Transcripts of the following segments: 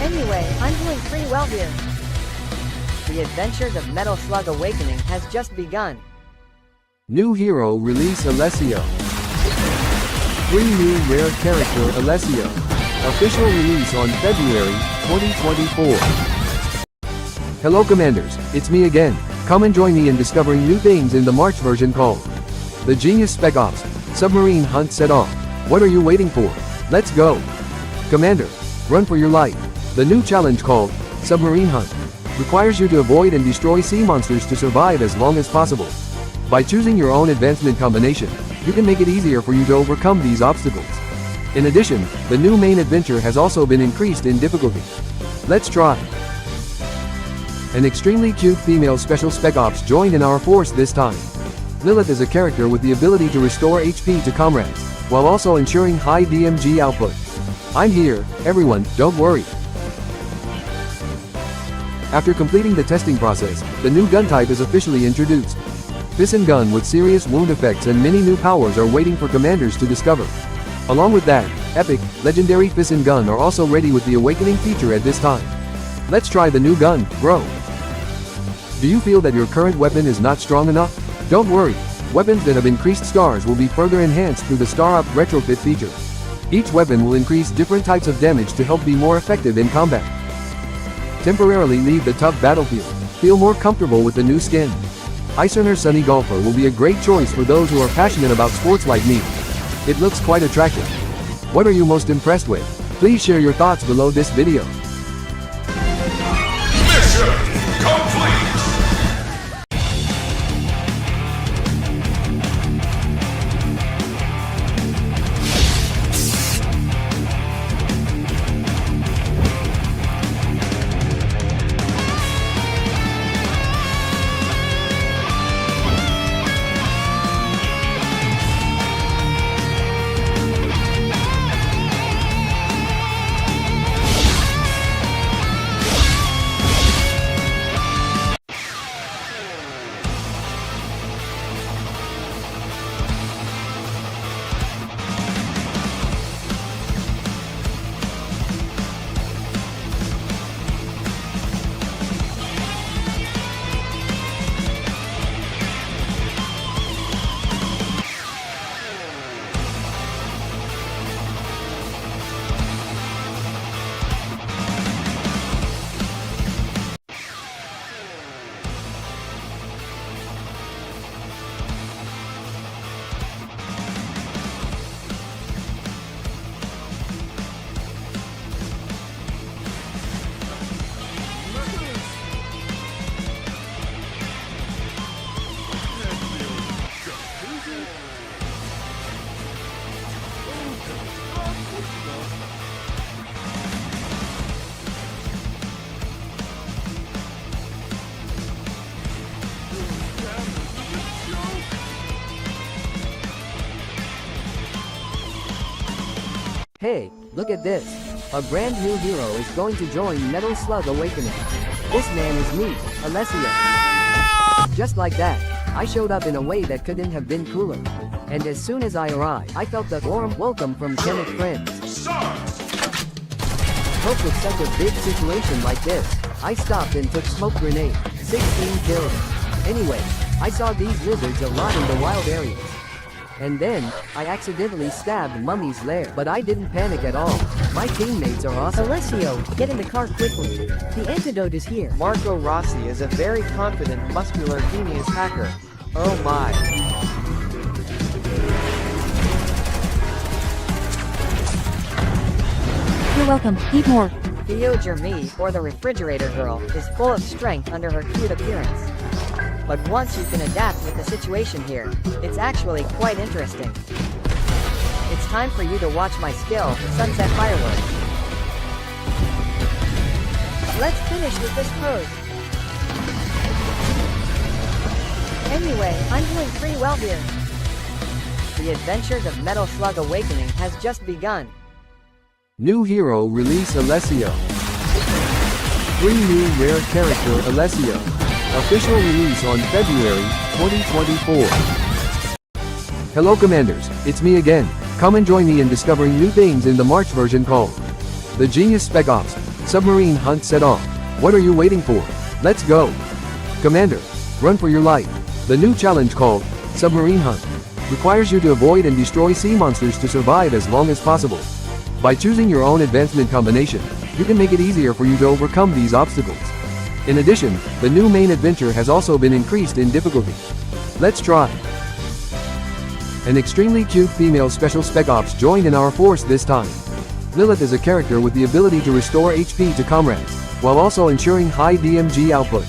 Anyway, I'm doing pretty well here. The adventures of Metal Slug Awakening has just begun. New hero release Alessio. 3 new rare character Alessio. Official release on February 2024. Hello Commanders, it's me again. Come and join me in discovering new things in the March version called the Genius Spec Ops Submarine Hunt set off. What are you waiting for? Let's go. Commander, run for your life. The new challenge called Submarine Hunt requires you to avoid and destroy sea monsters to survive as long as possible. By choosing your own advancement combination, you can make it easier for you to overcome these obstacles. In addition, the new main adventure has also been increased in difficulty. Let's try. An extremely cute female special spec ops joined in our force this time. Lilith is a character with the ability to restore HP to comrades, while also ensuring high DMG output. I'm here, everyone, don't worry. After completing the testing process, the new gun type is officially introduced. Piston gun with serious wound effects and many new powers are waiting for commanders to discover. Along with that, epic, legendary piston gun are also ready with the awakening feature at this time. Let's try the new gun, bro. Do you feel that your current weapon is not strong enough? Don't worry, weapons that have increased stars will be further enhanced through the Star Up retrofit feature. Each weapon will increase different types of damage to help be more effective in combat. Temporarily leave the tough battlefield. Feel more comfortable with the new skin. Icerner Sunny Golfer will be a great choice for those who are passionate about sports like me. It looks quite attractive. What are you most impressed with? Please share your thoughts below this video. Mission complete! Hey, look at this. A brand new hero is going to join Metal Slug Awakening. This man is me, Alessio. Just like that, I showed up in a way that couldn't have been cooler. And as soon as I arrived, I felt the warm welcome from chemic friends. Hope with such a big situation like this, I stopped and took smoke grenade, 16 kills. Anyway, I saw these lizards a lot in the wild areas. And then, I accidentally stabbed Mummy's lair, but I didn't panic at all. My teammates are awesome. Alessio, get in the car quickly. The antidote is here. Marco Rossi is a very confident, muscular, genius hacker. Oh my. You're welcome. Eat more. Theo Jeremy, or the refrigerator girl, is full of strength under her cute appearance. But once you can adapt with the situation here, it's actually quite interesting. It's time for you to watch my skill, Sunset Fireworks. Let's finish with this pose. Anyway, I'm doing pretty well here. The adventures of Metal Slug Awakening has just begun. New hero release Alessio. 3 new rare character Alessio. Official release on February 2024. Hello Commanders, it's me again. Come and join me in discovering new things in the March version called the Genius Spec Ops Submarine hunt set off. What are you waiting for? Let's go. Commander, run for your life. The new challenge called Submarine Hunt requires you to avoid and destroy sea monsters to survive as long as possible. By choosing your own advancement combination, you can make it easier for you to overcome these obstacles. In addition, the new main adventure has also been increased in difficulty. Let's try. An extremely cute female special spec ops joined in our force this time. Lilith is a character with the ability to restore HP to comrades, while also ensuring high DMG output.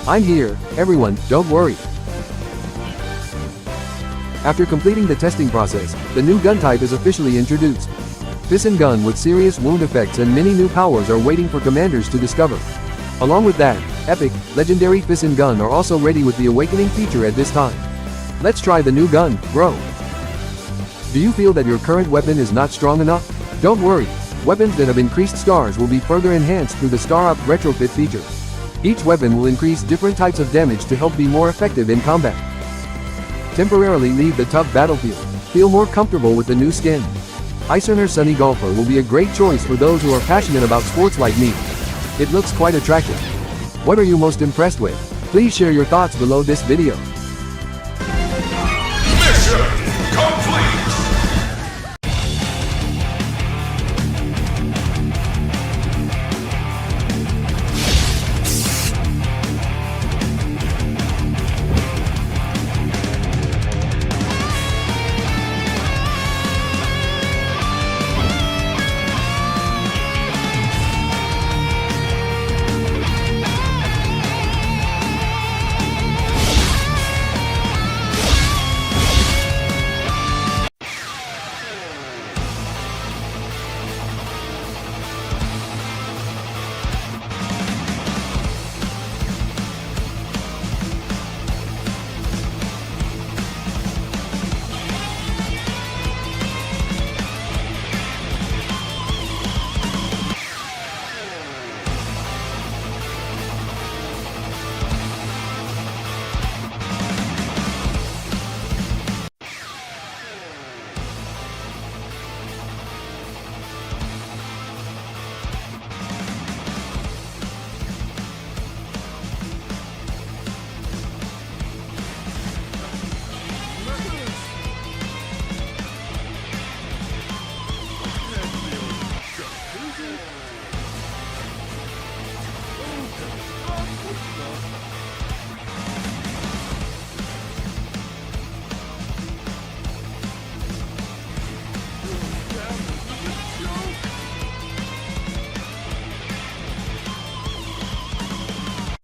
I'm here, everyone, don't worry. After completing the testing process, the new gun type is officially introduced. Piston gun with serious wound effects and many new powers are waiting for commanders to discover. Along with that, epic, legendary piston gun are also ready with the awakening feature at this time. Let's try the new gun, bro. Do you feel that your current weapon is not strong enough? Don't worry, weapons that have increased stars will be further enhanced through the Star Up retrofit feature. Each weapon will increase different types of damage to help be more effective in combat. Temporarily leave the tough battlefield. Feel more comfortable with the new skin. Icerner Sunny Golfer will be a great choice for those who are passionate about sports like me. It looks quite attractive. What are you most impressed with? Please share your thoughts below this video. Mission complete.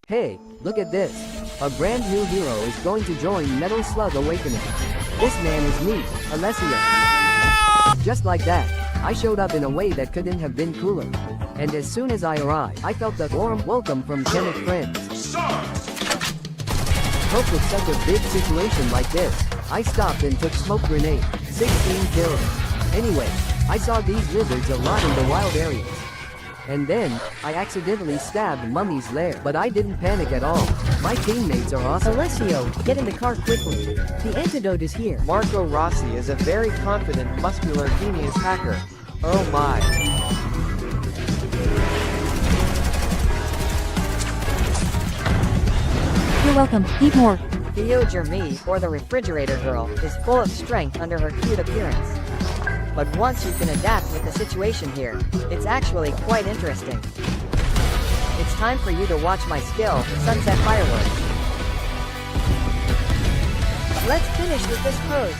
Hey, look at this. A brand new hero is going to join Metal Slug Awakening. This man is me, Alessio. Just like that, I showed up in a way that couldn't have been cooler. And as soon as I arrived, I felt the warm welcome from Kenneth friends. Hope with such a big situation like this, I stopped and took smoke grenade, 16 kills. Anyway, I saw these lizards a lot in the wild areas. And then, I accidentally stabbed Mummy's lair, but I didn't panic at all. My teammates are awesome. Alessio, get in the car quickly. The antidote is here. Marco Rossi is a very confident, muscular, genius hacker. Oh my. You're welcome. Eat more. Theo Jeremy, or the refrigerator girl, is full of strength under her cute appearance. But once you can adapt with the situation here, it's actually quite interesting. It's time for you to watch my skill, Sunset Fireworks. Let's finish with this pose.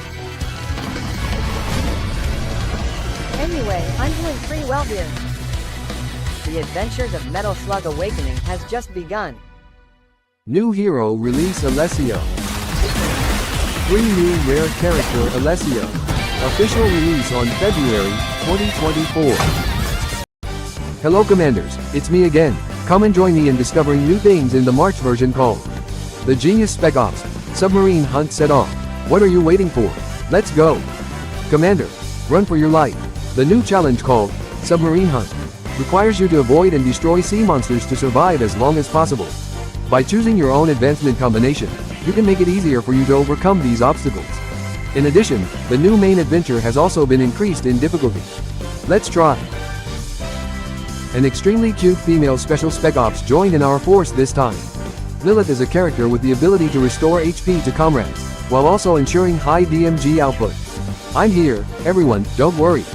Anyway, I'm doing pretty well here. The adventures of Metal Slug Awakening has just begun. New hero release Alessio. 3 new rare character Alessio. Official release on February 2024. Hello Commanders, it's me again. Come and join me in discovering new things in the March version called the Genius Spec Ops Submarine Hunt set off. What are you waiting for? Let's go. Commander, run for your life. The new challenge called Submarine Hunt requires you to avoid and destroy sea monsters to survive as long as possible. By choosing your own advancement combination, you can make it easier for you to overcome these obstacles. In addition, the new main adventure has also been increased in difficulty. Let's try. An extremely cute female special spec ops joined in our force this time. Lilith is a character with the ability to restore HP to comrades, while also ensuring high DMG output. I'm here, everyone, don't worry.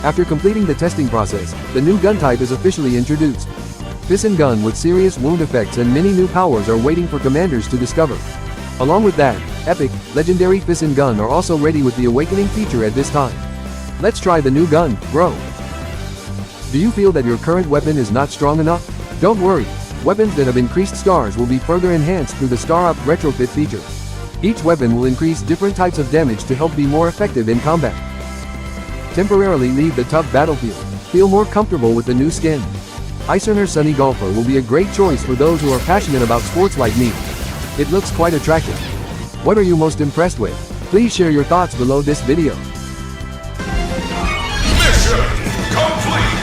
After completing the testing process, the new gun type is officially introduced. Piston gun with serious wound effects and many new powers are waiting for commanders to discover. Along with that, epic, legendary piston gun are also ready with the awakening feature at this time. Let's try the new gun, bro. Do you feel that your current weapon is not strong enough? Don't worry, weapons that have increased stars will be further enhanced through the Star Up retrofit feature. Each weapon will increase different types of damage to help be more effective in combat. Temporarily leave the tough battlefield. Feel more comfortable with the new skin. Icerner Sunny Golfer will be a great choice for those who are passionate about sports like me. It looks quite attractive. What are you most impressed with? Please share your thoughts below this video. Mission complete.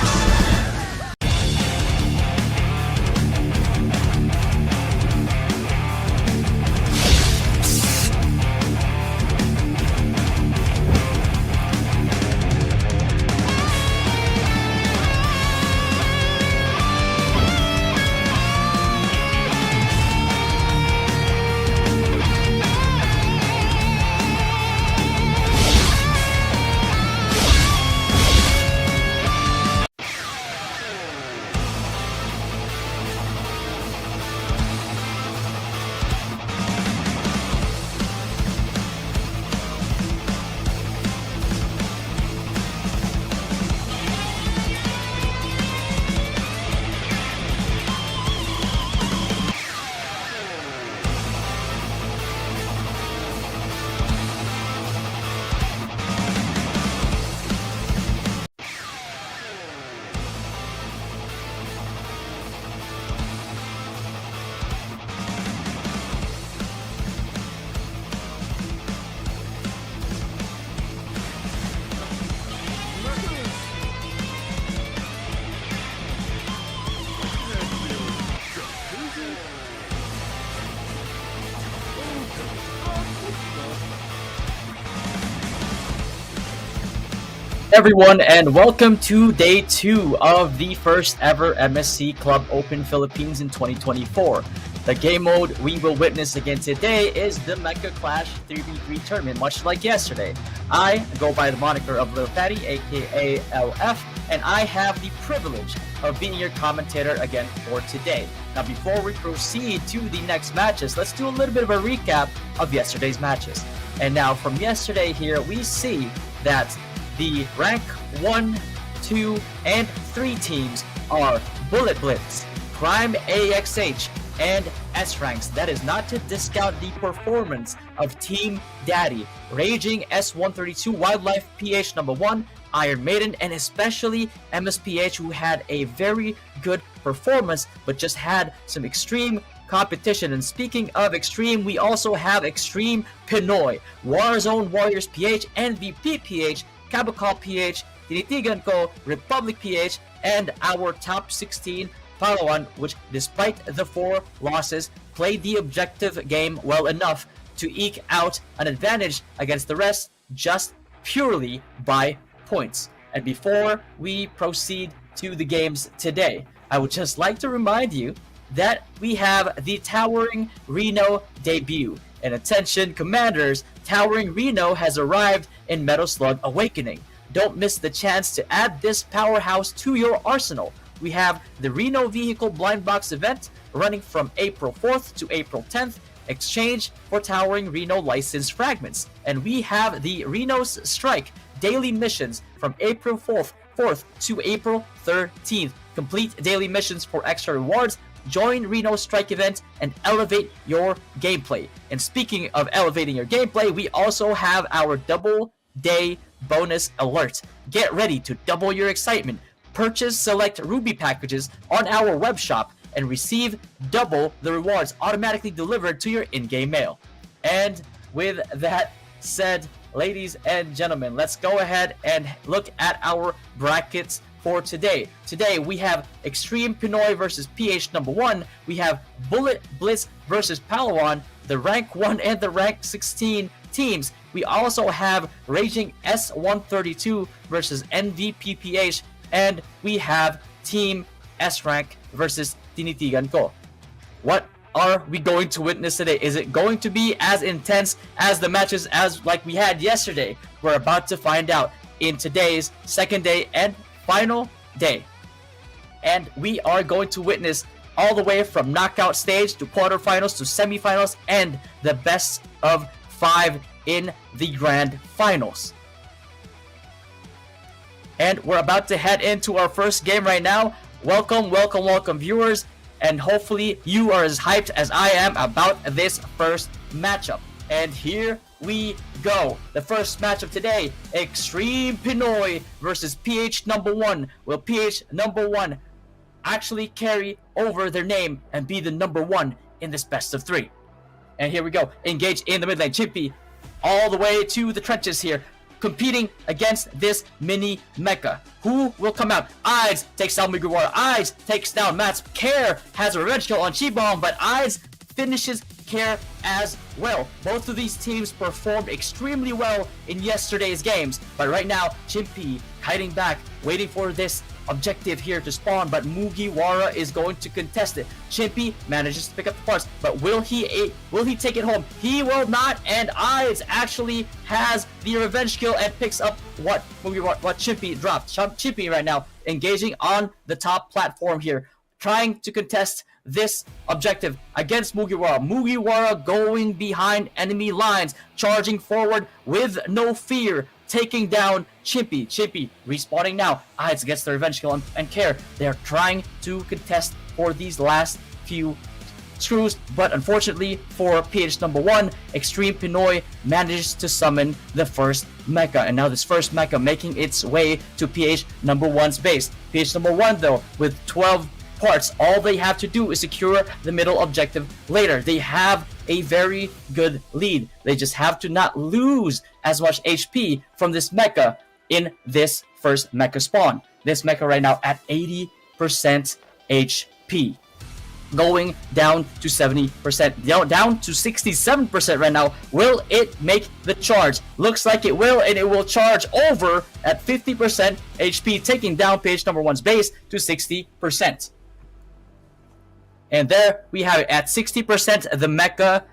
Everyone, and welcome to day 2 of the first ever MSC Club Open Philippines in 2024. The game mode we will witness again today is the Meca Clash 3v3 tournament, much like yesterday. I go by the moniker of Little Fatty, aka LF, and I have the privilege of being your commentator again for today. Now, before we proceed to the next matches, let's do a little bit of a recap of yesterday's matches. And now, from yesterday here, we see that the rank 1, 2, and 3 teams are Bullet Blitz, Prime AXH, and S ranks. That is not to discount the performance of Team Daddy, Raging S132, Wildlife PH number 1, Iron Maiden, and especially MSPH, who had a very good performance but just had some extreme competition. And speaking of extreme, we also have Extreme Pinoy, Warzone Warriors PH, MVP PH, Kabakal PH, Tinitigan Ko, Republic PH, and our top 16 Palawan, which despite the 4 losses, played the objective game well enough to eke out an advantage against the rest just purely by points. And before we proceed to the games today, I would just like to remind you that we have the Towering Reno debut. And attention commanders, Towering Reno has arrived in Metal Slug Awakening. Don't miss the chance to add this powerhouse to your arsenal. We have the Reno Vehicle Blind Box event running from April 4th to April 10th. Exchange for Towering Reno license fragments. And we have the Reno's Strike daily missions from April 4th to April 13th. Complete daily missions for extra rewards. Join Reno's Strike event and elevate your gameplay. And speaking of elevating your gameplay, we also have our double day bonus alert. Get ready to double your excitement. Purchase select Ruby packages on our web shop and receive double the rewards automatically delivered to your in-game mail. And with that said, ladies and gentlemen, let's go ahead and look at our brackets for today. Today we have Extreme Pinoy versus PH number 1. We have Bullet Blitz versus Palawan, the rank 1 and the rank 16 teams. We also have Raging S132 versus NVPPH and we have Team S-Rank versus Tinitigan Ko. What are we going to witness today? Is it going to be as intense as the matches as like we had yesterday? We're about to find out in today's second day and final day. And we are going to witness all the way from knockout stage to quarterfinals to semifinals and the best of 5 in the grand finals. And we're about to head into our first game right now. Welcome, welcome, welcome, viewers. And hopefully you are as hyped as I am about this first matchup. And here we go. The first matchup today, Extreme Pinoy versus PH number 1. Will PH number 1 actually carry over their name and be the number 1 in this best of 3? And here we go. Engage in the mid lane. Chimpy all the way to the trenches here, competing against this mini mecha. Who will come out? Ides takes down Mugiwara. Ides takes down Mats. Care has a revenge kill on Shibong, but Ides finishes Care as well. Both of these teams performed extremely well in yesterday's games, but right now Chimpy hiding back, waiting for this objective here to spawn, but Mugiwara is going to contest it. Chimpy manages to pick up the parts, but will he take it home? He will not, and Ides actually has the revenge kill and picks up what Chimpy dropped. Chimpy right now engaging on the top platform here, trying to contest this objective against Mugiwara. Mugiwara going behind enemy lines, charging forward with no fear, taking down Chimpy. Chimpy respawning now. Ides gets the revenge kill and Care. They are trying to contest for these last few screws, but unfortunately for PH number 1, Extreme Pinoy manages to summon the first mecha, and now this first mecha making its way to PH number 1's base. PH number 1 though, with 12 parts, all they have to do is secure the middle objective later. They have a very good lead. They just have to not lose as much HP from this mecha in this first mecha spawn. This mecha right now at 80% HP. Going down to 70%, down to 67% right now. Will it make the charge? Looks like it will, and it will charge over at 50% HP, taking down PH number 1's base to 60%. And there we have it. At 60%, the mecha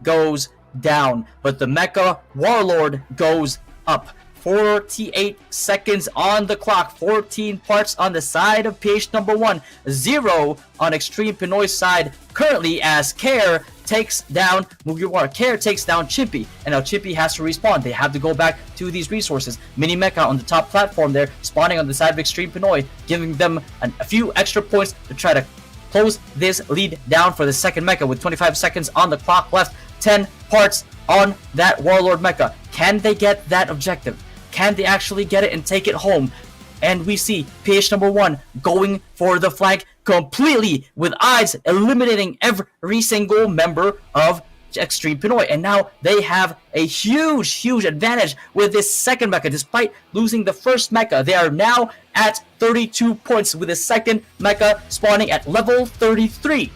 goes down, but the mecha warlord goes up. 48 seconds on the clock, 14 parts on the side of PH number 1, 0 on Extreme Pinoy's side currently, as Care takes down Mugiwara. Care takes down Chimpy, and now Chimpy has to respawn. They have to go back to these resources. Mini mecha on the top platform there, spawning on the side of Extreme Pinoy, giving them a few extra points to try to close this lead down for the second mecha with 25 seconds on the clock left. 10 parts on that warlord mecha. Can they get that objective? Can they actually get it and take it home? And we see PH number 1 going for the flank completely, with Ides eliminating every single member of Extreme Pinoy. And now they have a huge advantage with this second mecha. Despite losing the first mecha, they are now at 32 points with the second mecha spawning at level 33.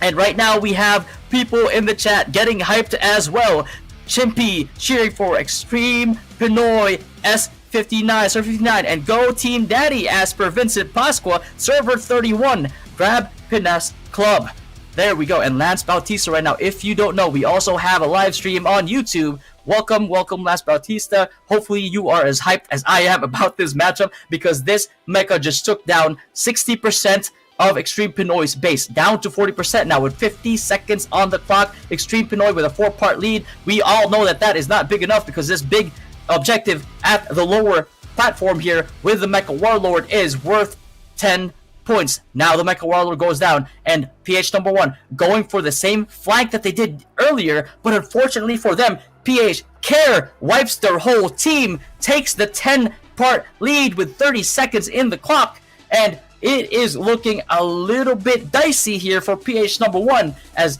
And right now we have people in the chat getting hyped as well. Chimpy cheering for Extreme Pinoy S59, Server 59, and Go Team Daddy as per Vincent Pasqua, Server 31, Grab Pinas Club. There we go. And Lance Bautista right now, if you don't know, we also have a live stream on YouTube. Welcome, Lance Bautista. Hopefully you are as hyped as I am about this matchup, because this mecha just took down 60% of Extreme Pinoy's base, down to 40% now with 50 seconds on the clock. Extreme Pinoy with a 4-part lead. We all know that that is not big enough, because this big objective at the lower platform here with the Mecha Warlord is worth 10 points. Now the Mecha Warlord goes down, and PH number 1 going for the same flank that they did earlier, but unfortunately for them, PH Care wipes their whole team, takes the 10-part lead with 30 seconds in the clock, and it is looking a little bit dicey here for PH number 1 as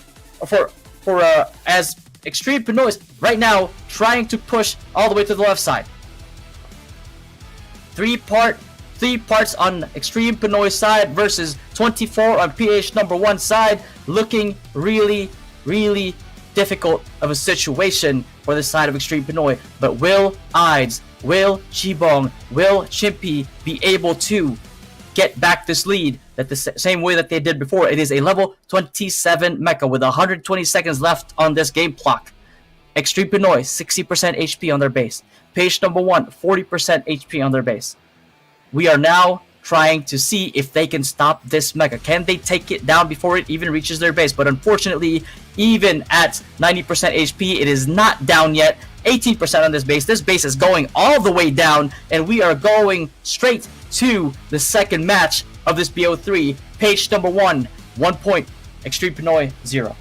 Extreme Pinoy right now trying to push all the way to the left side. 3 parts on Extreme Pinoy's side versus 24 on PH number 1 side, looking really difficult of a situation for the side of Extreme Pinoy, but will Ides, will Shibong, will Chimpy be able to get back this lead that the same way that they did before? It is a level 27 mecha with 120 seconds left on this game clock. Extreme Pinoy, 60% HP on their base. Page number 1, 40% HP on their base. We are now trying to see if they can stop this mecha. Can they take it down before it even reaches their base? But unfortunately, even at 90% HP, it is not down yet. 18% on this base. This base is going all the way down, and we are going straight to the second match of this BO3. Page number 1, 1 point. Extreme Pinoy, 0.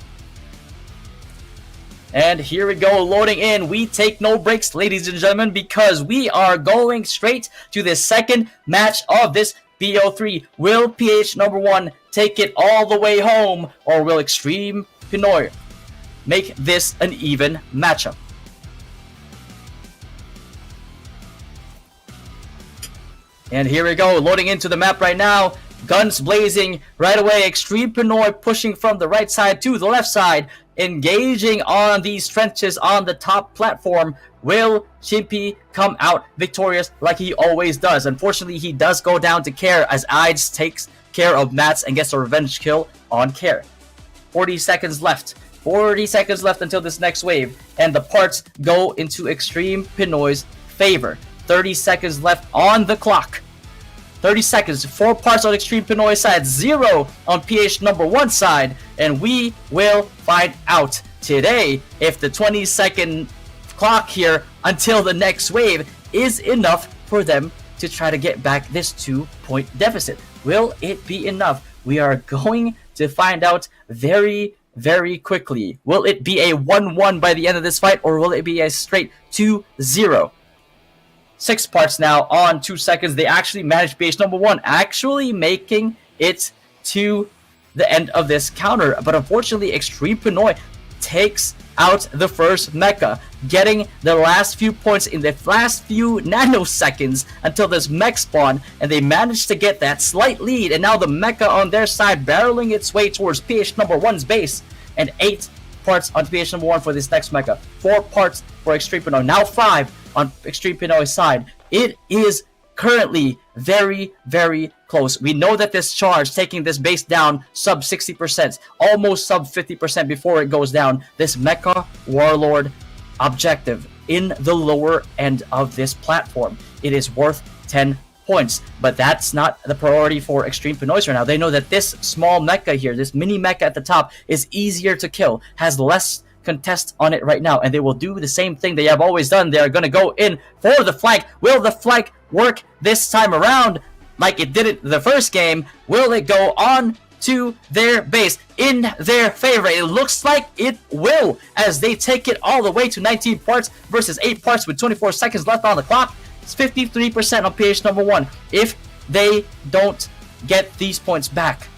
And here we go, loading in. We take no breaks, ladies and gentlemen, because we are going straight to the second match of this BO3. Will PH number 1 take it all the way home, or will Extreme Pinoy make this an even matchup? And here we go, loading into the map right now. Guns blazing right away. Extreme Pinoy pushing from the right side to the left side, engaging on these trenches on the top platform. Will Chimpy come out victorious like he always does? Unfortunately, he does go down to Care as Ides takes care of Mats and gets a revenge kill on Care. 40 seconds left. 40 seconds left until this next wave, and the parts go into Extreme Pinoy's favor. 30 seconds left on the clock. 30 seconds, 4 parts on Extreme Pinoy side, 0 on PH number 1 side, and we will find out today if the 20-second clock here until the next wave is enough for them to try to get back this 2-point deficit. Will it be enough? We are going to find out very, very quickly. Will it be a 1-1 by the end of this fight, or will it be a straight 2-0? 6 parts now on 2 seconds. They actually managed PH number 1, actually making it to the end of this counter. But unfortunately, Extreme Pinoy takes out the first mecha, getting the last few points in the last few nanoseconds until this mech spawn, and they managed to get that slight lead. And now the mecha on their side barreling its way towards PH number 1's base, and 8 parts on PH number 1 for this next mecha. 4 parts for Extreme Pinoy, now 5 on Extreme Pinoy's side. It is currently very, very close. We know that this charge, taking this base down sub 60%, almost sub 50% before it goes down, this Mecha Warlord objective in the lower end of this platform, it is worth 10 points. But that's not the priority for Extreme Pinoy right now. They know that this small mecha here, this mini mecha at the top, is easier to kill, has less contest on it right now, and they will do the same thing they have always done. They are going to go in for the flank. Will the flank work this time around like it did it the first game? Will it go on to their base in their favor? It looks like it will, as they take it all the way to 19 parts versus 8 parts with 24 seconds left on the clock. It's 53% on PH number 1. If they don't get these points back,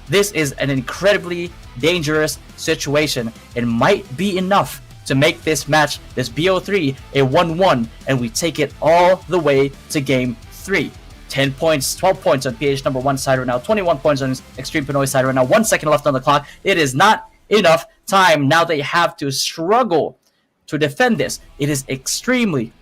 this is an incredibly dangerous situation. It might be enough to make this match, this BO3, a 1-1, and we take it all the way to game 3. 10 points, 12 points on PH number 1 side right now, 21 points on Extreme Pinoy side right now, 1 second left on the clock. It is not enough time. Now they have to struggle to defend this. It is extremely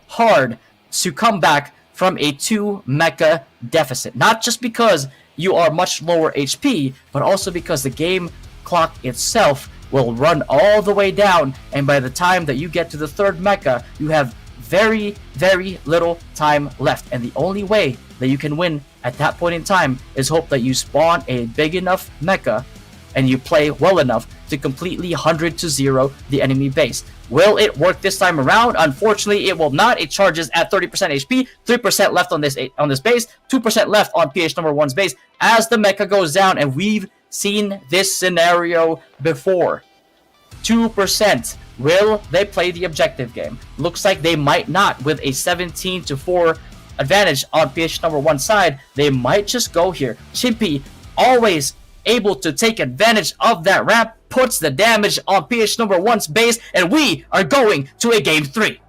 hard to come back from a 2 mecha deficit. Not just because you are much lower HP, but also because the game clock itself will run all the way down, and by the time that you get to the 3rd mecha, you have very, very little time left. And the only way that you can win at that point in time is hope that you spawn a big enough mecha and you play well enough to completely 100-0 the enemy base. Will it work this time around? Unfortunately, it will not. It charges at 30% HP, 3% left on this base, 2% left on PH number 1's base as the mecha goes down, and we've seen this scenario before. 2%. Will they play the objective game? Looks like they might not. With a 17-4 advantage on PH number 1 side, they might just go here. Chimpy, always able to take advantage of that ramp, puts the damage on PH number 1's base, and we are going to a game 3.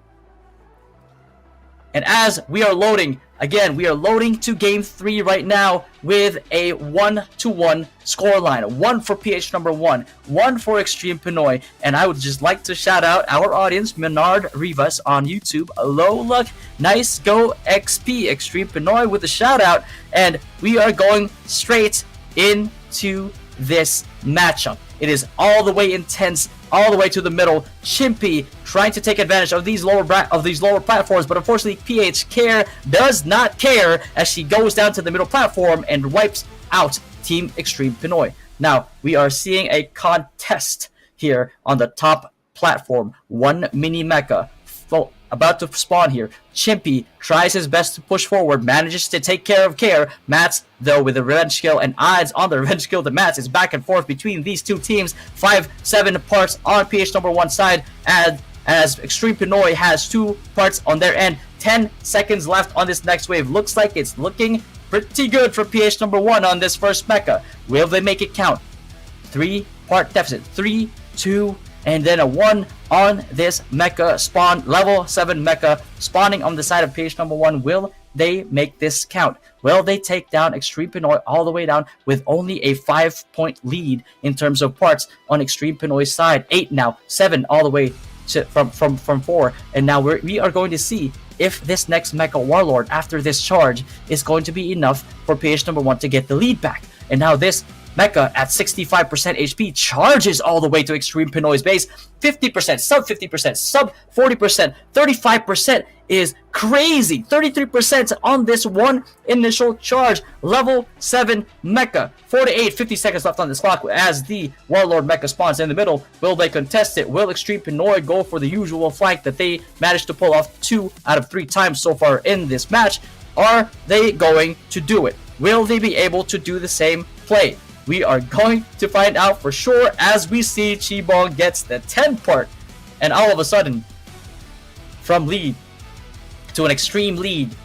And as we are loading, again, we are loading to game 3 right now with a 1-1 scoreline. 1 for PH number 1, 1 for Extreme Pinoy. And I would just like to shout out our audience, Menard Rivas on YouTube. Low luck, nice go XP, Extreme Pinoy with a shout out. And we are going straight into this matchup. It is all the way intense, all the way to the middle. Chimpy trying to take advantage of these lower platforms, but unfortunately PH does not care as she goes down to the middle platform and wipes out Team Extreme Pinoy. Now we are seeing a contest here on the top platform. One mini mecha about to spawn here. Chimpy tries his best to push forward, manages to take care of Care. Mats, though, with the revenge skill and odds on the revenge skill to Mats, is back and forth between these two teams. 5-7 parts on PH number 1 side, and as Extreme Pinoy has 2 parts on their end. 10 seconds left on this next wave. Looks like it's looking pretty good for PH number 1 on this first mecha. Will they make it count? 3-part deficit. 3, 2, and then a 1 on this mecha spawn. Level 7 mecha spawning on the side of PH number 1. Will they make this count? Will they take down Extreme Pinoy all the way down with only a 5-point lead in terms of parts on Extreme Pinoy's side? 8 now, 7 all the way to, from 4. And now we are going to see if this next mecha warlord after this charge is going to be enough for PH number 1 to get the lead back. And now this Mecha at 65% HP charges all the way to Extreme Pinoy's base. 50%, sub 50%, sub 40%, 35% is crazy. 33% on this one initial charge. Level 7 Mecha. 4 to 8, 50 seconds left on this clock as the Warlord Mecha spawns in the middle. Will they contest it? Will Extreme Pinoy go for the usual flank that they managed to pull off 2 out of 3 times so far in this match? Are they going to do it? Will they be able to do the same play? We are going to find out for sure as we see Chibong gets the 10 part, and all of a sudden, from lead to an extreme lead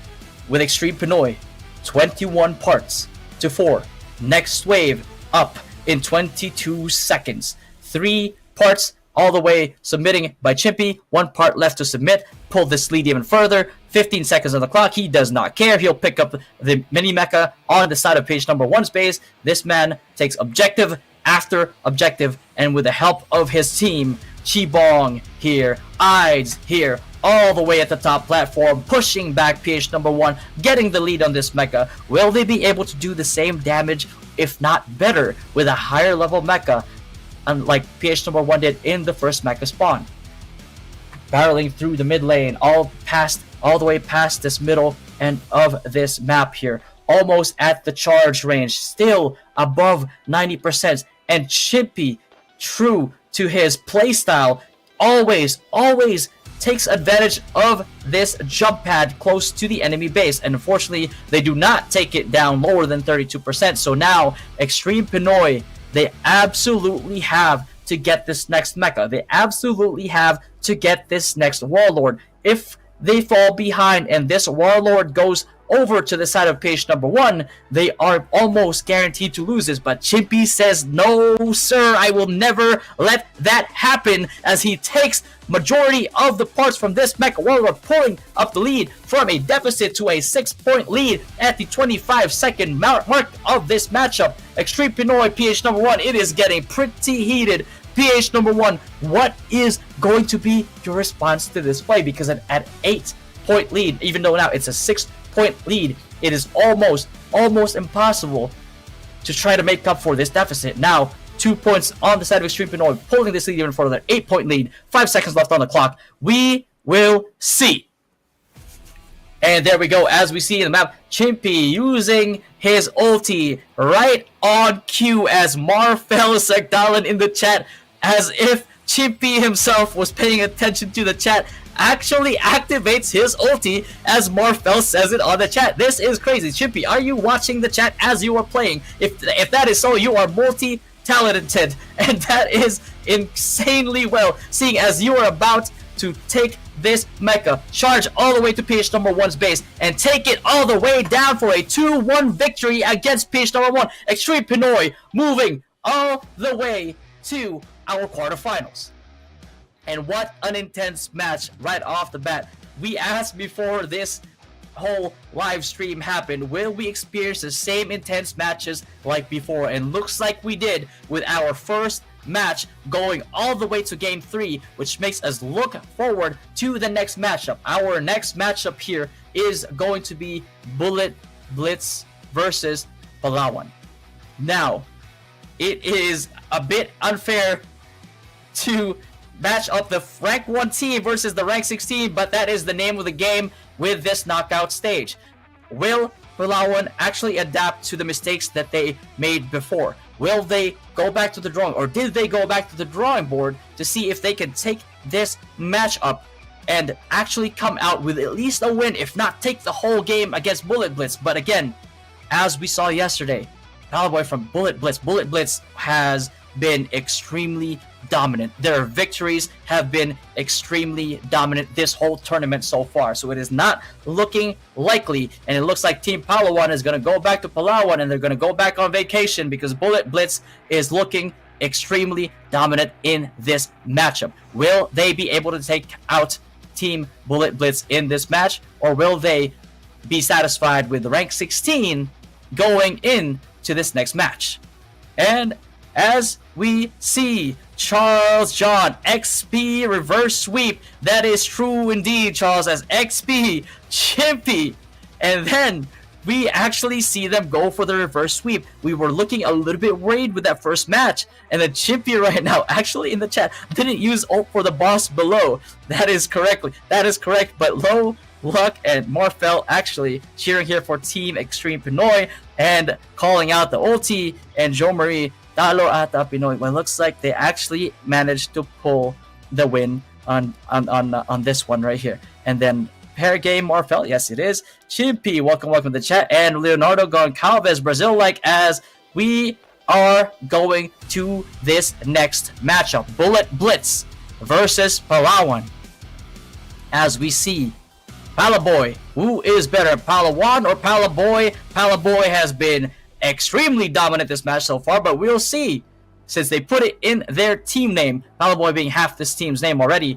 with Extreme Pinoy, 21 parts to 4. Next wave up in 22 seconds. 3 parts all the way submitting by Chimpy. 1 part left to submit. Pull this lead even further. 15 seconds on the clock. He does not care. He'll pick up the mini mecha on the side of PH number 1's base. This man takes objective after objective, and with the help of his team, Chibong here, Ides here, all the way at the top platform, pushing back PH number 1, getting the lead on this mecha. Will they be able to do the same damage, if not better, with a higher level mecha, unlike PH number 1 did in the first mecha spawn? Barreling through the mid lane, all the way past this middle end of this map here, almost at the charge range, still above 90%. And Chimpy, true to his playstyle, always takes advantage of this jump pad close to the enemy base. And unfortunately, they do not take it down lower than 32%. So now, Extreme Pinoy, they absolutely have to get this next mecha. They absolutely have to get this next warlord. If they fall behind and this warlord goes over to the side of PH number 1, they are almost guaranteed to lose this. But Chimpy says, no sir, I will never let that happen, as he takes majority of the parts from this mecha warlord, pulling up the lead from a deficit to a 6-point lead at the 25-second mark of this matchup. Extreme Pinoy, PH number 1, it is getting pretty heated. PH number 1, what is going to be your response to this play? Because at 8-point lead, even though now it's a 6-point lead, it is almost impossible to try to make up for this deficit. Now, 2 points on the side of Extreme Pinoy, pulling this lead even further. 8-point lead, 5 seconds left on the clock. We will see. And there we go, as we see in the map, Chimpy using his ulti right on cue, as Marfel Sagdalan in the chat, as if Chimpy himself was paying attention to the chat, actually activates his ulti as Marfel says it on the chat. This is crazy. Chimpy, are you watching the chat as you are playing? If that is so, you are multi-talented, and that is insanely well, seeing as you are about to take this mecha, charge all the way to PH number 1's base, and take it all the way down for a 2-1 victory against PH number 1. Extreme Pinoy moving all the way to our quarterfinals. And what an intense match right off the bat. we asked before this whole live stream happened, will we experience the same intense matches like before? And looks like we did, with our first match going all the way to game 3, which makes us look forward to the next matchup. Our next matchup here is going to be Blitz versus Palawan. Now, it is a bit unfair to match up the rank 1 team versus the rank 16, but that is the name of the game with this knockout stage. Will Palawan actually adapt to the mistakes that they made before? Will they go back to the drawing, or did they go back to the drawing board to see if they can take this matchup and actually come out with at least a win, if not take the whole game against Blitz? But again, as we saw yesterday, Palaboy from Blitz has been extremely dominant. Their victories have been extremely dominant this whole tournament so far. So it is not looking likely, and it looks like Team Palawan is going to go back to Palawan, and they're going to go back on vacation because Blitz is looking extremely dominant in this matchup. Will they be able to take out Team Blitz in this match, or will they be satisfied with the rank 16 going into this next match? And as we see, Charles John, XP reverse sweep. That is true indeed, Charles, as XP, Chimpy. And then we actually see them go for the reverse sweep. We were looking a little bit worried with that first match. And then Chimpy right now, actually in the chat, didn't use ult for the boss below. That is correct. But Low Luck and Morfell actually cheering here for Team Extreme Pinoy and calling out the ulti, and Jo Marie Talo ata Pinoy. Well, looks like they actually managed to pull the win on this one right here. And then pair game Morfell, yes it is. Chimpy, welcome to the chat, and Leonardo Goncalves, Brazil, like, as we are going to this next matchup, Blitz versus Palawan. As we see, Palaboy, who is better, Palawan or Palaboy? Palaboy has been extremely dominant this match so far, but we'll see, since they put it in their team name, Palaboy being half this team's name already.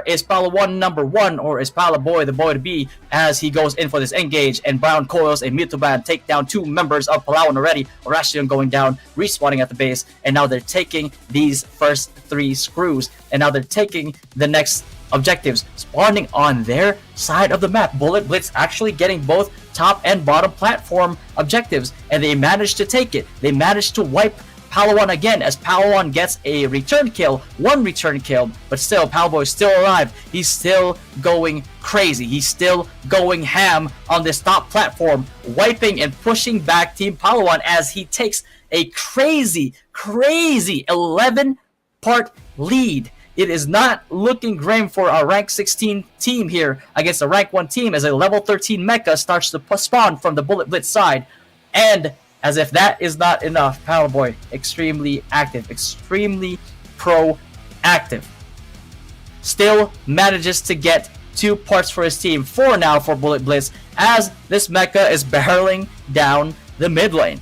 Is Palawan number 1, or is Palaboy the boy to be, as he goes in for this engage, and Brown coils a Mituban take down 2 members of Palawan already. Orashion going down, respawning at the base, and now they're taking these first 3 screws, and now they're taking the next objectives, spawning on their side of the map. Blitz actually getting both top and bottom platform objectives, and they managed to take it. They managed to wipe Palawan again, as Palawan gets a return kill, 1 return kill, but still, Palaboy is still alive. He's still going crazy. He's still going ham on this top platform, wiping and pushing back Team Palawan as he takes a crazy 11-part lead. It is not looking grim for our rank 16 team here against a rank 1 team, as a level 13 mecha starts to spawn from the Blitz side. And as if that is not enough, Palaboy, extremely active, extremely proactive, still manages to get 2 parts for his team, 4 now for Blitz, as this mecha is barreling down the mid lane.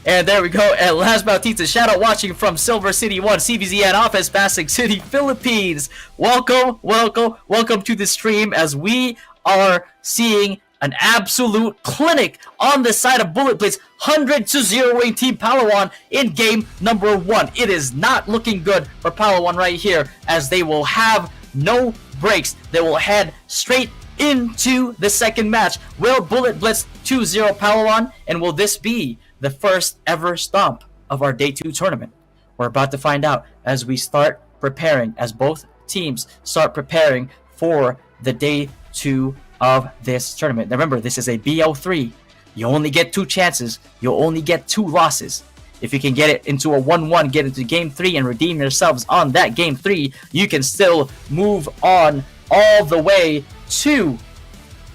And there we go. And last but not least, shout out watching from Silver City 1, CBZN office, Pasig City, Philippines. Welcome to the stream, as we are seeing an absolute clinic on the side of Blitz, 100-0 Team Palawan in game number 1. It is not looking good for Palawan right here, as they will have no breaks. They will head straight into the second match. Will Blitz 2-0 Palawan, and will this be the first ever stomp of our day 2 tournament? We're about to find out as we start preparing, as both teams start preparing for the day 2 of this tournament. Now remember, this is a BO3. You only get 2 chances. You'll only get 2 losses. If you can get it into a 1-1, get into game 3 and redeem yourselves on that game 3, you can still move on all the way to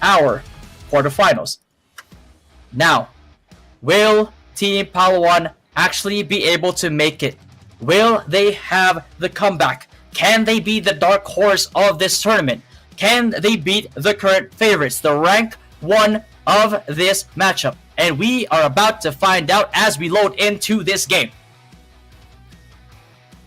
our quarterfinals. Now, will Team Palawan actually be able to make it? Will they have the comeback? Can they be the dark horse of this tournament? Can they beat the current favorites, the rank 1 of this matchup? And we are about to find out as we load into this game.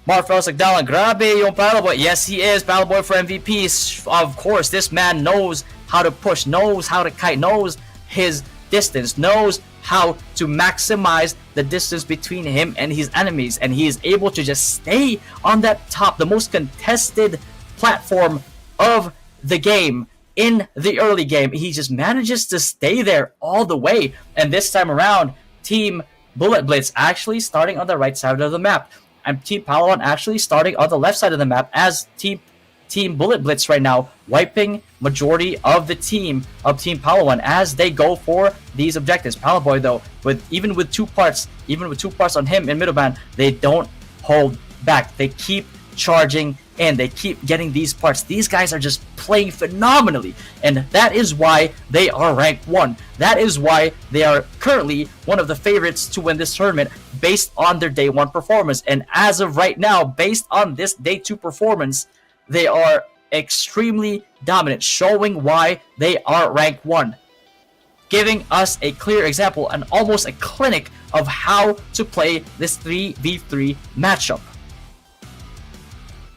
Marfel Sagdalan, grabe yung Palaboy. Yes, he is Palaboy for MVP. Of course, this man knows how to push, knows how to kite, knows his distance, knows how to maximize the distance between him and his enemies, and he is able to just stay on that top, the most contested platform of the game in the early game. He just manages to stay there all the way, and this time around, Team Bullet Blitz actually starting on the right side of the map, and Team Palawan actually starting on the left side of the map, as Team Bullet Blitz right now wiping majority of the team of Team Palawan as they go for these objectives. Palaboy though, even with two parts on him in middleman, they don't hold back. They keep charging and they keep getting these parts. These guys are just playing phenomenally, and that is why they are ranked 1. That is why they are currently one of the favorites to win this tournament based on their day 1 performance. And as of right now, based on this day 2 performance, they are extremely dominant, showing why they are ranked 1, giving us a clear example and almost a clinic of how to play this 3v3 matchup.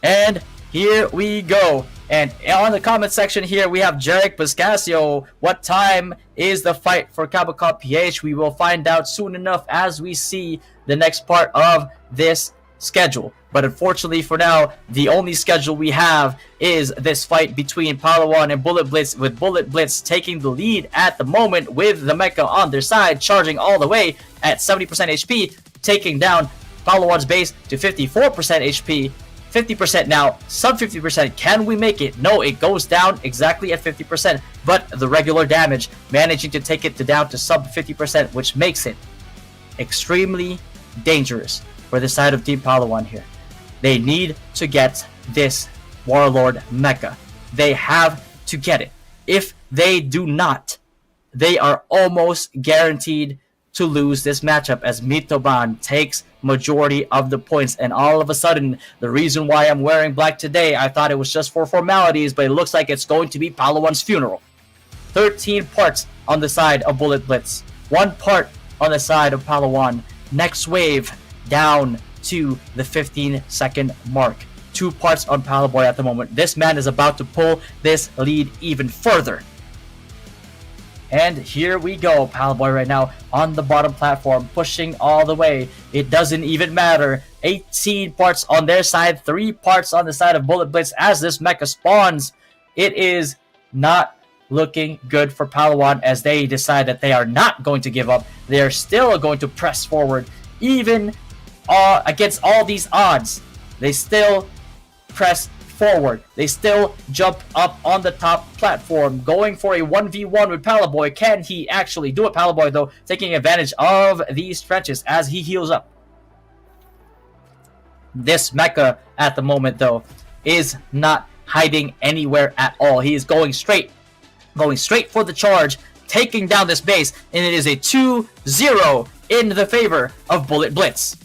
And here we go. And on the comment section here, we have Jarek Pascasio. What time is the fight for Cabo Cup PH? We will find out soon enough as we see the next part of this schedule. But unfortunately for now, the only schedule we have is this fight between Palawan and Bullet Blitz, with Bullet Blitz taking the lead at the moment with the Mecha on their side, charging all the way at 70% HP, taking down Palawan's base to 54% HP. 50% now, sub 50%. Can we make it? No, it goes down exactly at 50%, but the regular damage managing to take it down to sub 50%, which makes it extremely dangerous for the side of Team Palawan here. They need to get this Warlord Mecha. They have to get it. If they do not, they are almost guaranteed to lose this matchup, as Mitoban takes majority of the points. And all of a sudden, the reason why I'm wearing black today, I thought it was just for formalities, but it looks like it's going to be Palawan's funeral. 13 parts on the side of Bullet Blitz, 1 part on the side of Palawan. Next wave down to the 15-second mark. 2 parts on Palaboy at the moment. This man is about to pull this lead even further. And here we go, Palaboy right now on the bottom platform, pushing all the way. It doesn't even matter. 18 parts on their side, 3 parts on the side of Bullet Blitz as this mecha spawns. It is not looking good for Palawan as they decide that they are not going to give up. They are still going to press forward, even against all these odds. They still press forward. They still jump up on the top platform, going for a 1v1 with Palaboy. Can he actually do it? Palaboy, though, taking advantage of these trenches as he heals up. This mecha at the moment, though, is not hiding anywhere at all. He is going straight for the charge, taking down this base, and it is a 2-0 in the favor of Bullet Blitz.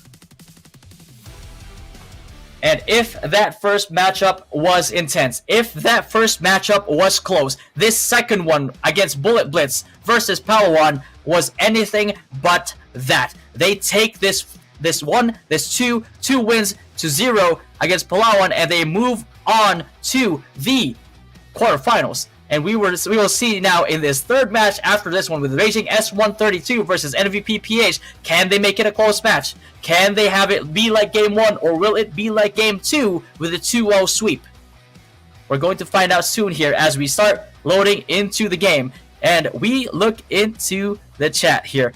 And if that first matchup was intense, if that first matchup was close, this second one against Bullet Blitz versus Palawan was anything but that. They take this two wins to 0 against Palawan, and they move on to the quarterfinals. And we will see now in this third match after this one with Raging S132 versus MVP PH. Can they make it a close match? Can they have it be like game 1, or will it be like game 2 with a 2-0 sweep? We're going to find out soon here as we start loading into the game. And we look into the chat here.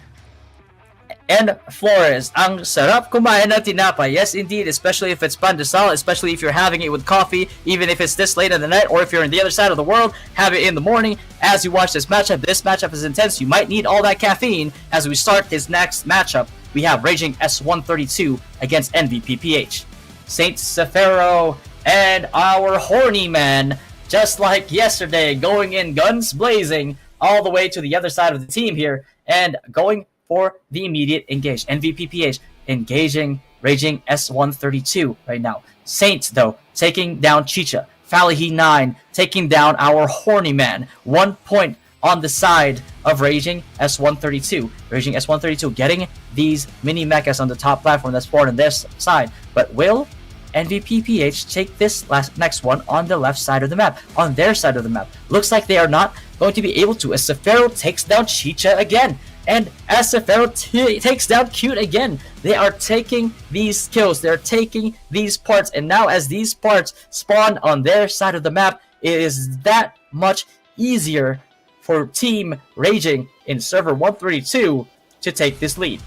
And Flores, ang sarap kumain ng tinapay. Yes, indeed, especially if it's pandesal, especially if you're having it with coffee, even if it's this late in the night, or if you're in the other side of the world, have it in the morning as you watch this matchup. This matchup is intense. You might need all that caffeine as we start this next matchup. We have Raging S132 against MVP PH. Saint Sefero and our horny man, just like yesterday, going in guns blazing all the way to the other side of the team here and going for the immediate engage. MVP PH engaging Raging S132 right now. Saints, though, taking down Chicha. Falahi 9 taking down our horny man. 1 point on the side of Raging S132. Raging S132 getting these mini mechas on the top platform that's spawned on this side. But will NVPPH take this next one on the left side of the map, on their side of the map? Looks like they are not going to be able to, as Sefero takes down Chicha again. And as Sefero takes down Cute again, they are taking these kills, they're taking these parts, and now as these parts spawn on their side of the map, it is that much easier for Team Raging in server 132 to take this lead.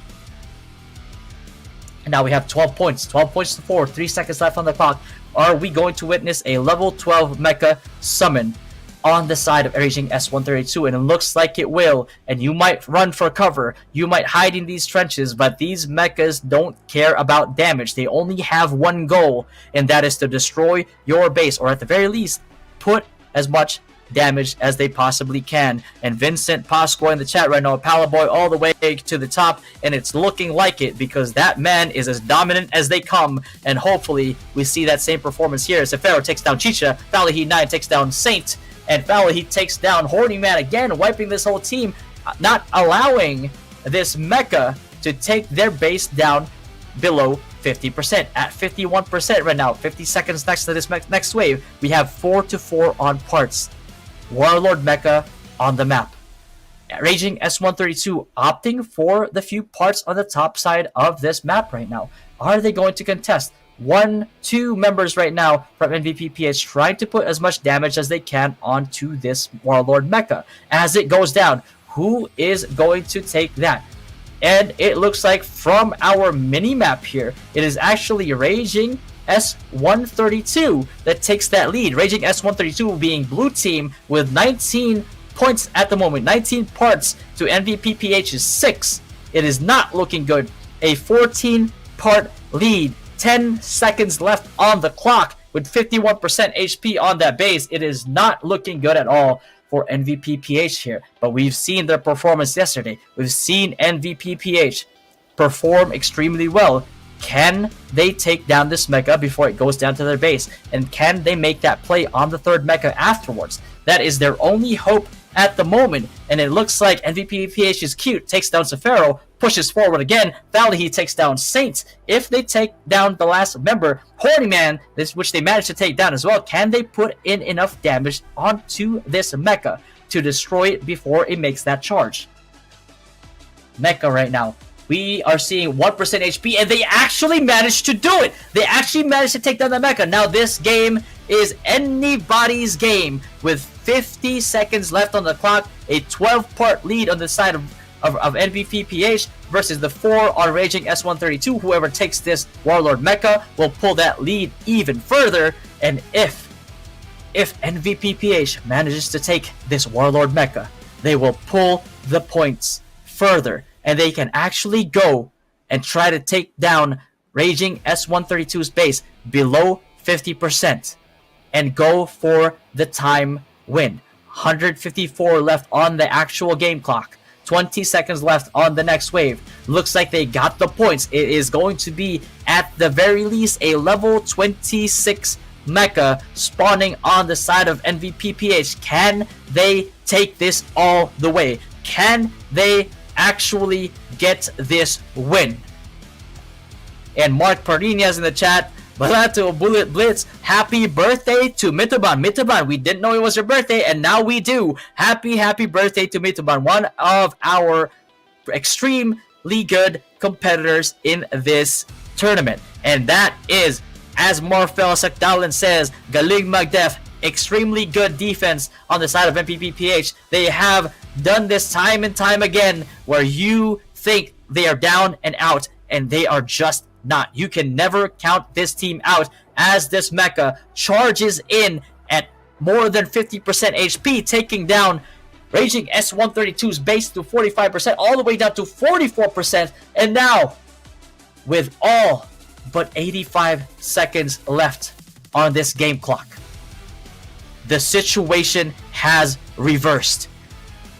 And now we have 12 points to 4, 3 seconds left on the clock. Are we going to witness a level 12 mecha summon on the side of Raging S132? And it looks like it will. And you might run for cover, you might hide in these trenches, but these mechas don't care about damage. They only have one goal, and that is to destroy your base, or at the very least, put as much damage as they possibly can. And Vincent Pasqua in the chat right now, Palaboy all the way to the top, and it's looking like it, because that man is as dominant as they come, and hopefully we see that same performance here as Sefero takes down Chicha, Falaheed 9 takes down Saint, and Falaheed takes down Horny Man again, wiping this whole team, not allowing this mecha to take their base down below 50%, at 51% right now. 50 seconds next to this next wave. We have 4-4 on parts. Warlord mecha on the map. Raging S132 opting for the few parts on the top side of this map right now. Are they going to contest? 1-2 members right now from NVPPH trying to put as much damage as they can onto this Warlord mecha. As it goes down, who is going to take that? And it looks like from our mini-map here, it is actually Raging S132 that takes that lead. Raging S132 being blue team with 19 points at the moment. 19 parts to NVPPH's 6. It is not looking good. A 14-part lead. 10 seconds left on the clock with 51% HP on that base. It is not looking good at all for NVPPH here. But we've seen their performance yesterday. We've seen NVPPH perform extremely well. Can they take down this mecha before it goes down to their base? And can they make that play on the third mecha afterwards? That is their only hope at the moment. And it looks like NVPPH is cute, takes down Sefero, pushes forward again. Falaheed takes down Saint. If they take down the last member, Horny Man, which they managed to take down as well, can they put in enough damage onto this mecha to destroy it before it makes that charge? Mecha right now, we are seeing 1% HP, and they actually managed to do it! They actually managed to take down the mecha. Now this game is anybody's game. With 50 seconds left on the clock, a 12-part lead on the side of NVPPH versus the 4 on Raging S132. Whoever takes this Warlord mecha will pull that lead even further, and if NVPPH manages to take this Warlord mecha, they will pull the points further, and they can actually go and try to take down Raging S132's base below 50% and go for the time win. 154 left on the actual game clock. 20 seconds left on the next wave. Looks like they got the points. It is going to be at the very least a level 26 mecha spawning on the side of NVPPH. Can they take this all the way? Can they actually get this win? And Mark Parinas in the chat, Balato Bullet Blitz, happy birthday to Mitaban. Mitaban, we didn't know it was your birthday, and now we do. Happy birthday to Mitaban, one of our extremely good competitors in this tournament. And that is, as Morfel Sakdalan says, Galing Magdef, extremely good defense on the side of NVPPH. They have done this time and time again, where you think they are down and out, and they are just not. You can never count this team out, as this mecha charges in at more than 50% HP, taking down Raging S132's base to 45%, all the way down to 44%, and now with all but 85 seconds left on this game clock, the situation has reversed.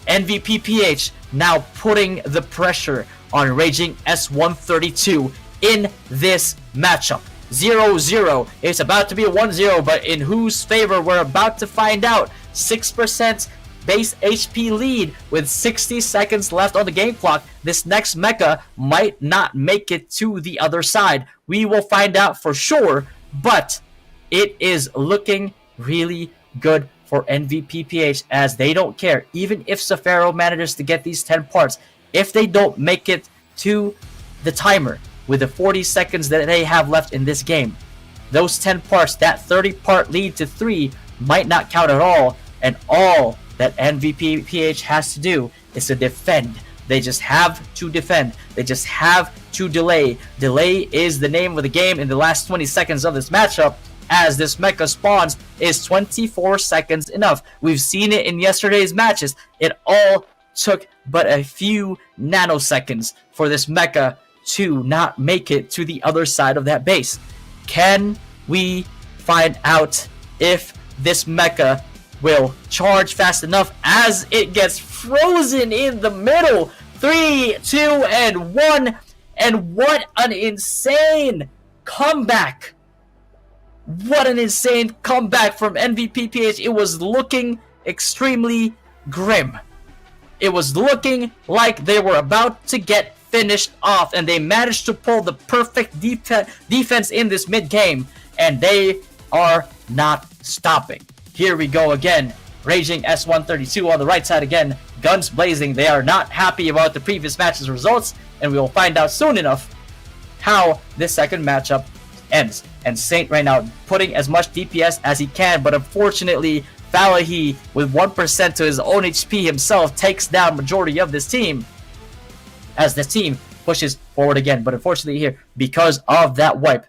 NVPPH now putting the pressure on Raging S132 in this matchup. 0-0. It's about to be a 1-0, but in whose favor, we're about to find out. 6% base HP lead with 60 seconds left on the game clock. This next mecha might not make it to the other side. We will find out for sure but it is looking really good for NVPPH, as they don't care. Even if Safaro manages to get these 10 parts, if they don't make it to the timer with the 40 seconds that they have left in this game, those 10 parts, that 30 part lead to 3 might not count at all, and all that NVPPH has to do is to defend. They just have to defend. They just have to delay. Delay is the name of the game in the last 20 seconds of this matchup, as this mecha spawns. Is 24 seconds enough? We've seen it in yesterday's matches. It all took but a few nanoseconds for this mecha to not make it to the other side of that base. Can we find out if this mecha will charge fast enough as it gets frozen in the middle? 3, 2, and 1. And what an insane comeback! What an insane comeback from NVPPH. It was looking extremely grim. It was looking like they were about to get finished off, and they managed to pull the perfect defense in this mid-game, and they are not stopping. Here we go again. Raging S132 on the right side again. Guns blazing. They are not happy about the previous match's results, and we will find out soon enough how this second matchup ends. And Saint right now putting as much DPS as he can, but unfortunately Falahi with 1% to his own HP himself takes down majority of this team as the team pushes forward again. But unfortunately here, because of that wipe,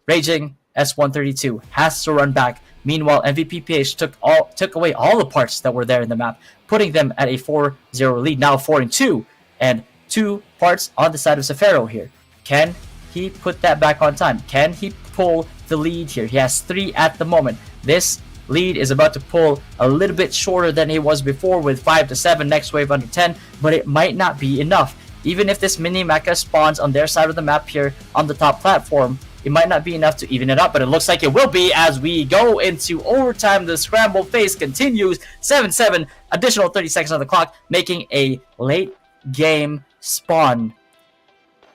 Raging S132 has to run back. Meanwhile, MVPPH took away all the parts that were there in the map, putting them at a 4-0 lead, now 4-2, and 2 parts on the side of Safaro here. Can he put that back on time? Can he pull the lead here? He has 3 at the moment. This lead is about to pull a little bit shorter than he was before with 5 to 7, next wave under 10, but it might not be enough. Even if this mini mecha spawns on their side of the map here on the top platform, it might not be enough to even it up, but it looks like it will be as we go into overtime. The scramble phase continues. 7-7, additional 30 seconds on the clock, making a late game spawn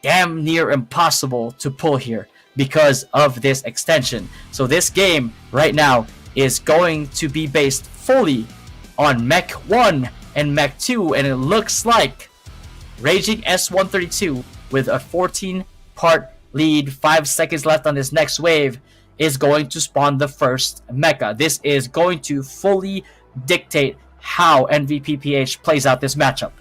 damn near impossible to pull here because of this extension. So this game right now is going to be based fully on Mech 1 and Mech 2, and it looks like Raging S132 with a 14-part lead, 5 seconds left on this next wave, is going to spawn the first mecha. This is going to fully dictate how NVPPH plays out this matchup.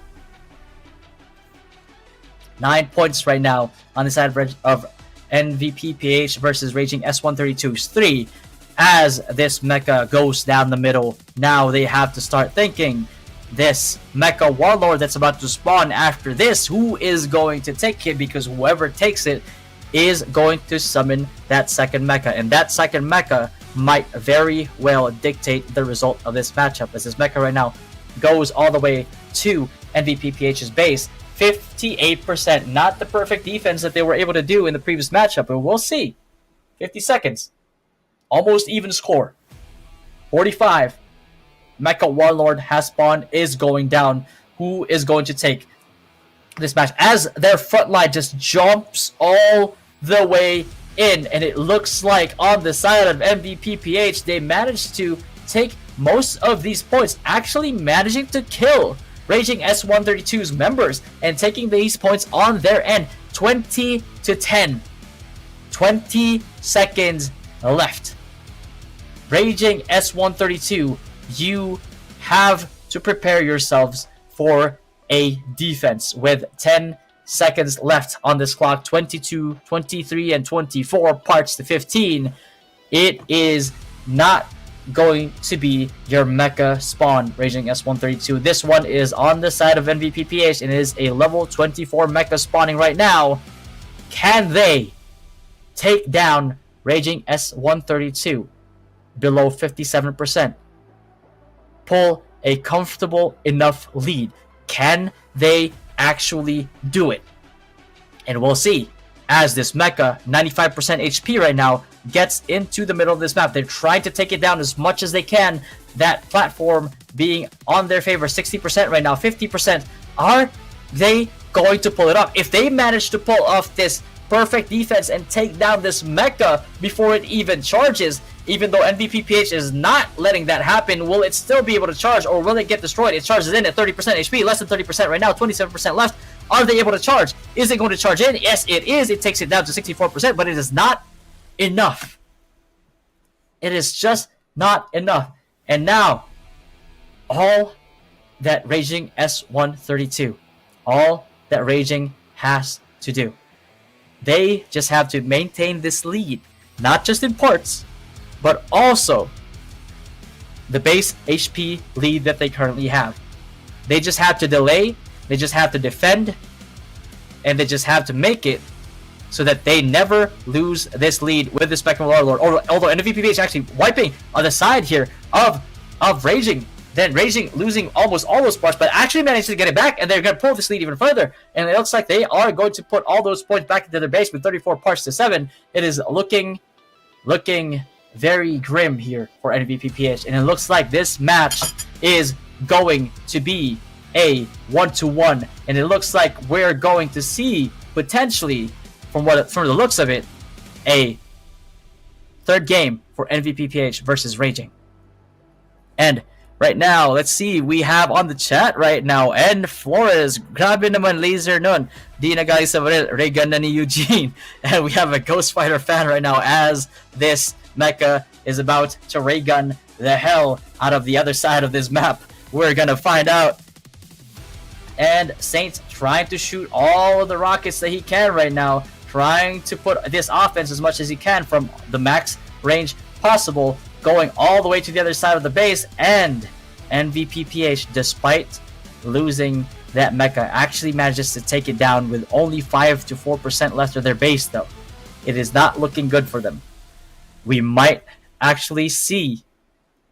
9 points right now on the side of NVPPH versus Raging S132's 3. As this mecha goes down the middle, now they have to start thinking, this mecha warlord that's about to spawn after this, who is going to take it? Because whoever takes it is going to summon that second mecha, and that second mecha might very well dictate the result of this matchup, as this mecha right now goes all the way to NVPPH's base. 58%, not the perfect defense that they were able to do in the previous matchup, but we'll see. 50 seconds, almost even score. 45, Mecha Warlord has spawned, is going down. Who is going to take this match as their front line just jumps all the way in? And it looks like on the side of MVPPH, they managed to take most of these points, actually managing to kill Raging S132's members and taking these points on their end. 20 to 10. 20 seconds left. Raging S132, you have to prepare yourselves for a defense with 10 seconds left on this clock. 22, 23, and 24 parts to 15. It is not going to be your mecha spawn, Raging S132. This one is on the side of NVPPH and it is a level 24 mecha spawning right now. Can they take down Raging S132 below 57%? Pull a comfortable enough lead? Can they actually do it? And we'll see as this mecha, 95% HP right now, gets into the middle of this map. They're trying to take it down as much as they can. That platform being on their favor, 60% right now, 50%. Are they going to pull it off? If they manage to pull off this perfect defense and take down this Mecha before it even charges. Even though NVPPH is not letting that happen, will it still be able to charge, or will it get destroyed? It charges in at 30% HP, less than 30% right now, 27% left. Are they able to charge? Is it going to charge in? Yes, it is. It takes it down to 64%, but it is not enough. It is just not enough. And now, all that Raging S132, all that Raging has to do, they just have to maintain this lead, not just in parts, but also the base HP lead that they currently have. They just have to delay, they just have to defend, and they just have to make it so that they never lose this lead with the Spectrum Warlord. Although NVPP is actually wiping on the side here of Raging. Then Raging losing almost all those parts, but actually managed to get it back, and they're going to pull this lead even further. And it looks like they are going to put all those points back into their base with 34 parts to 7. It is looking very grim here for NVPPH, and it looks like this match is going to be a 1-1, and it looks like we're going to see potentially, from the looks of it, a third game for NVPPH versus Raging. And right now, let's see, we have on the chat right now, and Flores, grabe naman laser nun, di na galing sa baril, Regan na ni Eugene. And we have a Ghost Fighter fan right now as this Mecha is about to ray gun the hell out of the other side of this map. We're gonna find out. And Saint trying to shoot all of the rockets that he can right now, trying to put this offense as much as he can from the max range possible, going all the way to the other side of the base. And NVPPH, despite losing that Mecha, actually manages to take it down with only 5 to 4% left of their base though. It is not looking good for them. We might actually see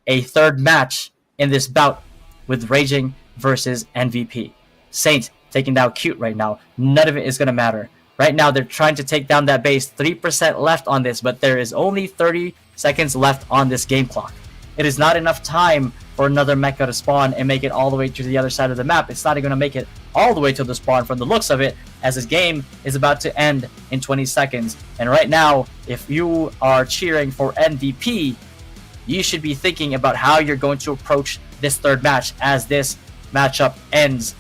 a third match in this bout with Raging versus NVP. Saint taking down Cute right now. None of it is going to matter. Right now, they're trying to take down that base. 3% left on this, but there is only 30 seconds left on this game clock. It is not enough time for another Mecha to spawn and make it all the way to the other side of the map. It's not going to make it all the way to the spawn from the looks of it, as this game is about to end in 20 seconds. And right now, if you are cheering for NVP, you should be thinking about how you're going to approach this third match, as this matchup ends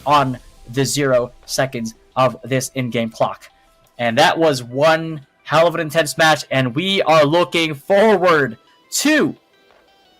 on the 0 seconds of this in-game clock. And that was one hell of an intense match, and we are looking forward to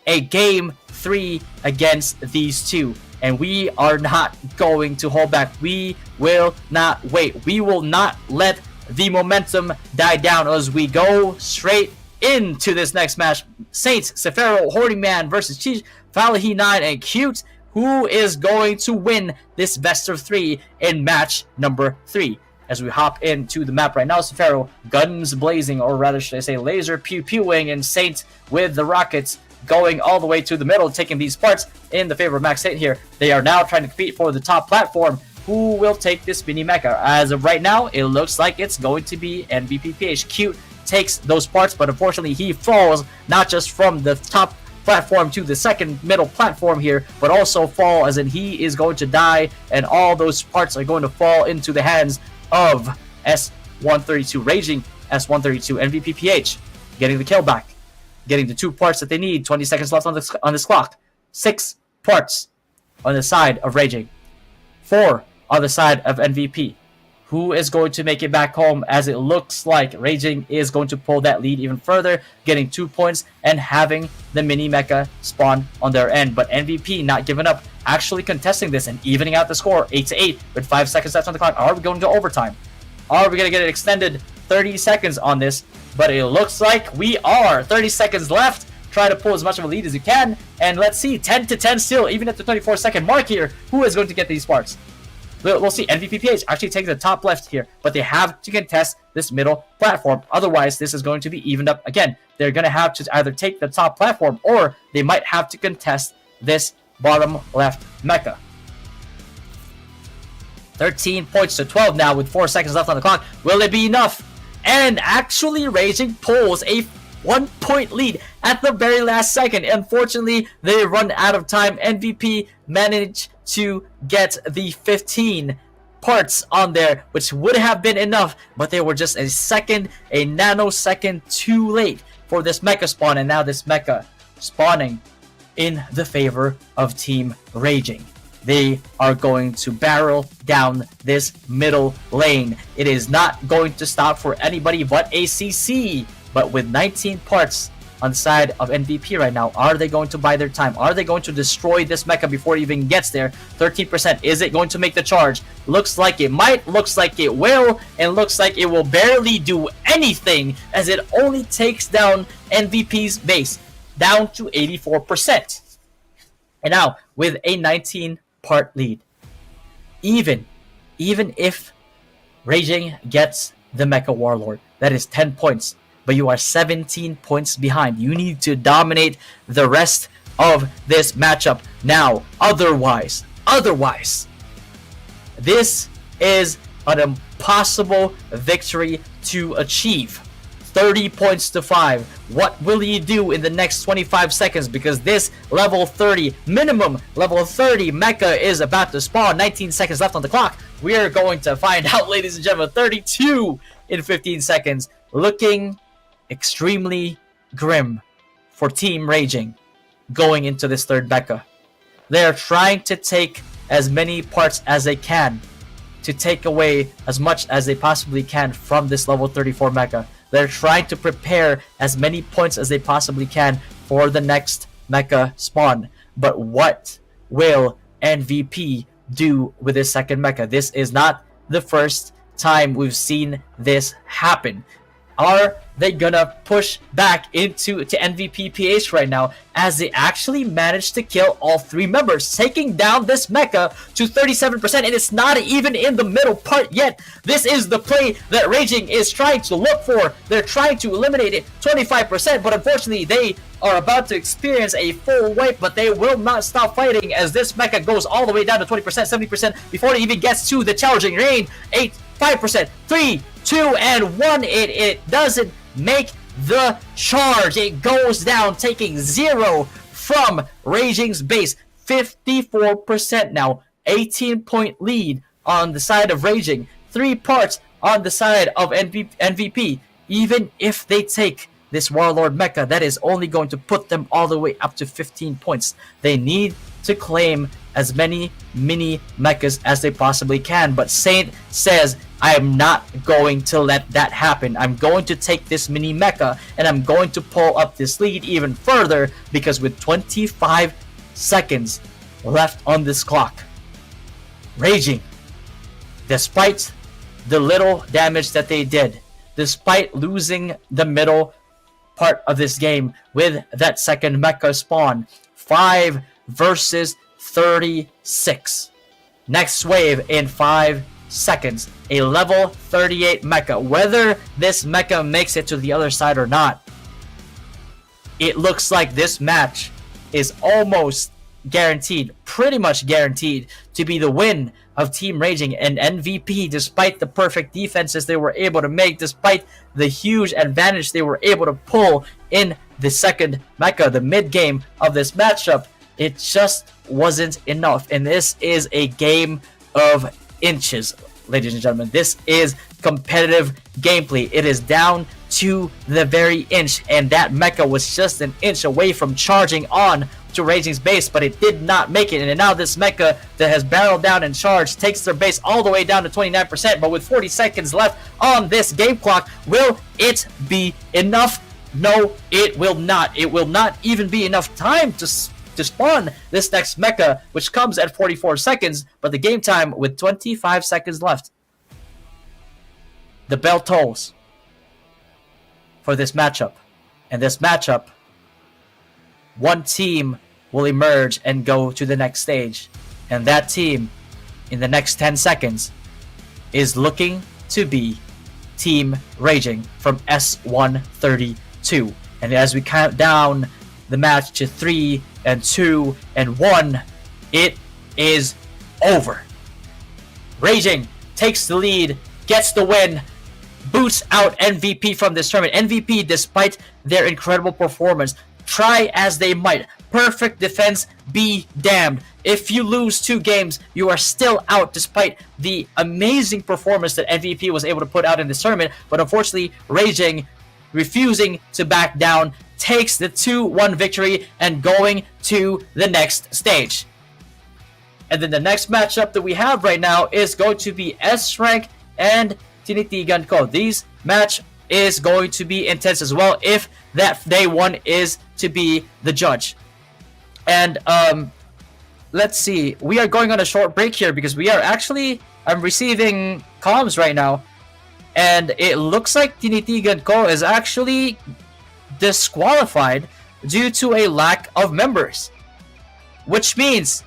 a Game 3 against these two. And we are not going to hold back. We will not wait. We will not let the momentum die down as we go straight into this next match. Saints, Sefero, Hoarding Man versus Cheech, Falahi 9, and Cute. Who is going to win this best of 3 in match number 3? As we hop into the map right now, Sefero, guns blazing, or rather should I say laser pew-pewing, and Saint with the rockets going all the way to the middle, taking these parts in the favor of Max Saint here. They are now trying to compete for the top platform. Who will take this mini mecha? As of right now, it looks like it's going to be NVPPH. Cute takes those parts, but unfortunately he falls not just from the top platform to the second middle platform here, but also fall, as in he is going to die, and all those parts are going to fall into the hands of S132, Raging S132. NVPPH getting the kill back, getting the 2 parts that they need. 20 seconds left on this clock. 6 parts on the side of Raging, 4 on the side of NVP. Who is going to make it back home, as it looks like Raging is going to pull that lead even further, getting 2 points and having the mini mecha spawn on their end. But NVP not giving up, actually contesting this and evening out the score 8-8 with 5 seconds left on the clock. Are we going to overtime? Are we going to get an extended 30 seconds on this? But it looks like we are. 30 seconds left. Try to pull as much of a lead as you can. And let's see, 10-10 still, even at the 24-second mark here. Who is going to get these parts? We'll see. NVPPH actually takes the top left here, but they have to contest this middle platform. Otherwise, this is going to be evened up again. They're going to have to either take the top platform, or they might have to contest this bottom left mecha. 13 points to 12 now with 4 seconds left on the clock. Will it be enough? And actually, Raging pulls a 1-point lead at the very last second. Unfortunately, they run out of time. NVP managed to get the 15 parts on there, which would have been enough, but they were just a nanosecond too late for this mecha spawn, and now this mecha spawning in the favor of Team Raging. They are going to barrel down this middle lane. It is not going to stop for anybody but ACC, but with 19 parts on the side of MVP right now, are they going to buy their time? Are they going to destroy this mecha before it even gets there? 13%, is it going to make the charge? Looks like it might, looks like it will, and looks like it will barely do anything, as it only takes down MVP's base down to 84%. And now, with a 19-part lead, even if Raging gets the Mecha Warlord, that is 10 points, but you are 17 points behind. You need to dominate the rest of this matchup now. Otherwise, this is an impossible victory to achieve. 30 points to 5. What will you do in the next 25 seconds? Because this level 30, minimum level 30 mecha is about to spawn. 19 seconds left on the clock. We are going to find out, ladies and gentlemen. 32 in 15 seconds. Looking extremely grim for Team Raging going into this third mecha. They are trying to take as many parts as they can to take away as much as they possibly can from this level 34 mecha. They're trying to prepare as many points as they possibly can for the next mecha spawn. But what will MVP do with this second mecha? This is not the first time we've seen this happen. Are they gonna push back into MVP PH right now, as they actually managed to kill all 3 members, taking down this mecha to 37%, and it's not even in the middle part yet. This is the play that Raging is trying to look for. They're trying to eliminate it 25%, but unfortunately they are about to experience a full wipe, but they will not stop fighting as this mecha goes all the way down to 20%, 70% before it even gets to the challenging range. 8, 5%, 3, 2, and 1. It doesn't make the charge. It goes down, taking 0 from Raging's base. 54% now. 18-point lead on the side of Raging. 3 parts on the side of MVP. Even if they take this Warlord mecha, that is only going to put them all the way up to 15 points. They need to claim as many mini mechas as they possibly can, but Saint says, I am not going to let that happen. I'm going to take this mini mecha and I'm going to pull up this lead even further, because with 25 seconds left on this clock, Raging, despite the little damage that they did, despite losing the middle part of this game with that second mecha spawn, 5 versus 36. Next wave in 5 seconds. A level 38 mecha. Whether this mecha makes it to the other side or not, it looks like this match is almost guaranteed, pretty much guaranteed, to be the win of Team Raging and MVP, despite the perfect defenses they were able to make, despite the huge advantage they were able to pull in the second mecha, the mid game of this matchup. It just wasn't enough, and this is a game of inches, ladies and gentlemen. This is competitive gameplay. It is down to the very inch, and that mecha was just an inch away from charging on to Raging's base, but it did not make it. And now this mecha that has barreled down and charged takes their base all the way down to 29%, but with 40 seconds left on this game clock, will it be enough? No, it will not. It will not even be enough time to spawn this next mecha, which comes at 44 seconds, but the game time with 25 seconds left. The bell tolls for this matchup. And this matchup, one team will emerge and go to the next stage. And that team, in the next 10 seconds, is looking to be Team Raging from S132. And as we count down the match to 3 and 2 and 1, it is over. Raging takes the lead, gets the win, boots out MVP from this tournament. MVP, despite their incredible performance, try as they might, perfect defense be damned. If you lose 2 games, you are still out despite the amazing performance that MVP was able to put out in this tournament. But unfortunately, Raging, refusing to back down, takes the 2-1 victory and going to the next stage. And then the next matchup that we have right now is going to be S-Rank and Tinitigan Ko. This match is going to be intense as well if that day 1 is to be the judge. And let's see. We are going on a short break here because we are actually... I'm receiving comms right now. And it looks like Tinitigan Ko is actually disqualified due to a lack of members. Which means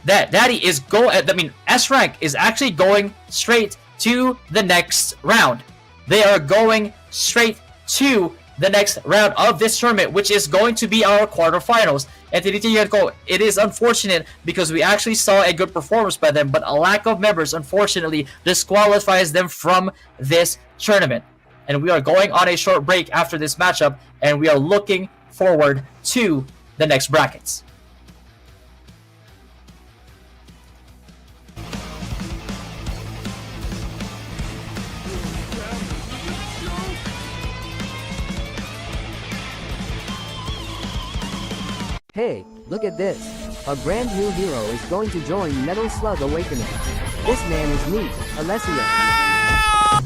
that S-Rank is actually going straight to the next round. They are going straight to the next round of this tournament, which is going to be our quarterfinals. And Tinitigan Ko, it is unfortunate because we actually saw a good performance by them, but a lack of members unfortunately disqualifies them from this tournament. And we are going on a short break after this matchup, and we are looking forward to the next brackets. Hey, look at this. A brand new hero is going to join Metal Slug Awakening. This man is me, Alessio.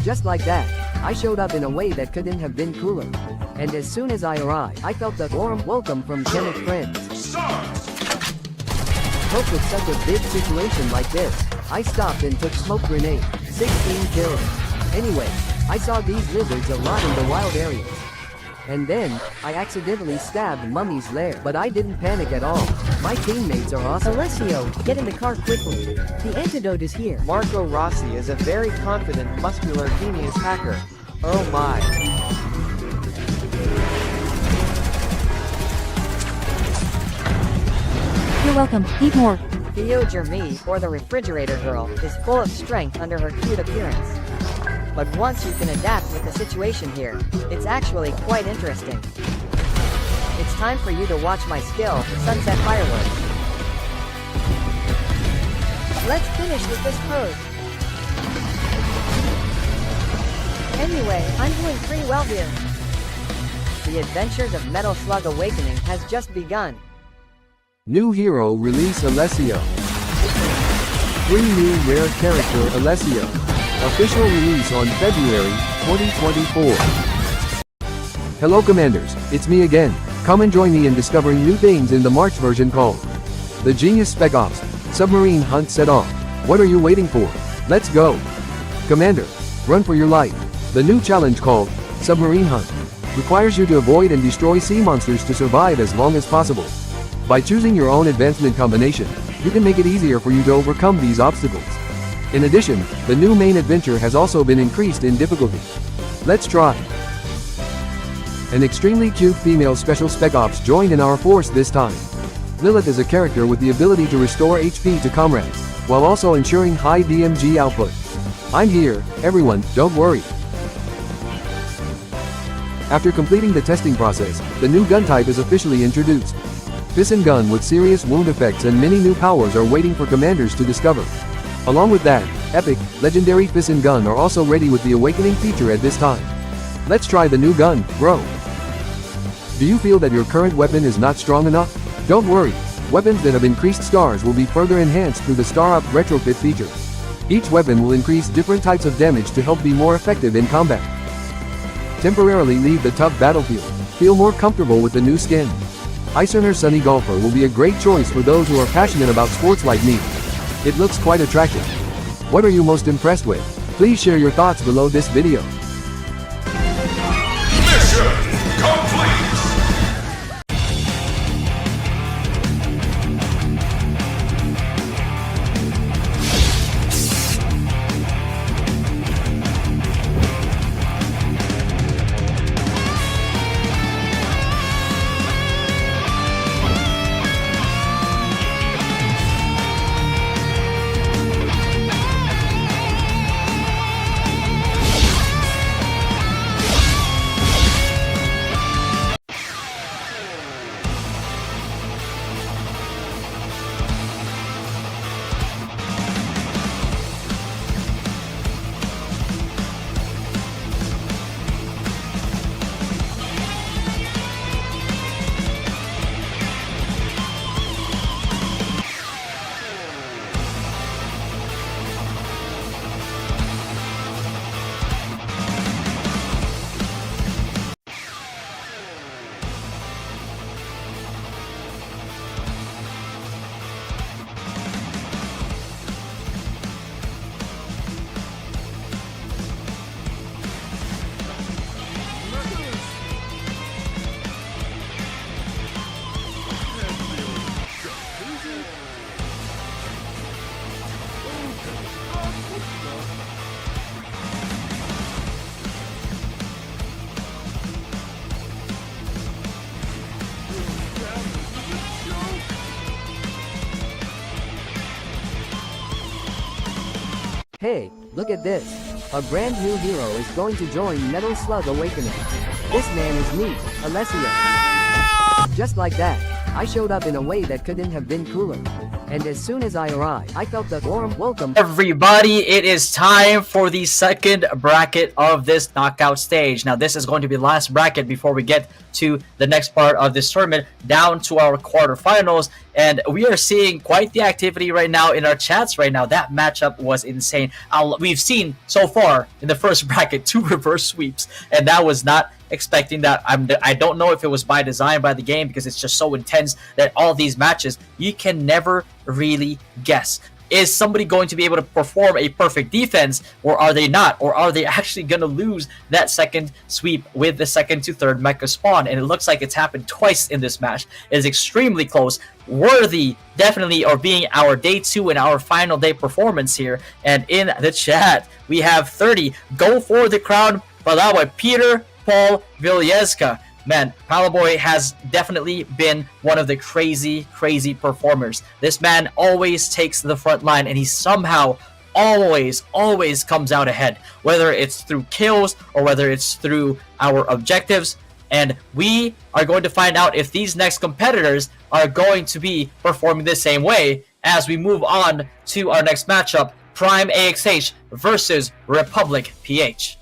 Just like that, I showed up in a way that couldn't have been cooler. And as soon as I arrived, I felt the warm welcome from Kenneth friends. Hope with such a big situation like this, I stopped and took smoke grenade. 16 kills. Anyway, I saw these lizards a lot in the wild areas. And then, I accidentally stabbed Mummy's lair, but I didn't panic at all. My teammates are awesome. Alessio, get in the car quickly. The antidote is here. Marco Rossi is a very confident, muscular, genius hacker. Oh my. You're welcome. Eat more. Theo Jeremy, or the refrigerator girl, is full of strength under her cute appearance. But once you can adapt with the situation here, it's actually quite interesting. It's time for you to watch my skill, Sunset Fireworks. Let's finish with this pose. Anyway, I'm doing pretty well here. The adventures of Metal Slug Awakening has just begun. New hero release Alessio. 3 new rare character Alessio. Official release on February 2024. Hello Commanders, it's me again. Come and join me in discovering new things in the March version called The Genius Spec Ops Submarine Hunt Set Off. What are you waiting for? Let's go! Commander, run for your life. The new challenge called Submarine Hunt requires you to avoid and destroy sea monsters to survive as long as possible. By choosing your own advancement combination, you can make it easier for you to overcome these obstacles. In addition, the new main adventure has also been increased in difficulty. Let's try. An extremely cute female special spec ops joined in our force this time. Lilith is a character with the ability to restore HP to comrades, while also ensuring high DMG output. I'm here, everyone, don't worry. After completing the testing process, the new gun type is officially introduced. Piston gun with serious wound effects and many new powers are waiting for commanders to discover. Along with that, epic, legendary piston gun are also ready with the awakening feature at this time. Let's try the new gun, bro. Do you feel that your current weapon is not strong enough? Don't worry, weapons that have increased stars will be further enhanced through the Star Up retrofit feature. Each weapon will increase different types of damage to help be more effective in combat. Temporarily leave the tough battlefield, feel more comfortable with the new skin. Icerner Sunny Golfer will be a great choice for those who are passionate about sports like me. It looks quite attractive. What are you most impressed with? Please share your thoughts below this video. Mission complete! Hey, look at this. A brand new hero is going to join Metal Slug Awakening. This man is me, Alessio. Just like that, I showed up in a way that couldn't have been cooler. And as soon as I arrived, I felt the warm welcome. Everybody, it is time for the second bracket of this knockout stage. Now, this is going to be the last bracket before we get to the next part of this tournament, down to our quarterfinals. And we are seeing quite the activity right now in our chats right now. That matchup was insane. We've seen so far in the first bracket 2 reverse sweeps, and that was not expecting that. I don't know if it was by design by the game, because it's just so intense that all these matches you can never really guess. Is somebody going to be able to perform a perfect defense, or are they not? Or are they actually going to lose that second sweep with the second to third mecha spawn? And it looks like it's happened twice in this match. It is extremely close. Worthy, definitely, of being our day 2 and our final day performance here. And in the chat, we have 30. Go for the crown, Palaboy, Peter Paul Viljeska. Man, Palaboy has definitely been one of the crazy performers. This man always takes the front line, and he somehow always comes out ahead, whether it's through kills or whether it's through our objectives. And we are going to find out if these next competitors are going to be performing the same way as we move on to our next matchup, Prime AXH versus Republic PH.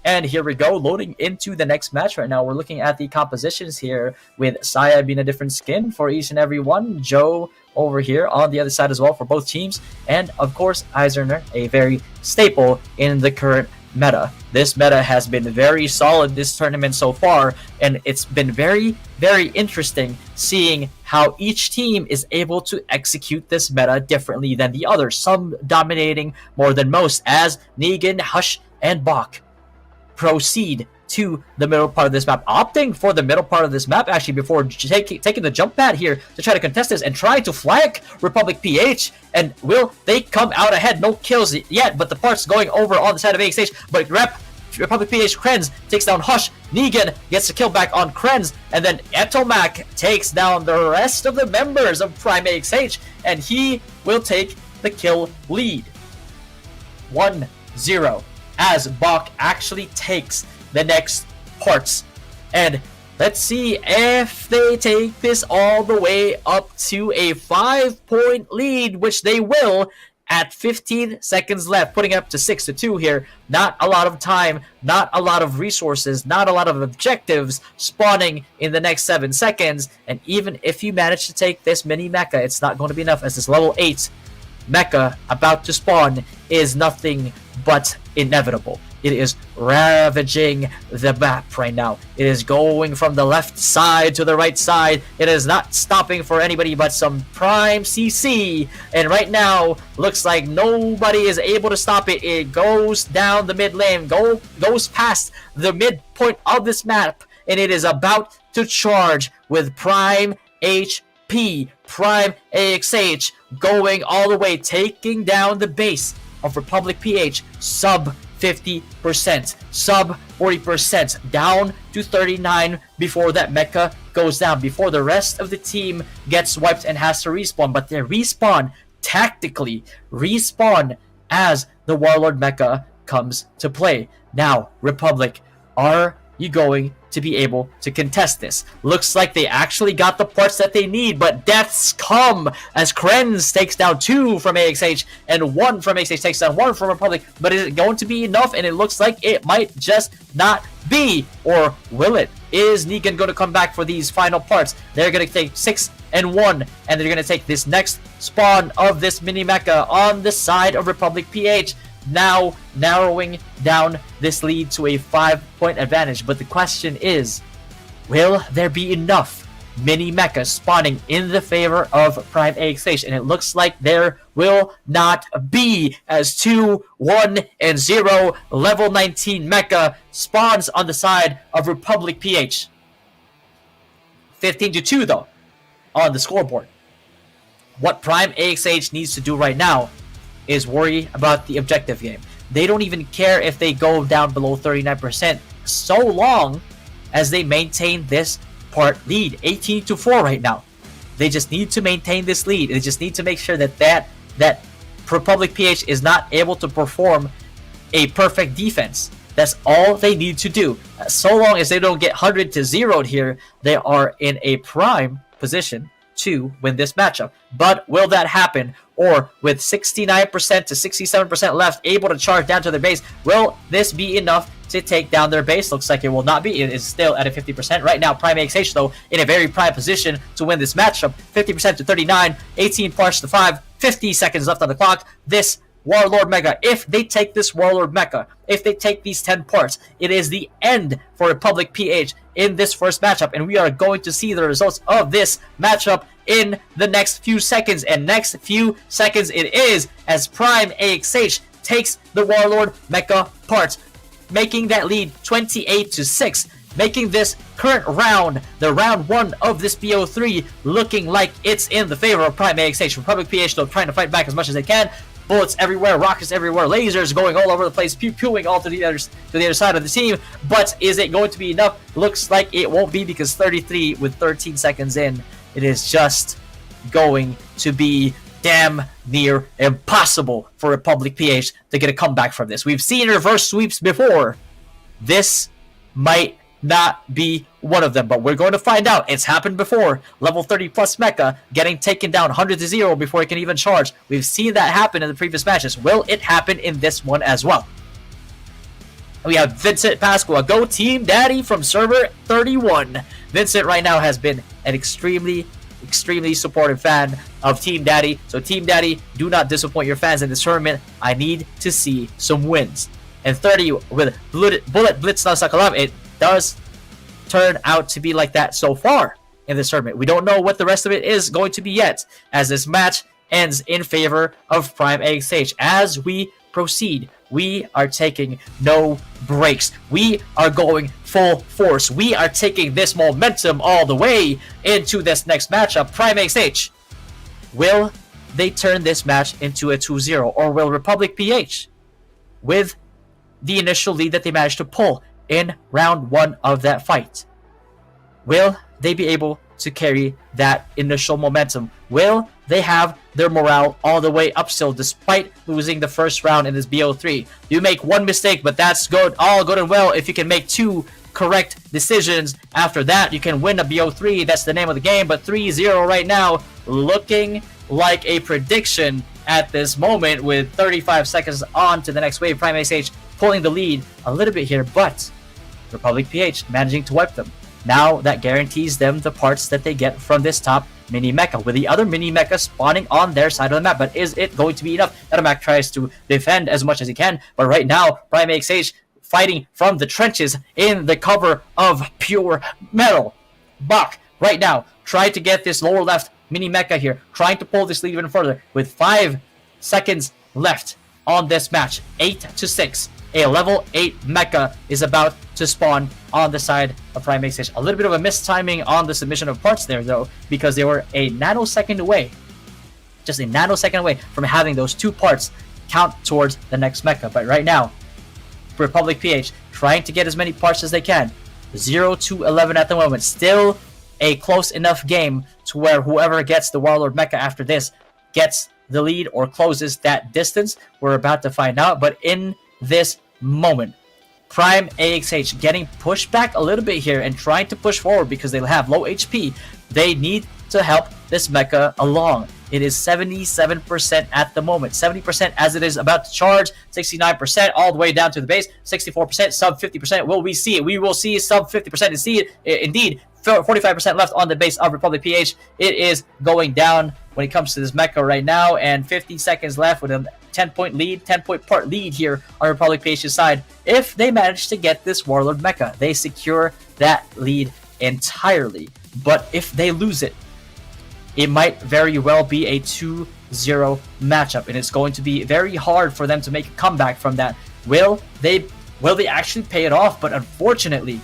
And here we go, loading into the next match right now. We're looking at the compositions here, with Saya being a different skin for each and every one. Joe over here on the other side as well for both teams. And of course, Eisner, a very staple in the current meta. This meta has been very solid this tournament so far, and it's been very interesting seeing how each team is able to execute this meta differently than the others. Some dominating more than most, as Negan, Hush, and Bach proceed to the middle part of this map, opting for the middle part of this map actually before taking the jump pad here to try to contest this and try to flank Republic PH. And will they come out ahead? No kills yet, but the parts going over on the side of AXH. But Republic PH Krenz takes down Hush. Negan gets the kill back on Krenz, and then Etomac takes down the rest of the members of Prime AXH, and he will take the kill lead. 1-0. As Bach actually takes the next parts. And let's see if they take this all the way up to a 5-point lead, which they will at 15 seconds left, putting it up to 6-2 here. Not a lot of time, not a lot of resources, not a lot of objectives spawning in the next 7 seconds. And even if you manage to take this mini mecha, it's not going to be enough, as this level 8 mecha about to spawn is nothing but inevitable. It is ravaging the map right now. It is going from the left side to the right side. It is not stopping for anybody but some Prime CC. And right now, looks like nobody is able to stop it. It goes down the mid lane, goes past the midpoint of this map, and it is about to charge with Prime HP, Prime AXH, going all the way, taking down the base of Republic PH, sub 50%, sub 40%, down to 39 before that mecha goes down, before the rest of the team gets wiped and has to respawn. But they respawn tactically, respawn as the Warlord mecha comes to play. Now, Republic, are you going to be able to contest this? Looks like they actually got the parts that they need, but deaths come as Krenz takes down 2 from AXH and 1 from AXH takes down 1 from Republic. But is it going to be enough? And it looks like it might just not be. Or will it? Is Negan going to come back for these final parts? They're going to take 6 and 1, and they're going to take this next spawn of this mini mecha on the side of Republic PH, now narrowing down this lead to a 5-point advantage. But the question is, will there be enough mini mechas spawning in the favor of Prime AXH? And it looks like there will not be, as 2, 1, and 0 level 19 mecha spawns on the side of Republic PH. 15-2 though on the scoreboard. What Prime AXH needs to do right now is worry about the objective game. They don't even care if they go down below 39%, so long as they maintain this part lead. 18-4 right now. They just need to maintain this lead. They just need to make sure that Republic PH is not able to perform a perfect defense. That's all they need to do. So long as they don't get 100 to 0 here, they are in a prime position to win this matchup. But will that happen? Or with 69% to 67% left, able to charge down to their base, will this be enough to take down their base? Looks like it will not be. It is still at a 50%. Right now, Prime AXH, though, in a very prime position to win this matchup. 50% to 39, 18 parts to 5, 50 seconds left on the clock. This Warlord Mecha, if they take this Warlord Mecha, if they take these 10 parts, it is the end for Republic PH in this first matchup, and we are going to see the results of this matchup in the next few seconds. And next few seconds it is, as Prime AXH takes the Warlord Mecha parts, making that lead 28 to 6, making this current round, the round 1 of this BO3, looking like it's in the favor of Prime AXH. Republic PH, though, trying to fight back as much as they can. Bullets everywhere, rockets everywhere, lasers going all over the place, pew-pewing all to the other side of the team. But is it going to be enough? Looks like it won't be, because 33 with 13 seconds in, it is just going to be damn near impossible for Republic PH to get a comeback from this. We've seen reverse sweeps before. This might not be one of them, but we're going to find out. It's happened before. Level 30 plus Mecha getting taken down 100 to 0 before it can even charge. We've seen that happen in the previous matches. Will it happen in this one as well? We have Vincent Pasqua, Go Team Daddy from server 31. Vincent right now has been an extremely supportive fan of Team Daddy. So Team Daddy, do not disappoint your fans in this tournament. I need to see some wins. And 30 with Bullet Blitz now Sakalav, it does turn out to be like that so far in this tournament. We don't know what the rest of it is going to be yet, as this match ends in favor of Prime AXH. As we proceed, we are taking no breaks. We are going full force. We are taking this momentum all the way into this next matchup. Prime AXH, will they turn this match into a 2-0? Or will Republic PH, with the initial lead that they managed to pull in round 1 of that fight, will they be able to carry that initial momentum? Will they have their morale all the way up still despite losing the first round in this BO3? You make one mistake, but that's good, all good and well if you can make 2 correct decisions. After that, you can win a BO3. That's the name of the game. But 3-0 right now, looking like a prediction at this moment, with 35 seconds on to the next wave. Prime AXH pulling the lead a little bit here, but Republic PH managing to wipe them. Now that guarantees them the parts that they get from this top mini mecha, with the other mini mecha spawning on their side of the map. But is it going to be enough? Adamak tries to defend as much as he can, but right now Prime AXH fighting from the trenches in the cover of pure metal. Bach right now trying to get this lower left mini mecha here, trying to pull this lead even further with 5 seconds left on this match. 8 to 6. A level 8 mecha is about to spawn on the side of Prime AXH. A little bit of a mistiming on the submission of parts there, though, because they were a nanosecond away, just a nanosecond away from having those 2 parts count towards the next mecha. But right now, Republic PH trying to get as many parts as they can. 0 to 11 at the moment. Still a close enough game to where whoever gets the Warlord mecha after this gets the lead or closes that distance. We're about to find out. But in this moment, Prime AXH getting pushed back a little bit here and trying to push forward because they have low HP. They need to help this mecha along. It is 77% at the moment. 70% as it is about to charge. 69% all the way down to the base. 64%, sub 50%. Will we see it? We will see sub 50% indeed. 45% left on the base of Republic PH. It is going down when it comes to this mecha right now, and 50 seconds left with a 10-point lead, 10-point part lead here on Republic PH's side. If they manage to get this Warlord mecha, they secure that lead entirely. But if they lose it, it might very well be a 2-0 matchup, and it's going to be very hard for them to make a comeback from that. Will they actually pay it off? But unfortunately,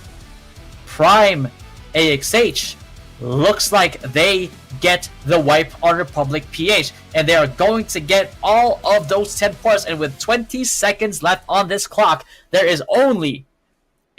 Prime AXH looks like they get the wipe on Republic PH, and they are going to get all of those 10 parts. And with 20 seconds left on this clock, there is only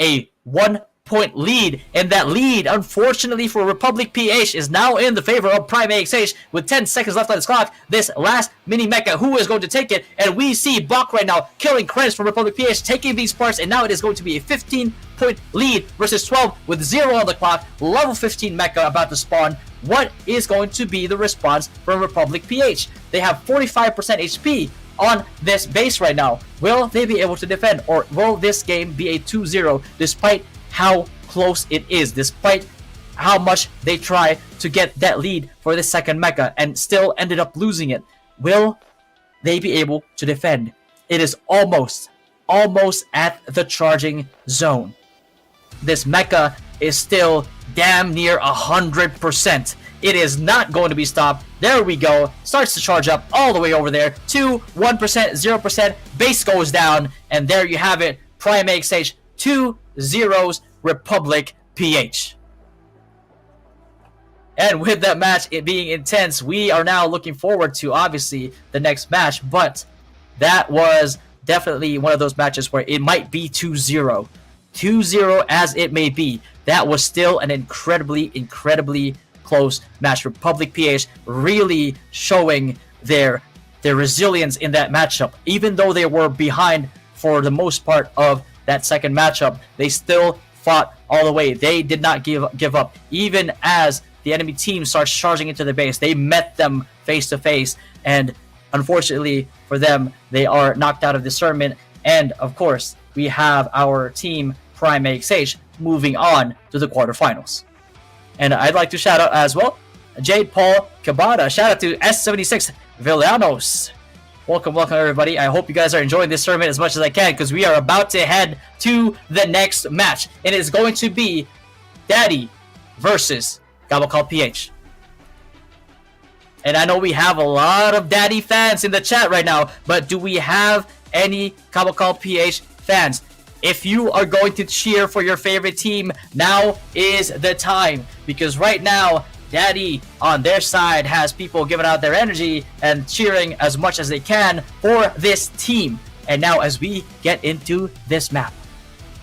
a 1 point lead, and that lead, unfortunately for Republic PH, is now in the favor of Prime AXH with 10 seconds left on his clock. This last mini mecha, who is going to take it? And we see Bach right now killing credits from Republic PH, taking these parts, and now it is going to be a 15-point lead versus 12 with 0 on the clock. Level 15 mecha about to spawn. What is going to be the response from Republic PH? They have 45% HP on this base right now. Will they be able to defend, or will this game be a 2-0 despite how close it is, despite how much they try to get that lead for the second mecha and still ended up losing it? Will they be able to defend? It is almost at the charging zone. This mecha is still damn near 100%. It is not going to be stopped. There we go. Starts to charge up all the way over there. 2, 1%, 0%. Base goes down. And there you have it. Prime AXH 2-0 Republic PH. And with that match it being intense, we are now looking forward to, obviously, the next match. But that was definitely one of those matches where it might be 2-0. 2-0 as it may be. That was still an incredibly close match. Republic PH really showing their resilience in that matchup. Even though they were behind for the most part of that second matchup, they still fought all the way. They did not give up. Even as the enemy team starts charging into the base, they met them face to face, and unfortunately for them, they are knocked out of this tournament. And of course, we have our team Prime AXH moving on to the quarterfinals. And I'd like to shout out as well Jade Paul Cabada. Shout out to S76 Villanos. Welcome everybody. I hope you guys are enjoying this tournament as much as I can, because we are about to head to the next match. It is going to be Daddy versus Gabakal PH. And I know we have a lot of Daddy fans in the chat right now, but do we have any Gabakal PH fans? If you are going to cheer for your favorite team, now is the time. Because right now, Daddy on their side has people giving out their energy and cheering as much as they can for this team. And now as we get into this map,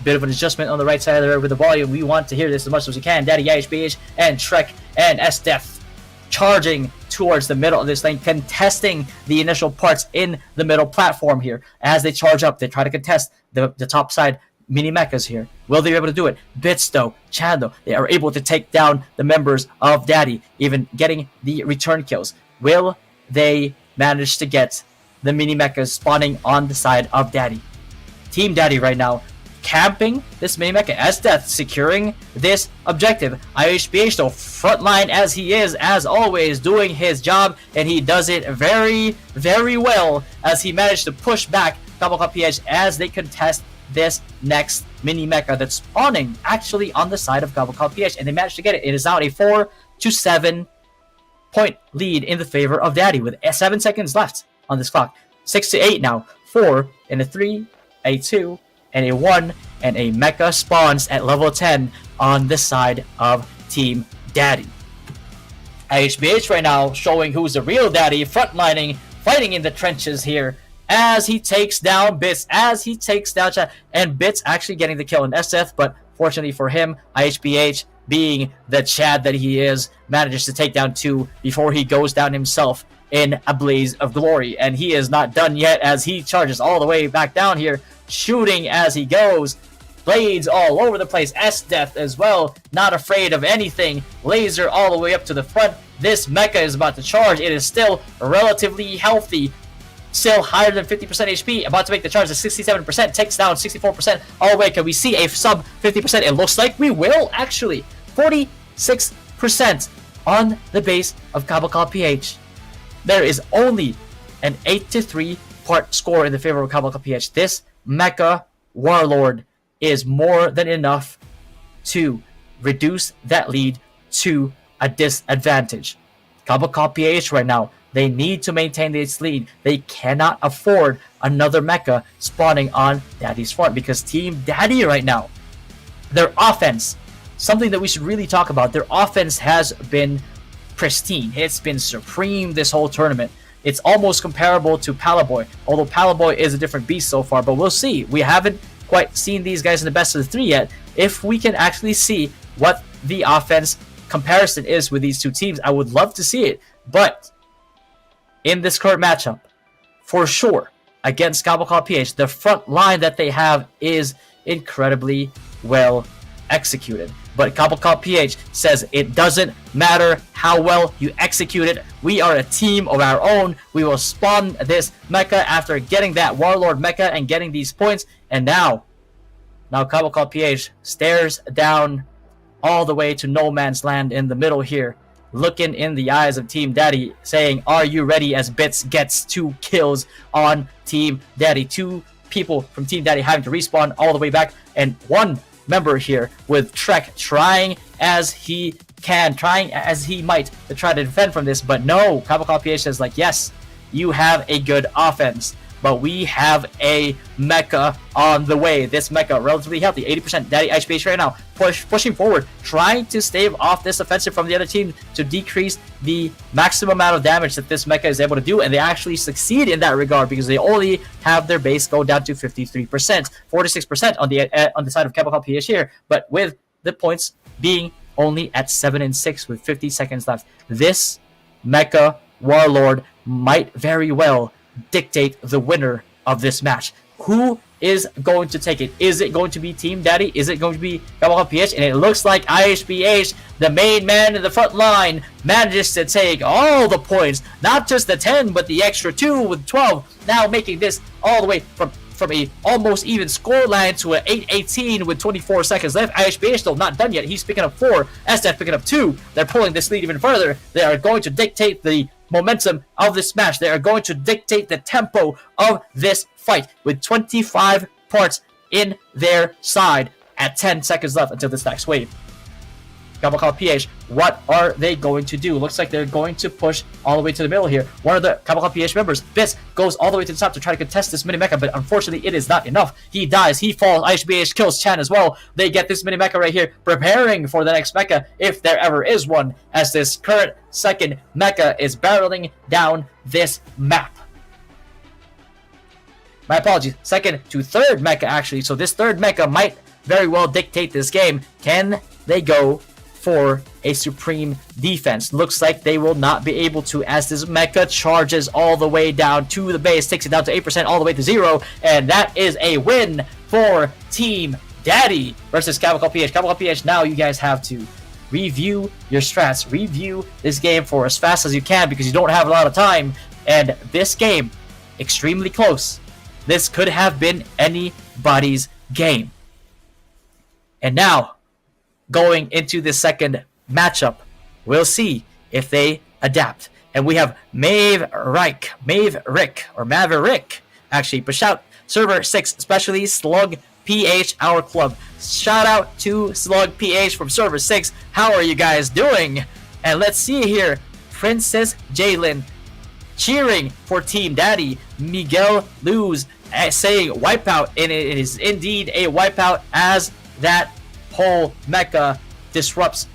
bit of an adjustment on the right side there with the volume. We want to hear this as much as we can. Daddy, IHBH, and Trek, and SDEF charging towards the middle of this lane, contesting the initial parts in the middle platform here. As they charge up, they try to contest the top side mini mechas here. Will they be able to do it? Bits though, Chando, they are able to take down the members of Daddy, even getting the return kills. Will they manage to get the mini mechas spawning on the side of Daddy? Team Daddy right now camping this mini mecha as Death, securing this objective. IHBH though, frontline as he is, as always, doing his job, and he does it very well as he managed to push back Gabakal PH as they contest this next mini mecha that's spawning actually on the side of Gabakal PH, and they managed to get it. It is now a 4-7 point lead in the favor of Daddy with 7 seconds left on this clock. 6-8 now. 4 and a 3, a 2 and a 1, and a mecha spawns at level 10 on the side of Team Daddy. IHBH right now showing who's the real Daddy, frontlining, fighting in the trenches here as he takes down Bits, as he takes down Chad, and Bits actually getting the kill in SF, but fortunately for him, IHBH, being the Chad that he is, manages to take down 2 before he goes down himself in a blaze of glory. And he is not done yet as he charges all the way back down here, shooting as he goes. Blades all over the place. S-Death as well, not afraid of anything. Laser all the way up to the front. This mecha is about to charge. It is still relatively healthy. Still higher than 50% HP. About to make the charge at 67%. Takes down 64% all the way. Can we see a sub 50%? It looks like we will, actually. 46% on the base of Gabakal PH. There is only an 8-3 part score in the favor of Gabakal PH. This Mecha Warlord is more than enough to reduce that lead to a disadvantage. Gabakal PH right now, they need to maintain this lead. They cannot afford another mecha spawning on Daddy's front, because Team Daddy right now, their offense, something that we should really talk about, their offense has been pristine. It's been supreme this whole tournament. It's almost comparable to Palaboy, although Palaboy is a different beast so far, but we'll see. We haven't quite seen these guys in the best of the 3 yet. If we can actually see what the offense comparison is with these two teams, I would love to see it. But in this current matchup, for sure, against Kabakal PH, the front line that they have is incredibly well executed. But Kabakal PH says it doesn't matter how well you execute it. We are a team of our own. We will spawn this mecha after getting that Warlord mecha and getting these points. And now Kabakal PH stares down all the way to no man's land in the middle here, looking in the eyes of Team Daddy, saying, "Are you ready?" as Blitz gets 2 kills on Team Daddy. 2 people from Team Daddy having to respawn all the way back, and 1 member here with Trek trying as he can, trying as he might to try to defend from this. But no, Kabakal PH says, like, yes, you have a good offense, but we have a mecha on the way. This mecha relatively healthy, 80% Daddy HPH right now, pushing forward, trying to stave off this offensive from the other team to decrease the maximum amount of damage that this mecha is able to do, and they actually succeed in that regard because they only have their base go down to 53%, 46% on the side of Kabakal PH here, but with the points being only at 7 and 6 with 50 seconds left. This mecha Warlord might very well dictate the winner of this match. Who is going to take it? Is it going to be Team Daddy? Is it going to be Kabakal PH? And it looks like IHBH, the main man in the front line, manages to take all the points, not just the 10, but the extra 2 with 12, now making this all the way from a almost even score line to an 8-18 with 24 seconds left. IHBH still not done yet. He's picking up 4. SDF picking up 2. They're pulling this lead even further. They are going to dictate the momentum of this match. They are going to dictate the tempo of this fight with 25 parts in their side at 10 seconds left until this next wave. Kabakal PH, what are they going to do? Looks like they're going to push all the way to the middle here. One of the Kabakal PH members, Blitz, goes all the way to the top to try to contest this mini mecha, but unfortunately it is not enough. He dies, he falls, IHBH kills Chan as well. They get this mini mecha right here, preparing for the next mecha, if there ever is one, as this current second mecha is barreling down this map. My apologies, second to third mecha actually, so this third mecha might very well dictate this game. Can they go for a supreme defense? Looks like they will not be able to, as this mecha charges all the way down to the base, takes it down to 8% all the way to 0, and that is a win for Team Daddy versus Kabakal PH. Kabakal PH, now you guys have to review your strats, review this game for as fast as you can because you don't have a lot of time, and this game, extremely close. This could have been anybody's game. And now, going into the second matchup, we'll see if they adapt. And we have Maverick, actually, but shout server 6, especially Slug PH, our club. Shout out to Slug PH from server 6. How are you guys doing? And let's see here, Princess Jalen cheering for Team Daddy. Miguel Luz saying wipeout, and it is indeed a wipeout as that whole mecha disrupts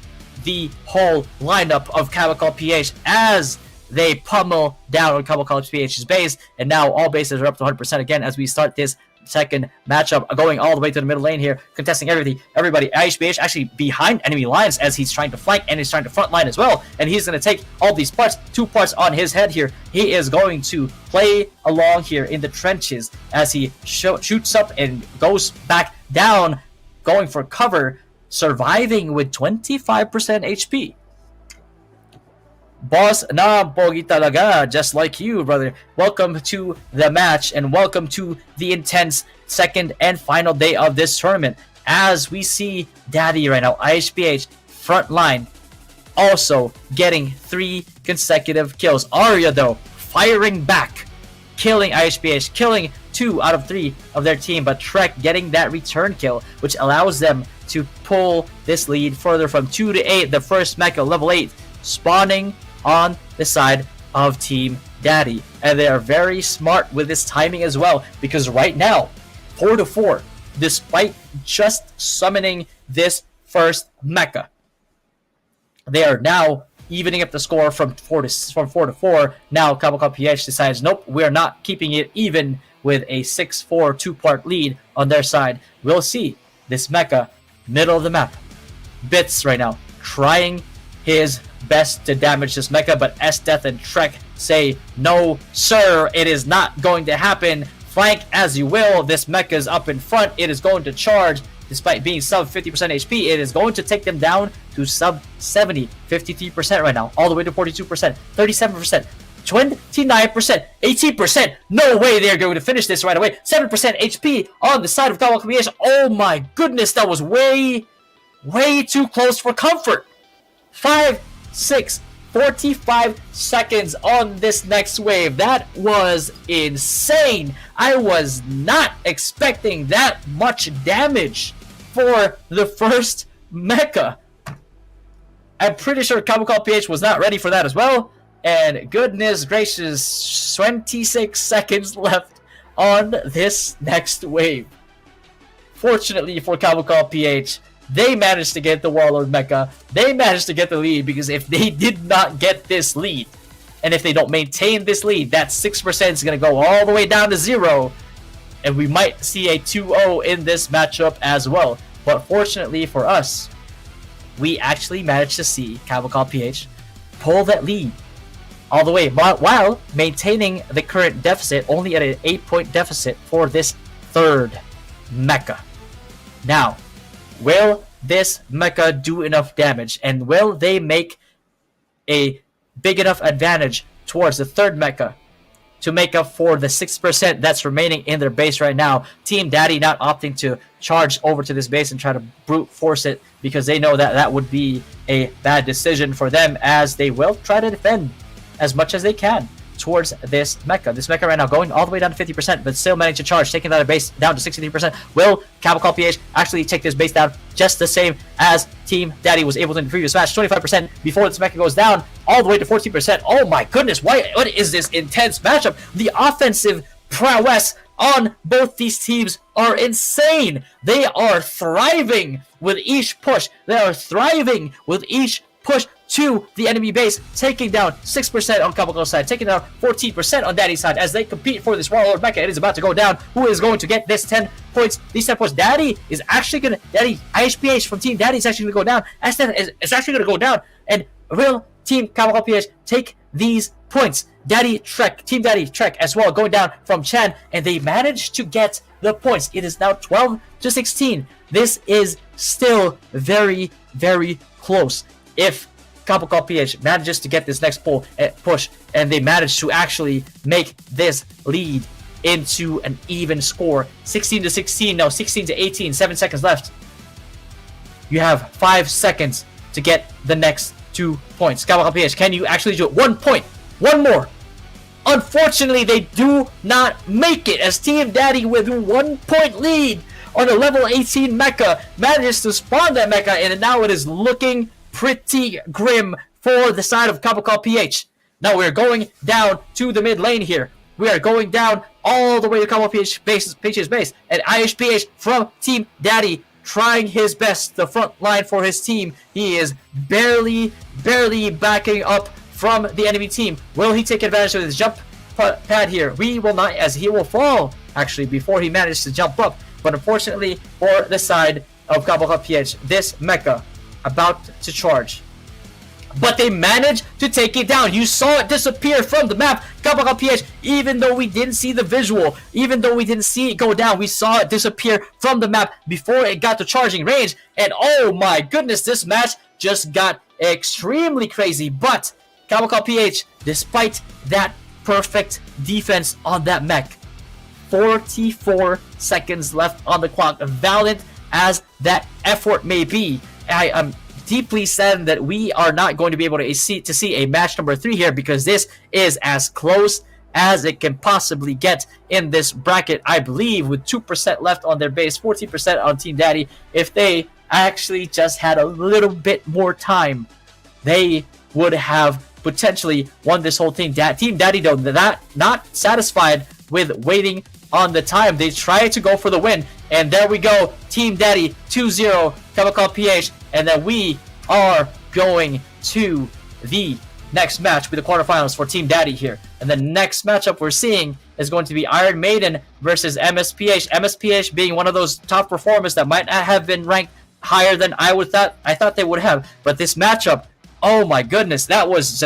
the whole lineup of Kabakal PH as they pummel down on Kabakal PH's base, and now all bases are up to 100% again as we start this second matchup, going all the way to the middle lane here, contesting everybody. IHBH actually behind enemy lines as he's trying to flank and he's trying to front line as well, and he's going to take all these parts, 2 parts on his head here. He is going to play along here in the trenches as he shoots up and goes back down, going for cover, surviving with 25% HP. Boss na pogi talaga, just like you, brother. Welcome to the match and welcome to the intense second and final day of this tournament. As we see Daddy right now, IHBH front line, also getting 3 consecutive kills. Arya though, firing back, killing IHBH, killing 2 out of 3 of their team, but Trek getting that return kill, which allows them to pull this lead further from 2 to 8. The first mecha, level 8, spawning on the side of Team Daddy. And they are very smart with this timing as well, because right now, 4 to 4, despite just summoning this first mecha, they are now evening up the score from 4 to 4. Now Kabakal PH decides, nope, we're not keeping it even. with a 6-4 two-part lead on their side. We'll see this Mecha, middle of the map. Blitz right now trying his best to damage this Mecha, but S-Death and Trek say, no, sir, it is not going to happen. Flank as you will. This Mecha is up in front. It is going to charge. Despite being sub 50% HP, it is going to take them down to sub 70, 53% right now, all the way to 42%, 37%, 29%, 18%. No way they're going to finish this right away. 7% HP on the side of Kawakabiyesh. Oh my goodness, that was way too close for comfort. 5, 6, 45 seconds on this next wave. That was insane. I was not expecting that much damage for the first Mecha. I'm pretty sure Kabukal PH was not ready for that as well. And goodness gracious, 26 seconds left on this next wave. Fortunately for Kabukal PH, they managed to get the Warlord Mecha. They managed to get the lead, because if they did not get this lead, and if they don't maintain this lead, that 6% is going to go all the way down to 0. And we might see a 2-0 in this matchup as well. But fortunately for us, we actually managed to see Kabukal PH pull that lead all the way, while maintaining the current deficit, only at an 8-point deficit for this third Mecha. Now, will this Mecha do enough damage, and will they make a big enough advantage towards the third Mecha to make up for the 6% that's remaining in their base right now? Team Daddy not opting to charge over to this base and try to brute force it, because they know that that would be a bad decision for them, as they will try to defend as much as they can towards this Mecha. This Mecha right now going all the way down to 50%, but still managing to charge, taking that base down to 63%. Will Kabukal PH actually take this base down just the same as Team Daddy was able to in the previous match? 25% before this Mecha goes down all the way to 14%. Oh my goodness, what is this intense matchup? The offensive prowess on both these teams are insane. They are thriving with each push. They are thriving with each push to the enemy base, taking down 6% on Kabukal's side, taking down 14% on Daddy's side as they compete for this Warlord Mecha. It is about to go down. Who is going to get this 10 points? These 10 points. Daddy is actually going to, IHPH from Team Daddy is actually going to go down. S10 is actually going to go down. And will Team Kabukal PH take these points? Team Daddy Trek as well, going down from Chan, and they managed to get the points. It is now 12-16. This is still very, very close. If Kabukal PH manages to get this next push, and they manage to actually make this lead into an even score, 16-16, no, 16-18, 7 seconds left. You have 5 seconds to get the next 2 points. Kabukal PH, can you actually do it? 1 point, one more. Unfortunately, they do not make it, as Team Daddy with 1 point lead on a level 18 Mecha manages to spawn that Mecha, and now it is looking pretty grim for the side of Kabukal PH. Now we're going down to the mid lane here. We are going down all the way to Kabukal PH's base, and IHPH from Team Daddy trying his best, the front line for his team. He is barely backing up from the enemy team. Will he take advantage of his jump pad here? We will not, as he will fall actually before he managed to jump up. But unfortunately for the side of Kabukal PH, this Mecha about to charge, but they managed to take it down. You saw it disappear from the map. Kabukal PH, even though we didn't see the visual, even though we didn't see it go down, we saw it disappear from the map before it got to charging range. And oh my goodness, this match just got extremely crazy. But Kabukal PH, despite that perfect defense on that mech, 44 seconds left on the clock. Valiant as that effort may be, I am deeply saddened that we are not going to be able to see a match number 3 here, because this is as close as it can possibly get in this bracket. I believe with 2% left on their base, 14% on Team Daddy. If they actually just had a little bit more time, they would have potentially won this whole thing. Team Daddy, though, not satisfied with waiting on the time, they tried to go for the win, and there we go. Team Daddy 2-0, Kabukal PH, and then we are going to the next match with the quarterfinals for Team Daddy here. And the next matchup we're seeing is going to be Iron Maiden versus MSPH. MSPH being one of those top performers that might not have been ranked higher than I thought they would have. But this matchup, oh my goodness, that was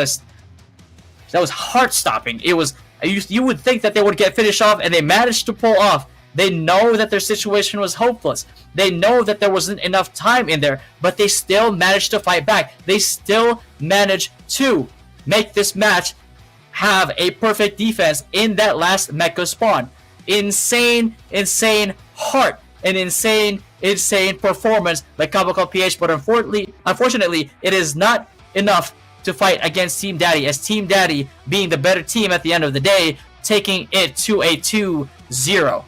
heart-stopping. It was, you would think that they would get finished off, and they managed to pull off. They know that their situation was hopeless. They know that there wasn't enough time in there, but they still managed to fight back. They still managed to make this match have a perfect defense in that last mecha spawn. Insane heart and insane performance by Comical PH, but unfortunately, it is not enough to fight against Team Daddy, as Team Daddy, being the better team at the end of the day, taking it to a 2-0.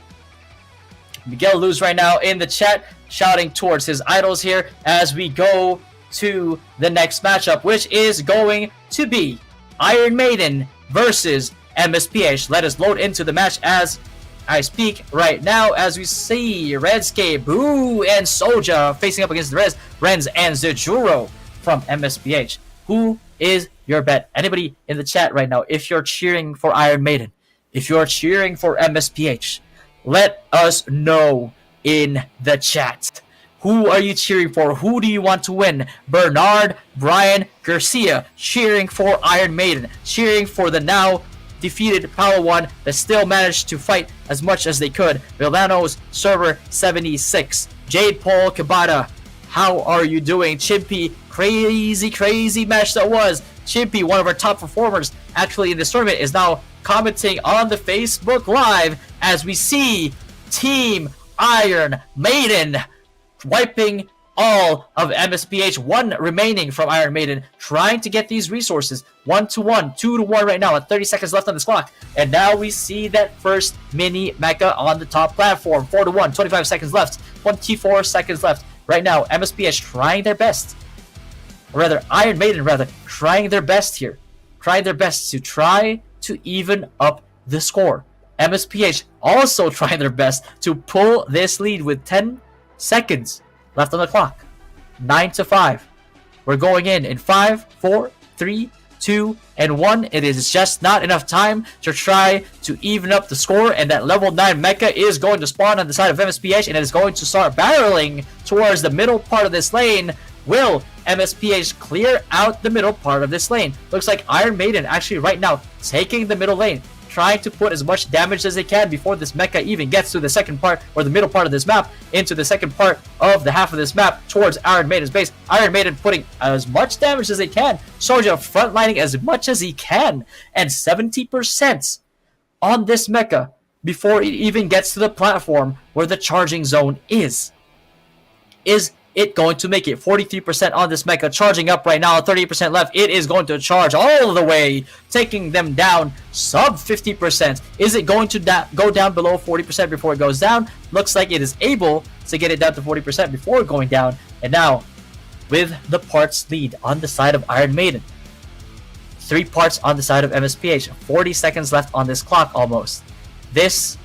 Miguel Luz right now in the chat, shouting towards his idols here as we go to the next matchup, which is going to be Iron Maiden versus MSPH. Let us load into the match as I speak right now, as we see Redscape, Boo, and Soja facing up against the Renz and Zejuro from MSPH. Who is your bet? Anybody in the chat right now, if you're cheering for Iron Maiden, if you're cheering for MSPH, let us know in the chat. Who are you cheering for? Who do you want to win? Bernard, Brian, Garcia cheering for Iron Maiden, cheering for the now defeated Power One that still managed to fight as much as they could. Villanos, Server 76, Jade Paul, Kabata, how are you doing? Chimpy, crazy match that was. Chimpy, one of our top performers actually in this tournament, is now commenting on the Facebook Live as we see Team Iron Maiden wiping all of MSPH, one remaining from Iron Maiden, trying to get these resources 1-1, 2-1 right now, at 30 seconds left on this clock. And now we see that first mini mecha on the top platform, 4-1, 25 seconds left, 24 seconds left. Right now, MSPH trying their best, or rather, Iron Maiden trying their best here, trying their best to try to even up the score. MSPH also trying their best to pull this lead with 10 seconds left on the clock. 9-5. We're going in 5, 4, 3, 2, and 1. It is just not enough time to try to even up the score, and that level 9 mecha is going to spawn on the side of MSPH, and it is going to start barreling towards the middle part of this lane. Will MSPH clear out the middle part of this lane? Looks like Iron Maiden actually right now taking the middle lane, trying to put as much damage as they can before this mecha even gets to the second part, or the middle part of this map, into the second part of the half of this map towards Iron Maiden's base. Iron Maiden putting as much damage as they can. Soja frontlining as much as he can, and 70% on this mecha before it even gets to the platform where the charging zone is. Is it going to make it? 43% on this mecha, charging up right now, 38% left. It is going to charge all the way, taking them down sub 50%. Is it going to go down below 40% before it goes down? Looks like it is able to get it down to 40% before going down. And now, with the parts lead on the side of Iron Maiden, 3 parts on the side of MSPH, 40 seconds left on this clock almost. This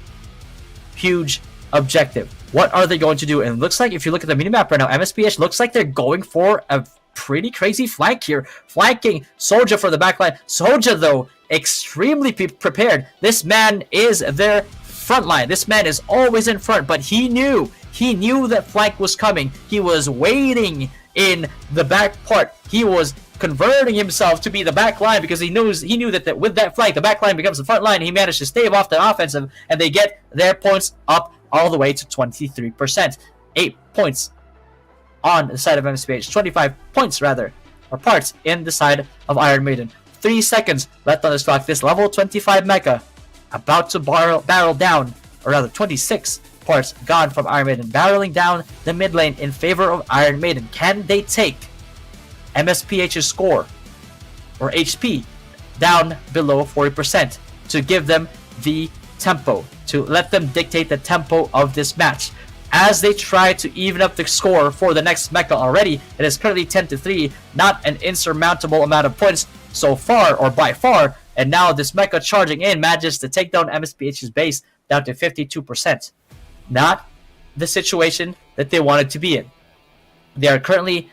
huge objective. What are they going to do? And it looks like, if you look at the minimap right now, MSPH looks like they're going for a pretty crazy flank here. Flanking Soja for the backline. Soja, though, extremely prepared. This man is their front line. This man is always in front, but he knew that flank was coming. He was waiting in the back part. He was converting himself to be the back line because he knew that with that flank, the back line becomes the front line. He managed to stave off the offensive, and they get their points up all the way to 23%. 8 points on the side of MSPH. 25 points, rather, or parts in the side of Iron Maiden. 3 seconds left on this clock. This level 25 mecha about to barrel down, or rather 26 parts gone from Iron Maiden, barreling down the mid lane in favor of Iron Maiden. Can they take MSPH's score, or HP, down below 40% to give them the tempo, to let them dictate the tempo of this match? As they try to even up the score for the next mecha already, it is currently 10-3, not an insurmountable amount of points so far, or by far, and now this mecha charging in manages to take down MSPH's base down to 52%. Not the situation that they wanted to be in. They are currently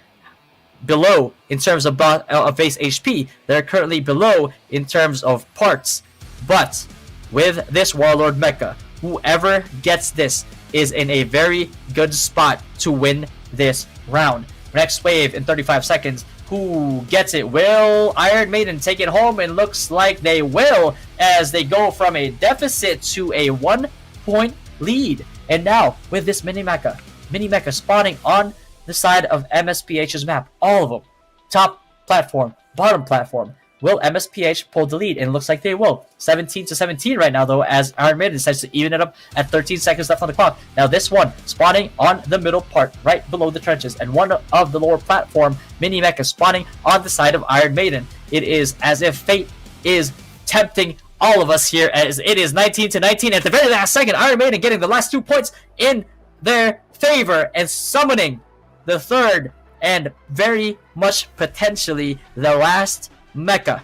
below in terms of base HP. They're currently below in terms of parts, but with this Warlord Mecha. Whoever gets this is in a very good spot to win this round. Next wave in 35 seconds. Who gets it? Will Iron Maiden take it home? And looks like they will, as they go from a deficit to a 1-point lead. And now, with this mini mecha spawning on the side of MSPH's map, all of them, top platform, bottom platform. Will MSPH pull the lead? And it looks like they will. 17-17 right now, though, as Iron Maiden decides to even it up at 13 seconds left on the clock. Now this one spawning on the middle part, right below the trenches, and one of the lower platform mini mecha spawning on the side of Iron Maiden. It is as if fate is tempting all of us here, as it is 19-19 at the very last second. Iron Maiden getting the last 2 points in their favor and summoning the third and very much potentially the last mecha.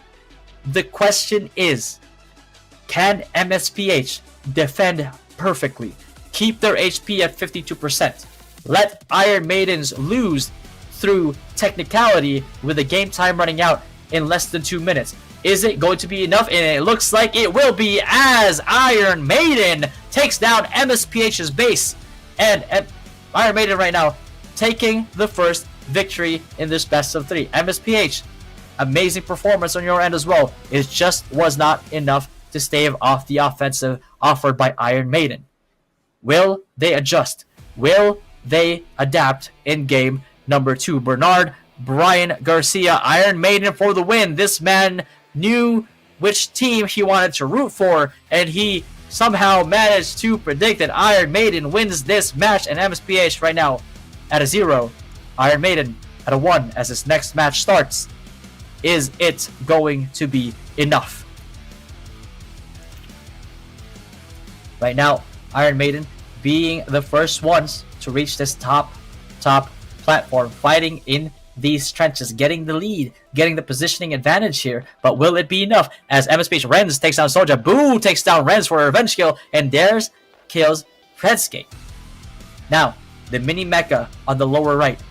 The question is, can MSPH defend perfectly, keep their HP at 52%, let Iron Maidens lose through technicality with the game time running out in less than 2 minutes? Is it going to be enough? And it looks like it will be, as Iron Maiden takes down MSPH's base. And Iron Maiden right now taking the first victory in this best of 3. MSPH, amazing performance on your end as well. It just was not enough to stave off the offensive offered by Iron Maiden. Will they adjust? Will they adapt in game number 2? Bernard Brian Garcia, Iron Maiden for the win. This man knew which team he wanted to root for, and he somehow managed to predict that Iron Maiden wins this match. And MSPH right now at a 0. Iron Maiden at a 1 as this next match starts. Is it going to be enough? Right now, Iron Maiden being the first ones to reach this top platform, fighting in these trenches, getting the lead, getting the positioning advantage here. But will it be enough? As MSPH Renz takes down Soja, Boo takes down Renz for a revenge kill, and Dares kills Redscape. Now, the mini mecha on the lower right,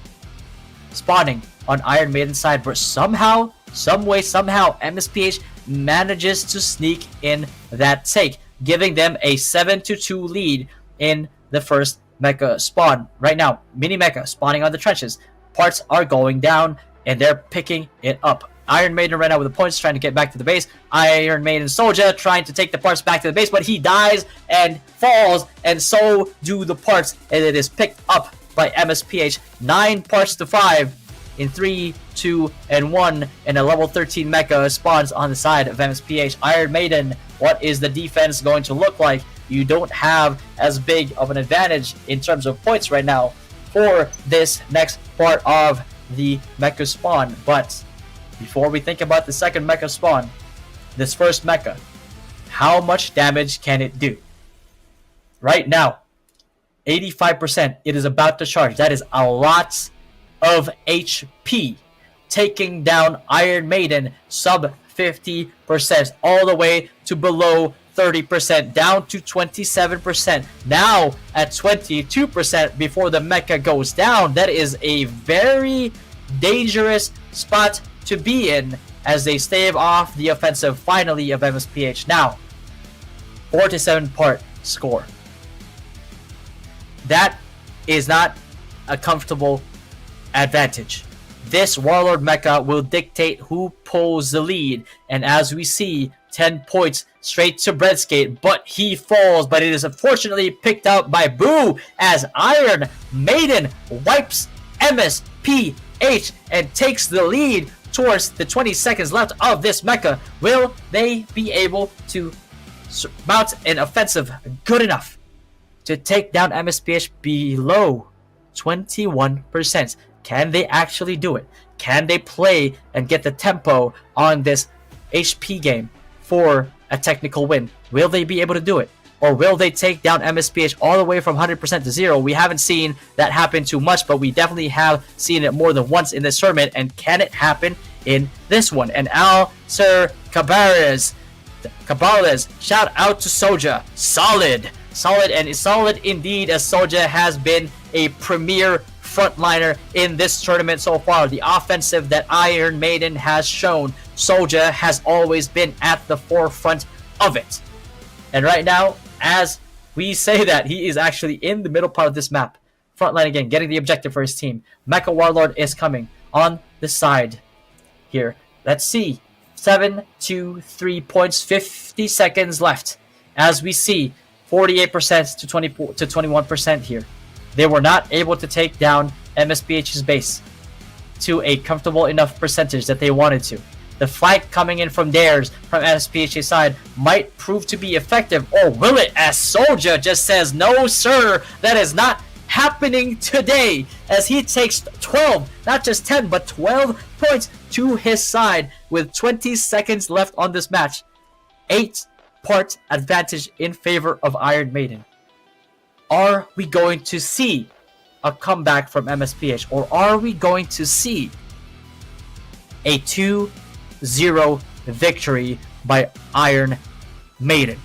spawning on Iron Maiden's side, but somehow, MSPH manages to sneak in that take, giving them a 7-2 lead in the first mecha spawn. Right now, mini mecha spawning on the trenches. Parts are going down, and they're picking it up. Iron Maiden right now with the points, trying to get back to the base. Iron Maiden Soja trying to take the parts back to the base, but he dies and falls, and so do the parts, and it is picked up by MSPH. 9 parts to 5 in 3, 2, and 1, and a level 13 mecha spawns on the side of MSPH. Iron Maiden, what is the defense going to look like? You don't have as big of an advantage in terms of points right now for this next part of the mecha spawn. But before we think about the second mecha spawn, this first mecha, how much damage can it do? Right now, 85%, it is about to charge. That is a lot of HP, taking down Iron Maiden sub 50%, all the way to below 30%, down to 27%, now at 22% before the mecha goes down. That is a very dangerous spot to be in as they stave off the offensive finally of MSPH. Now, 47 part score. That is not a comfortable advantage. This Warlord mecha will dictate who pulls the lead, and as we see, 10 points straight to Breadskate, but he falls, but it is unfortunately picked out by Boo as Iron Maiden wipes MSPH and takes the lead towards the 20 seconds left of this mecha. Will they be able to mount an offensive good enough to take down MSPH below 21%? Can they actually do it? Can they play and get the tempo on this HP game for a technical win? Will they be able to do it? Or will they take down MSPH all the way from 100% to 0? We haven't seen that happen too much, but we definitely have seen it more than once in this tournament. And can it happen in this one? And Sir Cabales, shout out to Soja. Solid and solid indeed, as Soja has been a premier frontliner in this tournament so far. The offensive that Iron Maiden has shown, Soja has always been at the forefront of it. And right now, as we say that, he is actually in the middle part of this map. Frontline again, getting the objective for his team. Mecha Warlord is coming on the side here. Let's see. 7, 2, 3 points, 50 seconds left. As we see, 48% to 21% here. They were not able to take down MSPH's base to a comfortable enough percentage that they wanted to. The flank coming in from theirs, from MSPH's side, might prove to be effective, or will it? As Soldier just says, no sir, that is not happening today, as he takes 12, not just 10, but 12 points to his side with 20 seconds left on this match. 8-part advantage in favor of Iron Maiden. Are we going to see a comeback from MSPH, or are we going to see a 2-0 victory by Iron Maiden?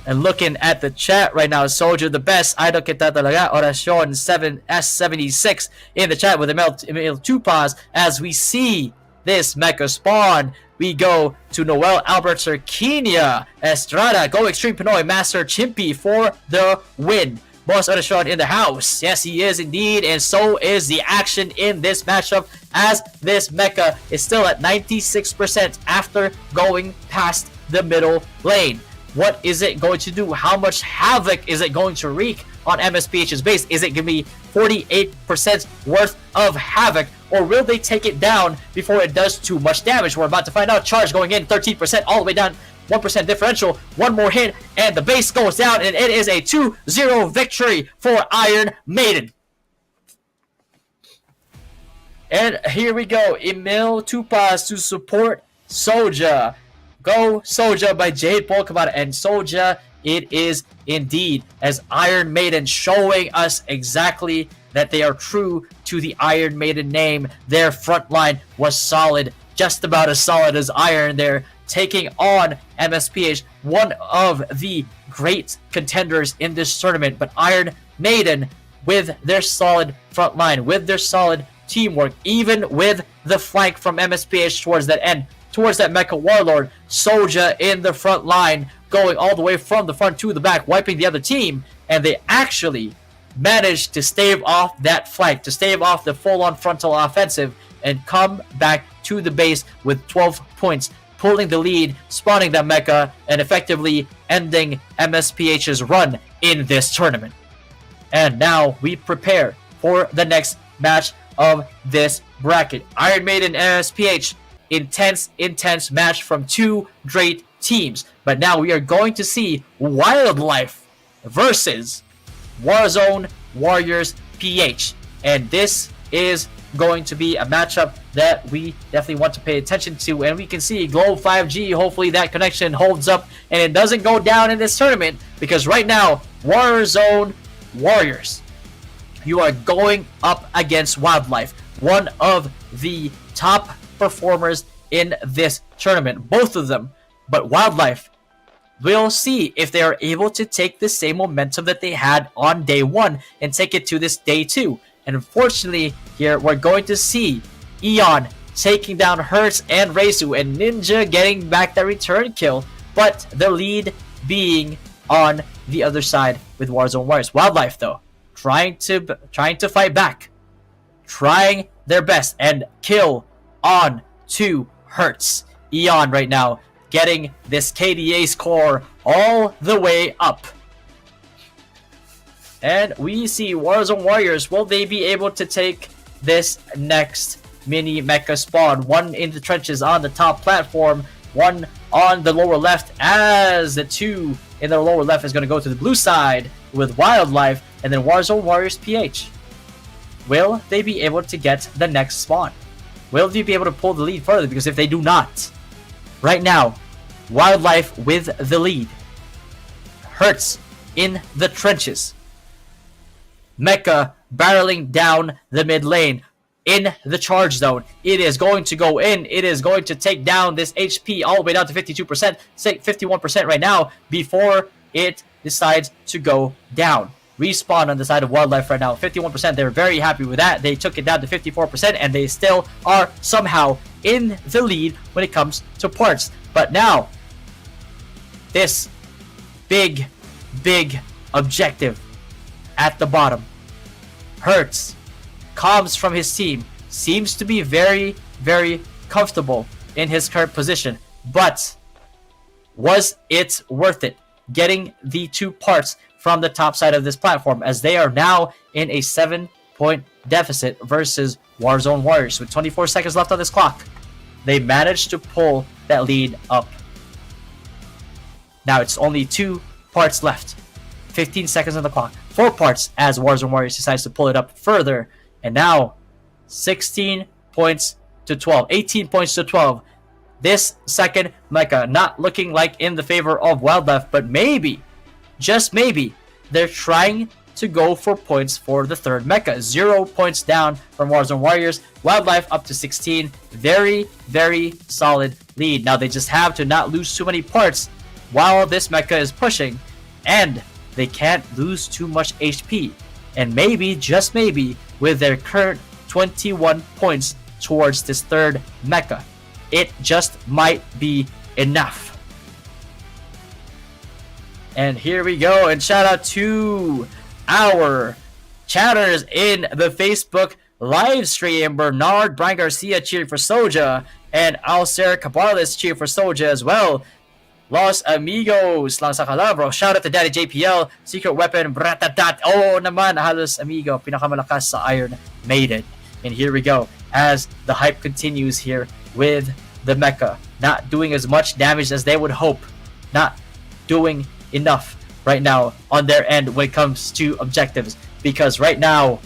And looking at the chat right now, Soldier the best, idol kita talaga, Orasyon 7S76 in the chat with email 2 pause. As we see this mecha spawn, we go to Noel Albert Cerquinia Estrada, Go Extreme Pinoy, Master Chimpy for the win. Boss Orasyon in the house. Yes, he is indeed, and so is the action in this matchup, as this mecha is still at 96% after going past the middle lane. What is it going to do? How much havoc is it going to wreak on MSPH's base? Is it going to be 48% worth of havoc, or will they take it down before it does too much damage? We're about to find out. Charge going in, 13% all the way down, 1% differential, one more hit, and the base goes down, and it is a 2-0 victory for Iron Maiden. And here we go, Emil Tupas to support Soja. Go Soja by Jade Pokemon, and Soja it is indeed, as Iron Maiden showing us exactly that they are true to the Iron Maiden name. Their front line was solid, just about as solid as Iron. They're taking on MSPH, one of the great contenders in this tournament, but Iron Maiden with their solid front line, with their solid teamwork, even with the flank from MSPH towards that end, towards that Mecha Warlord, Soja in the front line, going all the way from the front to the back, wiping the other team, and they actually managed to stave off that flank, to stave off the full-on frontal offensive, and come back to the base with 12 points, pulling the lead, spawning that mecha, and effectively ending MSPH's run in this tournament. And now we prepare for the next match of this bracket. Iron Maiden and MSPH, intense match from two great teams. But now we are going to see Wildlife versus Warzone Warriors PH. And this is going to be a matchup that we definitely want to pay attention to. And we can see Globe 5G, hopefully that connection holds up and it doesn't go down in this tournament, because right now, Warzone Warriors, you are going up against Wildlife, one of the top performers in this tournament, both of them. But Wildlife, we'll see if they are able to take the same momentum that they had on day one and take it to this day two. And unfortunately, here we're going to see Eon taking down Hertz and Reisu, and Ninja getting back that return kill, but the lead being on the other side with Warzone Warriors. Wildlife, though, trying to fight back, trying their best, and kill on to Hertz. Eon right now getting this KDA score all the way up. And we see Warzone Warriors, will they be able to take this next mini mecha spawn? One in the trenches on the top platform, one on the lower left, as the two in the lower left is going to go to the blue side with Wildlife, and then Warzone Warriors PH. Will they be able to get the next spawn? Will they be able to pull the lead further? Because if they do not, right now, Wildlife with the lead. Hertz in the trenches. Mecha barreling down the mid lane in the charge zone. It is going to go in. It is going to take down this HP all the way down to 52%, 51% right now before it decides to go down. Respawn on the side of Wildlife right now, 51%. They're very happy with that. They took it down to 54%, and they still are somehow in the lead when it comes to parts. But now, this big objective at the bottom. Hertz comes from his team, seems to be very comfortable in his current position, but was it worth it getting the 2 parts from the top side of this platform, as they are now in a 7-point deficit versus Warzone Warriors with 24 seconds left on this clock? They managed to pull that lead up. Now it's only 2 parts left. 15 seconds on the clock. 4 parts as Warzone Warriors decides to pull it up further. And now 16 points to 12. 18 points to 12. This second Mecha not looking like in the favor of Wildlife, but maybe, just maybe, they're trying to go for points for the third Mecha. 0 points down from Warzone Warriors. Wildlife up to 16. Very solid lead. Now they just have to not lose too many parts while this Mecha is pushing, and they can't lose too much HP. And maybe, just maybe, with their current 21 points towards this third Mecha, it just might be enough. And here we go, and shout out to our chatters in the Facebook live stream. Bernard, Brian Garcia cheering for Soja, and Alcer Cabarles cheering for Soja as well. Los Amigos lang sa Calabro. Shout out to Daddy JPL. Secret Weapon, Bratatat. Oh naman, halos amigo. Pinakamalakas sa Iron Maiden. And here we go, as the hype continues here with the Mecha. Not doing as much damage as they would hope. Not doing enough right now on their end when it comes to objectives. Because right now,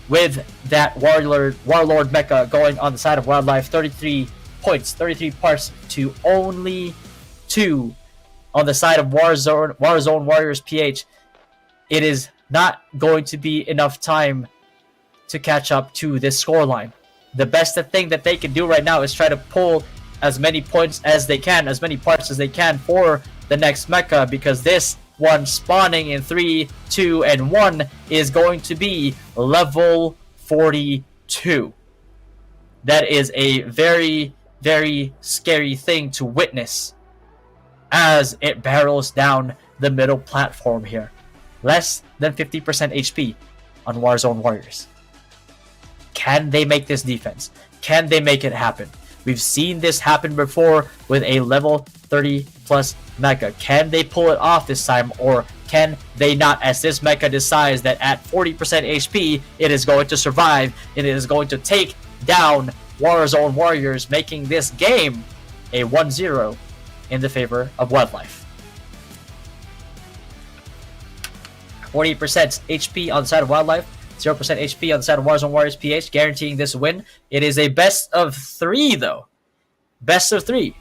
with that Warlord Mecha going on the side of Wildlife, 33 points, 33 parts to only 2 on the side of Warzone Warriors PH. It is not going to be enough time to catch up to this scoreline. The best thing that they can do right now is try to pull as many points as they can, as many parts as they can for the next Mecha, because this one spawning in 3, 2, and 1 is going to be level 42. That is a very scary thing to witness as it barrels down the middle platform here. Less than 50% HP on Warzone Warriors. Can they make this defense? Can they make it happen? We've seen this happen before with a level 30 plus Mecha. Can they pull it off this time, or can they not, as this Mecha decides that at 40% HP it is going to survive and it is going to take down Warzone Warriors, making this game a 1-0 in the favor of Wildlife. 48% HP on the side of Wildlife, 0% HP on the side of Warzone Warriors PH, guaranteeing this win. It is a best of 3 though. Best of 3.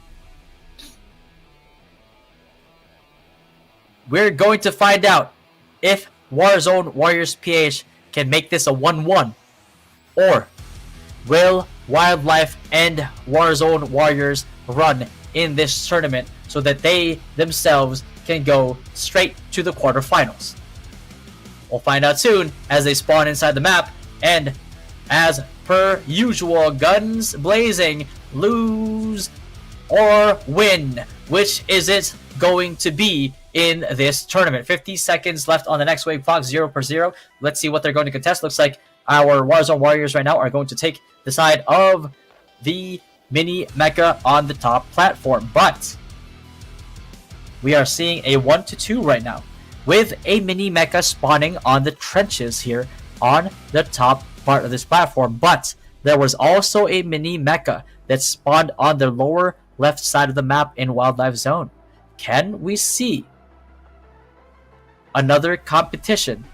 We're going to find out if Warzone Warriors PH can make this a 1-1, or will Wildlife end Warzone Warriors run in this tournament so that they themselves can go straight to the quarterfinals. We'll find out soon as they spawn inside the map, and as per usual, guns blazing, lose or win. Which is it going to be in this tournament? 50 seconds left on the next wave clock, 0-0. Let's see what they're going to contest. Looks like our Warzone Warriors right now are going to take the side of the mini Mecha on the top platform, but we are seeing a 1-2 right now, with a mini Mecha spawning on the trenches here on the top part of this platform. But there was also a mini Mecha that spawned on the lower left side of the map in Wildlife Zone. Can we see another competition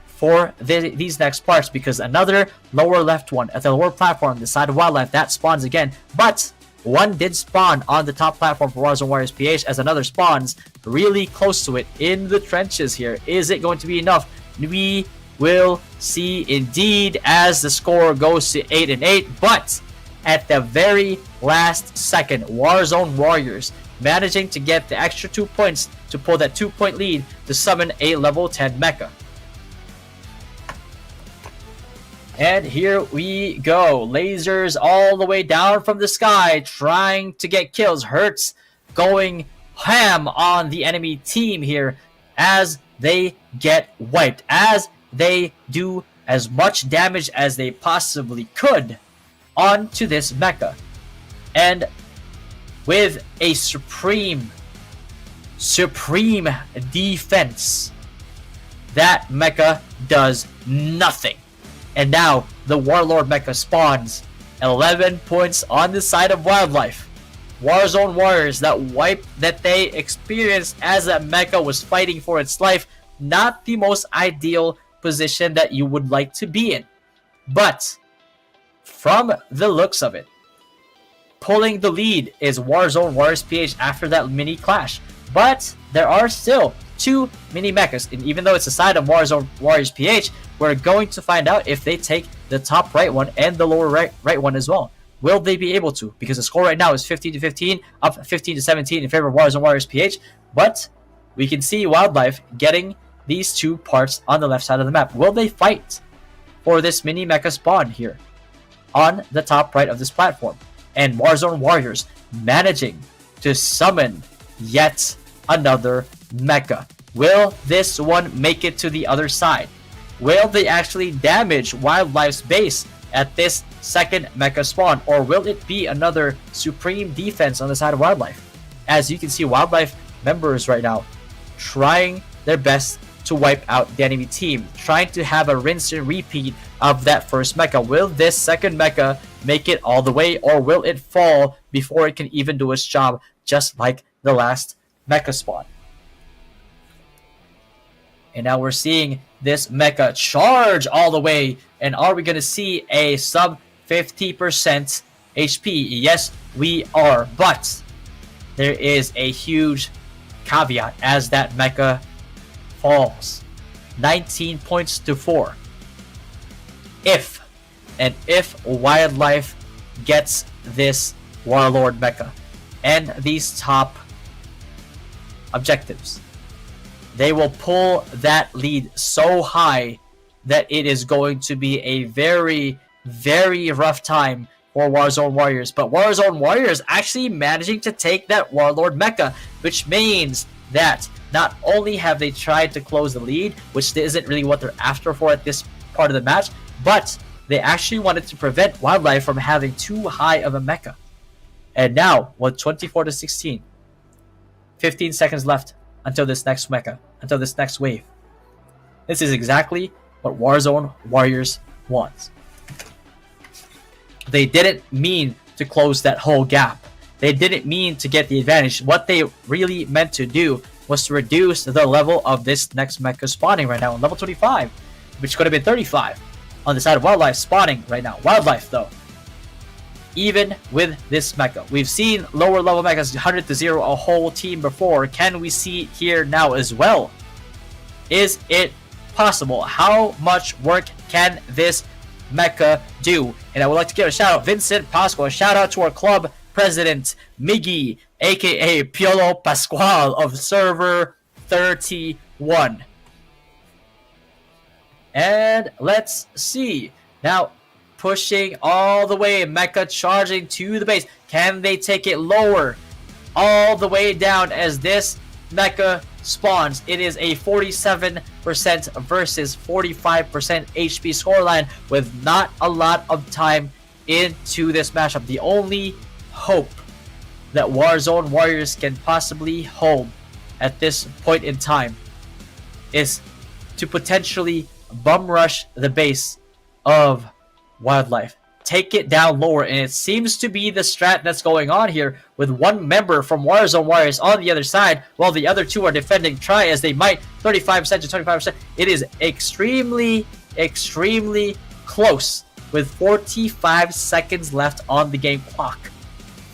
for these next parts? Because another lower left one at the lower platform, the side of Wildlife, that spawns again. But one did spawn on the top platform for Warzone Warriors PH, as another spawns really close to it in the trenches here. Is it going to be enough? We will see indeed, as the score goes to 8-8. But at the very last second, Warzone Warriors managing to get the extra 2 points to pull that 2-point lead to summon a level 10 Mecha. And here we go. Lasers all the way down from the sky, trying to get kills. Hertz going ham on the enemy team here as they get wiped, as they do as much damage as they possibly could onto this mecha. And with a supreme defense, that mecha does nothing. And now the Warlord mecha spawns 11 points on the side of Wildlife. Warzone Warriors, that wipe that they experienced as that mecha was fighting for its life, not the most ideal position that you would like to be in. But from the looks of it, pulling the lead is Warzone Warriors PH after that mini clash. But there are still 2 mini mechas, and even though it's the side of Warzone Warriors PH, we're going to find out if they take the top right one and the lower right one as well. Will they be able to? Because the score right now is 15-15, up 15-17 in favor of Warzone Warriors PH. But we can see Wildlife getting these 2 parts on the left side of the map. Will they fight for this mini mecha spawn here on the top right of this platform? And Warzone Warriors managing to summon yet another mecha. Will this one make it to the other side? Will they actually damage Wildlife's base at this second mecha spawn, or will it be another supreme defense on the side of Wildlife? As you can see, Wildlife members right now trying their best to wipe out the enemy team, trying to have a rinse and repeat of that first mecha. Will this second mecha make it all the way, or will it fall before it can even do its job, just like the last mecha spawn? And now we're seeing this mecha charge all the way. And are we going to see a sub 50% HP? Yes, we are. But there is a huge caveat as that mecha falls. 19 points to 4. If Wildlife gets this Warlord mecha and these top objectives, they will pull that lead so high that it is going to be a very, very rough time for Warzone Warriors. But Warzone Warriors actually managing to take that Warlord mecha, which means that not only have they tried to close the lead, which isn't really what they're after for at this part of the match, but they actually wanted to prevent Wildlife from having too high of a mecha. And now, with 24-16, 15 seconds left until this next mecha, until this next wave. This is exactly what Warzone Warriors wants. They didn't mean to close that whole gap. They didn't mean to get the advantage. What they really meant to do was to reduce the level of this next mecha spawning right now on level 25, which could have been 35 on the side of Wildlife spawning right now. Wildlife, though, even with this mecha, we've seen lower level mechas 100-0 a whole team before. Can we see here now as well? Is it possible? How much work can this mecha do? And I would like to give a shout out Vincent Pascual, a shout out to our club president Miggy, aka Piolo Pascual of server 31. And let's see now, pushing all the way, mecha charging to the base. Can they take it lower all the way down as this mecha spawns? It is a 47% versus 45% HP scoreline with not a lot of time into this matchup. The only hope that Warzone Warriors can possibly hold at this point in time is to potentially bum rush the base of Wildlife, take it down lower, and it seems to be the strat that's going on here with one member from Warzone Warriors on the other side while the other two are defending, try as they might, 35% to 25%. It is extremely close with 45 seconds left on the game clock.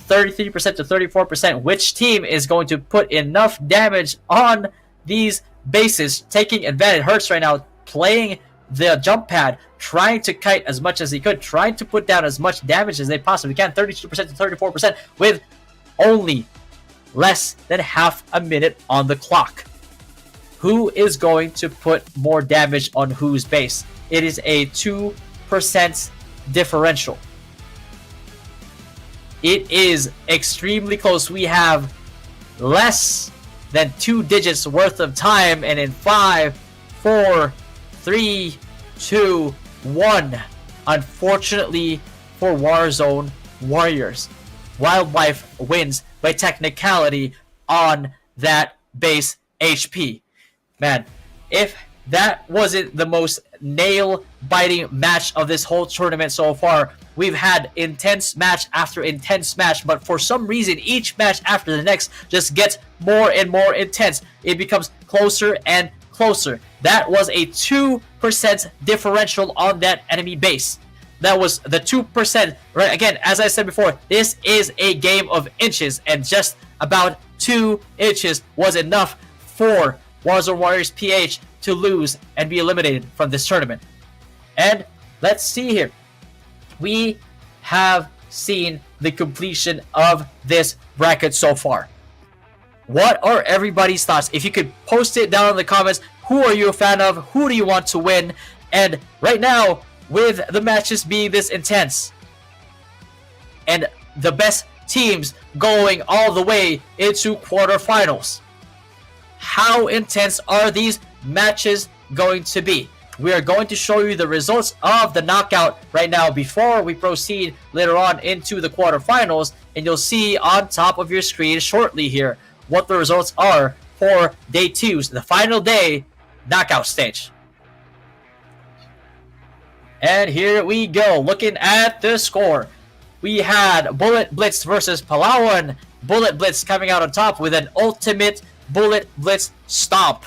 33% to 34%. Which team is going to put enough damage on these bases? Taking advantage. Hurts right now playing the jump pad, trying to kite as much as he could, trying to put down as much damage as they possibly can. 32% to 34% with only less than half a minute on the clock. Who is going to put more damage on whose base? It is a 2% differential. It is extremely close. We have less than 2 digits worth of time, and in 5, 4, 3, 2, 1. Unfortunately for Warzone Warriors, Wildlife wins by technicality on that base HP. Man, if that wasn't the most nail-biting match of this whole tournament so far. We've had intense match after intense match, but for some reason, each match after the next just gets more and more intense. It becomes closer and closer. That was a 2% differential on that enemy base. That was the 2%. Right, again, as I said before, this is a game of inches, and just about 2 inches was enough for Warzone Warriors PH to lose and be eliminated from this tournament. And let's see here. We have seen the completion of this bracket so far. What are everybody's thoughts? If you could post it down in the comments, who are you a fan of? Who do you want to win? And right now, with the matches being this intense, and the best teams going all the way into quarterfinals, how intense are these matches going to be? We are going to show you the results of the knockout right now before we proceed later on into the quarterfinals, and you'll see on top of your screen shortly here what the results are for day 2's, the final day knockout stage. And here we go, looking at the score. We had Bullet Blitz versus Palawan. Bullet Blitz coming out on top with an ultimate Bullet Blitz stomp.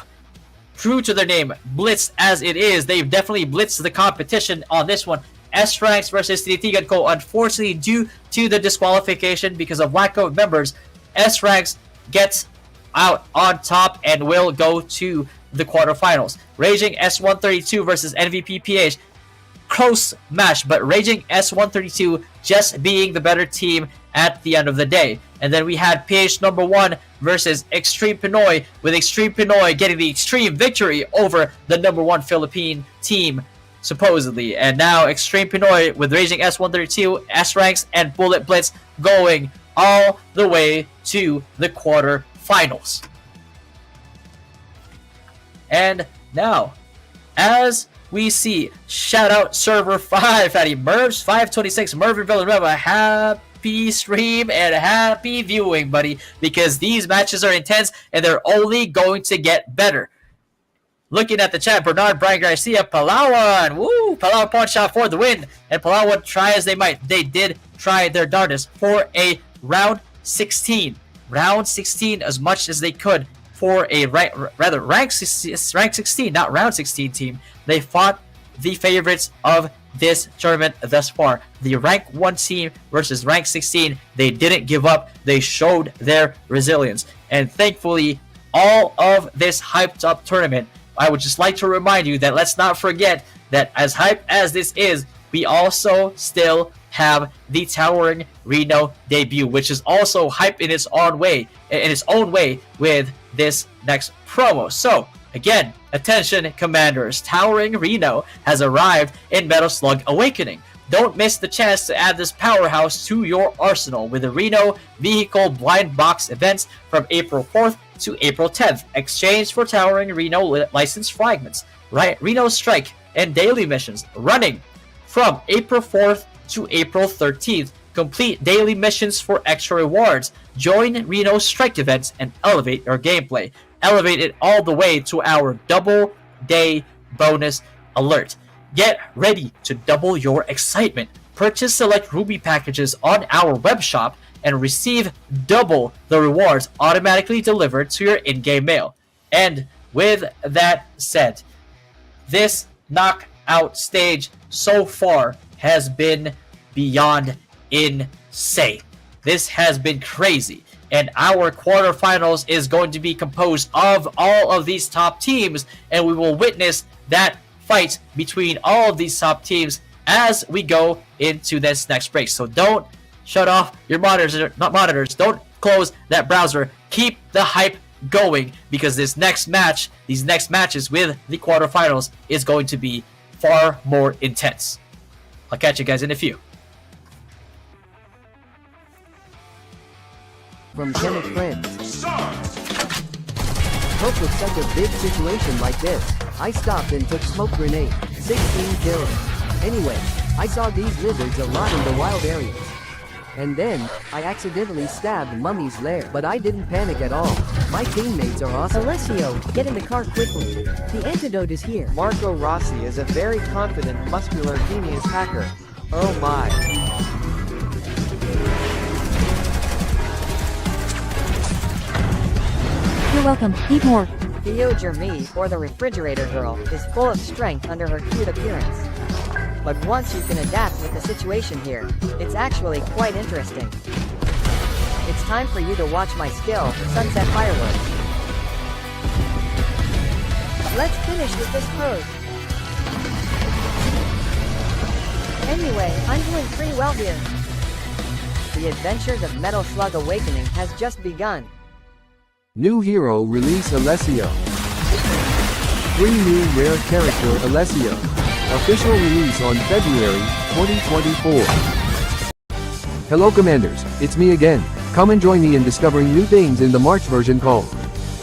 True to their name, Blitz as it is, they've definitely blitzed the competition on this one. S-Ranks versus Tinitigan Co. Unfortunately, due to the disqualification because of lack of members, S-Ranks gets out on top and will go to the quarterfinals. Raging S132 versus MVP PH. Close match, but Raging S132 just being the better team at the end of the day. And then we had PH number 1 versus Extreme Pinoy, with Extreme Pinoy getting the extreme victory over the number 1 Philippine team, supposedly. And now Extreme Pinoy with Raging S132, S-Ranks, and Bullet Blitz going all the way to the quarterfinals. And now, as we see, shout out server 5, Fatty Mervs 526, Mervin Villanueva, happy stream and happy viewing, buddy, because these matches are intense and they're only going to get better. Looking at the chat, Bernard, Brian Garcia, Palawan, woo, Palawan pawn shot for the win, and Palawan try as they might. They did try their darndest for a round 16 as much as they could for a rank 16, not round 16 team. They fought the favorites of this tournament thus far. The rank 1 team versus rank 16. They didn't give up. They showed their resilience. And thankfully, all of this hyped up tournament, I would just like to remind you that let's not forget that as hype as this is, we also still have the Towering Reno debut, which is also hype in its own way, with this next promo. So again, attention commanders, Towering Reno has arrived in Metal Slug Awakening. Don't miss the chance to add this powerhouse to your arsenal with the Reno Vehicle Blind Box events from April 4th to April 10th. Exchange for Towering Reno license fragments, right? Reno Strike and daily missions running from April 4th to April 13th. Complete daily missions for extra rewards. Join Reno Strike events and elevate your gameplay. Elevate it all the way to our double day bonus alert. Get ready to double your excitement. Purchase select Ruby packages on our web shop and receive double the rewards automatically delivered to your in-game mail. And with that said, this knockout stage so far has been beyond insane. This has been crazy. And our quarterfinals is going to be composed of all of these top teams, and we will witness that fight between all of these top teams as we go into this next break. So don't shut off your monitors, don't close that browser. Keep the hype going, because these next matches with the quarterfinals is going to be far more intense. I'll catch you guys in a few. From Kenneth Friends. Cope with such a big situation like this. I stopped and took smoke grenade. 16 kills. Anyway, I saw these lizards a lot in the wild areas. And then, I accidentally stabbed Mummy's lair, but I didn't panic at all. My teammates are awesome. Alessio, get in the car quickly. The antidote is here. Marco Rossi is a very confident, muscular, genius hacker. Oh my. You're welcome. Eat more. Theo Jeremy, or the refrigerator girl, is full of strength under her cute appearance. But once you can adapt with the situation here, it's actually quite interesting. It's time for you to watch my skill, Sunset Fireworks. Let's finish with this pose. Anyway, I'm doing pretty well here. The adventures of Metal Slug Awakening has just begun. New hero release Alessio. 3 new rare character Alessio. Official release on February 2024. Hello Commanders, it's me again. Come and join me in discovering new things in the March version called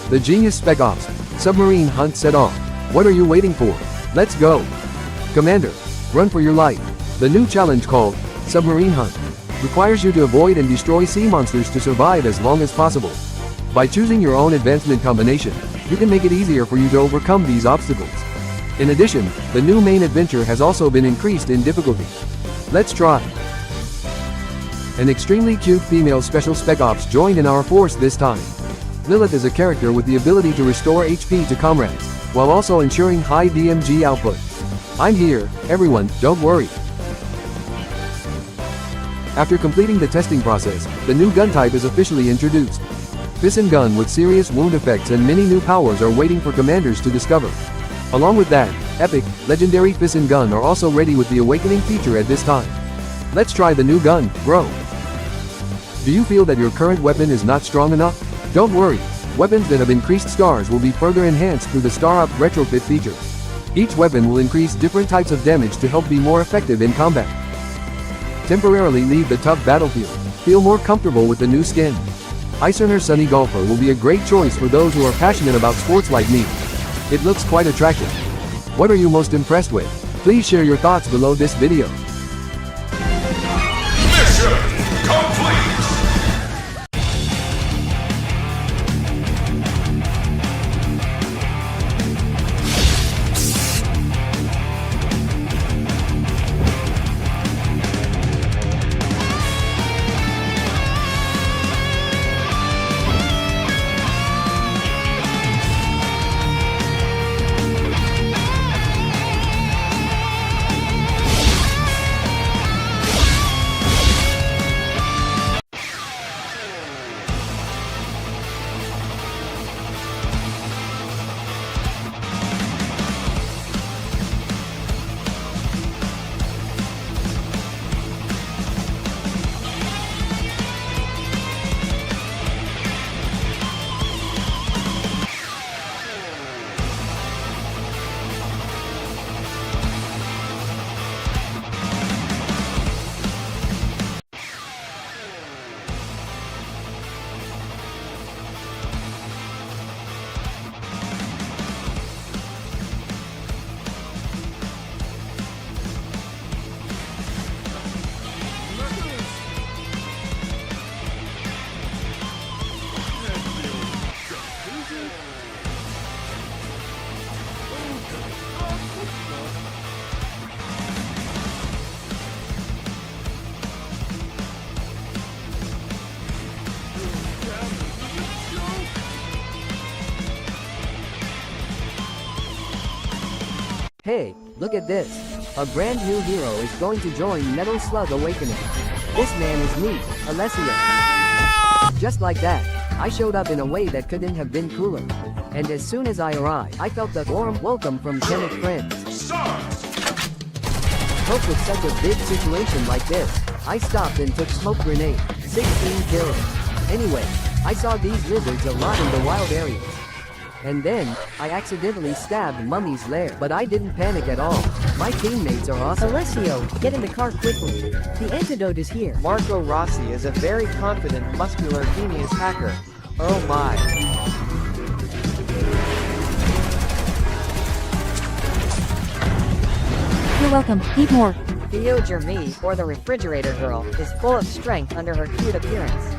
the Genius Spec Ops Submarine Hunt Set Off. What are you waiting for? Let's go. Commander, run for your life. The new challenge called Submarine Hunt requires you to avoid and destroy sea monsters to survive as long as possible. By choosing your own advancement combination, you can make it easier for you to overcome these obstacles. In addition, the new main adventure has also been increased in difficulty. Let's try. An extremely cute female special spec ops joined in our force this time. Lilith is a character with the ability to restore HP to comrades, while also ensuring high DMG output. I'm here, everyone, don't worry. After completing the testing process, the new gun type is officially introduced. Piston gun with serious wound effects and many new powers are waiting for commanders to discover. Along with that, epic, legendary piston gun are also ready with the awakening feature at this time. Let's try the new gun, bro. Do you feel that your current weapon is not strong enough? Don't worry, weapons that have increased stars will be further enhanced through the Star Up retrofit feature. Each weapon will increase different types of damage to help be more effective in combat. Temporarily leave the tough battlefield. Feel more comfortable with the new skin. Icerner Sunny Golfer will be a great choice for those who are passionate about sports like me. It looks quite attractive. What are you most impressed with? Please share your thoughts below this video. Mission complete. Hey, look at this. A brand new hero is going to join Metal Slug Awakening. This man is me, Alessio. Just like that, I showed up in a way that couldn't have been cooler. And as soon as I arrived, I felt the warm welcome from 10 friends. Cope with such a big situation like this, I stopped and took smoke grenade. 16 kills. Anyway, I saw these lizards a lot in the wild areas. And then, I accidentally stabbed Mummy's lair, but I didn't panic at all. My teammates are awesome. Alessio, get in the car quickly. The antidote is here. Marco Rossi is a very confident, muscular, genius hacker. Oh my. You're welcome. Eat more. Theo Jeremy, or the refrigerator girl, is full of strength under her cute appearance.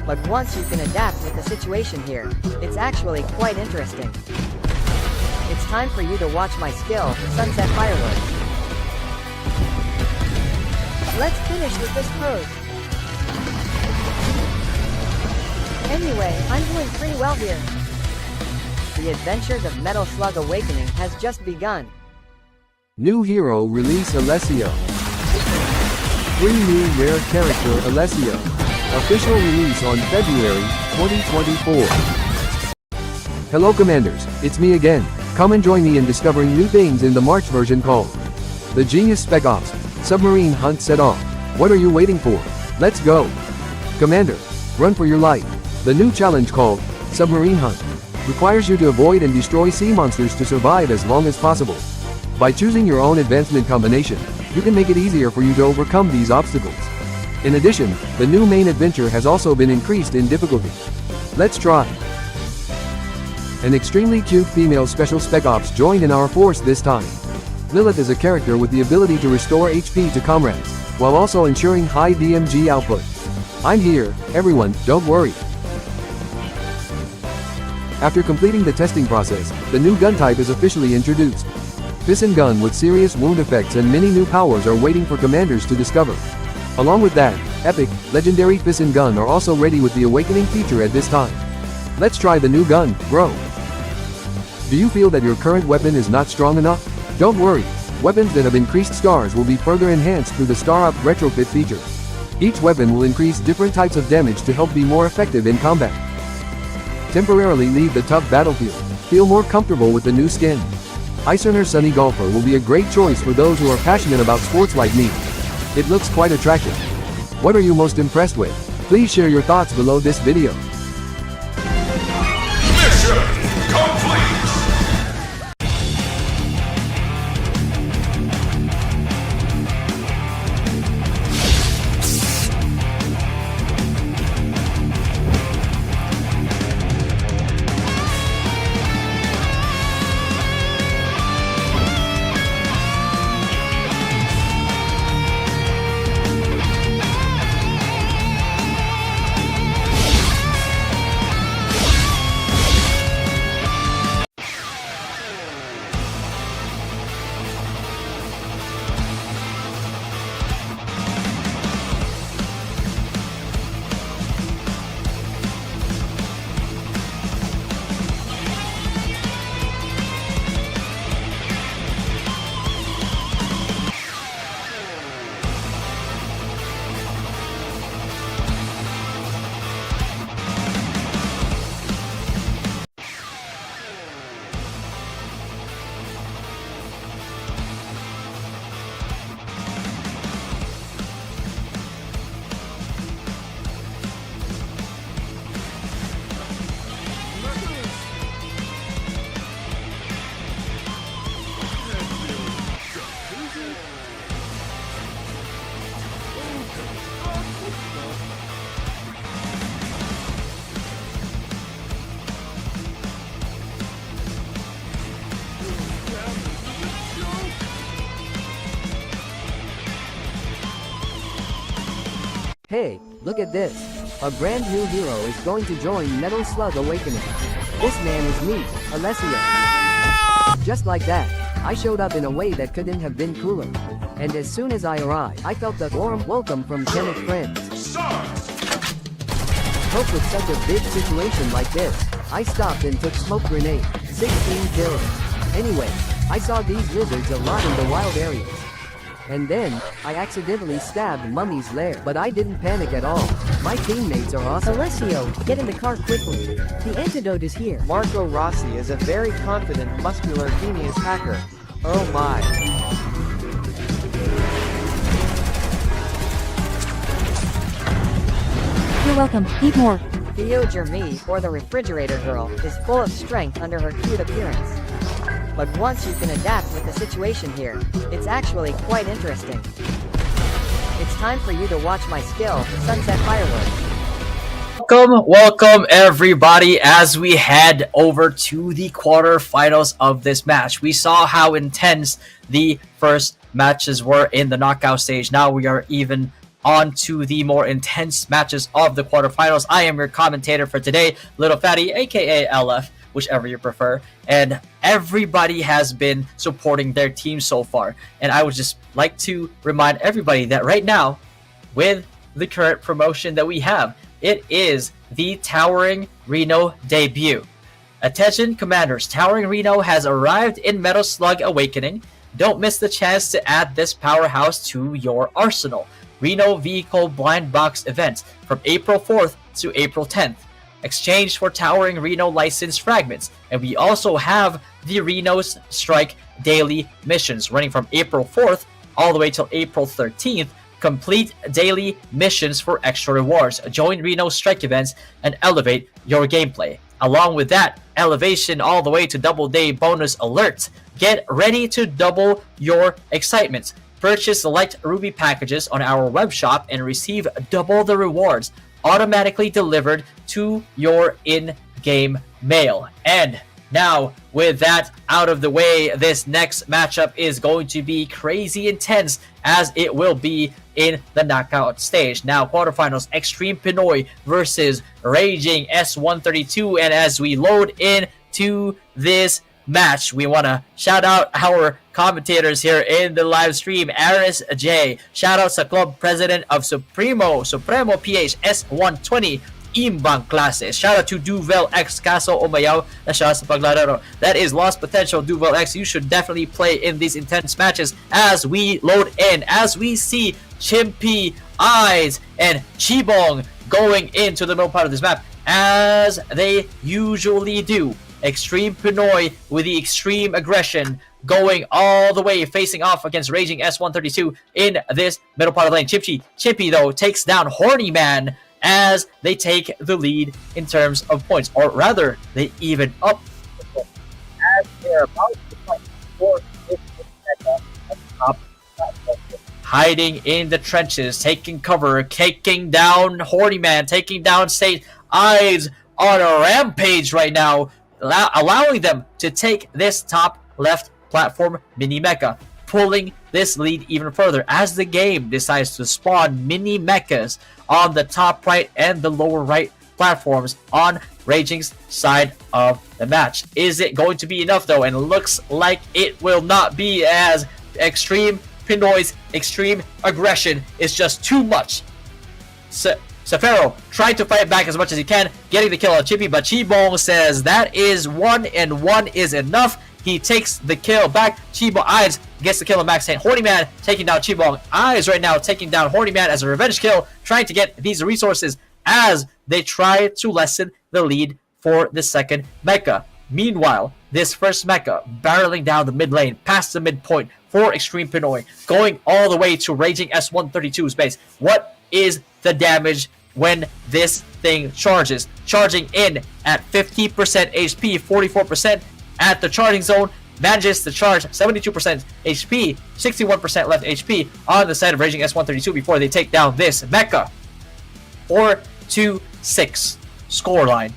But once you can adapt with the situation here, it's actually quite interesting. It's time for you to watch my skill, Sunset Fireworks. Let's finish with this pose. Anyway, I'm doing pretty well here. The adventures of Metal Slug Awakening has just begun. New hero release Alessio. 3 new rare character Alessio. Official release on February 2024. Hello Commanders, it's me again. Come and join me in discovering new things in the March version called the Genius Spec Ops Submarine Hunt Set Off. What are you waiting for? Let's go! Commander, run for your life. The new challenge called Submarine Hunt requires you to avoid and destroy sea monsters to survive as long as possible. By choosing your own advancement combination, you can make it easier for you to overcome these obstacles. In addition, the new main adventure has also been increased in difficulty. Let's try. An extremely cute female special spec ops joined in our force this time. Lilith is a character with the ability to restore HP to comrades, while also ensuring high DMG output. I'm here, everyone, don't worry. After completing the testing process, the new gun type is officially introduced. Piston gun with serious wound effects and many new powers are waiting for commanders to discover. Along with that, epic, legendary piston gun are also ready with the awakening feature at this time. Let's try the new gun, bro. Do you feel that your current weapon is not strong enough? Don't worry, weapons that have increased stars will be further enhanced through the Star Up retrofit feature. Each weapon will increase different types of damage to help be more effective in combat. Temporarily leave the tough battlefield. Feel more comfortable with the new skin. Icerner Sunny Golfer will be a great choice for those who are passionate about sports like me. It looks quite attractive. What are you most impressed with? Please share your thoughts below this video. Mission complete! Hey, look at this. A brand new hero is going to join Metal Slug Awakening. This man is me, Alessio. Just like that, I showed up in a way that couldn't have been cooler. And as soon as I arrived, I felt the warm welcome from Kenneth friends. Cope with such a big situation like this, I stopped and took smoke grenade, 16 kills. Anyway, I saw these lizards a lot in the wild areas. And then, I accidentally stabbed Mummy's lair, but I didn't panic at all. My teammates are awesome. Alessio, get in the car quickly. The antidote is here. Marco Rossi is a very confident, muscular, genius hacker. Oh my. You're welcome. Eat more. Theo Jeremy, or the refrigerator girl, is full of strength under her cute appearance. But once you can adapt with the situation here, it's actually quite interesting. It's time for you to watch my skill, Sunset Fireworks. Welcome everybody as we head over to the quarterfinals of this match. We saw how intense the first matches were in the knockout stage. Now we are even on to the more intense matches of the quarterfinals. I am your commentator for today, Little Fatty, aka LF, whichever you prefer, and everybody has been supporting their team so far. And I would just like to remind everybody that right now, with the current promotion that we have, it is the Towering Reno debut. Attention commanders, Towering Reno has arrived in Metal Slug Awakening. Don't miss the chance to add this powerhouse to your arsenal. Reno Vehicle Blind Box event from April 4th to April 10th. Exchange for Towering Reno license fragments. And we also have the Reno's Strike daily missions running from April 4th all the way till April 13th. Complete daily missions for extra rewards. Join Reno Strike events and elevate your gameplay. Along with that, elevation all the way to double day bonus alerts. Get ready to double your excitement. Purchase select Ruby packages on our web shop and receive double the rewards automatically delivered to your in-game mail. And now, with that out of the way, this next matchup is going to be crazy intense, as it will be in the knockout stage. Now, quarterfinals, Extreme Pinoy versus Raging S132. And as we load into this match, we want to shout out our commentators here in the live stream. Aris J, shout out sa club president of Supremo PH S120, Imbang Klase. Shout out to Duvel X Kaso Umayaw na siya sa paglalaro. That is Lost Potential Duvel X. You should definitely play in these intense matches as we load in, as we see Chimpy, Eyes, and Chibong going into the middle part of this map as they usually do. Extreme Pinoy with the extreme aggression going all the way, facing off against Raging S132 in this middle part of the lane. Chimpy though takes down Horny Man as they take the lead in terms of points, or rather, they even up as they're about to fight for this top platform. Hiding in the trenches, taking cover, taking down Horny Man, taking down State Eyes on a rampage right now, allowing them to take this top left platform mini mecha, pulling this lead even further as the game decides to spawn mini mechas on the top right and the lower right platforms on Raging's side of the match. Is it going to be enough though? And it looks like it will not be, as Extreme Pinoy's extreme aggression is just too much. Safero tried to fight back as much as he can, getting the kill on Chippy, but Chibong says that is one and one is enough. He takes the kill back. Chibong Eyes gets the kill on Max Saint. Horny Man taking down Chibong Eyes right now, taking down Horny Man as a revenge kill, trying to get these resources as they try to lessen the lead for the second mecha. Meanwhile, this first mecha barreling down the mid lane past the midpoint for Extreme Pinoy, going all the way to Raging S132's base. What is the damage when this thing charges? Charging in at 50% HP, 44% at the charging zone, manages to charge 72% HP, 61% left HP on the side of Raging S132 before they take down this mecha. 4-2-6 scoreline.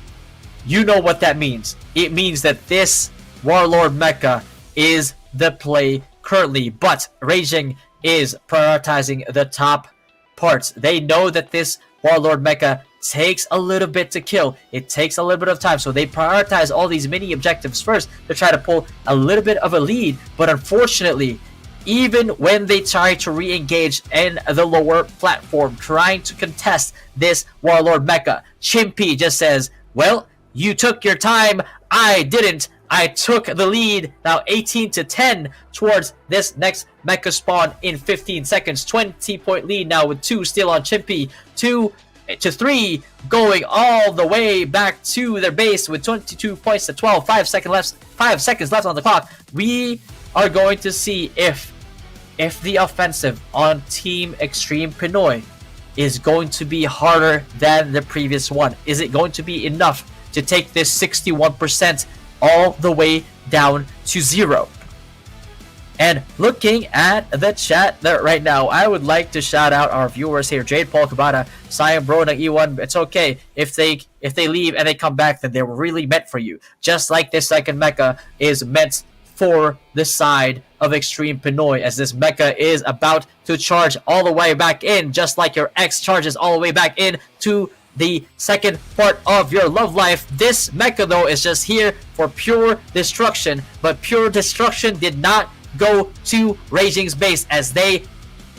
You know what that means. It means that this Warlord mecha is the play currently, but Raging is prioritizing the top parts. They know that this Warlord mecha takes a little bit to kill. It takes a little bit of time, so they prioritize all these mini objectives first to try to pull a little bit of a lead. But unfortunately, even when they try to re-engage in the lower platform, trying to contest this Warlord mecha, Chimpy just says, well, you took your time, I didn't. I took the lead, now 18-10 towards this next mecha spawn in 15 seconds. 20-point lead now with 2 still on Chimpy. 2-3 going all the way back to their base with 22 points to 12. 5 seconds left on the clock. We are going to see if the offensive on Team Extreme Pinoy is going to be harder than the previous one. Is it going to be enough to take this 61% all the way down to 0? And looking at the chat right now, I would like to shout out our viewers here. Jade Paul Cabana, sayang bro ng E1. It's okay if they leave and they come back, then they were really meant for you. Just like this second mecha is meant for the side of Extreme Pinoy, as this mecha is about to charge all the way back in, just like your ex charges all the way back in to the second part of your love life. This mecha though is just here for pure destruction, but pure destruction did not go to Raging's base, as they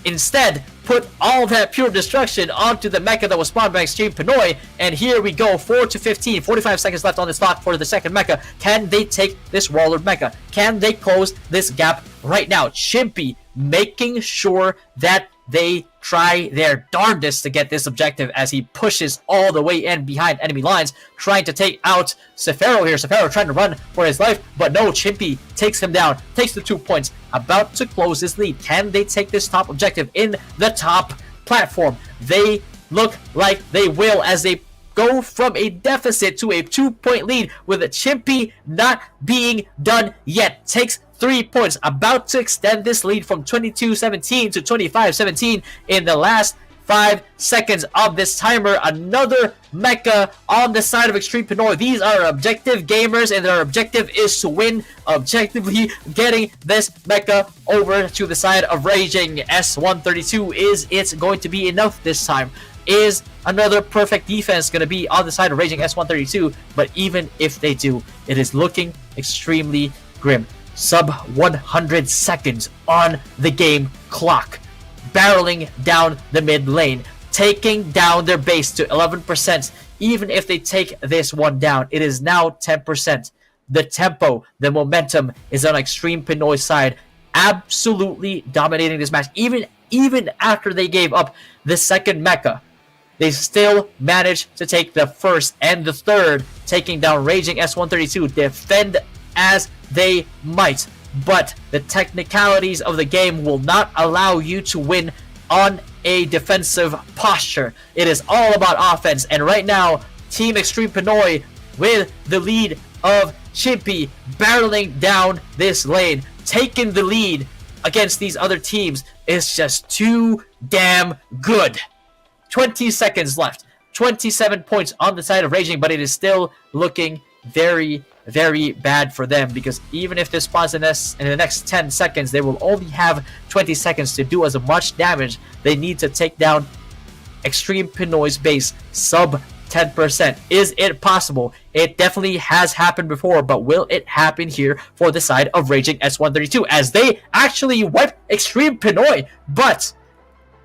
instead put all that pure destruction onto the mecha that was spawned by Extreme Pinoy. And here we go, 4 to 15, 45 seconds left on this clock for the second mecha. Can they take this Warlord mecha? Can they close this gap right now? Chimpy making sure that they try their darndest to get this objective, as he pushes all the way in behind enemy lines, trying to take out Sefero here. Sefero trying to run for his life, but no, Chimpy takes him down, takes the 2 points, about to close his lead. Can they take this top objective in the top platform? They look like they will, as they go from a deficit to a 2-point lead, with a Chimpy not being done yet. Takes 3 points, about to extend this lead from 22-17 to 25-17 in the last 5 seconds of this timer. Another mecha on the side of Extreme Pinoy. These are objective gamers, and their objective is to win, objectively getting this mecha over to the side of Raging. S132, is it going to be enough this time? Is another perfect defense going to be on the side of Raging S132? But even if they do, it is looking extremely grim. Sub 100 seconds on the game clock, barreling down the mid lane, taking down their base to 11%. Even if they take this one down, it is now 10%. The tempo, the momentum is on Extreme Pinoy's side, absolutely dominating this match. Even after they gave up the second mecha, they still managed to take the first and the third, taking down Raging S132. Defend as they might, but the technicalities of the game will not allow you to win on a defensive posture. It is all about offense, and right now, Team Extreme Pinoy, with the lead of Chimpy, barreling down this lane, taking the lead against these other teams, is just too damn good. 20 seconds left, 27 points on the side of Raging, but it is still looking very, very bad for them, because even if this spawns in the next 10 seconds, they will only have 20 seconds to do as much damage. They need to take down Extreme Pinoy's base sub 10%. Is it possible? It definitely has happened before, but will it happen here for the side of Raging S132, as they actually wiped Extreme Pinoy? But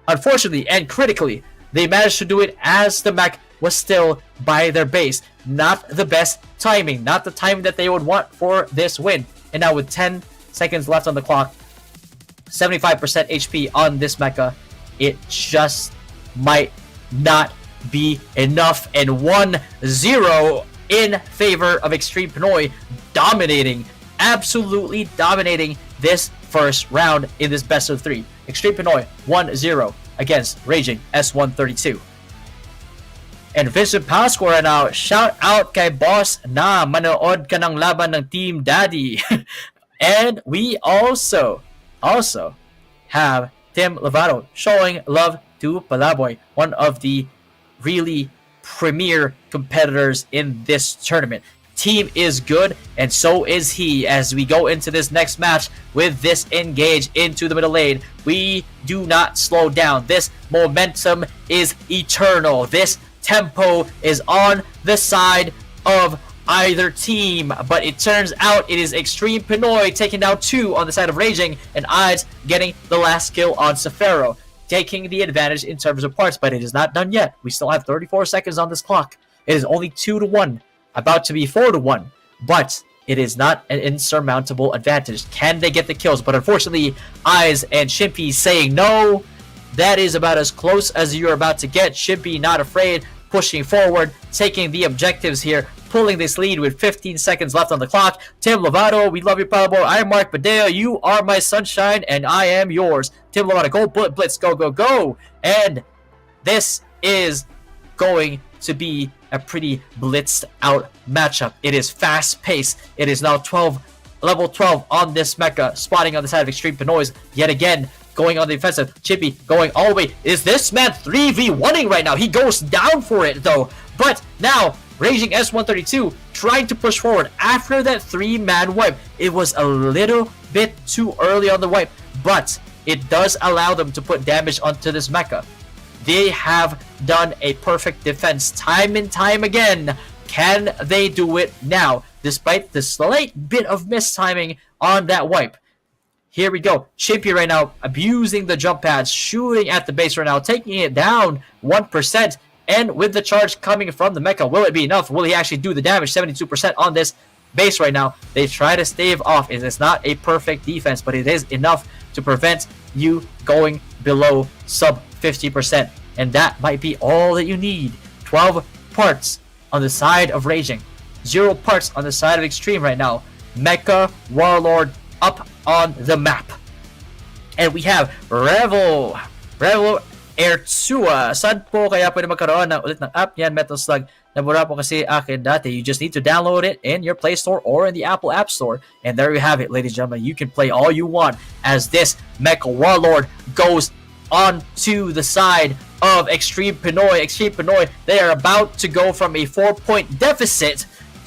unfortunately and critically, they managed to do it as the mech was still by their base. Not the best timing, not the timing that they would want for this win. And now with 10 seconds left on the clock, 75% HP on this mecha, it just might not be enough. And 1-0 in favor of Extreme Pinoy, dominating, absolutely dominating this first round in this best of 3. Extreme Pinoy 1-0 against Raging S132. And Vincent Pasqua now, shout out kay boss na manood ka ng laban ng Team Daddy. And we also have Tim Lovato showing love to Palaboy, one of the really premier competitors in this tournament. Team is good, and so is he. As we go into this next match with this engage into the middle lane, we do not slow down. This momentum is eternal. This tempo is on the side of either team, but it turns out it is Extreme Pinoy taking down 2 on the side of Raging, and Ides getting the last kill on Sefero, taking the advantage in terms of parts. But it is not done yet. We still have 34 seconds on this clock. It is only 2-1, about to be 4-1, but it is not an insurmountable advantage. Can they get the kills? But unfortunately, Eyes and Chimpy saying no. That is about as close as you're about to get. Chimpy not afraid, pushing forward, taking the objectives here, pulling this lead with 15 seconds left on the clock. Tim Lovato, we love you, Pablo. I'm Mark Badeo. You are my sunshine, and I am yours. Tim Lovato, go Blitz, go, go, go. And this is going to be a pretty blitzed out matchup. It is fast paced. It is now 12 level 12 on this mecha, spotting on the side of Extreme Pinoy's yet again. Going on the defensive, Chippy going all the way. Is this man 3v1ing right now? He goes down for it though. But now, Raging S132 trying to push forward after that 3-man wipe. It was a little bit too early on the wipe, but it does allow them to put damage onto this mecha. They have done a perfect defense time and time again. Can they do it now, despite the slight bit of mistiming on that wipe? Here we go. Chimpy right now abusing the jump pads, shooting at the base right now, taking it down 1%. And with the charge coming from the mecha, will it be enough? Will he actually do the damage? 72% on this base right now. They try to stave off. It is not a perfect defense, but it is enough to prevent you going below sub 50%. And that might be all that you need. 12 parts on the side of Raging. 0 parts on the side of Extreme right now. Mecha Warlord up on the map. And we have Revel Ertsua. Saan po kaya pwede magkaroon na ulit ng app yan? Metal Slug. Nabura po kasi akin dati. You just need to download it in your Play Store or in the Apple App Store. And there you have it, ladies and gentlemen. You can play all you want as this Mecha Warlord goes on to the side of Extreme Pinoy. Extreme Pinoy, they are about to go from a 4-point deficit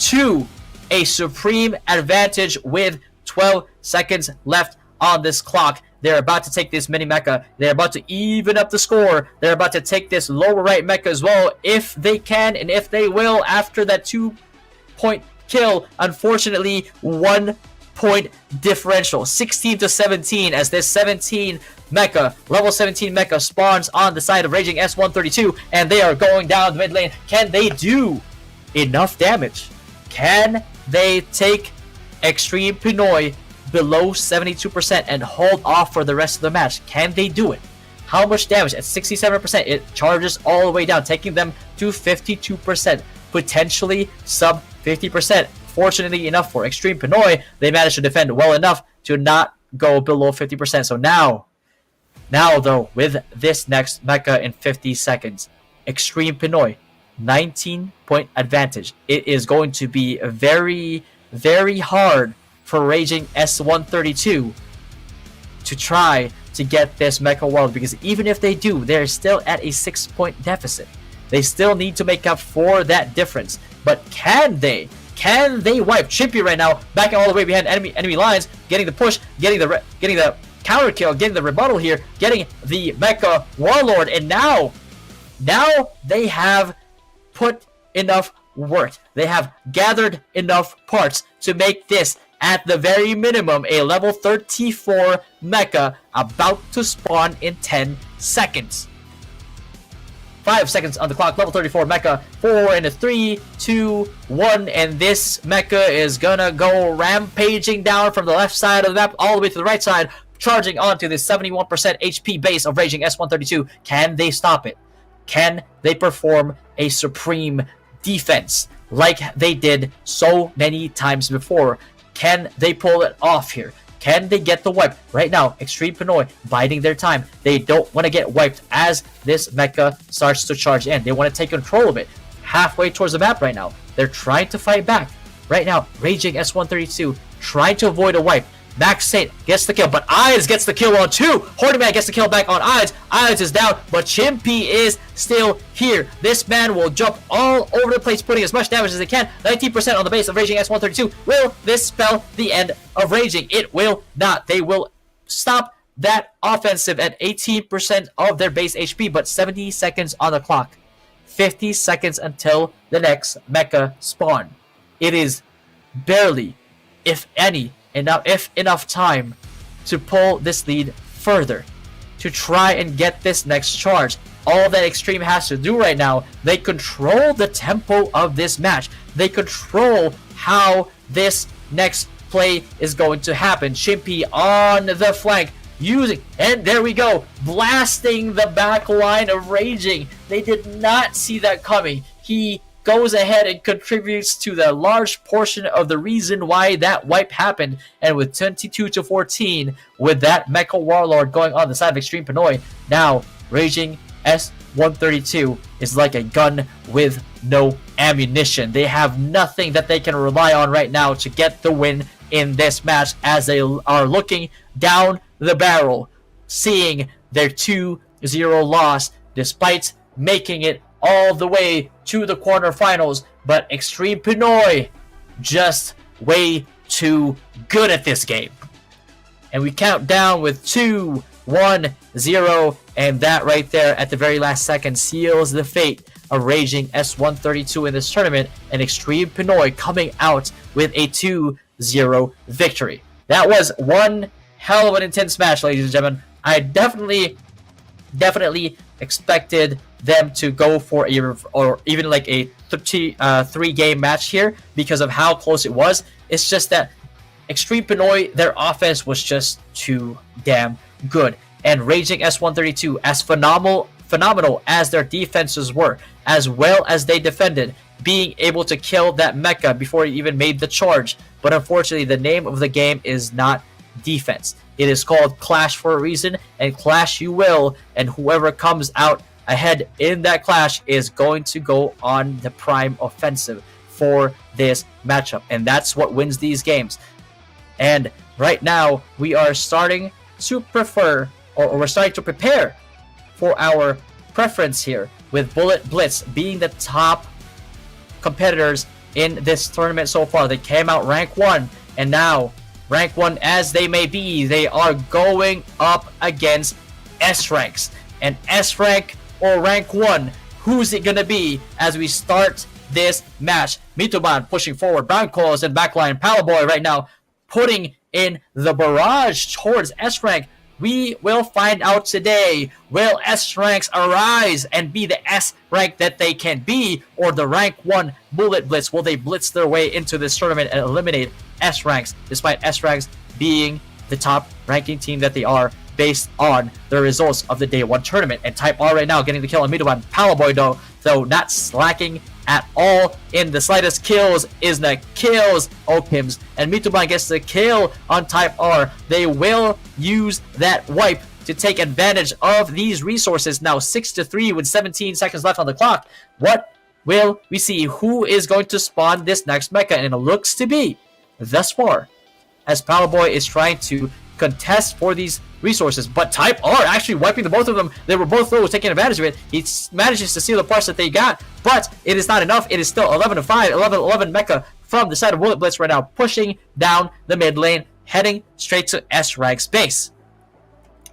to a supreme advantage with 12 seconds left on this clock. They're about to take this mini mecha. They're about to even up the score. They're about to take this lower right mecha as well, if they can and if they will, after that 2-point kill. Unfortunately, 1-point differential, 16-17, as this 17 mecha, level 17 mecha spawns on the side of Raging S132, and they are going down the mid lane. Can they do enough damage? Can they take Extreme Pinoy below 72% and hold off for the rest of the match? Can they do it? How much damage? At 67%, it charges all the way down, taking them to 52%, potentially sub 50%. Fortunately enough for Extreme Pinoy, they managed to defend well enough to not go below 50%. So now though, with this next mecha in 50 seconds, Extreme Pinoy, 19-point advantage. It is going to be very, very hard for Raging S132 to try to get this Mecha World, because even if they do, they're still at a 6-point deficit. They still need to make up for that difference. But can they? Can they wipe Chimpy right now, backing all the way behind enemy lines, getting the push, getting the counter kill, getting the rebuttal here, getting the Mecha Warlord, and now they have put enough work. They have gathered enough parts to make this, at the very minimum, a level 34 mecha about to spawn in 10 seconds. 5 seconds on the clock, level 34 mecha, 4 in a 3, 2, 1, and this mecha is gonna go rampaging down from the left side of the map all the way to the right side, charging onto the 71% HP base of Raging S132. Can they stop it? Can they perform a supreme defense like they did so many times before? Can they pull it off here? Can they get the wipe? Right now, Extreme Pinoy biding their time. They don't want to get wiped as this mecha starts to charge in. They want to take control of it. Halfway towards the map right now. They're trying to fight back. Right now, Raging S132 trying to avoid a wipe. Max Saint gets the kill, but Ides gets the kill on 2. Hornyman gets the kill back on Ides. Ides is down, but Chimpy is still here. This man will jump all over the place, putting as much damage as they can. 19% on the base of Raging S132. Will this spell the end of Raging? It will not. They will stop that offensive at 18% of their base HP, but 70 seconds on the clock. 50 seconds until the next mecha spawn. It is barely, if any, enough time to pull this lead further, to try and get this next charge. All that Extreme has to do right now, they control the tempo of this match. They control how this next play is going to happen. Chimpy on the flank, and there we go, blasting the back line of Raging. They did not see that coming. He goes ahead and contributes to the large portion of the reason why that wipe happened. And with 22-14, with that Mecha Warlord going on the side of Extreme Pinoy, now Raging S132 is like a gun with no ammunition. They have nothing that they can rely on right now to get the win in this match as they are looking down the barrel, seeing their 2-0 loss despite making it all the way to the quarterfinals. But Extreme Pinoy just way too good at this game. And we count down with 2, 1, 0, and that right there at the very last second seals the fate of Raging S132 in this tournament, and Extreme Pinoy coming out with a 2-0 victory. That was one hell of an intense match, ladies and gentlemen. I definitely expected them to go for or even like a 3-game match here because of how close it was. It's just that Extreme Pinoy, their offense was just too damn good. And Raging S132, as phenomenal as their defenses were, as well as they defended, being able to kill that mecha before he even made the charge. But unfortunately, the name of the game is not defense. It is called Clash for a reason, and Clash you will, and whoever comes out ahead in that clash is going to go on the prime offensive for this matchup, and that's what wins these games. And right now we are starting to prefer, or we're starting to prepare for our preference here, with Blitz being the top competitors in this tournament so far. They came out rank 1, and now rank 1 as they may be, they are going up against S ranks. And S rank or rank 1, who's it gonna be as we start this match? Mituban pushing forward, Brown Coils in backline, Palaboy right now putting in the barrage towards S rank. We will find out today. Will S ranks arise and be the S rank that they can be, or the rank 1 Bullet Blitz? Will they blitz their way into this tournament and eliminate S ranks, despite S ranks being the top ranking team that they are based on the results of the day 1 tournament? And Type R right now getting the kill on Mituban. Palaboy though not slacking at all in the slightest. Kills Isna, kills Okims, and Mituban gets the kill on Type R. They will use that wipe to take advantage of these resources. Now 6-3 with 17 seconds left on the clock. What will we see? Who is going to spawn this next mecha? And it looks to be, thus far, as Palaboy is trying to contest for these resources, but Type R actually wiping the both of them. They were both low, taking advantage of it. He manages to steal the parts that they got, but it is not enough. It is still 11-5, 11-11 mecha from the side of Bullet Blitz right now, pushing down the mid lane, heading straight to S rank's base.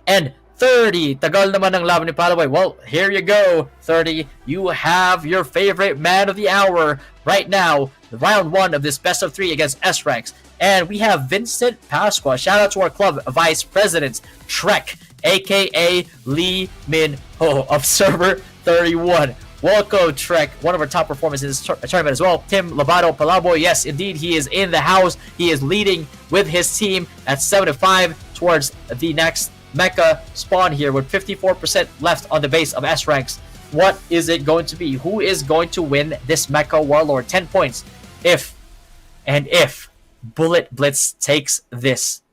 And 30, tagal naman ng laban ni Palaboy. Well, here you go, 30. You have your favorite man of the hour right now, the round 1 of this best of 3 against S ranks. And we have Vincent Pasqua. Shout out to our club vice president, Trek, aka Lee Min Ho of server 31. Welcome, Trek. One of our top performers in this tournament as well. Tim Lovato Palaboy. Yes, indeed, he is in the house. He is leading with his team at 7-5 towards the next mecha spawn here with 54% left on the base of S ranks. What is it going to be? Who is going to win this mecha warlord? 10 points if Bullet Blitz takes this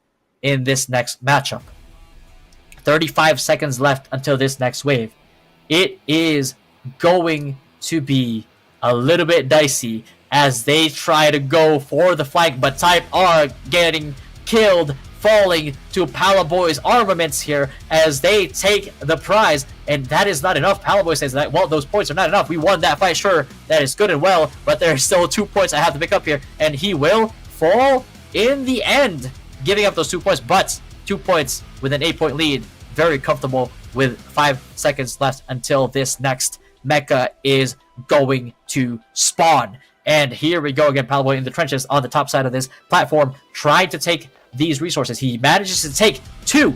in this next matchup. 35 seconds left until this next wave. It is going to be a little bit dicey as they try to go for the flank, but Type R getting killed, falling to Palaboy's armaments here as they take the prize, and that is not enough. Palaboy says that, well, those points are not enough. We won that fight, sure, that is good and well, but there's still 2 points I have to pick up here, and he will fall in the end, giving up those 2 points, but 2 points with an 8-point lead. Very comfortable with 5 seconds left until this next mecha is going to spawn. And here we go again, Palaboy in the trenches on the top side of this platform, trying to take these resources. He manages to take two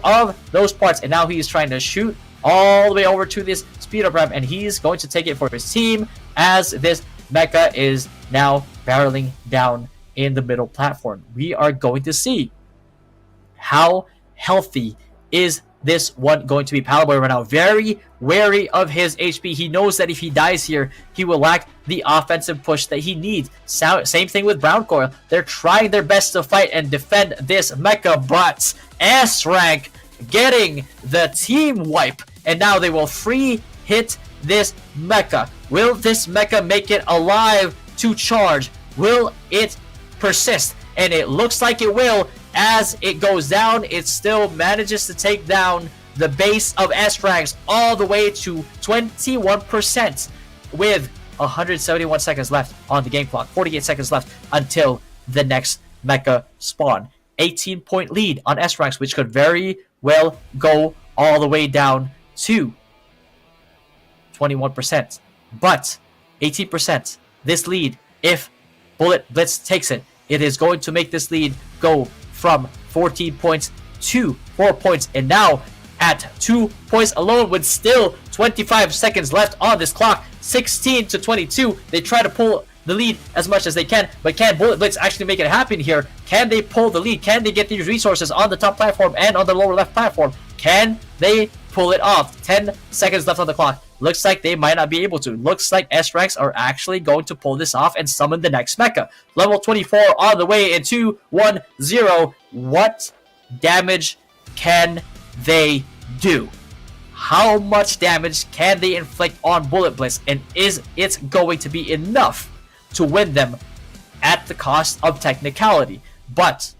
of those parts, and now he's trying to shoot all the way over to this speed up ramp, and he's going to take it for his team as this mecha is now barreling down in the middle platform. We are going to see how healthy is this one going to be. Palaboy right now very wary of his HP. He knows that if he dies here, he will lack the offensive push that he needs. Same thing with Brown Coil. They're trying their best to fight and defend this mecha, but S rank getting the team wipe, and now they will free hit this mecha. Will this mecha make it alive to charge? Will it persist and it looks like it will. As it goes down, it still manages to take down the base of S-Ranks all the way to 21% with 171 seconds left on the game clock. 48 seconds left until the next mecha spawn. 18-point lead on S-Ranks, which could very well go all the way down to 21%. But 18%, this lead, if Bullet Blitz takes it, it is going to make this lead go from 14 points to 4 points. And now at 2 points alone with still 25 seconds left on this clock, 16 to 22, they try to pull the lead as much as they can, but can Bullet Blitz actually make it happen here? Can they pull the lead? Can they get these resources on the top platform and on the lower left platform? Can they pull it off? 10 seconds left on the clock. Looks like they might not be able to. Looks like S-Ranks are actually going to pull this off and summon the next mecha. Level 24 on the way in 2, 1, 0. What damage can they do? How much damage can they inflict on Bullet Blitz? And is it going to be enough to win them at the cost of technicality? But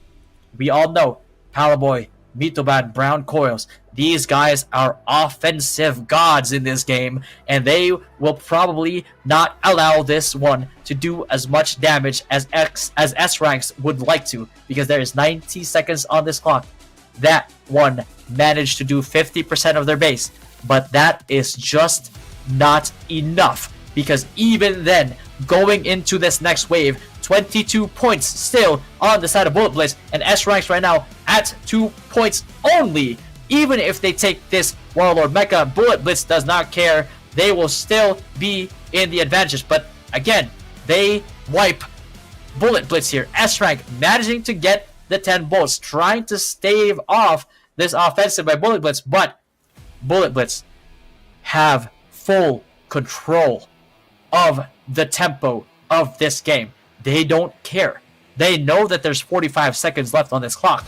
we all know Palaboy, Mitoban, Brown Coils, these guys are offensive gods in this game, and they will probably not allow this one to do as much damage as S-Ranks would like to, because there is 90 seconds on this clock. That one managed to do 50% of their base, but that is just not enough, because even then, going into this next wave, 22 points still on the side of Bullet Blitz, and S-Ranks right now at 2 points only. Even if they take this Warlord mecha, Bullet Blitz does not care. They will still be in the advantage. But again, they wipe Bullet Blitz here. S-Rank managing to get the 10 bolts, trying to stave off this offensive by Bullet Blitz, but Bullet Blitz have full control of the tempo of this game. They don't care. They know that there's 45 seconds left on this clock.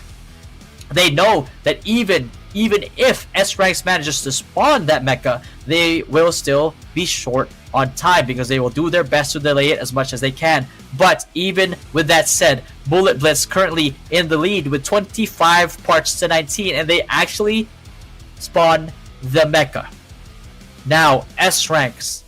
They know that even if S-Ranks manages to spawn that mecha, they will still be short on time, because they will do their best to delay it as much as they can. But even with that said, Bullet Blitz currently in the lead with 25 parts to 19, and they actually spawn the mecha. Now S-Ranks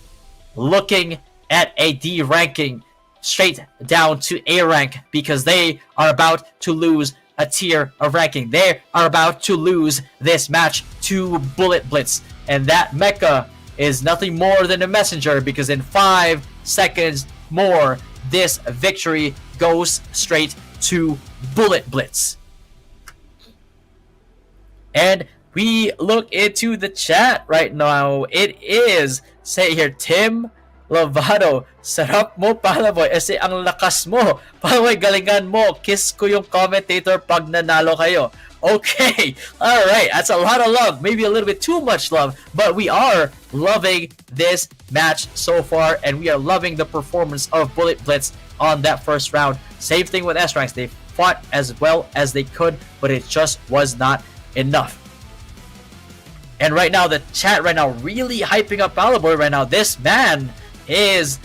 looking at a D ranking straight down to A rank, because they are about to lose a tier of ranking. They are about to lose this match to Bullet Blitz, and that mecha is nothing more than a messenger, because in 5 seconds more, this victory goes straight to Bullet Blitz. And we look into the chat right now. It is, say here, Tim Lovato, sarap mo Palaboy, kasi ang lakas mo. Palaboy, galingan mo. Kiss ko yung commentator pag nanalo kayo. Okay, alright, that's a lot of love. Maybe a little bit too much love, but we are loving this match so far, and we are loving the performance of Bullet Blitz on that first round. Same thing with S-Ranks. They fought as well as they could, but it just was not enough. And right now, the chat right now really hyping up Palaboy right now. This man is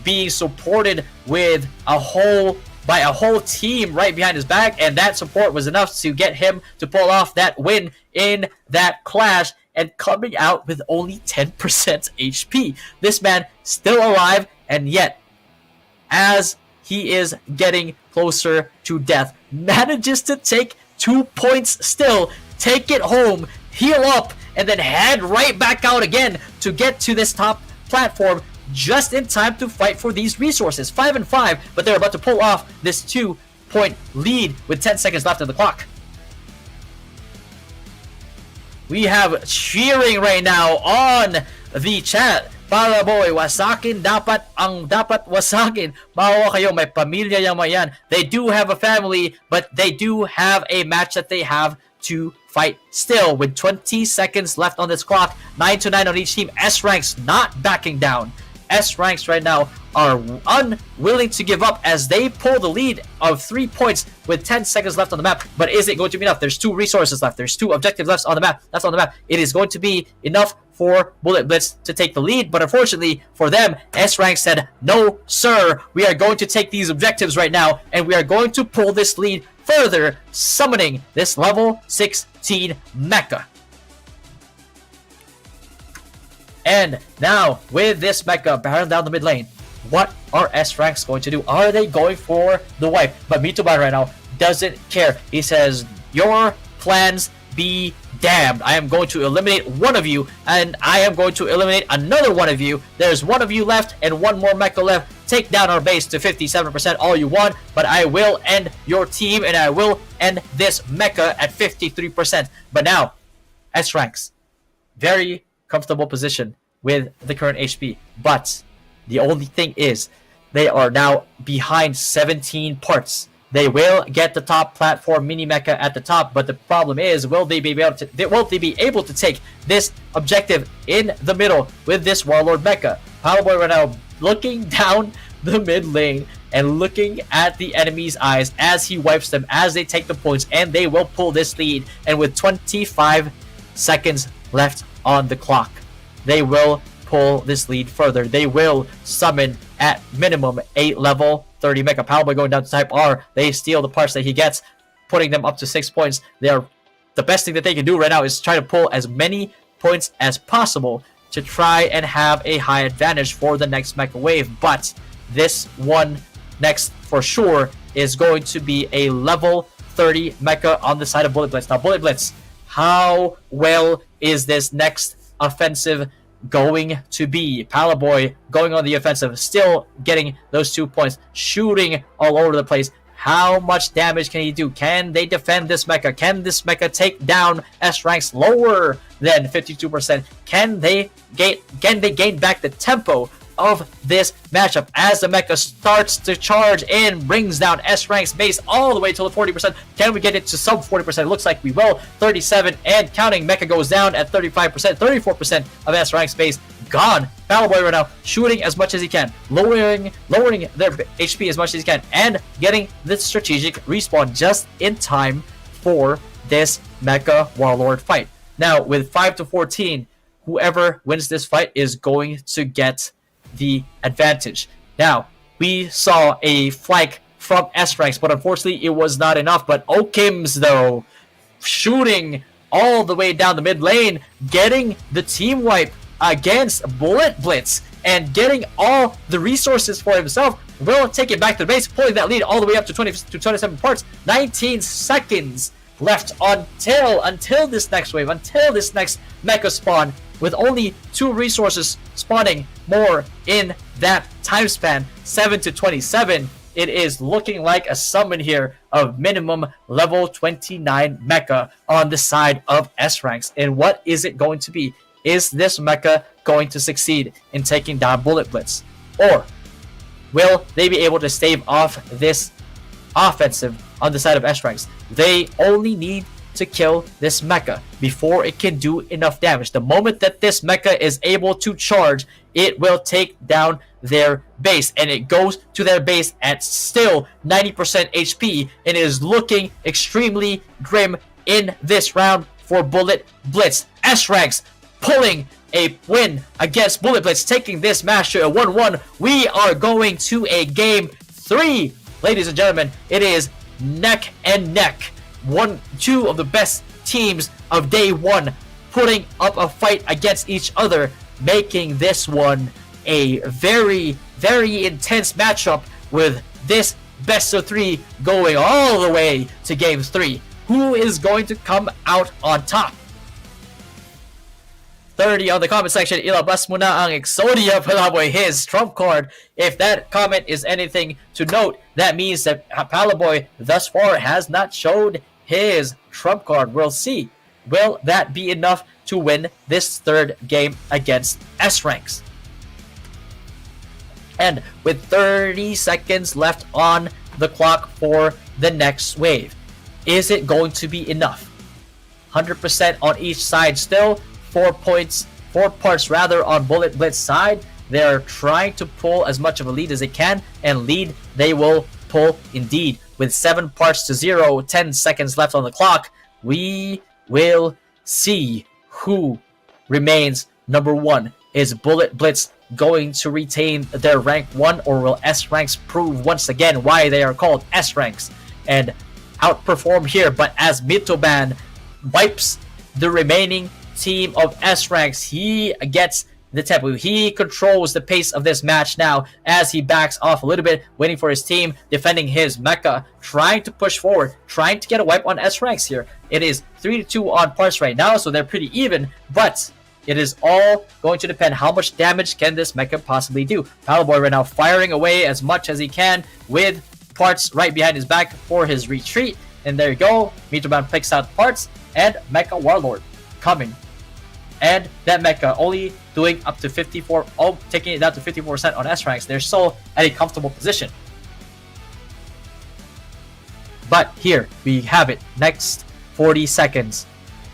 being supported with a whole team right behind his back, and that support was enough to get him to pull off that win in that clash, and coming out with only 10% HP. This man still alive, and yet as he is getting closer to death, manages to take 2 points still, take it home, heal up, and then head right back out again to get to this top platform just in time to fight for these resources. 5 and 5, but they're about to pull off this 2-point lead with 10 seconds left on the clock. We have cheering right now on the chat. Palaboy, wasakin dapat ang dapat wasakin. Mawa kayo, may pamilya yung yan. They do have a family, but they do have a match that they have to fight still. With 20 seconds left on this clock, 9 to 9 on each team. S-Ranks not backing down. S-Ranks right now are unwilling to give up as they pull the lead of 3 points with 10 seconds left on the map. But is it going to be enough? There's 2 resources left. There's 2 objectives left on the map. It is going to be enough for Bullet Blitz to take the lead, but unfortunately for them, S-Rank said, no sir, we are going to take these objectives right now, and we are going to pull this lead further, summoning this level 16 mecha. And now, with this mecha barreling down the mid lane, what are S-Ranks going to do? Are they going for the wipe? But Mitoban right now doesn't care. He says, your plans be damned. I am going to eliminate one of you, and I am going to eliminate another one of you. There's one of you left, and one more mecha left. Take down our base to 57% all you want, but I will end your team, and I will end this mecha at 53%. But now, S-Ranks, very comfortable position with the current HP, but the only thing is they are now behind 17 parts. They will get the top platform mini mecha at the top, but the problem is, will they be able to take this objective in the middle with this Warlord mecha? Powerboy right now looking down the mid lane and looking at the enemy's eyes as he wipes them, as they take the points, and they will pull this lead. And with 25 seconds left on the clock, they will pull this lead further. They will summon at minimum 8 level 30 mecha. Powerboy going down to type R. They steal the parts that he gets, putting them up to 6 points. The best thing that they can do right now is try to pull as many points as possible to try and have a high advantage for the next mecha wave. But this one next for sure is going to be a level 30 mecha on the side of Bullet Blitz. Now, Bullet Blitz, how well is this next offensive going to be? Powerboy going on the offensive, still getting those 2 points, shooting all over the place. How much damage can he do? Can they defend this mecha? Can this mecha take down S-Ranks lower than 52%? Can they gain back the tempo of this matchup as the mecha starts to charge and brings down S-Rank's base all the way to the 40%? Can we get it to sub 40%? Looks like we will. 37 and counting. Mecha goes down at 35%. 34% of S-Rank's base gone. Powerboy right now shooting as much as he can, lowering their HP as much as he can, and getting the strategic respawn just in time for this mecha warlord fight. Now, with 5 to 14, whoever wins this fight is going to get the advantage. Now, we saw a flank from S-Ranks, but unfortunately it was not enough. But Okims, though, shooting all the way down the mid lane, getting the team wipe against Bullet Blitz, and getting all the resources for himself, will take it back to the base, pulling that lead all the way up to 27 parts. 19 seconds left until this next wave, until this next mecha spawn, with only 2 resources spawning more in that time span, 7 to 27. It is looking like a summon here of minimum level 29 mecha on the side of S-Ranks. And what is it going to be? Is this mecha going to succeed in taking down Bullet Blitz? Or will they be able to stave off this offensive on the side of S-Ranks? They only need to kill this mecha before it can do enough damage. The moment that this mecha is able to charge, it will take down their base, and it goes to their base at still 90% HP, and it is looking extremely grim in this round for Bullet Blitz. S-Ranks pulling a win against Bullet Blitz, taking this match to a 1-1. We are going to a game 3, ladies and gentlemen. It is neck and neck. Two of the best teams of day 1 putting up a fight against each other, making this one a very, very intense matchup, with this best of 3 going all the way to game 3. Who is going to come out on top? 30 on the comment section. Ilabas mo na ang Exodia Palaboy, his trump card. If that comment is anything to note, that means that Palaboy thus far has not showed his trump card. We'll see. Will that be enough to win this 3rd game against S-Ranks? And with 30 seconds left on the clock for the next wave, is it going to be enough? 100% on each side still. 4 parts rather on Bullet Blitz side. They're trying to pull as much of a lead as they can, and lead they will pull indeed. With 7 parts to 0, 10 seconds left on the clock, we will see who remains Number 1, is Bullet Blitz going to retain their rank 1, or will S ranks prove once again why they are called S ranks and outperform here? But as Mitoban wipes the remaining team of S ranks, he gets the tempo. He controls the pace of this match now as he backs off a little bit, waiting for his team, defending his mecha, trying to push forward, trying to get a wipe on S ranks here. It is 3-2 on parts right now, so they're pretty even, but it is all going to depend how much damage can this mecha possibly do. Paddleboy right now firing away as much as he can with parts right behind his back for his retreat. And there you go. Mitoban picks out parts and Mecha Warlord coming. And that mecha only doing up to 54, taking it down to 54% on S ranks. They're still at a comfortable position. But here we have it. Next 40 seconds.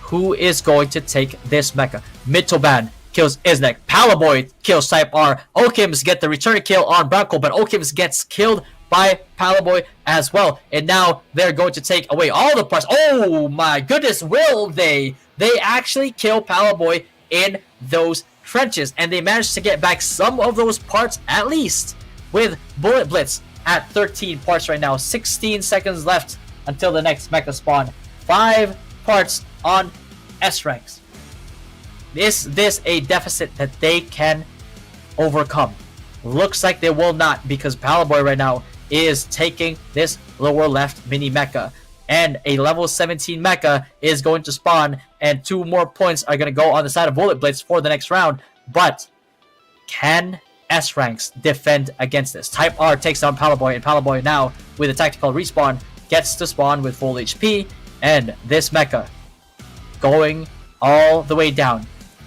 Who is going to take this mecha? Mitoban kills Iznek. Paddleboy kills Type R. Okims get the return kill on Bronco, but Okims gets killed by Paddleboy as well. And now they're going to take away all the parts. Oh my goodness, will they? They actually kill Paddleboy in those trenches, and they managed to get back some of those parts at least with Bullet Blitz at 13 parts right now. 16 seconds left until the next mecha spawn. 5 parts on S ranks. Is this a deficit that they can overcome? Looks like they will not, because Paddleboy right now is taking this lower left mini mecha, and a level 17 mecha is going to spawn, and 2 more points are going to go on the side of Bullet Blitz for the next round. But can S ranks defend against this? Type R takes down Paddleboy, and Paddleboy now with a tactical respawn gets to spawn with full HP, and this mecha going all the way down.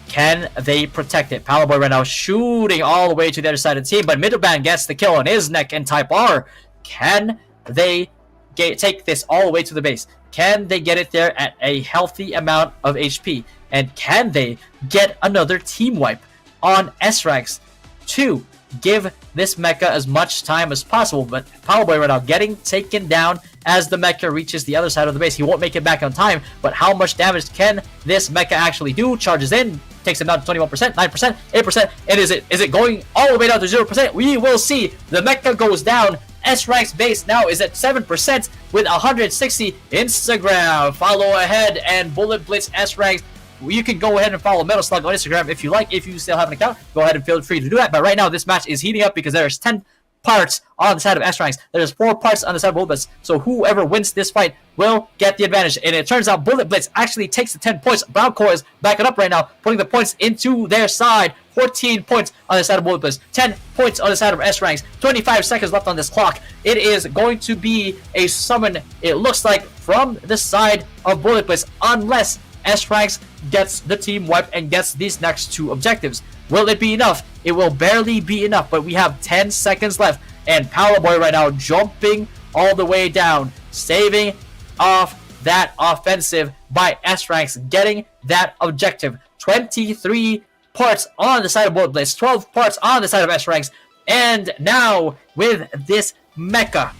Can they protect it? Paddleboy right now shooting all the way to the other side of the team, but Mitoban gets the kill on Iznek and Type R. Can they take this all the way to the base? Can they get it there at a healthy amount of HP? And can they get another team wipe on S ranks to give this mecha as much time as possible? But Paddleboy right now getting taken down as the mecha reaches the other side of the base. He won't make it back on time, but how much damage can this mecha actually do? Charges in, takes him down to 21%, 9%, 8%, and is it going all the way down to 0%? We will see. The mecha goes down. S ranks base now is at 7% with 160 Instagram. Follow ahead and Bullet Blitz S ranks. You can go ahead and follow Metal Slug on Instagram if you like. If you still have an account, go ahead and feel free to do that. But right now, this match is heating up because there's 10 parts on the side of S ranks. There's 4 parts on the side of Bullet Blitz. So whoever wins this fight will get the advantage. And it turns out Bullet Blitz actually takes the 10 points. Browncore is backing up right now, putting the points into their side. 14 points on the side of Bullet Blitz, 10 points on the side of S ranks. 25 seconds left on this clock. It is going to be a summon, it looks like, from the side of Bullet Blitz, unless S ranks gets the team wipe and gets these next 2 objectives. Will it be enough? It will barely be enough, but we have 10 seconds left, and Paddleboy right now jumping all the way down, saving off that offensive by S ranks, getting that objective. 23 parts on the side of Bullet Blitz, 12 parts on the side of S ranks, and now with this mecha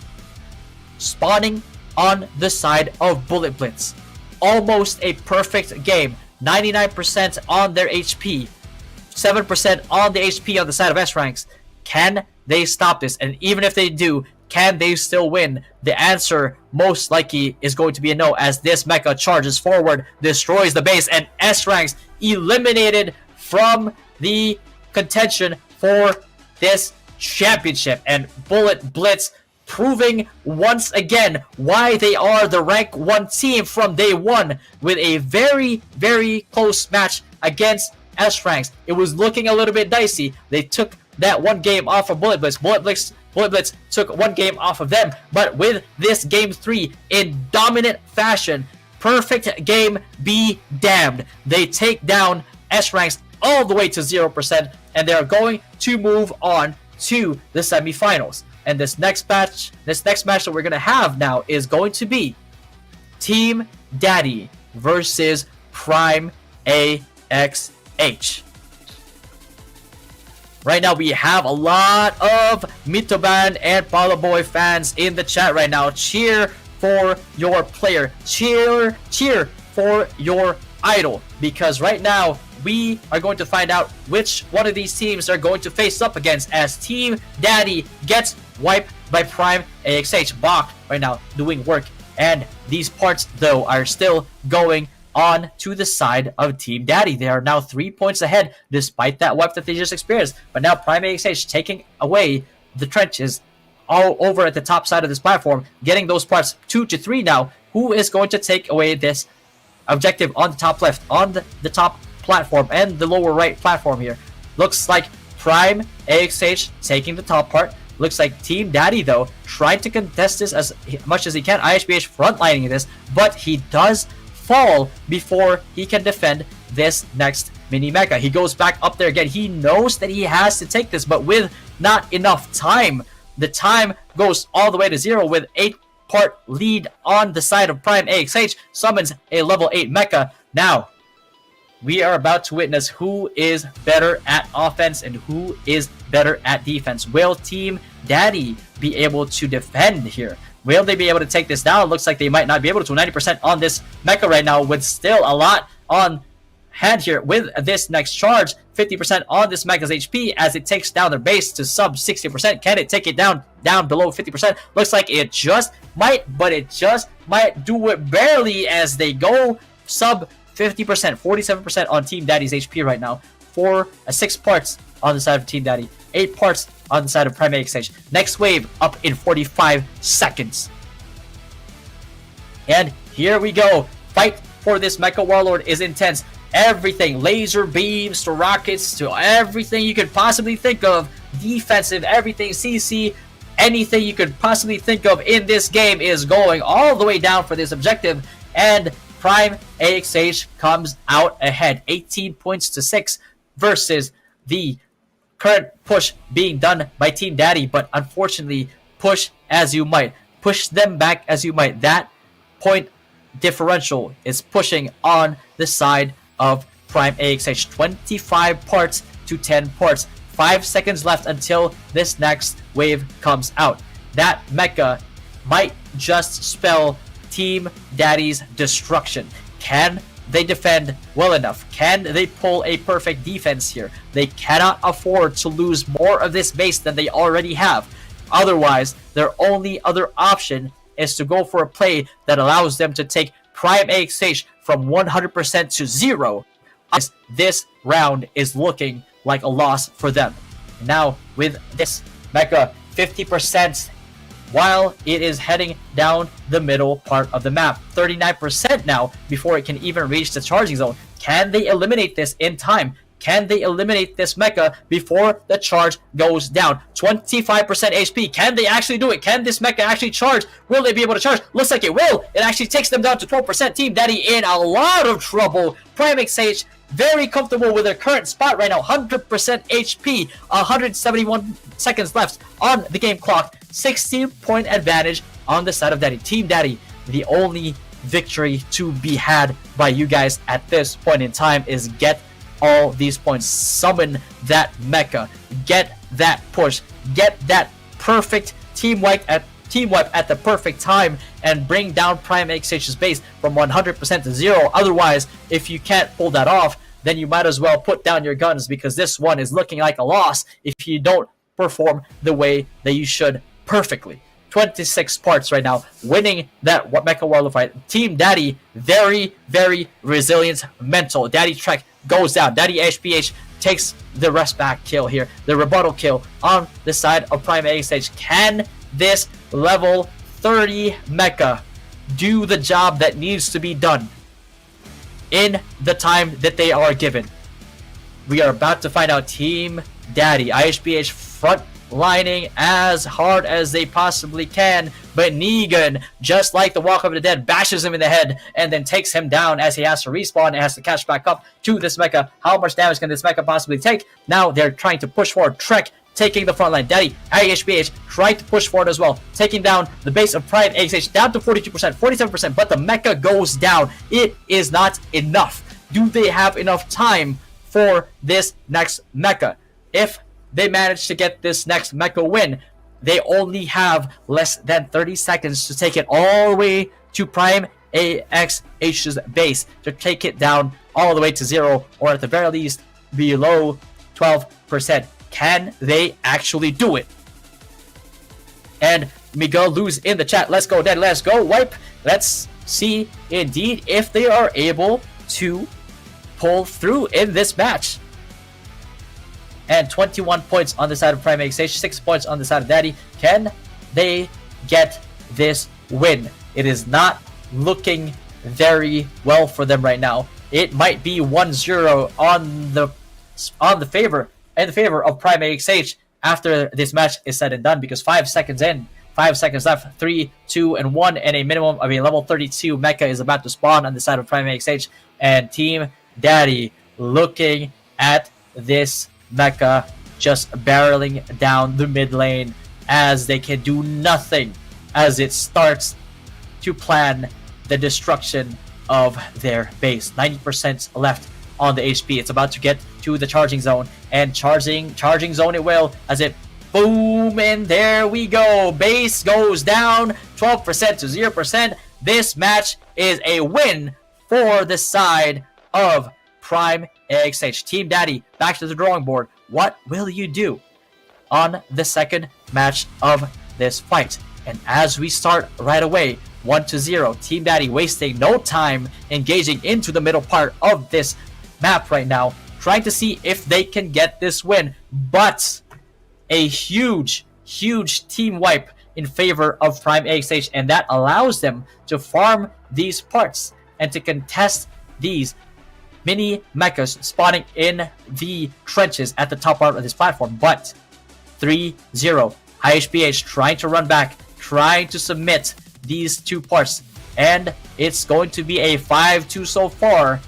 spawning on the side of Bullet Blitz. Almost a perfect game. 99% on their HP, 7% on the HP on the side of S ranks. Can they stop this? And even if they do, can they still win? The answer most likely is going to be a no, as this mecha charges forward, destroys the base, and S ranks eliminated from the contention for this championship. And Bullet Blitz proving once again why they are the rank 1 team from day 1, with a very, very close match against S ranks. It was looking a little bit dicey. They took that 1 game off of Bullet Blitz. Bullet Blitz took 1 game off of them, but with this game 3 in dominant fashion, perfect game be damned. They take down S ranks all the way to 0%, and they are going to move on to the semifinals. And this next match that we're gonna have now is going to be Team Daddy versus Prime AXH. Right now we have a lot of Mitoban and Paddleboy fans in the chat right now. Cheer for your player. Cheer for your idol, because right now we are going to find out which one of these teams are going to face up against, as Team Daddy gets wiped by Prime AXH. Bach right now doing work, and these parts though are still going on to the side of Team Daddy. They are now 3 points ahead despite that wipe that they just experienced. But now Prime AXH taking away the trenches all over at the top side of this platform, getting those parts 2 to 3 now. Who is going to take away this objective on the top left, on the top platform, and the lower right platform here? Looks like Prime AXH taking the top part. Looks like Team Daddy, though, trying to contest this as much as he can. IHBH frontlining this, but he does fall before he can defend this next mini mecha. He goes back up there again. He knows that he has to take this, but with not enough time. The time goes all the way to 0 with 8-part lead on the side of Prime AXH. Summons a level 8 mecha. Now, we are about to witness who is better at offense and who is better at defense. Will Team Daddy be able to defend here? Will they be able to take this down? It looks like they might not be able to. 90% on this mecha right now, with still a lot on hand here with this next charge. 50% on this mecha's HP as it takes down their base to sub 60%. Can it take it down below 50%? Looks like it just might, but it just might do it barely as they go sub 50%. 47% on Team Daddy's HP right now. 6 parts on the side of Team Daddy. 8 parts on the side of Prime AXH. Next wave up in 45 seconds. And here we go. Fight for this Mecha Warlord is intense. Everything, laser beams to rockets to everything you could possibly think of. Defensive, everything, CC, anything you could possibly think of in this game is going all the way down for this objective. And Prime AXH comes out ahead. 18 points to 6 versus the current push being done by Team Daddy. But unfortunately, push as you might, push them back as you might, that point differential is pushing on the side of Prime AXH. 25 parts to 10 parts. 5 seconds left until this next wave comes out. That mecha might just spell Team Daddy's destruction. Can they defend well enough? Can they pull a perfect defense here? They cannot afford to lose more of this base than they already have. Otherwise, their only other option is to go for a play that allows them to take Prime AXH from 100% to 0. This round is looking like a loss for them. Now, with this mecha 50%, while it is heading down the middle part of the map. 39% now before it can even reach the charging zone. Can they eliminate this in time? Can they eliminate this mecha before the charge goes down? 25% HP. Can they actually do it? Can this mecha actually charge? Will they be able to charge? Looks like it will. It actually takes them down to 12%. Team Daddy in a lot of trouble. Prime AXH very comfortable with their current spot right now. 100% HP. 171 seconds left on the game clock. 16-point advantage on the side of Daddy. Team Daddy, the only victory to be had by you guys at this point in time is get all these points. Summon that mecha. Get that push. Get that perfect team wipe at the perfect time and bring down Prime AXH's base from 100% to 0. Otherwise, if you can't pull that off, then you might as well put down your guns, because this one is looking like a loss if you don't perform the way that you should perfectly. 26 parts right now, winning that Mecha Warlord fight. Team Daddy, very, very resilient mental. Daddy Trek goes down. Daddy HBH takes the rest back kill here. The rebuttal kill on the side of Prime AXH. Can this level 30 mecha do the job that needs to be done in the time that they are given? We are about to find out. Team Daddy, IHBH front lining as hard as they possibly can, but Negan, just like the Walk of the Dead, bashes him in the head and then takes him down as he has to respawn and has to catch back up to this mecha. How much damage can this mecha possibly take? Now they're trying to push forward. Trek taking the front line. Daddy, IHBH trying to push forward as well, taking down the base of Prime AXH down to 42%, 47%, but the mecha goes down. It is not enough. Do they have enough time for this next mecha? If they manage to get this next mecha win, they only have less than 30 seconds to take it all the way to Prime AXH's base to take it down all the way to 0, or at the very least below 12%. Can they actually do it? And Miguel Luz in the chat. Let's go, Dead. Let's go, Wipe. Let's see indeed if they are able to pull through in this match. And 21 points on the side of Prime AXH, 6 points on the side of Daddy. Can they get this win? It is not looking very well for them right now. It might be 1-0 in the favor of Prime AXH after this match is said and done, because 5 seconds in, 5 seconds left, 3, 2, and 1, and a minimum of a level 32 Mecha is about to spawn on the side of Prime AXH, and Team Daddy looking at this Mecha just barreling down the mid lane as they can do nothing as it starts to plan the destruction of their base. 90% left on the HP. It's about to get to the charging zone, and charging zone it will, as it boom, and there we go. Base goes down 12% to 0%. This match is a win for the side of Prime AXH. Team Daddy back to the drawing board. What will you do on the second match of this fight? And as we start right away, 1-0, Team Daddy wasting no time engaging into the middle part of this map right now, trying to see if they can get this win. But a huge team wipe in favor of Prime AXH, and that allows them to farm these parts and to contest these mini mechas spawning in the trenches at the top part of this platform. But 3-0, IHBH trying to run back, trying to submit these two parts, and it's going to be a 5-2 so far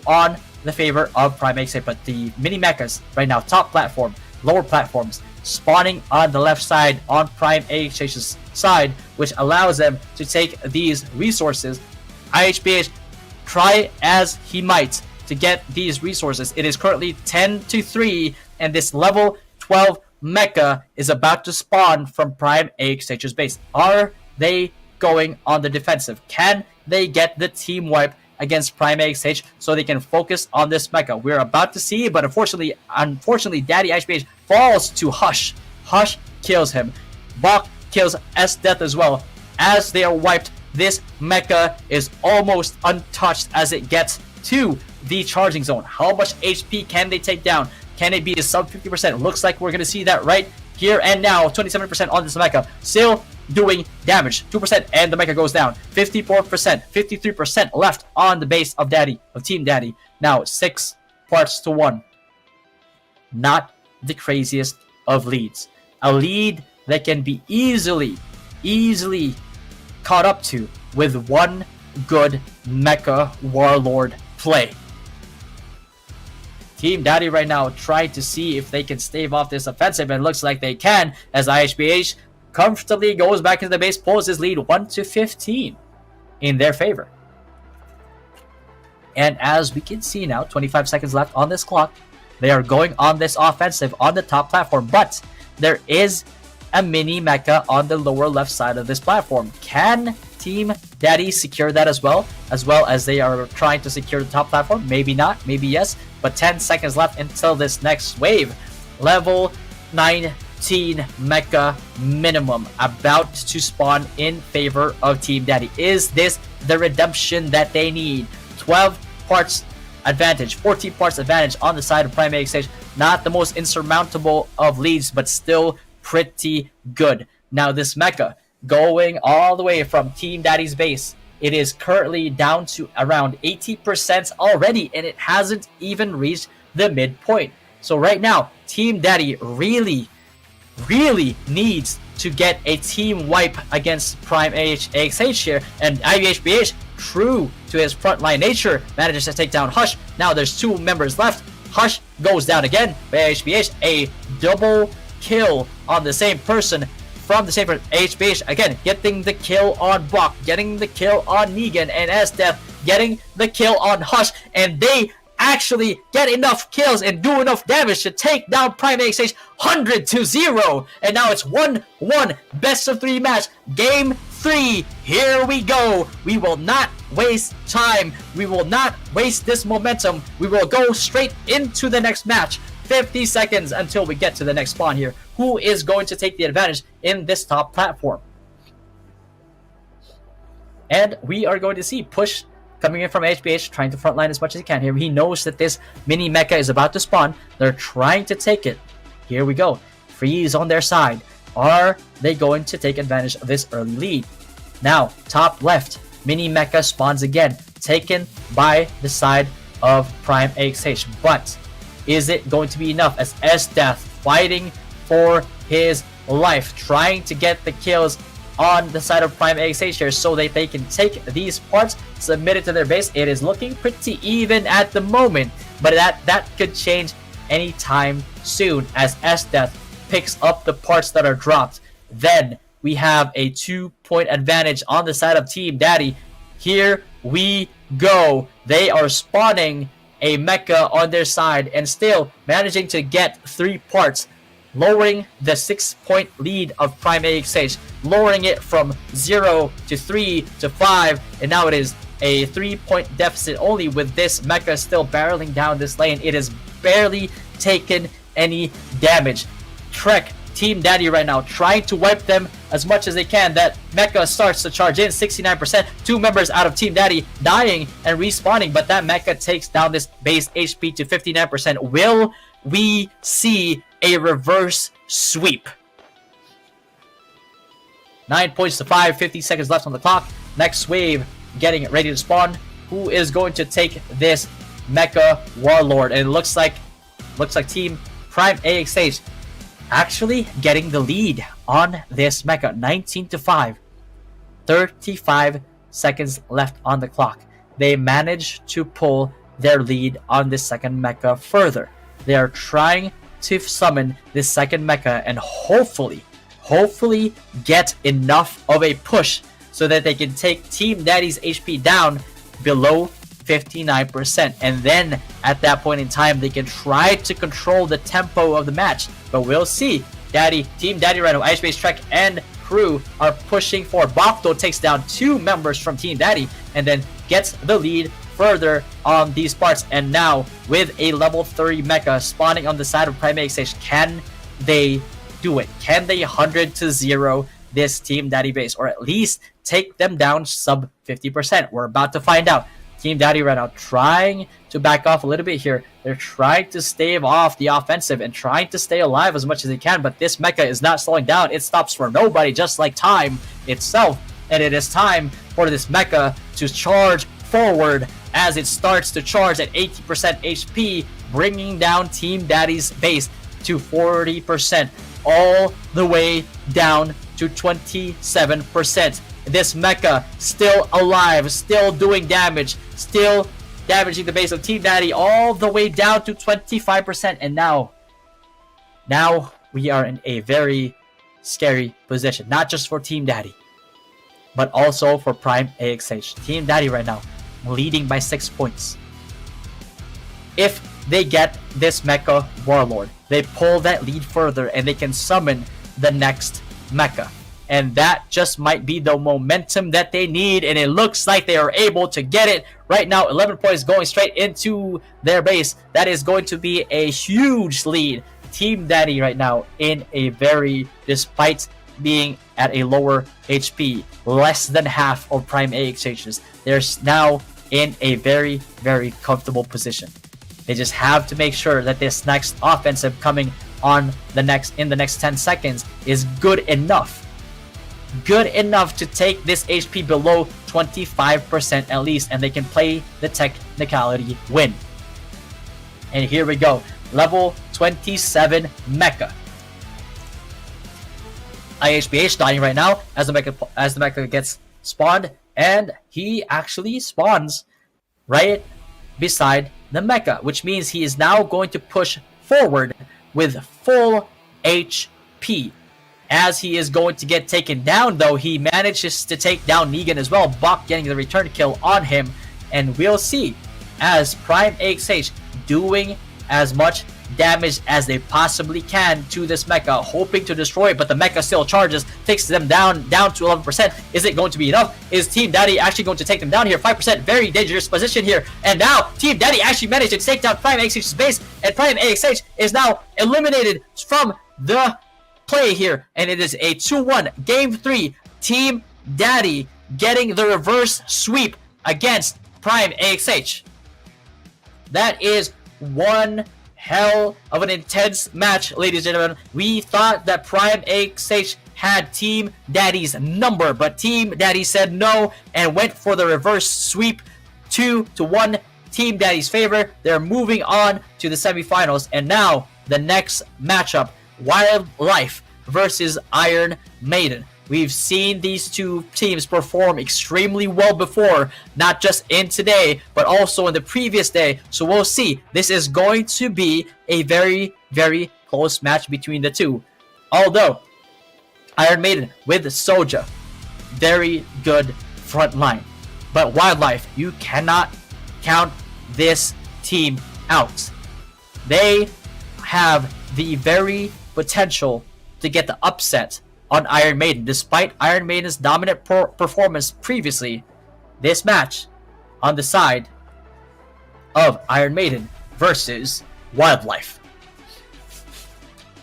on the favor of Prime AXH. But the mini mechas right now, top platform, lower platforms, spawning on the left side on Prime AXH's side, which allows them to take these resources. IHBH try as he might to get these resources. It is currently 10-3, and this level 12 mecha is about to spawn from Prime AXH's base. Are they going on the defensive? Can they get the team wipe against Prime AXH so they can focus on this mecha? We're about to see, but unfortunately, Daddy IHBH falls to Hush. Hush kills him. Bach kills S-Death as well. As they are wiped, this mecha is almost untouched as it gets to the charging zone. How much HP can they take down? Can it be a sub 50%? Looks like we're going to see that right here and now. 27% on this mecha. Still doing damage. 2%, and the mecha goes down. 54%, 53% left on the base of Team Daddy. Now 6 parts to 1. Not the craziest of leads. A lead that can be easily caught up to with one good mecha warlord play. Team Daddy right now trying to see if they can stave off this offensive, and looks like they can, as IHBH comfortably goes back into the base, pulls his lead 1-15 in their favor. And as we can see now, 25 seconds left on this clock, they are going on this offensive on the top platform, but there is a mini mecha on the lower left side of this platform. Can Team Daddy secure that as well as they are trying to secure the top platform? Maybe not, maybe yes, but 10 seconds left until this next wave. Level 19 mecha minimum about to spawn in favor of Team Daddy. Is this the redemption that they need? 12 parts advantage, 14 parts advantage on the side of Prime AXH. Not the most insurmountable of leads, but still pretty good. Now this mecha going all the way from Team Daddy's base, it is currently down to around 80% already, and it hasn't even reached the midpoint. So right now, Team Daddy really needs to get a team wipe against Prime AXH here, and IHBH, true to his frontline nature, manages to take down Hush. Now there's 2 members left. Hush goes down again by IHBH. A double kill on the same person from the same person. HBH again getting the kill on Bach, getting the kill on Negan, and S-Death getting the kill on Hush, and they actually get enough kills and do enough damage to take down Prime AXH 100-0, and now it's 1-1 best of 3 match. Game 3. Here we go. We will not waste time. We will not waste this momentum. We will go straight into the next match. 50 seconds until we get to the next spawn here. Who is going to take the advantage in this top platform? And we are going to see push coming in from HBH, trying to frontline as much as he can here. He knows that this mini mecha is about to spawn. They're trying to take it. Here we go. Freeze on their side. Are they going to take advantage of this early lead? Now, top left, mini mecha spawns again, taken by the side of Prime AXH. But is it going to be enough as S-Death fighting for his life, trying to get the kills on the side of Prime AXH here so that they can take these parts, submit it to their base? It is looking pretty even at the moment, but that could change anytime soon as S-Death picks up the parts that are dropped. Then we have a 2-point advantage on the side of Team Daddy. Here we go. They are spawning a mecha on their side and still managing to get 3 parts, lowering the 6-point lead of Prime AXH, lowering it from 0 to 3 to 5, and now it is a 3-point deficit only with this mecha still barreling down this lane. It has barely taken any damage. Trek, Team Daddy right now trying to wipe them as much as they can. That mecha starts to charge in 69%. 2 members out of Team Daddy dying and respawning, but that mecha takes down this base HP to 59%. Will we see a reverse sweep? 9 points to 5, 50 seconds left on the clock. Next wave getting ready to spawn. Who is going to take this mecha warlord? And it looks like Team Prime AXH actually getting the lead on this mecha. 19 to 5. 35 seconds left on the clock. They managed to pull their lead on this second mecha further. They are trying to summon this second mecha and hopefully get enough of a push so that they can take Team Daddy's HP down below 59%, and then at that point in time they can try to control the tempo of the match. But we'll see. Team Daddy right now, Ice Base Trek and crew are pushing forward. Bokto takes down 2 members from Team Daddy and then gets the lead further on these parts. And now with a level 30 mecha spawning on the side of Prime AXH, can they do it? Can they 100-0 this Team Daddy base, or at least take them down sub 50%? We're about to find out. Team Daddy right now trying to back off a little bit here. They're trying to stave off the offensive and trying to stay alive as much as they can, but this mecha is not slowing down. It stops for nobody, just like time itself. And it is time for this mecha to charge forward as it starts to charge at 80% HP, bringing down Team Daddy's base to 40%, all the way down to 27%. This mecha still alive, still doing damage, still damaging the base of Team Daddy all the way down to 25%. And now we are in a very scary position, not just for Team Daddy, but also for Prime AXH. Team Daddy right now leading by 6 points. If they get this mecha warlord, they pull that lead further and they can summon the next mecha. And that just might be the momentum that they need, and it looks like they are able to get it right now. 11 points going straight into their base. That is going to be a huge lead. Team Daddy right now in a very, despite being at a lower HP, less than half of Prime AXH's, they're now in a very, very comfortable position. They just have to make sure that this next offensive coming on in the next 10 seconds is good enough to take this HP below 25% at least, and they can play the technicality win. And here we go, level 27 mecha. IHBH dying right now as the mecha gets spawned, and he actually spawns right beside the mecha, which means he is now going to push forward with full HP. As he is going to get taken down, though, he manages to take down Negan as well, Bok getting the return kill on him. And we'll see as Prime AXH doing as much damage as they possibly can to this mecha, hoping to destroy it, but the mecha still charges, takes them down to 11%. Is it going to be enough? Is Team Daddy actually going to take them down here? 5%, very dangerous position here. And now Team Daddy actually managed to take down Prime AXH's base, and Prime AXH is now eliminated from the play here, and it is a 2-1 game 3. Team Daddy getting the reverse sweep against Prime AXH. That is one hell of an intense match, ladies and gentlemen. We thought that Prime AXH had Team Daddy's number, but Team Daddy said no and went for the reverse sweep. 2-1 Team Daddy's favor. They're moving on to the semifinals, and now the next matchup, Wildlife versus Iron Maiden. We've seen these two teams perform extremely well before, not just in today, but also in the previous day. So we'll see. This is going to be a very, very close match between the two. Although, Iron Maiden with Soja, very good front line. But Wildlife, you cannot count this team out. They have the very potential to get the upset on Iron Maiden. Despite Iron Maiden's dominant performance previously, this match on the side of Iron Maiden versus Wildlife.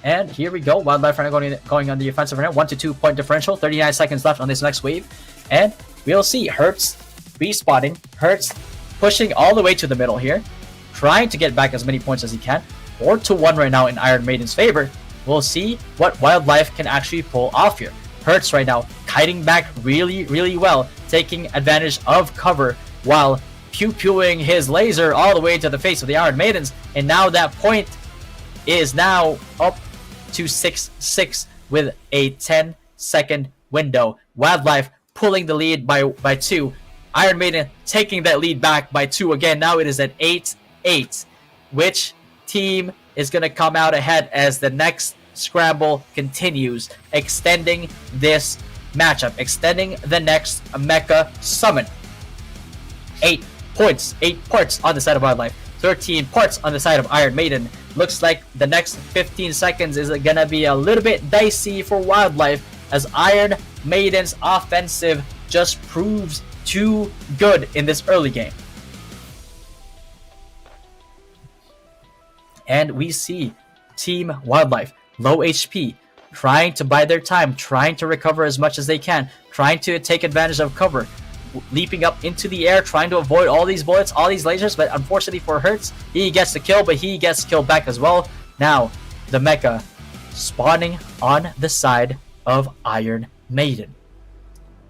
And here we go. Wildlife right now going on the offensive right now. 1 to 2 point differential. 39 seconds left on this next wave. And we'll see Hertz respawning. Hertz pushing all the way to the middle here, trying to get back as many points as he can. 4-1 right now in Iron Maiden's favor. We'll see what Wildlife can actually pull off here. Hertz right now kiting back really, really well, taking advantage of cover while pew-pewing his laser all the way to the face of the Iron Maidens. And now that point is now up to 6-6 with a 10-second window. Wildlife pulling the lead by 2. Iron Maiden taking that lead back by 2 again. Now it is at 8-8. Which team is going to come out ahead as the next scramble continues, extending this matchup, extending the next Mecha Summon. 8 points, 8 parts on the side of Wildlife, 13 parts on the side of Iron Maiden. Looks like the next 15 seconds is gonna be a little bit dicey for Wildlife, as Iron Maiden's offensive just proves too good in this early game. And we see Team Wildlife, low HP, trying to bide their time, trying to recover as much as they can, trying to take advantage of cover, leaping up into the air, trying to avoid all these bullets, all these lasers, but unfortunately for Hertz, he gets the kill, but he gets killed back as well. Now, the mecha spawning on the side of Iron Maiden.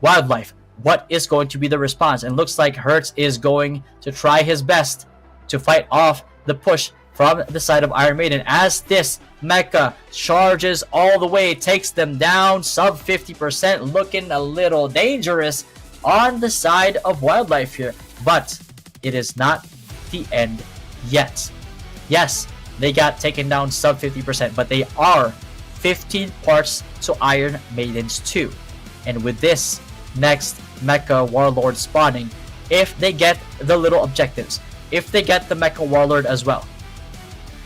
Wildlife, what is going to be the response? And looks like Hertz is going to try his best to fight off the push from the side of Iron Maiden, as this mecha charges all the way, takes them down, sub 50%, looking a little dangerous on the side of Wildlife here. But it is not the end yet. Yes, they got taken down sub 50%, but they are 15 parts to Iron Maiden's 2. And with this next Mecha Warlord spawning, if they get the little objectives, if they get the Mecha Warlord as well,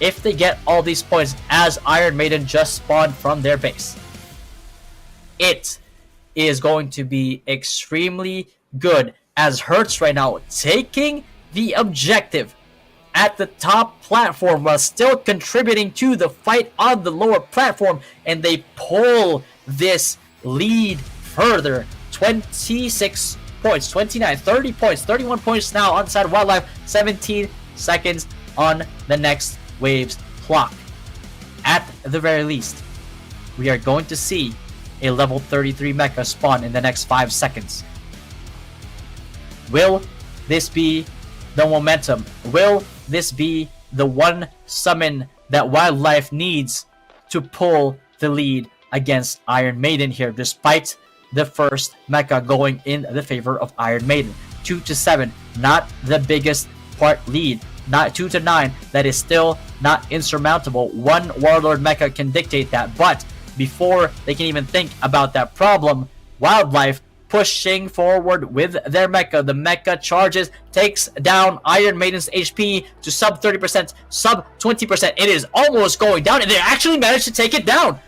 if they get all these points as Iron Maiden just spawned from their base, it is going to be extremely good, as Hertz right now taking the objective at the top platform while still contributing to the fight on the lower platform, and they pull this lead further. 26 points, 29, 30 points, 31 points now on the side of Wildlife, 17 seconds on the next wave's clock. At the very least, we are going to see a level 33 mecha spawn in the next 5 seconds. Will this be the momentum? Will this be the one summon that Wildlife needs to pull the lead against Iron Maiden here, despite the first mecha going in the favor of Iron Maiden? 2-7, not the biggest part lead. Not 2-9, that is still not insurmountable. One Warlord mecha can dictate that, but before they can even think about that problem, Wildlife pushing forward with their mecha. The mecha charges, takes down Iron Maiden's HP to sub 30%, sub 20%. It is almost going down, and they actually managed to take it down.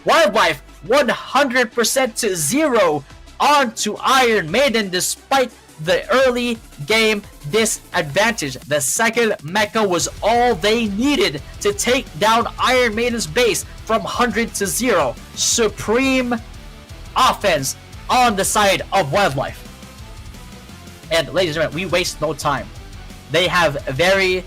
Wildlife 100% to 0 onto Iron Maiden despite the early game disadvantage. The second mecha was all they needed to take down Iron Maiden's base from 100 to 0. Supreme offense on the side of Wildlife. And ladies and gentlemen, we waste no time. They have very,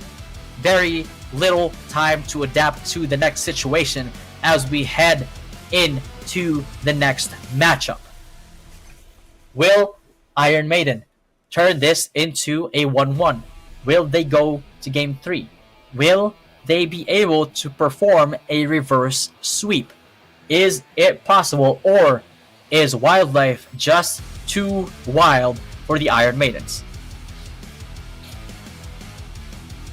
very little time to adapt to the next situation as we head into the next matchup. Will Iron Maiden turn this into a 1-1? Will they go to game 3? Will they be able to perform a reverse sweep? Is it possible, or is Wildlife just too wild for the Iron Maidens?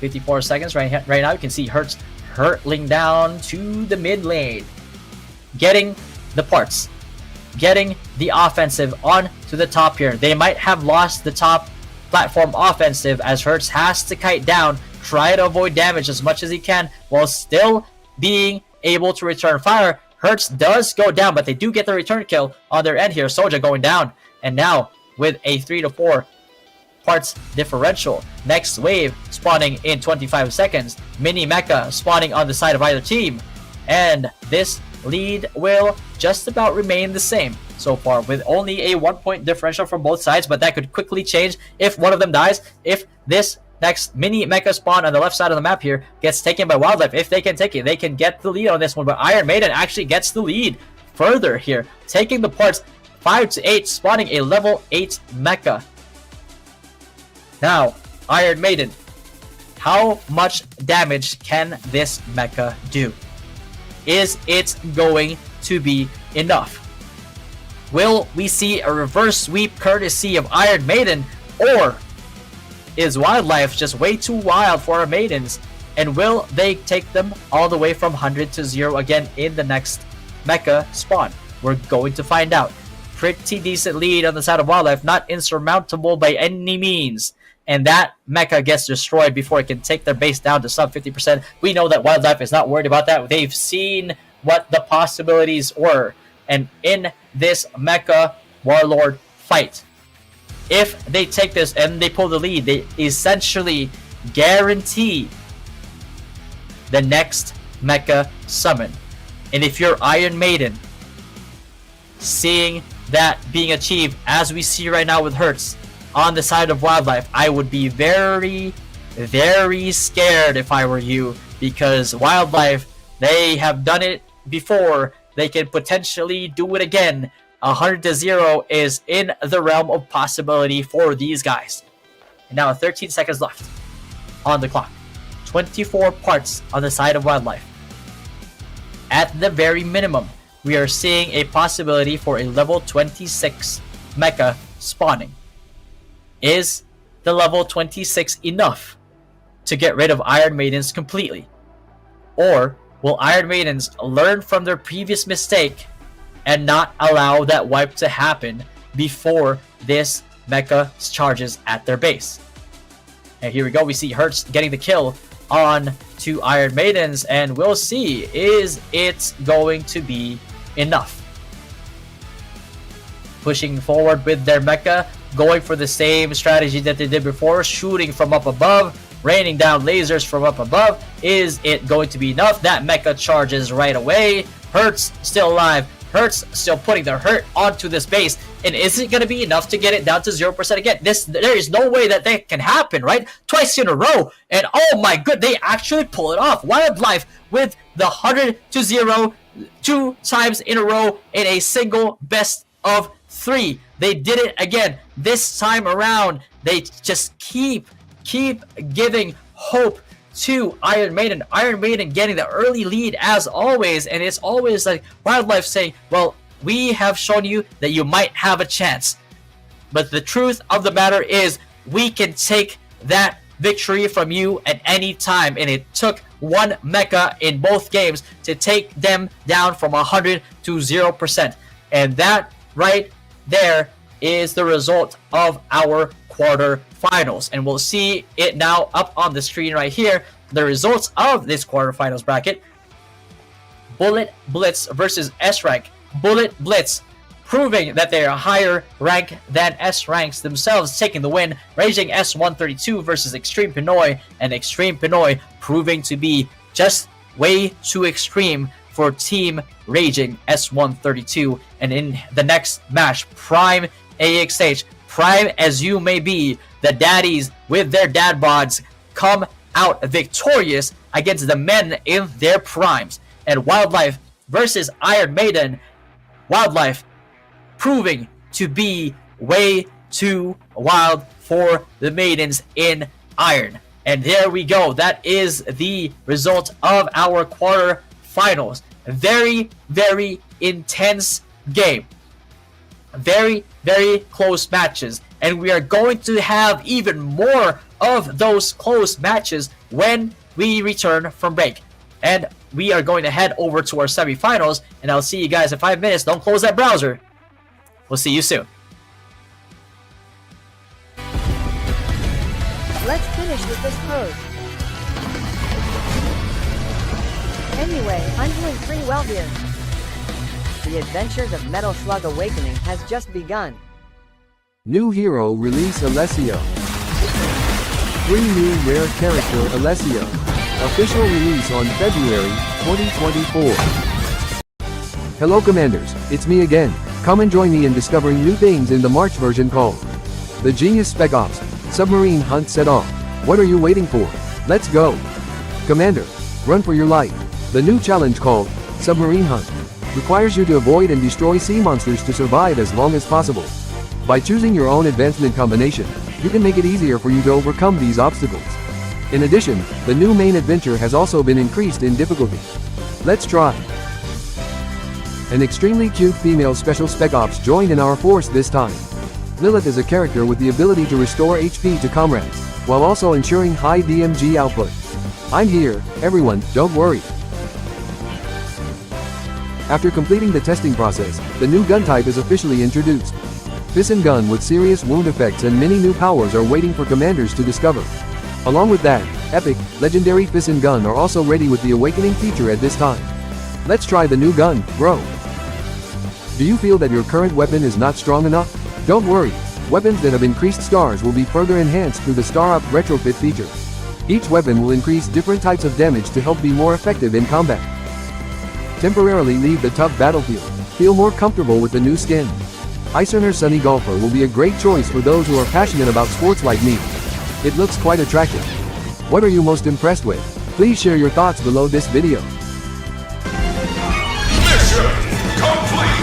54 seconds right now. You can see Hertz hurtling down to the mid lane, getting the parts, getting the offensive on to the top here. They might have lost the top platform offensive as Hertz has to kite down, try to avoid damage as much as he can while still being able to return fire. Hertz does go down, but they do get the return kill on their end here. Soja going down, and now with a 3 to 4 parts differential. Next wave spawning in 25 seconds. Mini Mecha spawning on the side of either team, and this lead will just about remain the same so far, with only a 1-point differential from both sides, but that could quickly change if one of them dies. If this next mini mecha spawn on the left side of the map here gets taken by Wildlife, if they can take it, they can get the lead on this one. But Iron Maiden actually gets the lead further here, taking the parts 5 to 8, spawning a level 8 mecha. Now, Iron Maiden, how much damage can this mecha do? Is it going to be enough? Will we see a reverse sweep courtesy of Iron Maiden, or is Wildlife just way too wild for our Maidens, and will they take them all the way from 100 to 0 again in the next mecha spawn? We're going to find out. Pretty decent lead on the side of Wildlife, not insurmountable by any means, and that mecha gets destroyed before it can take their base down to sub 50%. We know that Wildlife is not worried about that. They've seen what the possibilities were, and in this mecha warlord fight, if they take this and they pull the lead, they essentially guarantee the next mecha summon. And if you're Iron Maiden, seeing that being achieved as we see right now with Hertz on the side of Wildlife, I would be very, very scared if I were you, because Wildlife, they have done it before. They can potentially do it again. 100 to 0 is in the realm of possibility for these guys. And now 13 seconds left on the clock. 24 parts on the side of Wildlife. At the very minimum, we are seeing a possibility for a level 26 mecha spawning. Is the level 26 enough to get rid of Iron Maidens completely? Or will Iron Maidens learn from their previous mistake and not allow that wipe to happen before this mecha charges at their base? And here we go. We see Hertz getting the kill on to Iron Maidens, and we'll see, is it going to be enough? Pushing forward with their mecha, going for the same strategy that they did before, shooting from up above, raining down lasers from up above. Is it going to be enough? That mecha charges right away. Hertz still alive. Hertz still putting their hurt onto this base. And is it going to be enough to get it down to 0% again? There is no way that can happen, right? Twice in a row. And oh my god, they actually pull it off. Wildlife with the 100 to 0 2 times in a row in a single best of 3. They did it again. This time around, they just keep giving hope to Iron Maiden. Iron Maiden getting the early lead as always, and it's always like Wildlife saying, well, we have shown you that you might have a chance, but the truth of the matter is we can take that victory from you at any time. And it took one mecha in both games to take them down from 100 to 0%, and that right there is the result of our quarterfinals. And we'll see it now up on the screen right here. The results of this quarterfinals bracket. Bullet Blitz versus S rank. Bullet Blitz proving that they are higher rank than S ranks themselves, taking the win. Raging S132 versus Extreme Pinoy, and Extreme Pinoy proving to be just way too extreme for Team Raging S132. And in the next match, Prime AXH, prime as you may be, the daddies with their dad bods come out victorious against the men in their primes. And Wildlife versus Iron Maiden. Wildlife proving to be way too wild for the maidens in Iron. And there we go. That is the result of our quarterfinals. Very, very intense game. Very, very close matches. And we are going to have even more of those close matches when we return from break. And we are going to head over to our semifinals. And I'll see you guys in 5 minutes. Don't close that browser. We'll see you soon. Let's finish with this pose. Anyway, I'm doing pretty well here. The adventures of Metal Slug Awakening has just begun. New hero release Alessio. 3 new rare character Alessio. Official release on February 2024. Hello Commanders, it's me again. Come and join me in discovering new things in the March version called the Genius Spec Ops Submarine Hunt Set Off. What are you waiting for? Let's go! Commander, run for your life. The new challenge called Submarine Hunt requires you to avoid and destroy sea monsters to survive as long as possible. By choosing your own advancement combination, you can make it easier for you to overcome these obstacles. In addition, the new main adventure has also been increased in difficulty. Let's try! An extremely cute female special spec ops joined in our force this time. Lilith is a character with the ability to restore HP to comrades, while also ensuring high DMG output. I'm here, everyone, don't worry. After completing the testing process, the new gun type is officially introduced. Piston gun with serious wound effects and many new powers are waiting for commanders to discover. Along with that, epic, legendary piston gun are also ready with the awakening feature at this time. Let's try the new gun, bro. Do you feel that your current weapon is not strong enough? Don't worry, weapons that have increased stars will be further enhanced through the Star Up retrofit feature. Each weapon will increase different types of damage to help be more effective in combat. Temporarily leave the tough battlefield. Feel more comfortable with the new skin. Icerner Sunny Golfer will be a great choice for those who are passionate about sports like me. It looks quite attractive. What are you most impressed with? Please share your thoughts below this video. Mission complete!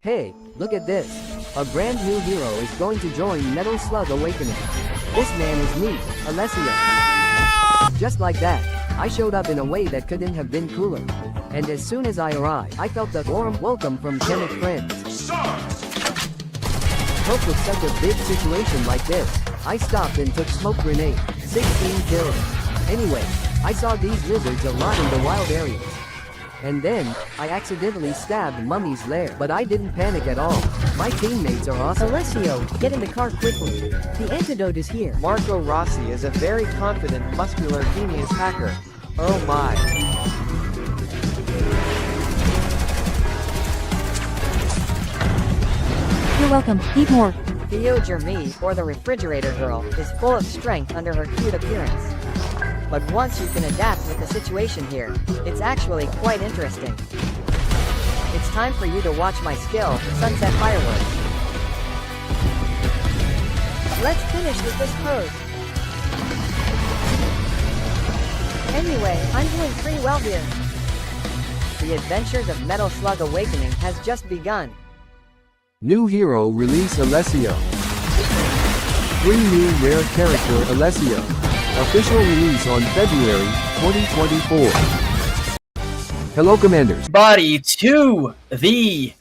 Hey, look at this. A brand new hero is going to join Metal Slug Awakening. This man is me, Alessio. Just like that, I showed up in a way that couldn't have been cooler. And as soon as I arrived, I felt the warm welcome from Kenneth friends. Hope with such a big situation like this, I stopped and took smoke grenade. 16 kills. Anyway, I saw these lizards a lot in the wild areas. And then, I accidentally stabbed Mummy's lair, but I didn't panic at all. My teammates are awesome. Alessio, get in the car quickly. The antidote is here. Marco Rossi is a very confident, muscular, genius hacker. Oh my. You're welcome. Eat more. Theo Jeremy, or the refrigerator girl, is full of strength under her cute appearance. But once you can adapt with the situation here, it's actually quite interesting. It's time for you to watch my skill, Sunset Fireworks. Let's finish with this pose. Anyway, I'm doing pretty well here. The adventures of Metal Slug Awakening has just begun. New hero release Alessio. 3 new rare character Alessio. Official release on February 2024. Hello Commanders. Body to the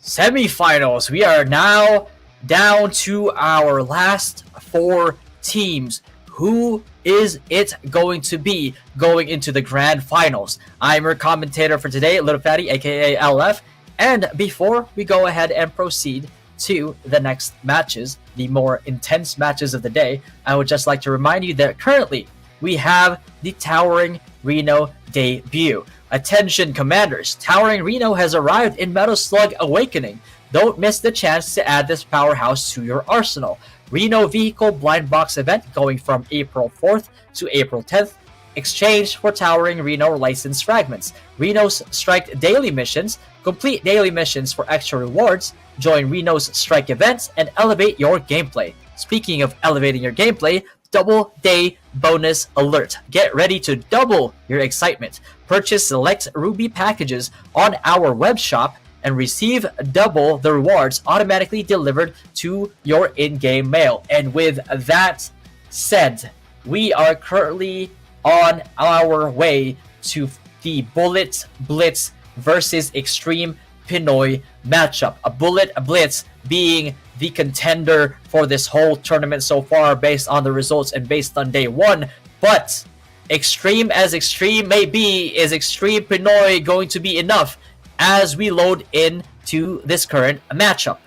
semifinals. We are now down to our last 4 teams. Who is it going to be going into the grand finals? I'm your commentator for today, Little Fatty, aka LF. And before we go ahead and proceed to the next matches, the more intense matches of the day, I would just like to remind you that currently we have the Towering Reno debut. Attention Commanders, Towering Reno has arrived in Metal Slug Awakening. Don't miss the chance to add this powerhouse to your arsenal. Reno Vehicle Blind Box event going from April 4th to April 10th. Exchange for Towering Reno license fragments. Reno's Strike daily missions. Complete daily missions for extra rewards. Join Reno's Strike events and elevate your gameplay. Speaking of elevating your gameplay, double day bonus alert. Get ready to double your excitement. Purchase select Ruby packages on our web shop and receive double the rewards automatically delivered to your in-game mail. And with that said, we are currently on our way to the Bullet Blitz versus Extreme Pinoy matchup. A Bullet Blitz being the contender for this whole tournament so far based on the results and based on day 1. But extreme as extreme may be, is Extreme Pinoy going to be enough as we load into this current matchup?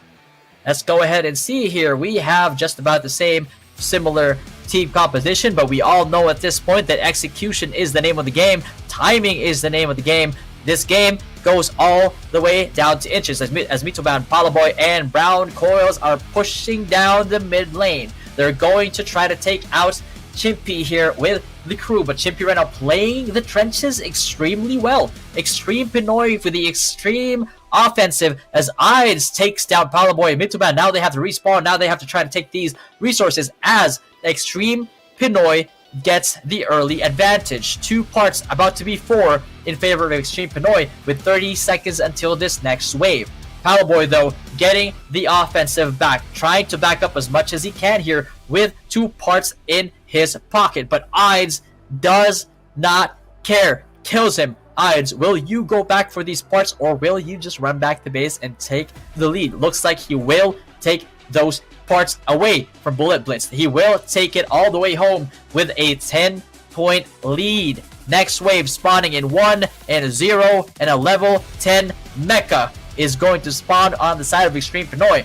Let's go ahead and see here. We have just about the same similar team composition, but we all know at this point that execution is the name of the game. Timing is the name of the game. This game goes all the way down to inches as Mitoban, Palaboy, and Brown Coils are pushing down the mid lane. They're going to try to take out Chimpy here with the crew, but Chimpy right now playing the trenches extremely well. Extreme Pinoy for the extreme offensive as Ides takes down Palaboy and Mitoban. Now they have to respawn. Now they have to try to take these resources as Extreme Pinoy gets the early advantage. 2 parts about to be 4 in favor of Extreme Pinoy with 30 seconds until this next wave. Palaboy though getting the offensive back, trying to back up as much as he can here with 2 parts in his pocket, but Ides does not care. Kills him. Ides, will you go back for these parts or will you just run back to base and take the lead? Looks like he will take those parts away from Bullet Blitz. He will take it all the way home with a 10-point lead. Next wave spawning in 1 and 0 and a level 10 Mecha is going to spawn on the side of Extreme Pinoy.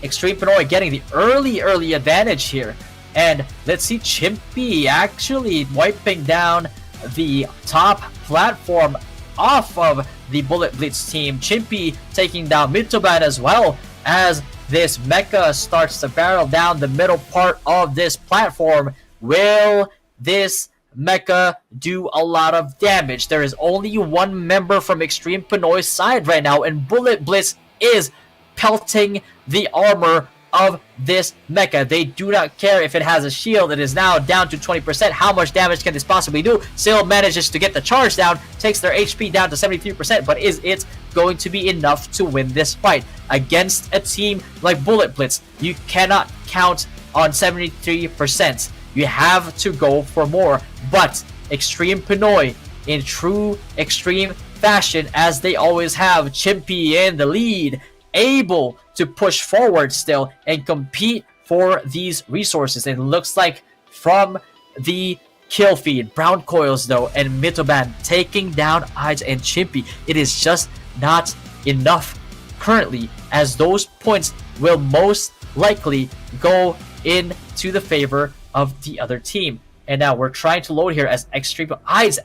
Extreme Pinoy getting the early advantage here. And let's see Chimpy actually wiping down the top platform off of the Bullet Blitz team. Chimpy taking down Mitoban as well as this Mecha starts to barrel down the middle part of this platform. Will this Mecha do a lot of damage? There is only 1 member from Extreme Pinoy's side right now, and Bullet Blitz is pelting the armor of this Mecha. They do not care if it has a shield. It is now down to 20%. How much damage can this possibly do? Still manages to get the charge down, takes their HP down to 73%, but is it going to be enough to win this fight? Against a team like Bullet Blitz, you cannot count on 73%. You have to go for more, but Extreme Pinoy in true extreme fashion, as they always have. Chimpy in the lead, able to push forward still and compete for these resources. And it looks like from the kill feed, Brown Coils though and Mitoban taking down Ides and Chimpy. It is just not enough currently, as those points will most likely go into the favor of the other team. And now we're trying to load here as Extreme Ides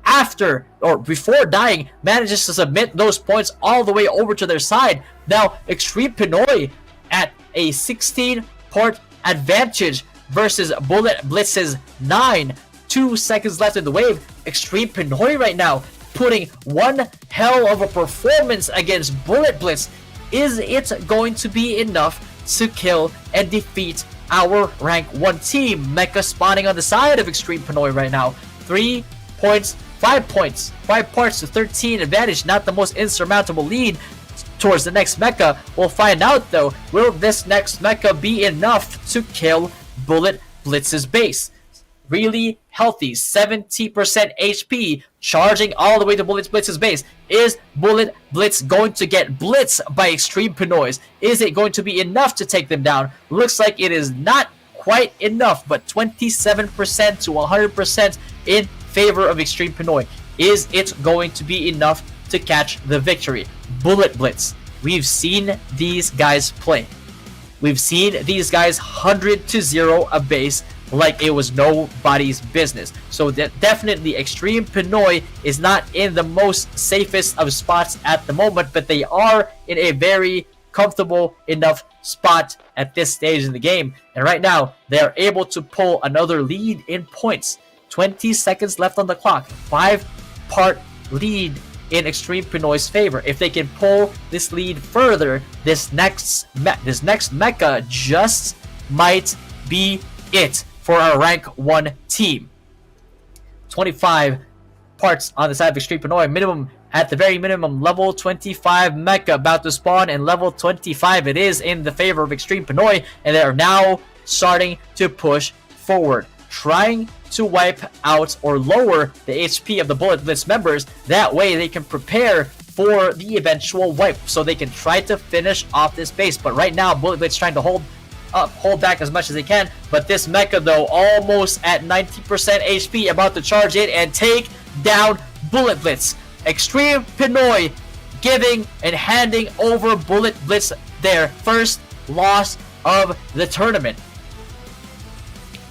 after or before dying manages to submit those points all the way over to their side. Now Extreme Pinoy at a 16-point advantage versus Bullet Blitz's 9. 2 seconds left in the wave. Extreme Pinoy right now putting one hell of a performance against Bullet Blitz. Is it going to be enough to kill and defeat our rank 1 team? Mecha spawning on the side of Extreme Pinoy right now. 3 points, 5 points, 5 parts to 13 advantage. Not the most insurmountable lead towards the next Mecha. We'll find out though. Will this next Mecha be enough to kill Bullet Blitz's base? Really healthy, 70% HP, charging all the way to Bullet Blitz's base. Is Bullet Blitz going to get blitzed by Extreme Pinoys? Is it going to be enough to take them down? Looks like it is not quite enough, but 27% to 100% in favor of Extreme Pinoy. Is it going to be enough to catch the victory? Bullet Blitz, we've seen these guys play. We've seen these guys 100-0 a base like it was nobody's business. So definitely Extreme Pinoy is not in the most safest of spots at the moment, but they are in a very comfortable enough spot at this stage in the game. And right now, they are able to pull another lead in points. 20 seconds left on the clock. 5-part lead in Extreme Pinoy's favor. If they can pull this lead further, this next Mecha just might be it for our rank 1 team. 25 parts on the side of Extreme Pinoy. Minimum, at the very minimum, level 25 Mecha about to spawn, and level 25 it is in the favor of Extreme Pinoy, and they are now starting to push forward, trying to wipe out or lower the HP of the Bullet Blitz members. That way they can prepare for the eventual wipe, so they can try to finish off this base. But right now, Bullet Blitz trying to hold back as much as they can. But this Mecha though, almost at 90% HP, about to charge in and take down Bullet Blitz. Extreme Pinoy giving and handing over Bullet Blitz their first loss of the tournament.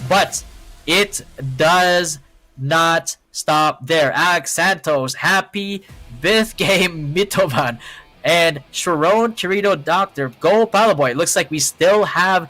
But it does not stop there. Alex Santos, happy fifth game Mitoban, and Sharon Kirito Doctor, go Palaboy. Looks like we still have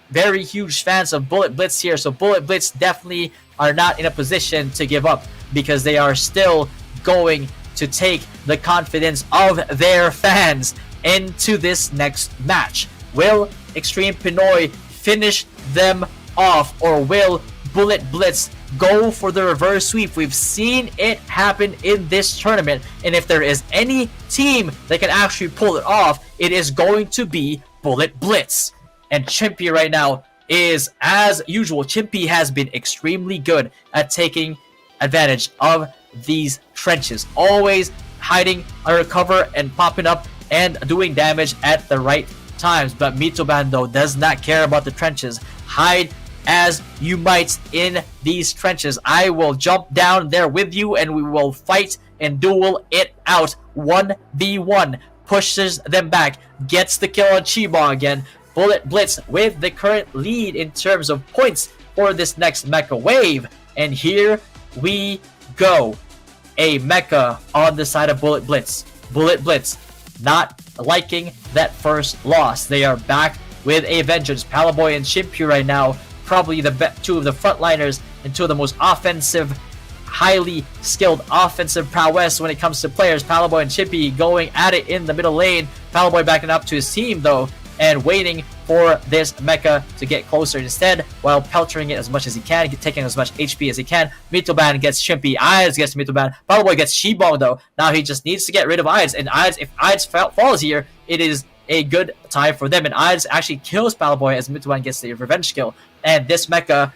very huge fans of Bullet Blitz here, so Bullet Blitz definitely are not in a position to give up, because they are still going to take the confidence of their fans into this next match. Will Extreme Pinoy finish them off, or will Bullet Blitz go for the reverse sweep? We've seen it happen in this tournament, and if there is any team that can actually pull it off, it is going to be Bullet Blitz. And Chimpy right now is, as usual, Chimpy has been extremely good at taking advantage of these trenches, always hiding under cover and popping up and doing damage at the right times. But Mitoban though does not care about the trenches. Hide as you might in these trenches. I will jump down there with you and we will fight and duel it out. 1v1, pushes them back, gets the kill on Chiba again. Bullet Blitz with the current lead in terms of points for this next Mecha wave. And here we go. A Mecha on the side of Bullet Blitz. Bullet Blitz not liking that first loss. They are back with a vengeance. Palaboy and Chimpy right now, probably the two of the frontliners and two of the most offensive, highly skilled offensive prowess when it comes to players. Palaboy and Chimpy going at it in the middle lane. Palaboy backing up to his team though, and waiting for this Mecha to get closer instead, while peltering it as much as he can, taking as much HP as he can. Mitoban gets Chimpy, Ides gets Mitoban, Palaboy gets Shibong though. Now he just needs to get rid of Ides, and Ides, if Ides falls here, it is a good time for them. And Eyes actually kills Palboy as Mituan gets the revenge kill. And this Mecha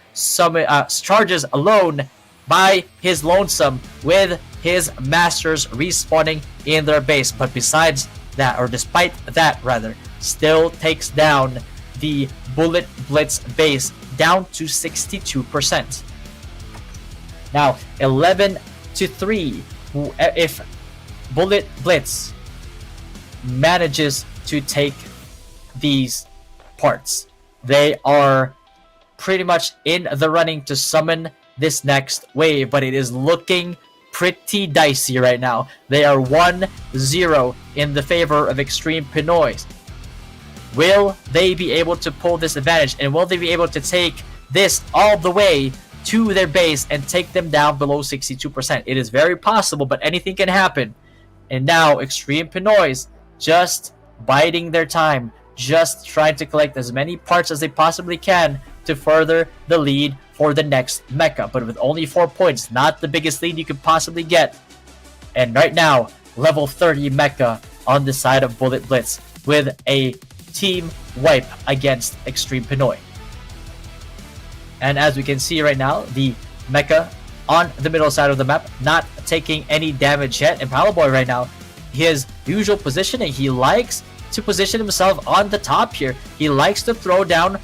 charges alone by his lonesome with his masters respawning in their base. But besides that, or despite that rather, still takes down the Bullet Blitz base down to 62%. Now 11-3. If Bullet Blitz manages to take these parts, they are pretty much in the running to summon this next wave, but it is looking pretty dicey right now. They are 1-0 in the favor of Extreme Pinoy. Will they be able to pull this advantage, and will they be able to take this all the way to their base and take them down below 62%? It is very possible, but anything can happen. And now Extreme Pinoy just biding their time, just trying to collect as many parts as they possibly can to further the lead for the next mecha. But with only 4 points, not the biggest lead you could possibly get. And right now, level 30 mecha on the side of Bullet Blitz with a team wipe against Extreme Pinoy. And as we can see right now, the mecha on the middle side of the map not taking any damage yet. And Palboy right now, his usual positioning, he likes to position himself on the top here. He likes to throw down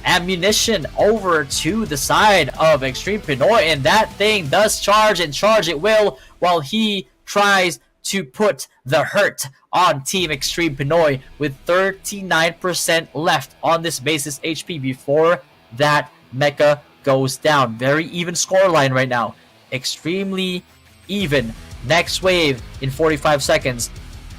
ammunition over to the side of Extreme Pinoy, and that thing does charge, and charge it will, while he tries to put the hurt on Team Extreme Pinoy with 39% left on this base's HP before that mecha goes down. Very even scoreline right now. Extremely even. Next wave in 45 seconds.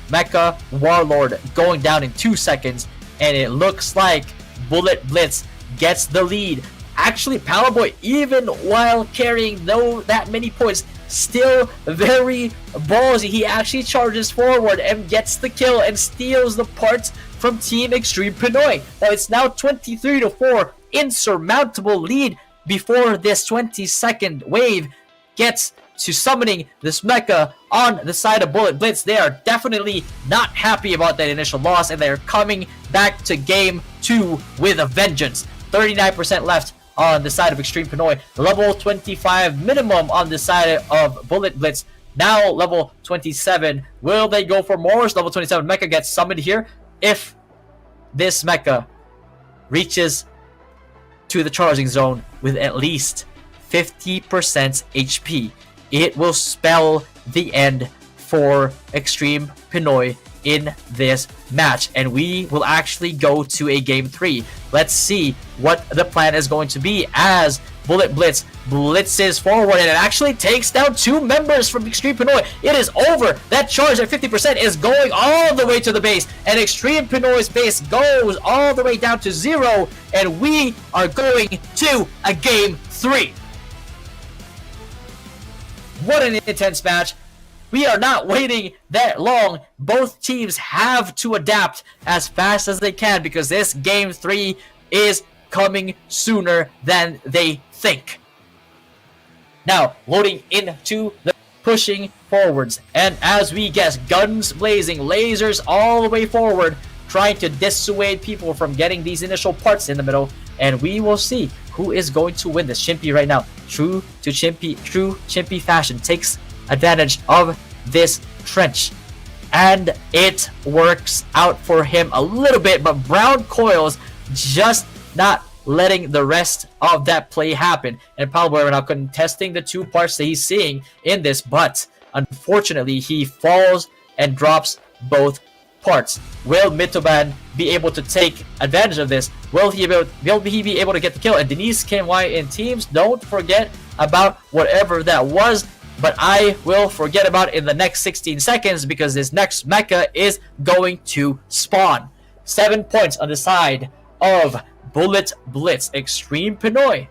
Mecha Warlord going down in 2 seconds, and it looks like Bullet Blitz gets the lead. Actually, Palboy, even while carrying that many points, still very ballsy. He actually charges forward and gets the kill and steals the parts from Team Extreme Pinoy. Now it's now 23-4, insurmountable lead before this 20-second wave gets to summoning this mecha on the side of Bullet Blitz. They are definitely not happy about that initial loss, and they're coming back to game 2 with a vengeance. 39% left on the side of Extreme Pinoy. Level 25 minimum on the side of Bullet Blitz. Now level 27. Will they go for more? Level 27 mecha gets summoned here. If this mecha reaches to the charging zone with at least 50% HP, it will spell the end for Extreme Pinoy in this match, and we will actually go to a game 3. Let's see what the plan is going to be as Bullet Blitz blitzes forward, and it actually takes down 2 members from Extreme Pinoy. It is over. That charge at 50% is going all the way to the base, and Extreme Pinoy's base goes all the way down to 0, and we are going to a game 3. What an intense match. We are not waiting that long. Both teams have to adapt as fast as they can because this game 3 is coming sooner than they think. Now, loading into the pushing forwards. And as we guess, guns blazing, lasers all the way forward, trying to dissuade people from getting these initial parts in the middle. And we will see who is going to win this. Chimpy right now, true Chimpy fashion, takes advantage of this trench, and it works out for him a little bit, but Brown Coils just not letting the rest of that play happen. And Palboy now contesting the 2 parts that he's seeing in this, but unfortunately he falls and drops both parts. Will Mitoban be able to take advantage of this? Will he be able to get the kill? And Denise KY in teams, don't forget about whatever that was, but I will forget about it in the next 16 seconds because this next mecha is going to spawn. 7 points on the side of Bullet Blitz. Extreme Pinoy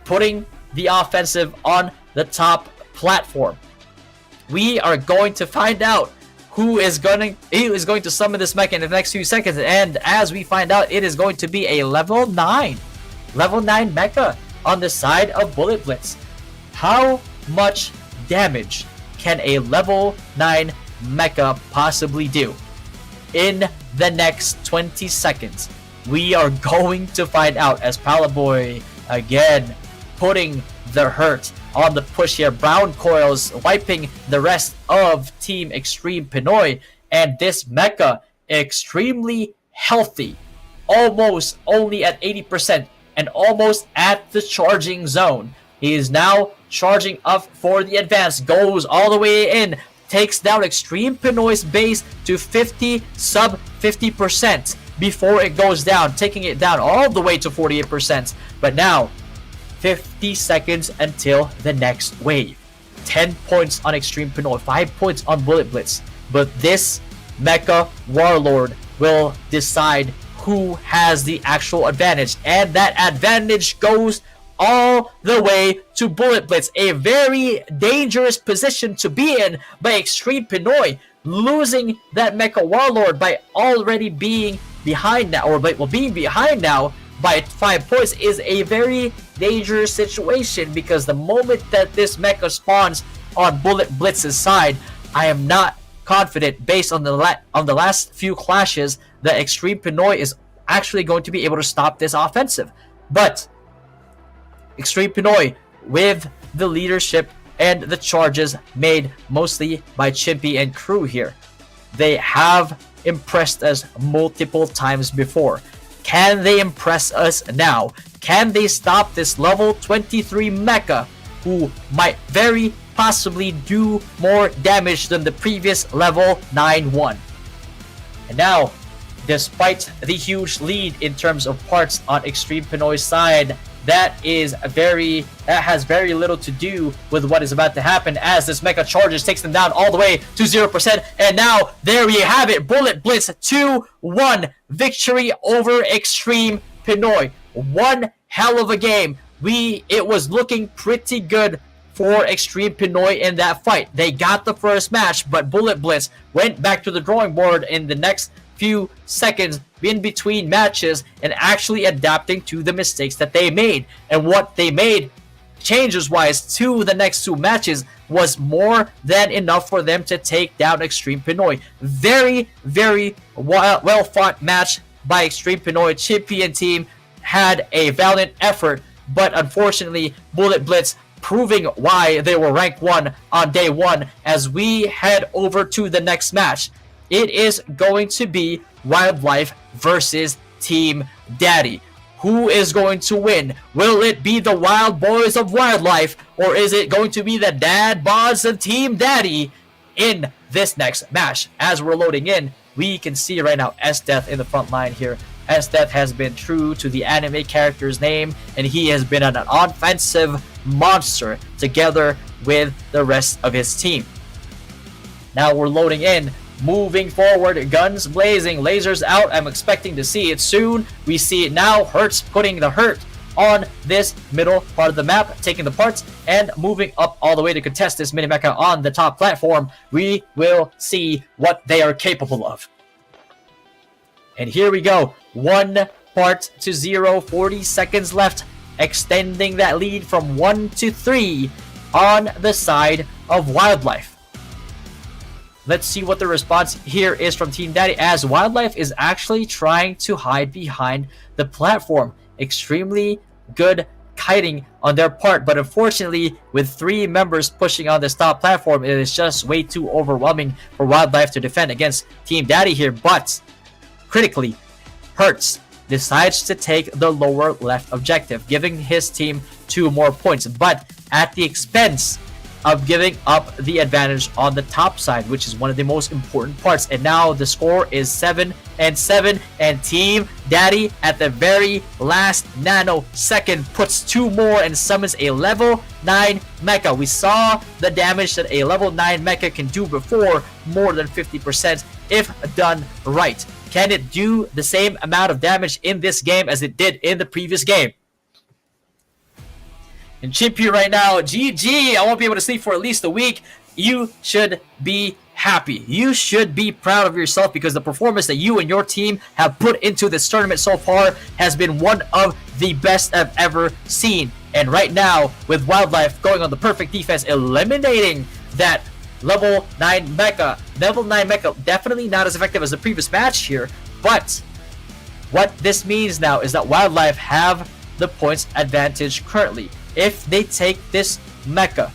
putting the offensive on the top platform. We are going to find out who is going to summon this mecha in the next few seconds, and as we find out, it is going to be a level 9 mecha on the side of Bullet Blitz. How much damage can a level 9 mecha possibly do? in the next 20 seconds. We are going to find out as Palaboy again putting the hurt on the push here. Brown Coils wiping the rest of Team Extreme Pinoy, and this Mecha extremely healthy, almost only at 80% and almost at the charging zone. He is now charging up for the advance, goes all the way in, takes down Extreme Pinoy's base to 50, sub 50% before it goes down, taking it down all the way to 48%. But now 50 seconds until the next wave. 10 points on Extreme Pinoy, 5 points on Bullet Blitz. But this Mecha Warlord will decide who has the actual advantage. And that advantage goes all the way to Bullet Blitz. A very dangerous position to be in by Extreme Pinoy. Losing that Mecha Warlord by already being behind now, or being behind now by 5 points is a very dangerous situation, because the moment that this mecha spawns on Bullet Blitz's side, I am not confident, based on the last few clashes, that Extreme Pinoy is actually going to be able to stop this offensive. But Extreme Pinoy, with the leadership and the charges made mostly by Chimpy and crew here, they have impressed us multiple times before. Can they impress us now? Can they stop this level 23 mecha, who might very possibly do more damage than the previous level 9 one? And now, despite the huge lead in terms of parts on Extreme Pinoy's side, that has very little to do with what is about to happen, as this mecha charges takes them down all the way to 0%. And now there you have it, Bullet Blitz 2-1 victory over Extreme Pinoy. One hell of a game. It was looking pretty good for Extreme Pinoy in that fight. They got the first match, but Bullet Blitz went back to the drawing board in the next few seconds in between matches and actually adapting to the mistakes that they made. And what they made changes wise to the next two matches was more than enough for them to take down Extreme Pinoy. Very, very well fought match by Extreme Pinoy. Chimpy and team had a valiant effort, but unfortunately Bullet Blitz proving why they were ranked 1 on day 1. As we head over to the next match, it is going to be Wildlife versus Team Daddy. Who is going to win? Will it be the Wild Boys of Wildlife, or is it going to be the Dad Bods of Team Daddy in this next match? As we're loading in, we can see right now S-Death in the front line here. S-Death has been true to the anime character's name, and he has been an offensive monster together with the rest of his team. Now we're loading in. Moving forward, guns blazing, lasers out. I'm expecting to see it soon. We see it now. Hurts putting the hurt on this middle part of the map, taking the parts and moving up all the way to contest this mini mecha on the top platform. We will see what they are capable of. And here we go. 1 part to 0, 40 seconds left, extending that lead from 1 to 3 on the side of Wildlife. Let's see what the response here is from Team Daddy, as Wildlife is actually trying to hide behind the platform. Extremely good kiting on their part, but unfortunately with 3 members pushing on this top platform, it is just way too overwhelming for Wildlife to defend against Team Daddy here. But critically, Hurts decides to take the lower left objective, giving his team 2 more points, but at the expense of giving up the advantage on the top side, which is one of the most important parts. And now the score is 7-7, and Team Daddy at the very last nanosecond puts 2 more and summons a level 9 mecha. We saw the damage that a level 9 mecha can do before, more than 50% if done right. Can it do the same amount of damage in this game as it did in the previous game? And Chimpy right now, GG, I won't be able to sleep for at least a week. You should be happy. You should be proud of yourself, because the performance that you and your team have put into this tournament so far has been one of the best I've ever seen. And right now, with Wildlife going on the perfect defense, eliminating that level 9 mecha, Level 9 Mecha, definitely not as effective as the previous match here, but what this means now is that Wildlife have the points advantage currently. If they take this Mecha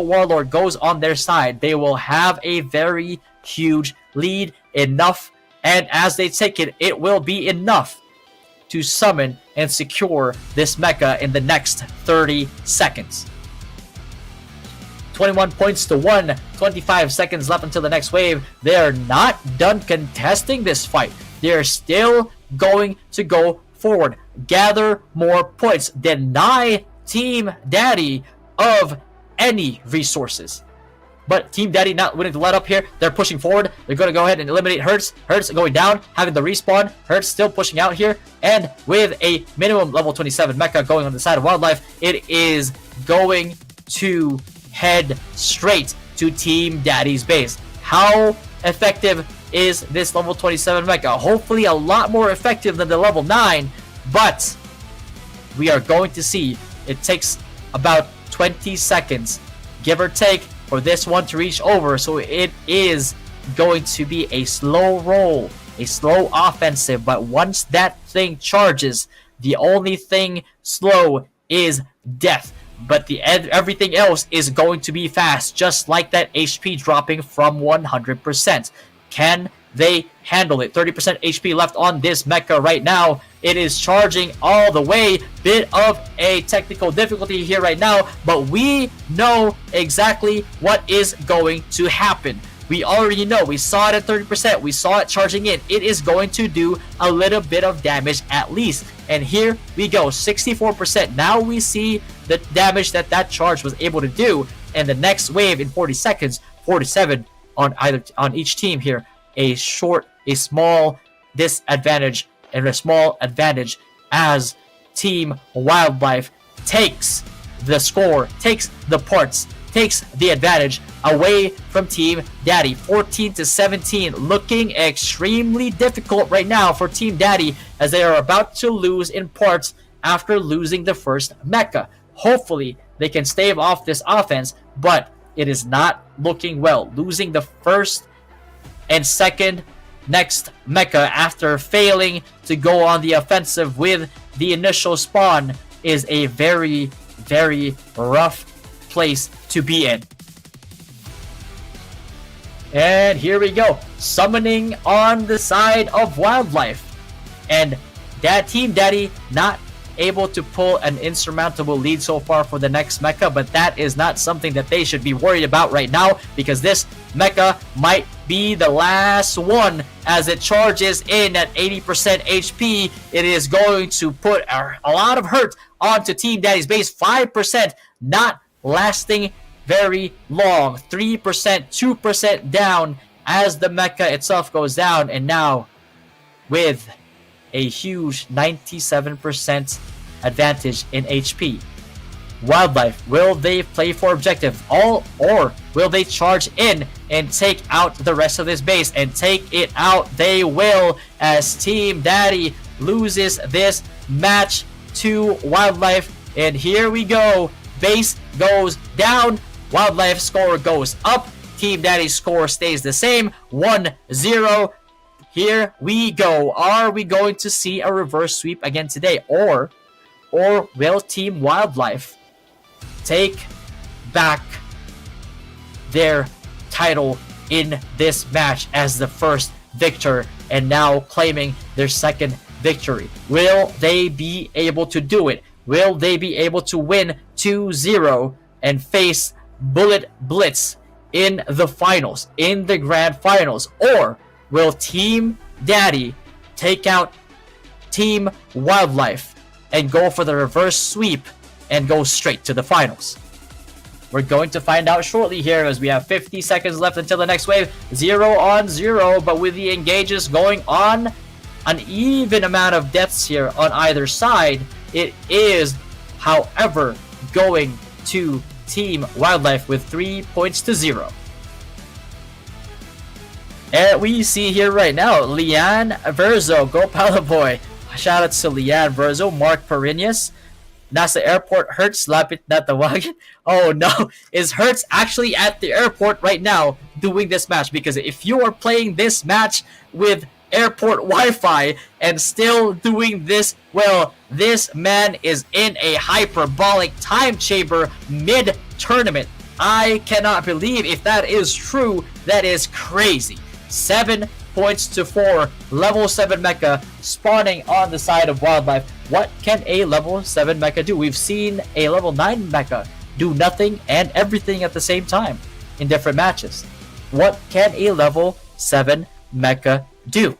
Warlord goes on their side, they will have a very huge lead, enough, and as they take it, it will be enough to summon and secure this Mecha in the next 30 seconds. 21 points to 1, 25 seconds left until the next wave. They're not done contesting this fight. They're still going to go forward, gather more points, deny Team Daddy of any resources. But Team Daddy not willing to let up here. They're pushing forward. They're going to go ahead and eliminate Hertz. Hertz going down, having the respawn. Hertz still pushing out here. And with a minimum level 27 Mecha going on the side of Wildlife, it is going to head straight to Team Daddy's base. How effective is this level 27 Mecha? Hopefully a lot more effective than the level 9, but we are going to see. It takes about 20 seconds, give or take, for this one to reach over, so it is going to be a slow roll, a slow offensive, but once that thing charges, the only thing slow is death. But everything else is going to be fast, just like that HP dropping from 100%. Can they handle it? 30% HP left on this Mecha right now. It is charging all the way. Bit of a technical difficulty here right now, but we know exactly what is going to happen. We already know. We saw it at 30%. We saw it charging in. It is going to do a little bit of damage at least. And here we go, 64%. Now we see the damage that charge was able to do. And the next wave in 40 seconds, 47 on each team here. A small disadvantage and a small advantage as Team Wildlife takes the score, takes the parts, takes the advantage away from Team Daddy. 14-17, looking extremely difficult right now for Team Daddy as they are about to lose in parts after losing the first Mecha. Hopefully they can stave off this offense, but it is not looking well. Losing the first and second next Mecha after failing to go on the offensive with the initial spawn is a very, very rough place to be in. And here we go, summoning on the side of Wildlife, and Team Daddy not able to pull an insurmountable lead so far for the next Mecha, but that is not something that they should be worried about right now, because this Mecha might be the last one as it charges in at 80% HP. It is going to put a lot of hurt onto Team Daddy's base. 5% not lasting very long. 3%, 2% down as the Mecha itself goes down, and now with a huge 97% advantage in HP. Wildlife, will they play for objective or will they charge in and take out the rest of this base? And take it out they will, as Team Daddy loses this match to Wildlife. And here we go, base goes down, Wildlife score goes up, Team Daddy's score stays the same, 1-0. Here we go. Are we going to see a reverse sweep again today? Or will Team Wildlife take back their title in this match as the first victor and now claiming their second victory? Will they be able to do it? Will they be able to win 2-0 and face Blitz in the finals, in the grand finals? Or will Team Daddy take out Team Wildlife and go for the reverse sweep and go straight to the finals? We're going to find out shortly here as we have 50 seconds left until the next wave. 0-0, but with the engages going on, an even amount of deaths here on either side. It is, however, going to Team Wildlife with 3-0. And we see here right now, Lian Verzo, go Palaboy. Shout out to Lian Verzo, Mark Perinas, nasa airport, Hertz lapit na tawagin. Oh no, is Hertz actually at the airport right now doing this match? Because if you are playing this match with airport Wi-Fi and still doing this, well, this man is in a hyperbolic time chamber mid-tournament. I cannot believe if that is true. That is crazy. 7 points to 4. Level 7 mecha spawning on the side of Wildlife. What can a level 7 mecha do? We've seen a level 9 mecha do nothing and everything at the same time in different matches. What can a level 7 mecha do?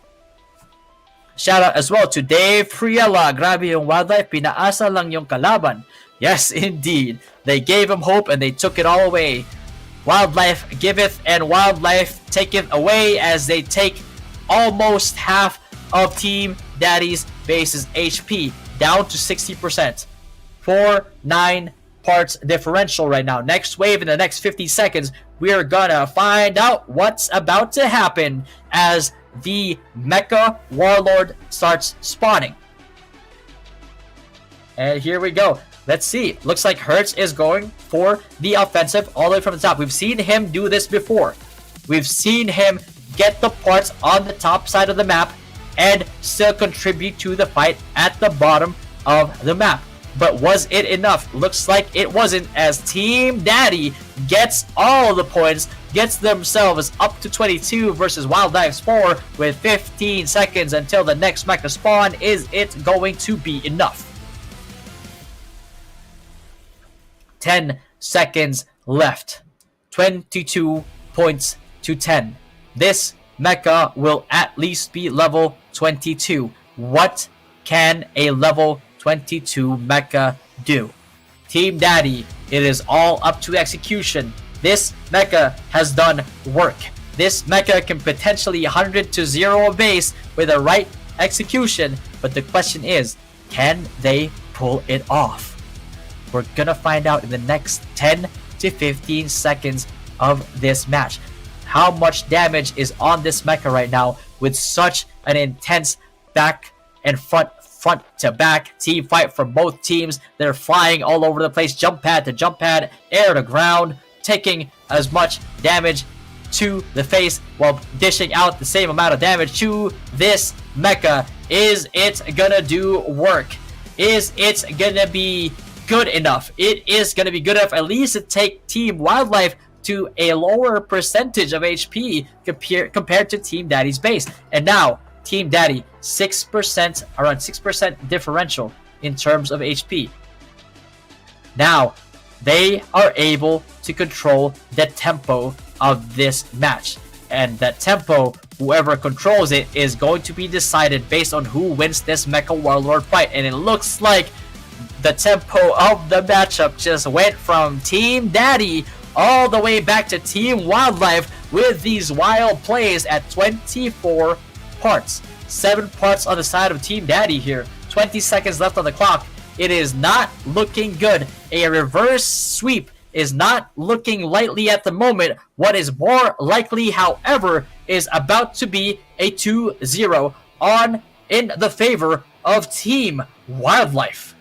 Shout out as well to Dave Priela. Grabe yung Wildlife, pinaasa lang yung kalaban. Yes, indeed. They gave him hope and they took it all away. Wildlife giveth and Wildlife taketh away as they take almost half of Team Daddy's base's HP down to 60%. 4-9 parts differential right now. Next wave in the next 50 seconds, we are gonna find out what's about to happen as the Mecha Warlord starts spawning. And here we go. Let's see. Looks like Hertz is going for the offensive all the way from the top. We've seen him do this before. We've seen him get the parts on the top side of the map and still contribute to the fight at the bottom of the map. But was it enough? Looks like it wasn't, as Team Daddy gets all the points, gets themselves up to 22 versus Wildlife's 4 with 15 seconds until the next mecha spawn. Is it going to be enough? 10 seconds left. 22 points to 10. This mecha will at least be level 22. What can a level 22 mecha do? Team Daddy, it is all up to execution. This mecha has done work. This mecha can potentially 100 to 0 a base with the right execution, but the question is, can they pull it off? We're gonna find out in the next 10 to 15 seconds of this match. How much damage is on this mecha right now with such an intense back and front to back team fight from both teams. They're flying all over the place, jump pad to jump pad, air to ground, taking as much damage to the face while dishing out the same amount of damage to this mecha. Is it gonna do work? Is it gonna be good enough? It is gonna be good enough, at least to take Team Wildlife to a lower percentage of HP compared to Team Daddy's base. And now Team Daddy 6%, around 6% differential in terms of HP. Now they are able to control the tempo of this match, and that tempo, whoever controls it, is going to be decided based on who wins this Mecha Warlord fight. And it looks like the tempo of the matchup just went from Team Daddy all the way back to Team Wildlife with these wild plays at 24 parts. 7 parts on the side of Team Daddy here. 20 seconds left on the clock. It is not looking good. A reverse sweep is not looking likely at the moment. What is more likely, however, is about to be a 2-0 in the favor of Team Wildlife.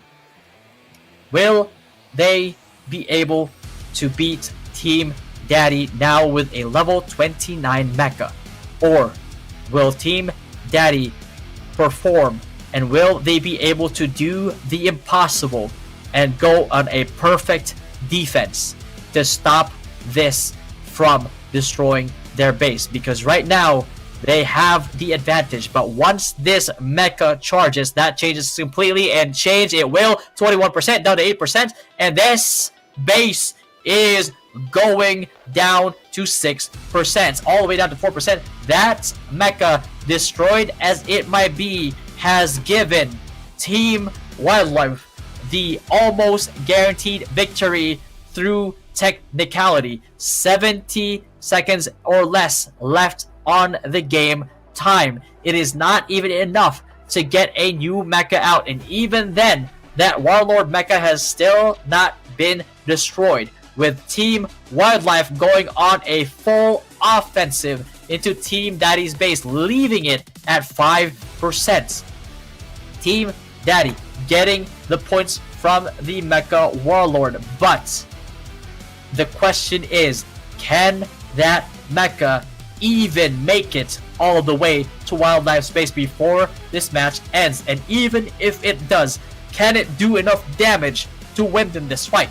Will they be able to beat Team Daddy now with a level 29 mecha? Or will Team Daddy perform, and will they be able to do the impossible and go on a perfect defense to stop this from destroying their base? Because right now they have the advantage, but once this mecha charges, that changes completely, and change it will. 21% down to 8%, and this base is going down to 6%, all the way down to 4%. That mecha, destroyed as it might be, has given Team Wildlife the almost guaranteed victory through technicality. 70 seconds or less left on the game time. It is not even enough to get a new mecha out, and even then, that Warlord mecha has still not been destroyed, with Team Wildlife going on a full offensive into Team Daddy's base, leaving it at 5%. Team Daddy getting the points from the Mecha Warlord. But the question is, can that Mecha even make it all the way to Wildlife Space before this match ends? And even if it does, can it do enough damage to win in this fight?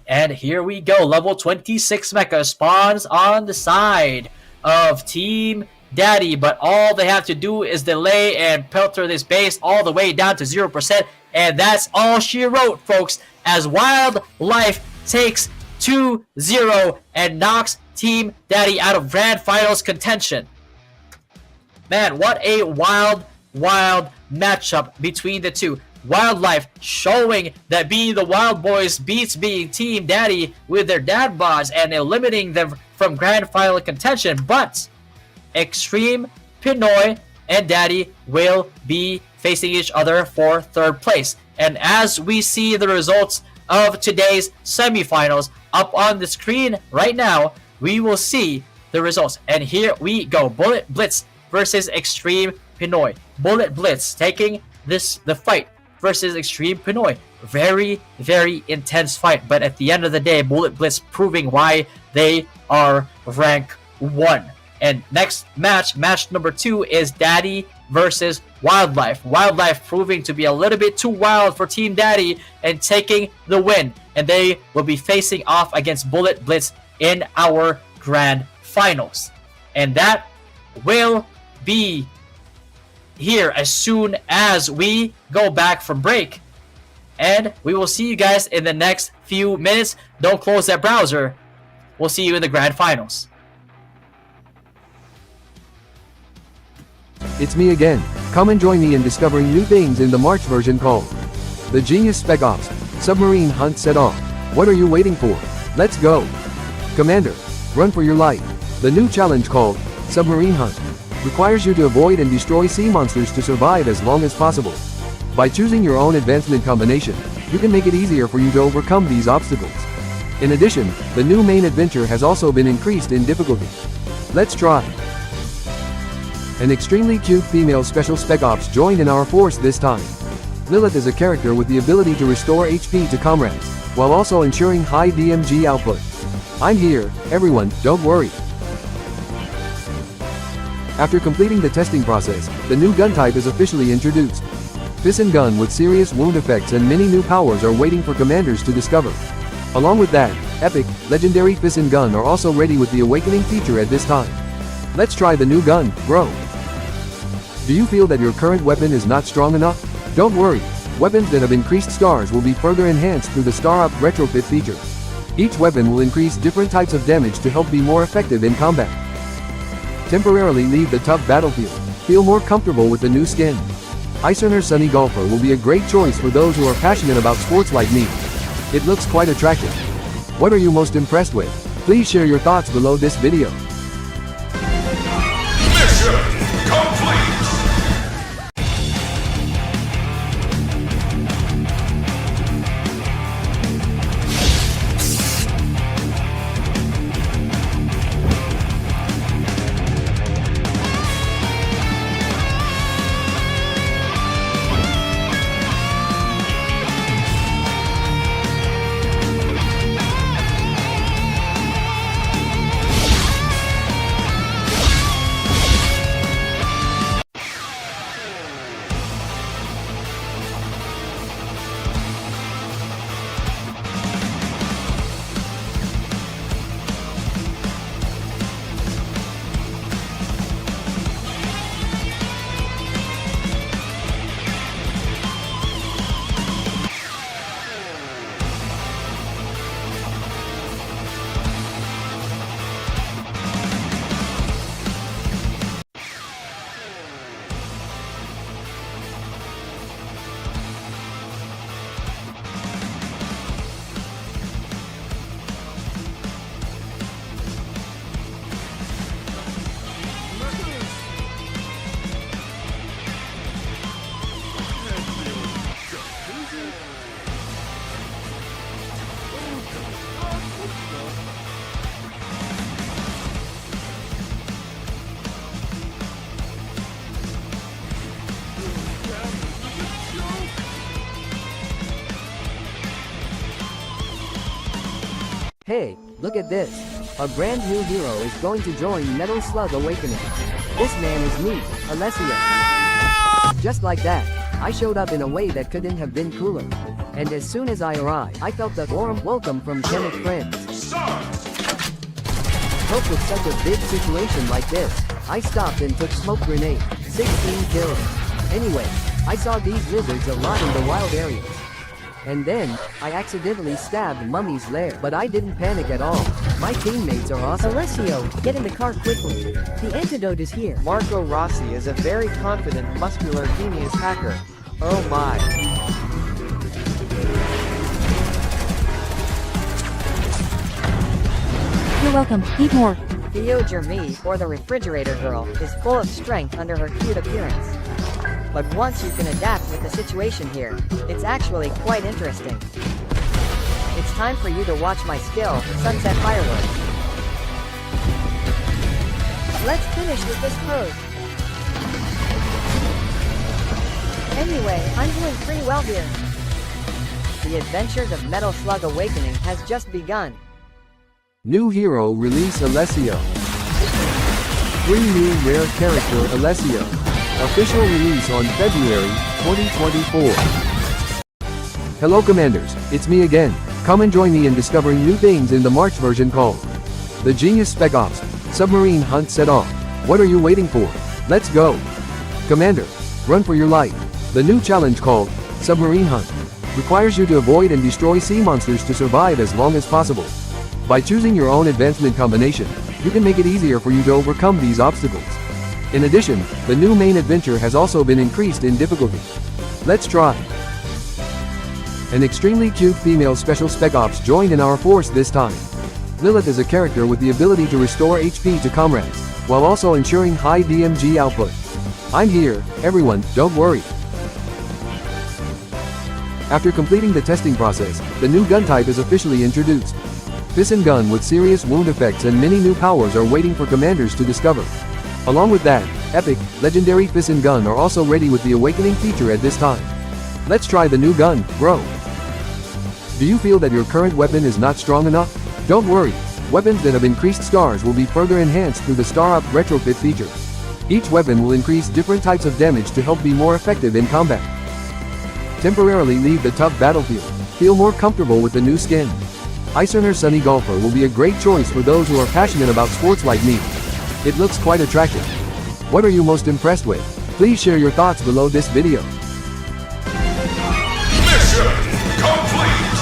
And here we go. Level 26 Mecha spawns on the side of Team Daddy, but all they have to do is delay and pelter this base all the way down to 0%, and that's all she wrote, folks, as Wildlife takes 2-0 and knocks Team Daddy out of Grand Finals contention. Man, what a wild matchup between the two. Wildlife showing that being the Wild Boys beats being Team Daddy with their dad bods and eliminating them from Grand Final contention, but Extreme Pinoy and Daddy will be facing each other for third place. And as we see the results of today's semifinals up on the screen right now, we will see the results. And here we go. Bullet Blitz versus Extreme Pinoy. Bullet Blitz taking the fight versus Extreme Pinoy. Very intense fight, but at the end of the day, Bullet Blitz proving why they are rank 1. And next match number 2, is Daddy versus Wildlife. Wildlife proving to be a little bit too wild for Team Daddy and taking the win. And they will be facing off against Bullet Blitz in our Grand Finals. And that will be here as soon as we go back from break. And we will see you guys in the next few minutes. Don't close that browser. We'll see you in the Grand Finals. It's me again. Come and join me in discovering new things in the March version called the Genius Spec Ops Submarine Hunt Set Off. What are you waiting for? Let's go. Commander, run for your life. The new challenge called Submarine Hunt requires you to avoid and destroy sea monsters to survive as long as possible. By choosing your own advancement combination, you can make it easier for you to overcome these obstacles. In addition, the new main adventure has also been increased in difficulty. Let's try. An extremely cute female special spec ops joined in our force this time. Lilith is a character with the ability to restore HP to comrades, while also ensuring high DMG output. I'm here, everyone, don't worry. After completing the testing process, the new gun type is officially introduced. Piston gun with serious wound effects and many new powers are waiting for commanders to discover. Along with that, epic, legendary piston gun are also ready with the awakening feature at this time. Let's try the new gun, bro. Do you feel that your current weapon is not strong enough? Don't worry, weapons that have increased stars will be further enhanced through the Star Up retrofit feature. Each weapon will increase different types of damage to help be more effective in combat. Temporarily leave the tough battlefield. Feel more comfortable with the new skin. Icerner Sunny Golfer will be a great choice for those who are passionate about sports like me. It looks quite attractive. What are you most impressed with? Please share your thoughts below this video. Mission complete! Hey, look at this. A brand new hero is going to join Metal Slug Awakening. This man is me, Alessio. Just like that, I showed up in a way that couldn't have been cooler. And as soon as I arrived, I felt the warm welcome from 10 friends. Hope with such a big situation like this, I stopped and took smoke grenade. 16 kills. Anyway, I saw these lizards a lot in the wild areas. And then, I accidentally stabbed Mummy's lair, but I didn't panic at all. My teammates are awesome. Alessio, get in the car quickly. The antidote is here. Marco Rossi is a very confident, muscular, genius hacker. Oh my. You're welcome. Eat more. Theo Jeremy, or the refrigerator girl, is full of strength under her cute appearance. But once you can adapt with the situation here, it's actually quite interesting. It's time for you to watch my skill, Sunset Fireworks. Let's finish with this pose. Anyway, I'm doing pretty well here. The adventures of Metal Slug Awakening has just begun. New hero release Alessio. 3 new rare character Alessio. Official release on February 2024. Hello Commanders, it's me again. Come and join me in discovering new things in the March version called the Genius Spec Ops Submarine Hunt set off. What are you waiting for? Let's go. Commander, run for your life. The new challenge called Submarine Hunt requires you to avoid and destroy sea monsters to survive as long as possible. By choosing your own advancement combination, you can make it easier for you to overcome these obstacles. In addition, the new main adventure has also been increased in difficulty. Let's try. An extremely cute female special spec ops joined in our force this time. Lilith is a character with the ability to restore HP to comrades, while also ensuring high DMG output. I'm here, everyone, don't worry. After completing the testing process, the new gun type is officially introduced. Piston gun with serious wound effects and many new powers are waiting for commanders to discover. Along with that, epic, legendary piston gun are also ready with the awakening feature at this time. Let's try the new gun, bro. Do you feel that your current weapon is not strong enough? Don't worry, weapons that have increased stars will be further enhanced through the Star Up retrofit feature. Each weapon will increase different types of damage to help be more effective in combat. Temporarily leave the tough battlefield. Feel more comfortable with the new skin. Icerner Sunny Golfer will be a great choice for those who are passionate about sports like me. It looks quite attractive. What are you most impressed with? Please share your thoughts below this video. Mission complete!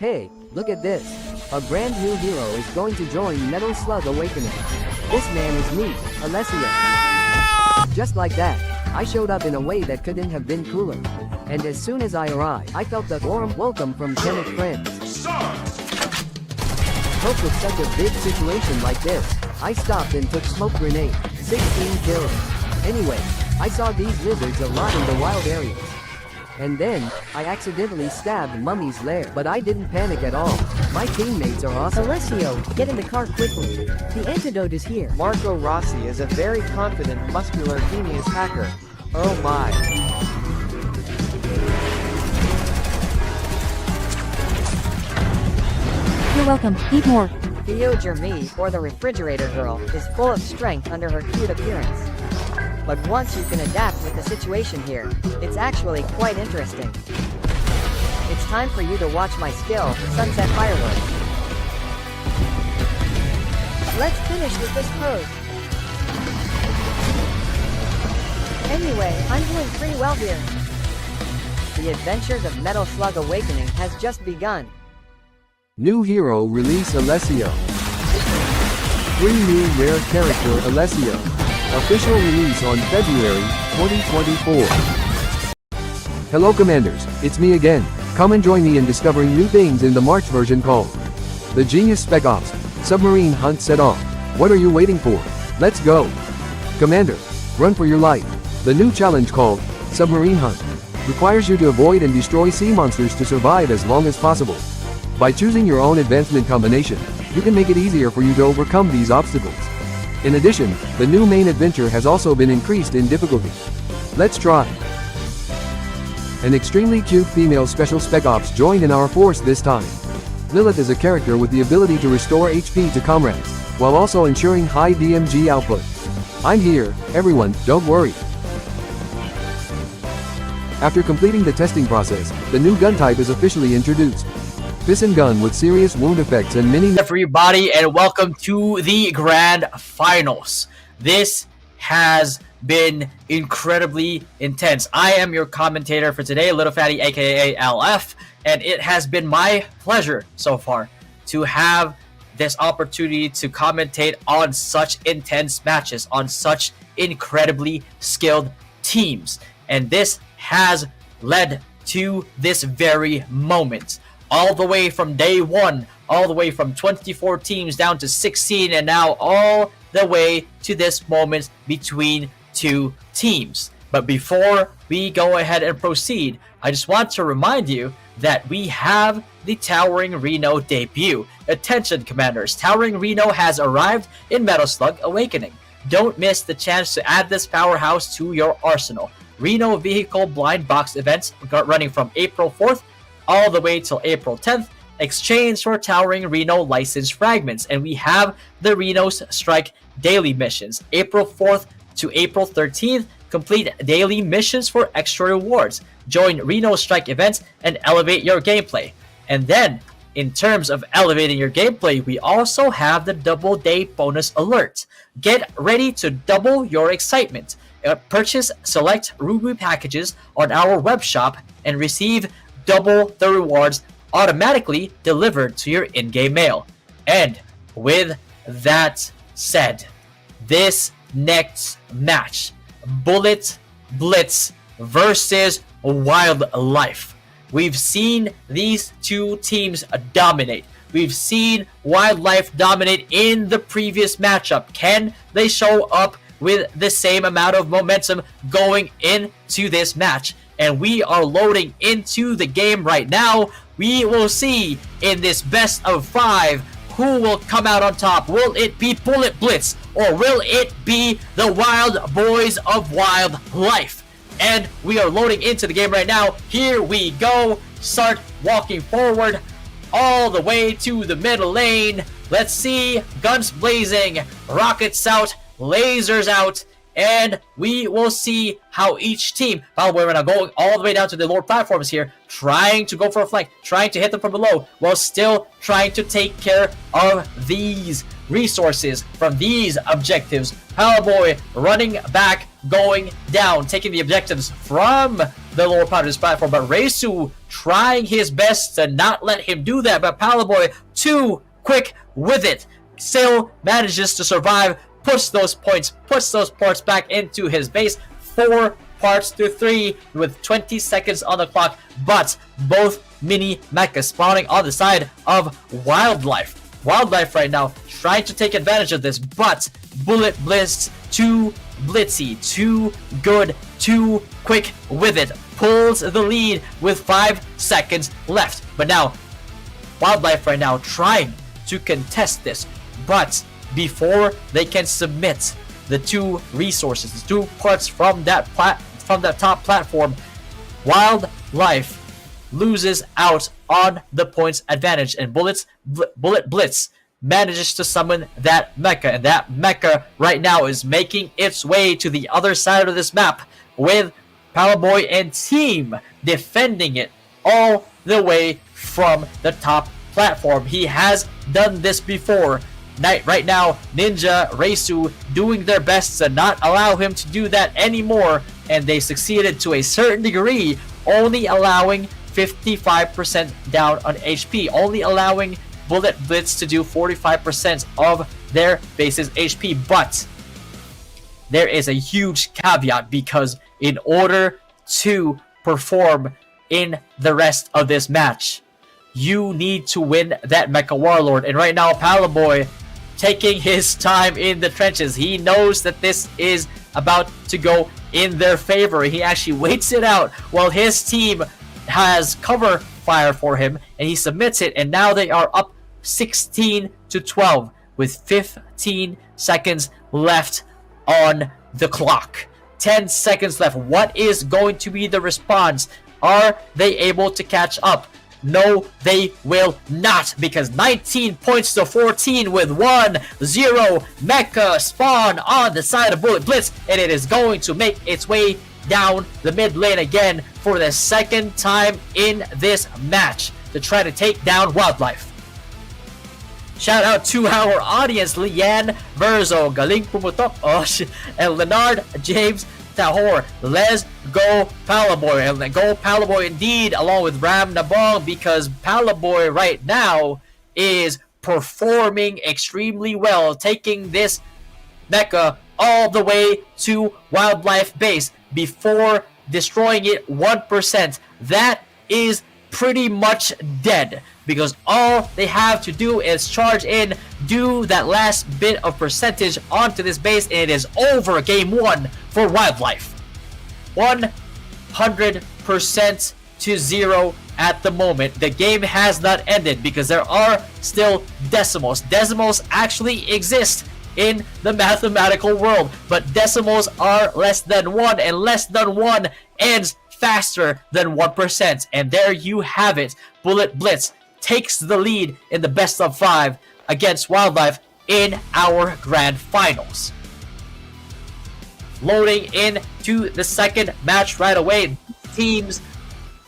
Hey, look at this. A brand new hero is going to join Metal Slug Awakening. This man is me, Alessio. Just like that, I showed up in a way that couldn't have been cooler. And as soon as I arrived, I felt the warm welcome from 10 friends. Hope with such a big situation like this, I stopped and took smoke grenade. 16 kills. Anyway, I saw these lizards a lot in the wild areas. And then, I accidentally stabbed Mummy's lair, but I didn't panic at all. My teammates are awesome. Alessio, get in the car quickly. The antidote is here. Marco Rossi is a very confident, muscular, genius hacker. Oh my. You're welcome. Eat more. Theo Jeremy, or the refrigerator girl, is full of strength under her cute appearance. But once you can adapt with the situation here, it's actually quite interesting. It's time for you to watch my skill, Sunset Fireworks. Let's finish with this pose. Anyway, I'm doing pretty well here. The adventures of Metal Slug Awakening has just begun. New hero release Alessio. 3 new rare character Alessio. Official release on February 2024. Hello Commanders, it's me again. Come and join me in discovering new things in the March version called the Genius Spec Ops Submarine Hunt Set Off. What are you waiting for? Let's go! Commander, run for your life. The new challenge called Submarine Hunt requires you to avoid and destroy sea monsters to survive as long as possible. By choosing your own advancement combination, you can make it easier for you to overcome these obstacles. In addition, the new main adventure has also been increased in difficulty. Let's try. An extremely cute female special spec ops joined in our force this time. Lilith is a character with the ability to restore HP to comrades, while also ensuring high DMG output. I'm here, everyone, don't worry. After completing the testing process, the new gun type is officially introduced. Piston gun with serious wound effects and mini. Everybody, and welcome to the grand finals. This has been incredibly intense. I am your commentator for today, Little Fatty, aka LF, and it has been my pleasure so far to have this opportunity to commentate on such intense matches, on such incredibly skilled teams. And this has led to this very moment. All the way from day one, all the way from 24 teams down to 16, and now all the way to this moment between two teams. But before we go ahead and proceed, I just want to remind you that we have the Towering Reno debut. Attention Commanders, Towering Reno has arrived in Metal Slug Awakening. Don't miss the chance to add this powerhouse to your arsenal. Reno Vehicle Blind Box events running from April 4th all the way till April 10th, exchange for Towering Reno license fragments, and we have the Reno's Strike daily missions. April 4th to April 13th, complete daily missions for extra rewards. Join Reno Strike events and elevate your gameplay. And then, in terms of elevating your gameplay, we also have the double day bonus alert. Get ready to double your excitement. Purchase select Ruby packages on our web shop and receive double the rewards automatically delivered to your in-game mail. And with that said, this next match, Blitz versus Wildlife. We've seen these two teams dominate. We've seen Wildlife dominate in the previous matchup. Can they show up with the same amount of momentum going into this match? And we are loading into the game right now. We will see in this best of 5 who will come out on top. Will it be Bullet Blitz, or will it be the Wild Boys of Wildlife? And we are loading into the game right now. Here we go. Start walking forward all the way to the middle lane. Let's see. Guns blazing, rockets out, lasers out, and we will see how each team, by the way, we're now going all the way down to the lower platforms here, trying to go for a flank, trying to hit them from below, while still trying to take care of these resources from these objectives. Powerboy running back, going down, taking the objectives from the lower part of this platform, but Reisu trying his best to not let him do that, but Powerboy too quick with it, still manages to survive, puts those parts back into his base. 4 parts to 3 with 20 seconds on the clock, but both mini mechas spawning on the side of Wildlife. Wildlife right now trying to take advantage of this, but Bullet Blitz too Blitzy, too good, too quick with it. Pulls the lead with 5 seconds left. But now, Wildlife right now trying to contest this. But before they can submit the 2 resources, the 2 parts from that top platform, Wildlife loses out on the points advantage, and Bullet Blitz manages to summon that mecha, and that mecha right now is making its way to the other side of this map with Palaboy and team defending it all the way from the top platform. He has done this before. Right now, Ninja, Reisu doing their best to not allow him to do that anymore, and they succeeded to a certain degree, only allowing 55% down on HP, only allowing Bullet Blitz to do 45% of their base's HP. But there is a huge caveat, because in order to perform in the rest of this match, you need to win that Mecha Warlord. And right now, Palaboy taking his time in the trenches. He knows that this is about to go in their favor. He actually waits it out while his team has cover fire for him, and he submits it, and now they are up 16-12 with 15 seconds left on the clock. 10 seconds left. What is going to be the response? Are they able to catch up? No, they will not, because 19 points to 14 with 1-0 mecha spawn on the side of Bullet Blitz, and it is going to make its way down the mid lane again for the second time in this match to try to take down Wildlife. Shout out to our audience, Lian Verzo, Galing Pumutok, and Leonard James Tahor. Let's go Palaboy, and go Palaboy indeed, along with Ram Nabong, because Palaboy right now is performing extremely well, taking this mecha all the way to Wildlife base before destroying it 1%. That is pretty much dead, because all they have to do is charge in, do that last bit of percentage onto this base, and it is over. Game 1 for Wildlife. 100% to 0 at the moment. The game has not ended, because there are still decimals. Decimals actually exist in the mathematical world, but decimals are less than 1, and less than 1 ends faster than 1%. And there you have it. Bullet Blitz takes the lead in the best of 5 against Wildlife in our grand finals. Loading into the second match right away. Teams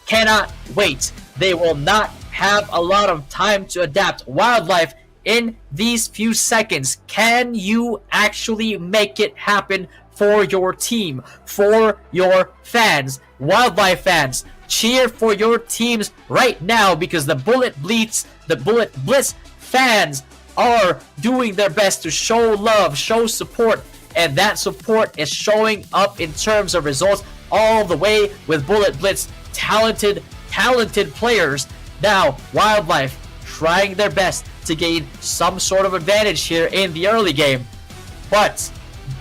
cannot wait. They will not have a lot of time to adapt. Wildlife, in these few seconds, can you actually make it happen for your team, for your fans? Wildlife fans, cheer for your teams right now, because the Bullet Blitz fans are doing their best to show love, show support, and that support is showing up in terms of results all the way with Bullet Blitz. Talented players. Now, Wildlife trying their best to gain some sort of advantage here in the early game, but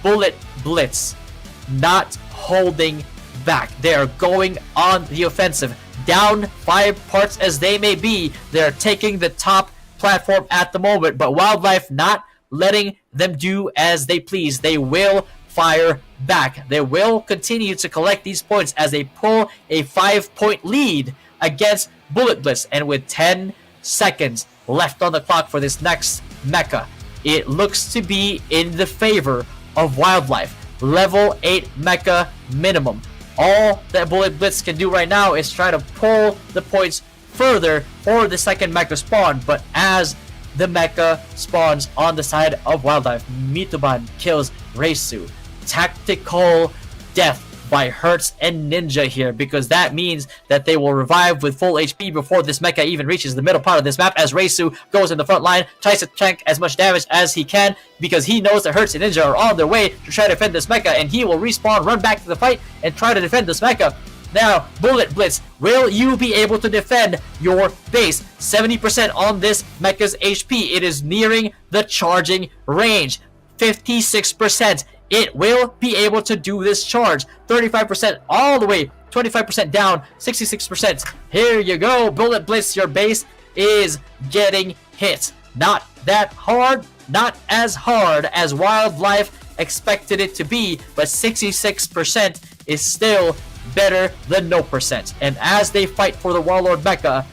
Bullet Blitz not holding back. They are going on the offensive. Down 5 parts as they may be, they're taking the top platform at the moment, but Wildlife not letting them do as they please. They will fire back. They will continue to collect these points as they pull a 5-point lead against Bullet Blitz. And with 10 seconds left on the clock for this next mecha, it looks to be in the favor of Wildlife. Level 8 mecha minimum. All that Bullet Blitz can do right now is try to pull the points further for the second mecha spawn, but as the mecha spawns on the side of Wildlife, Mituban kills Reisu. Tactical death by Hertz and Ninja here, because that means that they will revive with full HP before this mecha even reaches the middle part of this map, as Reisu goes in the front line, tries to tank as much damage as he can, because he knows that Hertz and Ninja are on their way to try to defend this mecha, and he will respawn, run back to the fight, and try to defend this mecha. Now, Bullet Blitz, will you be able to defend your base? 70% on this mecha's HP. It is nearing the charging range. 56%. it will be able to do this charge. 35% all the way, 25% down, 66%. Here you go, Bullet Blitz, your base is getting hit. Not that hard, not as hard as Wildlife expected it to be, but 66% is still better than no percent. And as they fight for the Warlord Mecha,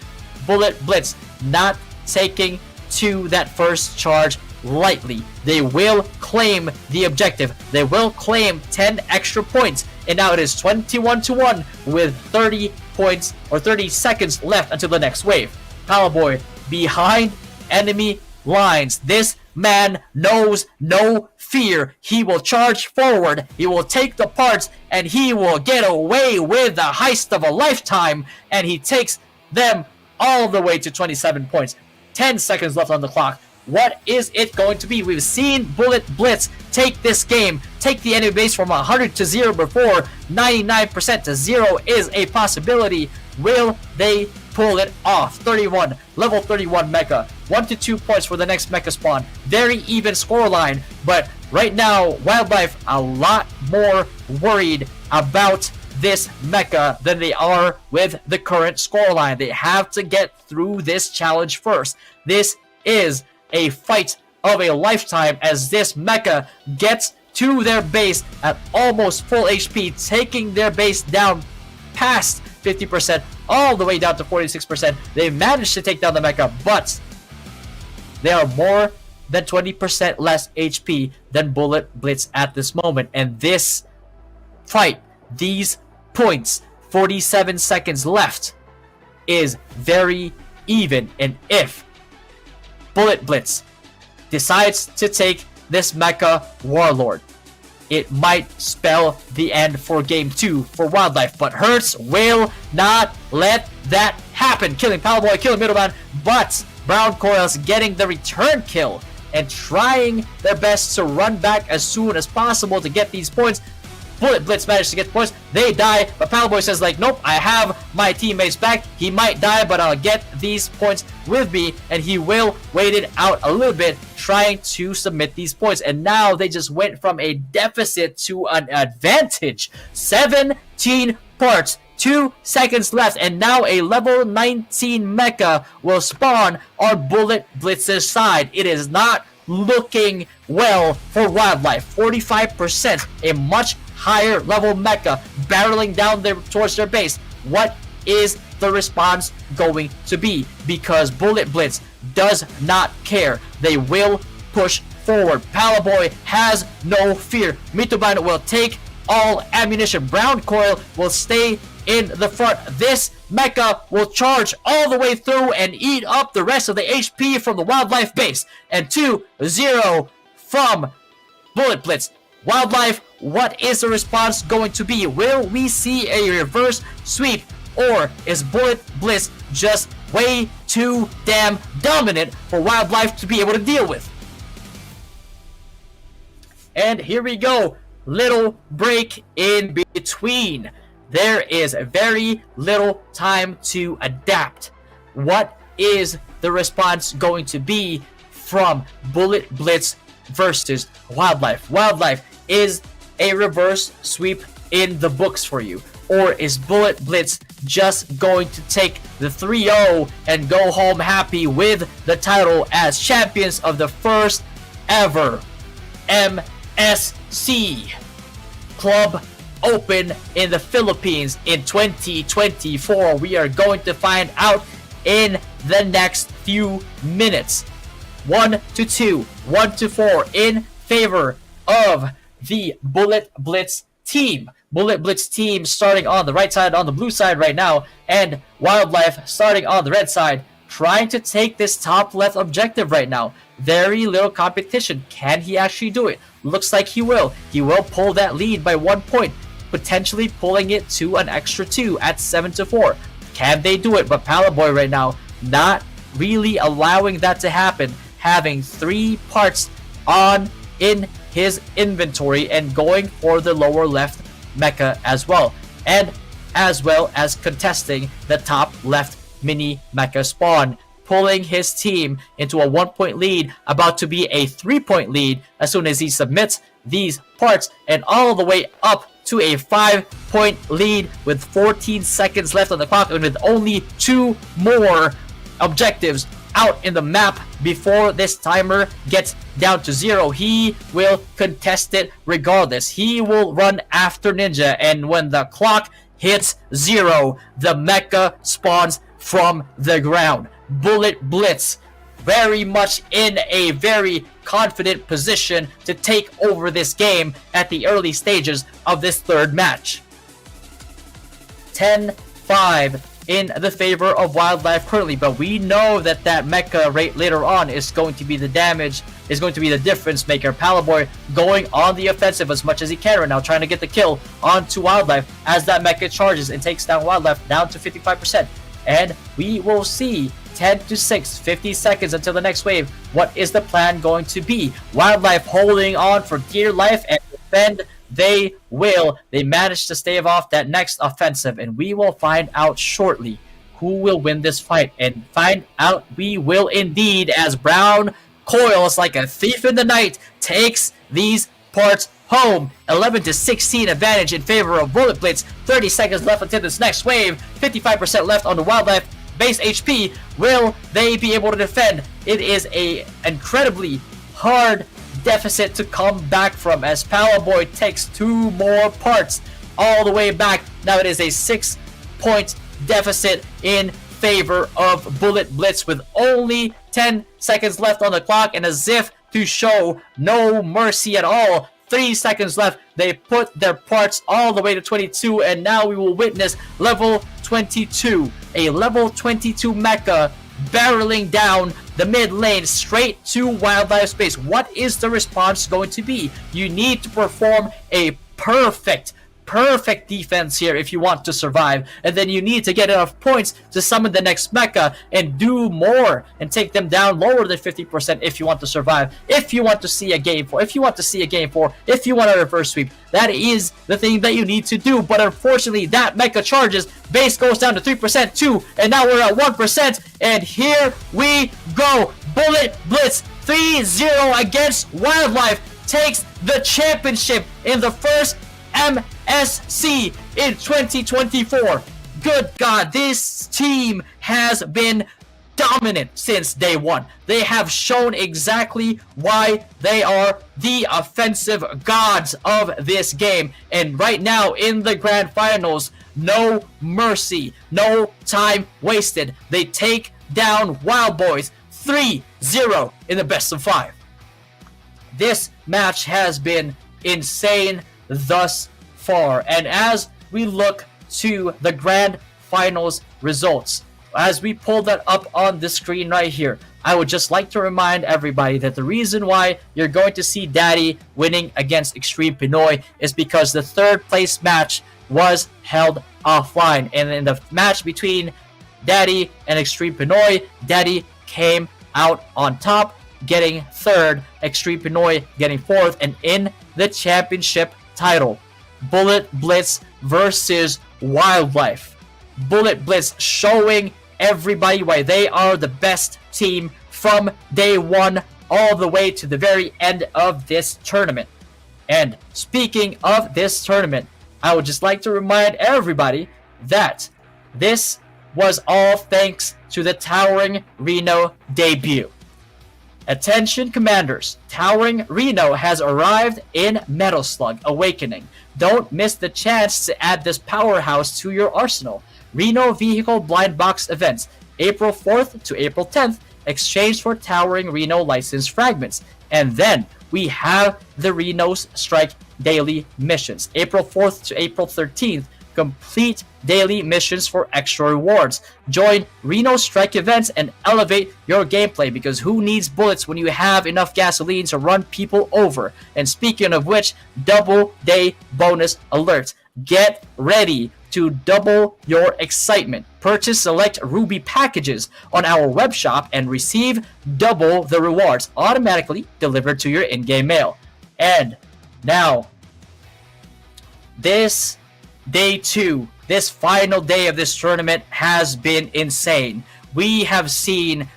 Bullet Blitz not taking to that first charge lightly. They will claim the objective. They will claim 10 extra points. And now it is 21-1 with 30 points or 30 seconds left until the next wave. Palboy behind enemy lines. This man knows no fear. He will charge forward. He will take the parts and he will get away with the heist of a lifetime. And he takes them all the way to 27 points. 10 seconds left on the clock. What is it going to be? We've seen Bullet Blitz take this game, take the enemy base from 100 to 0 before. 99% to 0 is a possibility. Will they pull it off? 31, level 31 mecha. 1 to 2 points for the next mecha spawn. Very even scoreline, but right now, Wildlife a lot more worried about this mecha than they are with the current scoreline. They have to get through this challenge first. This is a fight of a lifetime as this mecha gets to their base at almost full HP, taking their base down past 50%, all the way down to 46%. They managed to take down the mecha, but they are more than 20% less HP than Bullet Blitz at this moment. And this fight, these points, 47 seconds left, is very even. And if Bullet Blitz decides to take this Mecha Warlord, it might spell the end for game 2 for Wildlife, but Hertz will not let that happen. Killing Palboy, killing Middleman, but Brown Coils getting the return kill and trying their best to run back as soon as possible to get these points. Bullet Blitz managed to get points. They die, but Palboy says like, nope, I have my teammates back. He might die, but I'll get these points with me, and he will wait it out a little bit, trying to submit these points. And now they just went from a deficit to an advantage. 17 parts, 2 seconds left, and now a level 19 mecha will spawn on Bullet Blitz's side. It is not looking well for Wildlife. 45%, a much higher level mecha barreling down there towards their base. What is the response going to be? Because Bullet Blitz does not care. They will push forward. Palaboy has no fear. Mitoban will take all ammunition. Brown Coil will stay in the front. This mecha will charge all the way through and eat up the rest of the HP from the Wildlife base. And 2-0 from Bullet Blitz. Wildlife, what is the response going to be? Will we see a reverse sweep, or is Bullet Blitz just way too damn dominant for Wildlife to be able to deal with? And here we go. Little break in between. There is very little time to adapt. What is the response going to be from Bullet Blitz versus Wildlife? Wildlife, is a reverse sweep in the books for you? Or is Bullet Blitz just going to take the 3-0 and go home happy with the title as champions of the first ever MSC Club Open in the Philippines in 2024? We are going to find out in the next few minutes. 1-2, 1-4 in favor of the Bullet Blitz team. Bullet Blitz team starting on the right side, on the blue side right now, and Wildlife starting on the red side, trying to take this top left objective right now. Very little competition. Can he actually do it? Looks like he will. He will pull that lead by 1 point, potentially pulling it to an extra 2 at 7-4. Can they do it? But Palaboy right now not really allowing that to happen, having 3 parts on in his inventory and going for the lower left mecha as well, and as well as contesting the top left mini mecha spawn. pulling his team into a 1-point lead, about to be a 3-point lead as soon as he submits these parts, and all the way up to a 5-point lead with 14 seconds left on the clock, and with only 2 more objectives out in the map before this timer gets down to 0. He will contest it regardless. He will run after Ninja, and when the clock hits 0, the mecha spawns from the ground. Bullet Blitz very much in a very confident position to take over this game at the early stages of this third match. 10-5 in the favor of Wildlife currently, but we know that mecha rate later on is going to be the damage, is going to be the difference maker. Palaboy going on the offensive as much as he can right now, trying to get the kill onto Wildlife as that mecha charges and takes down Wildlife down to 55%. And we will see 10-6, 50 seconds until the next wave. What is the plan going to be? Wildlife holding on for dear life, and defend they will. They managed to stave off that next offensive, and we will find out shortly who will win this fight. And find out we will indeed, as Brown coils like a thief in the night, takes these parts home. 11-16 advantage in favor of Bullet Blitz. 30 seconds left until this next wave. 55% left on the Wildlife base HP. Will they be able to defend? It is a incredibly hard deficit to come back from, as Palaboy takes 2 more parts all the way back. Now it is a 6-point deficit in favor of Bullet Blitz with only 10 seconds left on the clock, and as if to show no mercy at all, 3 seconds left, they put their parts all the way to 22, and now we will witness level 22. A level 22 mecha barreling down the mid lane straight to Wildlife space. What is the response going to be? You need to perform a perfect defense here if you want to survive, and then you need to get enough points to summon the next mecha and do more and take them down lower than 50% if you want to survive, if you want to see a game 4, if you want a reverse sweep. That is the thing that you need to do, but unfortunately that mecha charges, base goes down to 3% too, and now we're at 1%, and here we go. Bullet Blitz 3-0 against Wildlife takes the championship in the first MSC in 2024. Good God, this team has been dominant since day one. They have shown exactly why they are the offensive gods of this game. And right now in the grand finals, no mercy, no time wasted. They take down Wild Boys 3-0 in the best of 5. This match has been insane thus far, and as we look to the grand finals results, as we pull that up on the screen right here, I would just like to remind everybody that the reason why you're going to see Daddy winning against Extreme Pinoy is because the third place match was held offline, and in the match between Daddy and Extreme Pinoy, Daddy came out on top, getting third, Extreme Pinoy getting fourth, and in the championship title, Bullet Blitz versus Wildlife. Bullet Blitz showing everybody why they are the best team from day one all the way to the very end of this tournament. And speaking of this tournament, I would just like to remind everybody that this was all thanks to the Towering Reno debut. Attention commanders, Towering Reno has arrived in Metal Slug Awakening. Don't miss the chance to add this powerhouse to your arsenal. Reno Vehicle Blind Box events, April 4th to April 10th, exchange for Towering Reno license fragments. And then we have the Reno's Strike daily missions, April 4th to April 13th. Complete daily missions for extra rewards. Join Reno Strike events and elevate your gameplay, because who needs bullets when you have enough gasoline to run people over? And speaking of which, double day bonus alerts. Get ready to double your excitement. Purchase select Ruby packages on our web shop and receive double the rewards automatically delivered to your in-game mail. And now, Day 2, this final day of this tournament has been insane. We have seen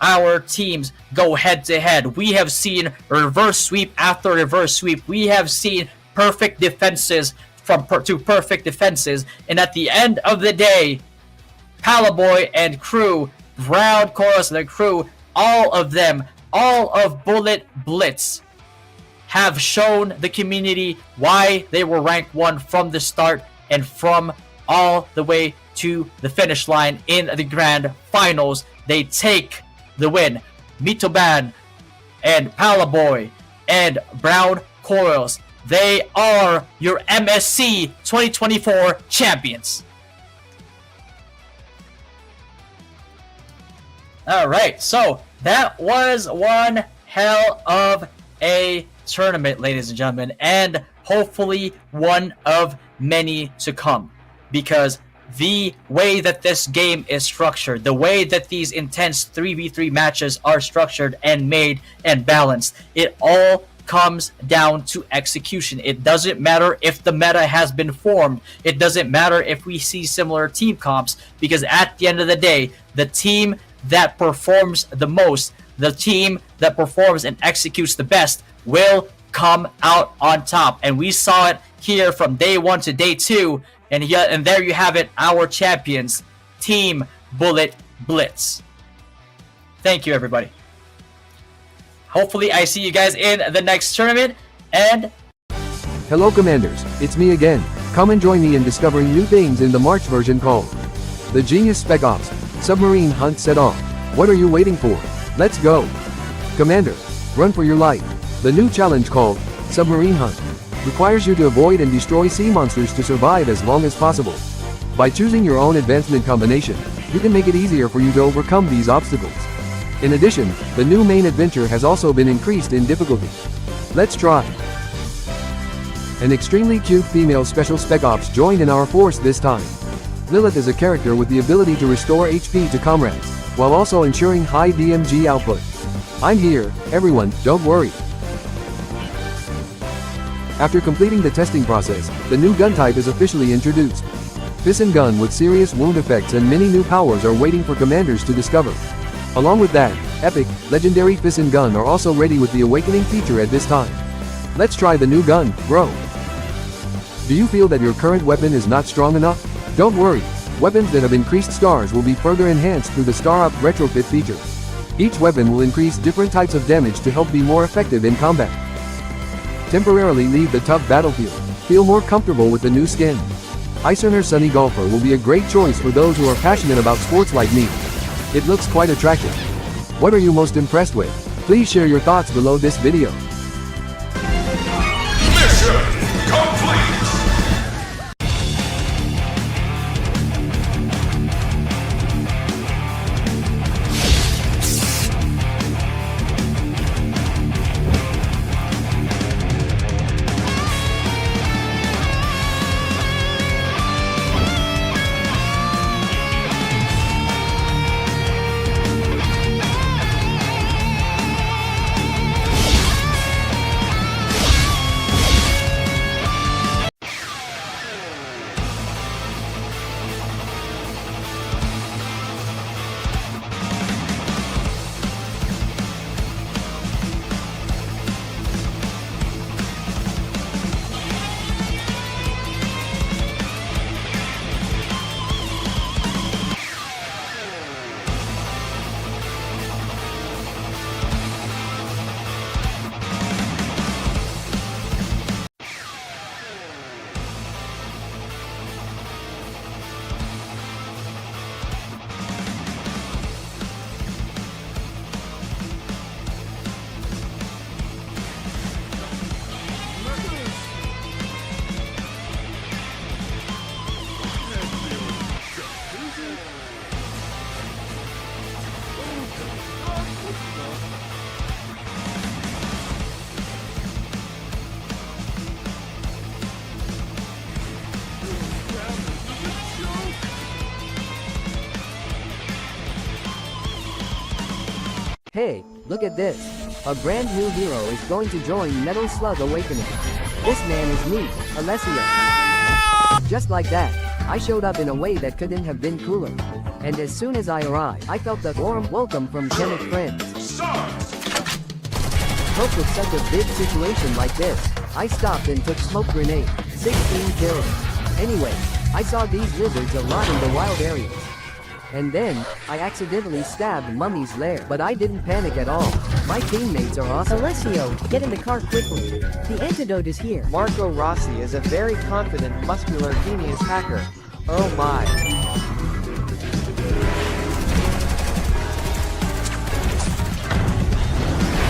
our teams go head to head. We have seen reverse sweep after reverse sweep. We have seen perfect defenses to perfect defenses. And at the end of the day, Palaboy and crew, Brown, Chorus, and the crew, all of them, all of Bullet Blitz, have shown the community why they were ranked 1 from the start and from all the way to the finish line in the grand finals. They take the win. Mitoban and Palaboy and Brown Coils, they are your MSC 2024 champions. Alright, so that was one hell of a tournament, ladies and gentlemen, and hopefully one of many to come, because the way that this game is structured, the way that these intense 3v3 matches are structured and made and balanced, it all comes down to execution. It doesn't matter if the meta has been formed. It doesn't matter if we see similar team comps, because at the end of the day, the team that performs the most, the team that performs and executes the best will come out on top. And we saw it here from day 1 to day 2. And there you have it, our champions, Team Bullet Blitz. Thank you, everybody. Hopefully, I see you guys in the next tournament. And Hello Commanders, it's me again. Come and join me in discovering new things in the March version called the Genius Spec Ops Submarine Hunt Set Off. What are you waiting for? Let's go. Commander, run for your life. The new challenge called Submarine Hunt requires you to avoid and destroy sea monsters to survive as long as possible. By choosing your own advancement combination, you can make it easier for you to overcome these obstacles. In addition, the new main adventure has also been increased in difficulty. Let's try. An extremely cute female special spec ops joined in our force this time. Lilith is a character with the ability to restore HP to comrades, while also ensuring high DMG output. I'm here, everyone, don't worry. After completing the testing process, the new gun type is officially introduced. Piston gun with serious wound effects and many new powers are waiting for commanders to discover. Along with that, epic, legendary piston gun are also ready with the awakening feature at this time. Let's try the new gun, bro. Do you feel that your current weapon is not strong enough? Don't worry, weapons that have increased stars will be further enhanced through the Star Up retrofit feature. Each weapon will increase different types of damage to help be more effective in combat. Temporarily leave the tough battlefield. Feel more comfortable with the new skin. Icerner Sunny Golfer will be a great choice for those who are passionate about sports like me. It looks quite attractive. What are you most impressed with? Please share your thoughts below this video. Mission complete! Hey, look at this. A brand new hero is going to join Metal Slug Awakening. This man is me, Alessio. Just like that, I showed up in a way that couldn't have been cooler. And as soon as I arrived, I felt the warm welcome from Kenneth friends. Hope with such a big situation like this, I stopped and took smoke grenade. 16 kills. Anyway, I saw these lizards a lot in the wild areas. And then, I accidentally stabbed Mummy's lair, but I didn't panic at all. My teammates are awesome. Alessio, get in the car quickly. The antidote is here. Marco Rossi is a very confident, muscular, genius hacker. Oh my.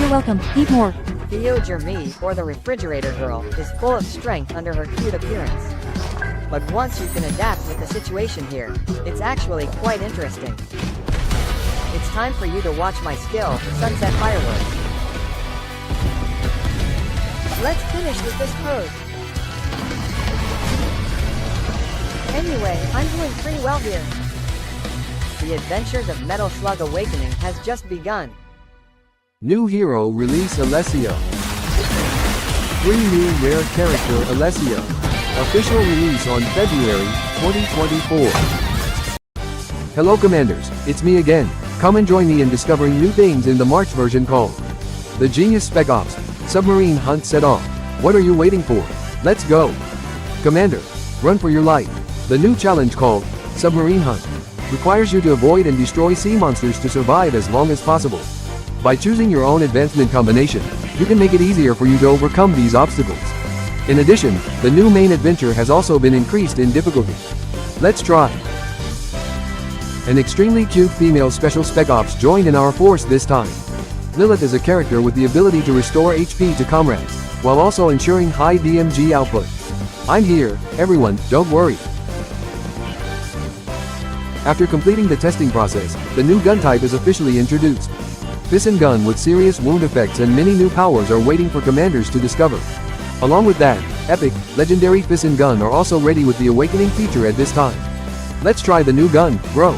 You're welcome. Eat more. Theo Jeremy, or the refrigerator girl, is full of strength under her cute appearance. But once you can adapt with the situation here, it's actually quite interesting. It's time for you to watch my skill for sunset fireworks. Let's finish with this pose. Anyway, I'm doing pretty well here. The adventures of Metal Slug Awakening has just begun. New hero release Alessio. 3 new rare character Alessio. Official release on February 2024. Hello Commanders, it's me again. Come and join me in discovering new things in the March version called The Genius Spec Ops Submarine Hunt Set Off. What are you waiting for? Let's go. Commander, run for your life. The new challenge called Submarine Hunt requires you to avoid and destroy sea monsters to survive as long as possible. By choosing your own advancement combination, you can make it easier for you to overcome these obstacles. In addition, the new main adventure has also been increased in difficulty. Let's try. An extremely cute female special spec ops joined in our force this time. Lilith is a character with the ability to restore HP to comrades, while also ensuring high DMG output. I'm here, everyone, don't worry. After completing the testing process, the new gun type is officially introduced. Piston gun with serious wound effects and many new powers are waiting for commanders to discover. Along with that, epic, legendary piston gun are also ready with the awakening feature at this time. Let's try the new gun, bro.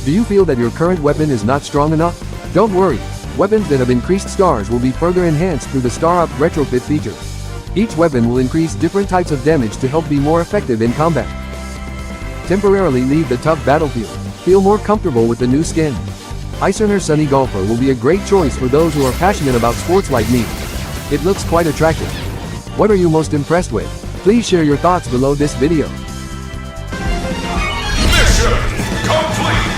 Do you feel that your current weapon is not strong enough? Don't worry, weapons that have increased stars will be further enhanced through the Star Up retrofit feature. Each weapon will increase different types of damage to help be more effective in combat. Temporarily leave the tough battlefield. Feel more comfortable with the new skin. Icerner Sunny Golfer will be a great choice for those who are passionate about sports like me. It looks quite attractive. What are you most impressed with? Please share your thoughts below this video. Mission complete!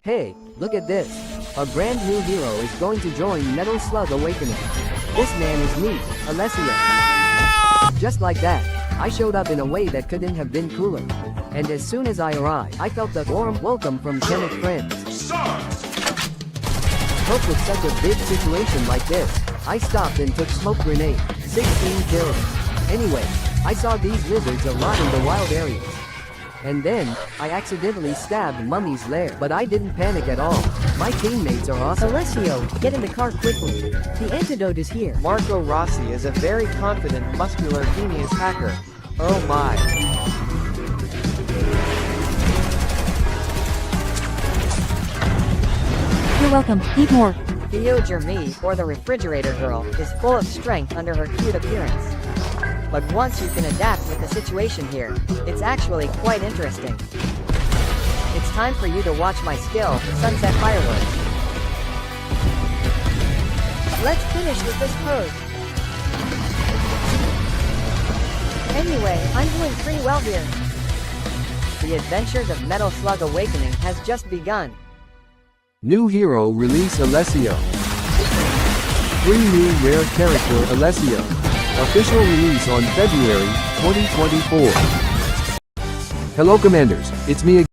Hey, look at this. A brand new hero is going to join Metal Slug Awakening. This man is me, Alessio. Just like that, I showed up in a way that couldn't have been cooler. And as soon as I arrived, I felt the warm welcome from Kenneth friends. Hope with such a big situation like this, I stopped and took smoke grenade. 16 kills. Anyway, I saw these lizards a lot in the wild areas. And then, I accidentally stabbed Mummy's lair. But I didn't panic at all. My teammates are awesome. Alessio, get in the car quickly. The antidote is here. Marco Rossi is a very confident, muscular, genius hacker. Oh my. You're welcome. Eat more. Theo Jeremy, or the refrigerator girl, is full of strength under her cute appearance. But once you can adapt with the situation here, it's actually quite interesting. It's time for you to watch my skill, Sunset Fireworks. Let's finish with this pose. Anyway, I'm doing pretty well here. The adventures of Metal Slug Awakening has just begun. New hero release Alessio. 3 new rare character Alessio. Official release on February 2024. Hello Commanders, it's me again.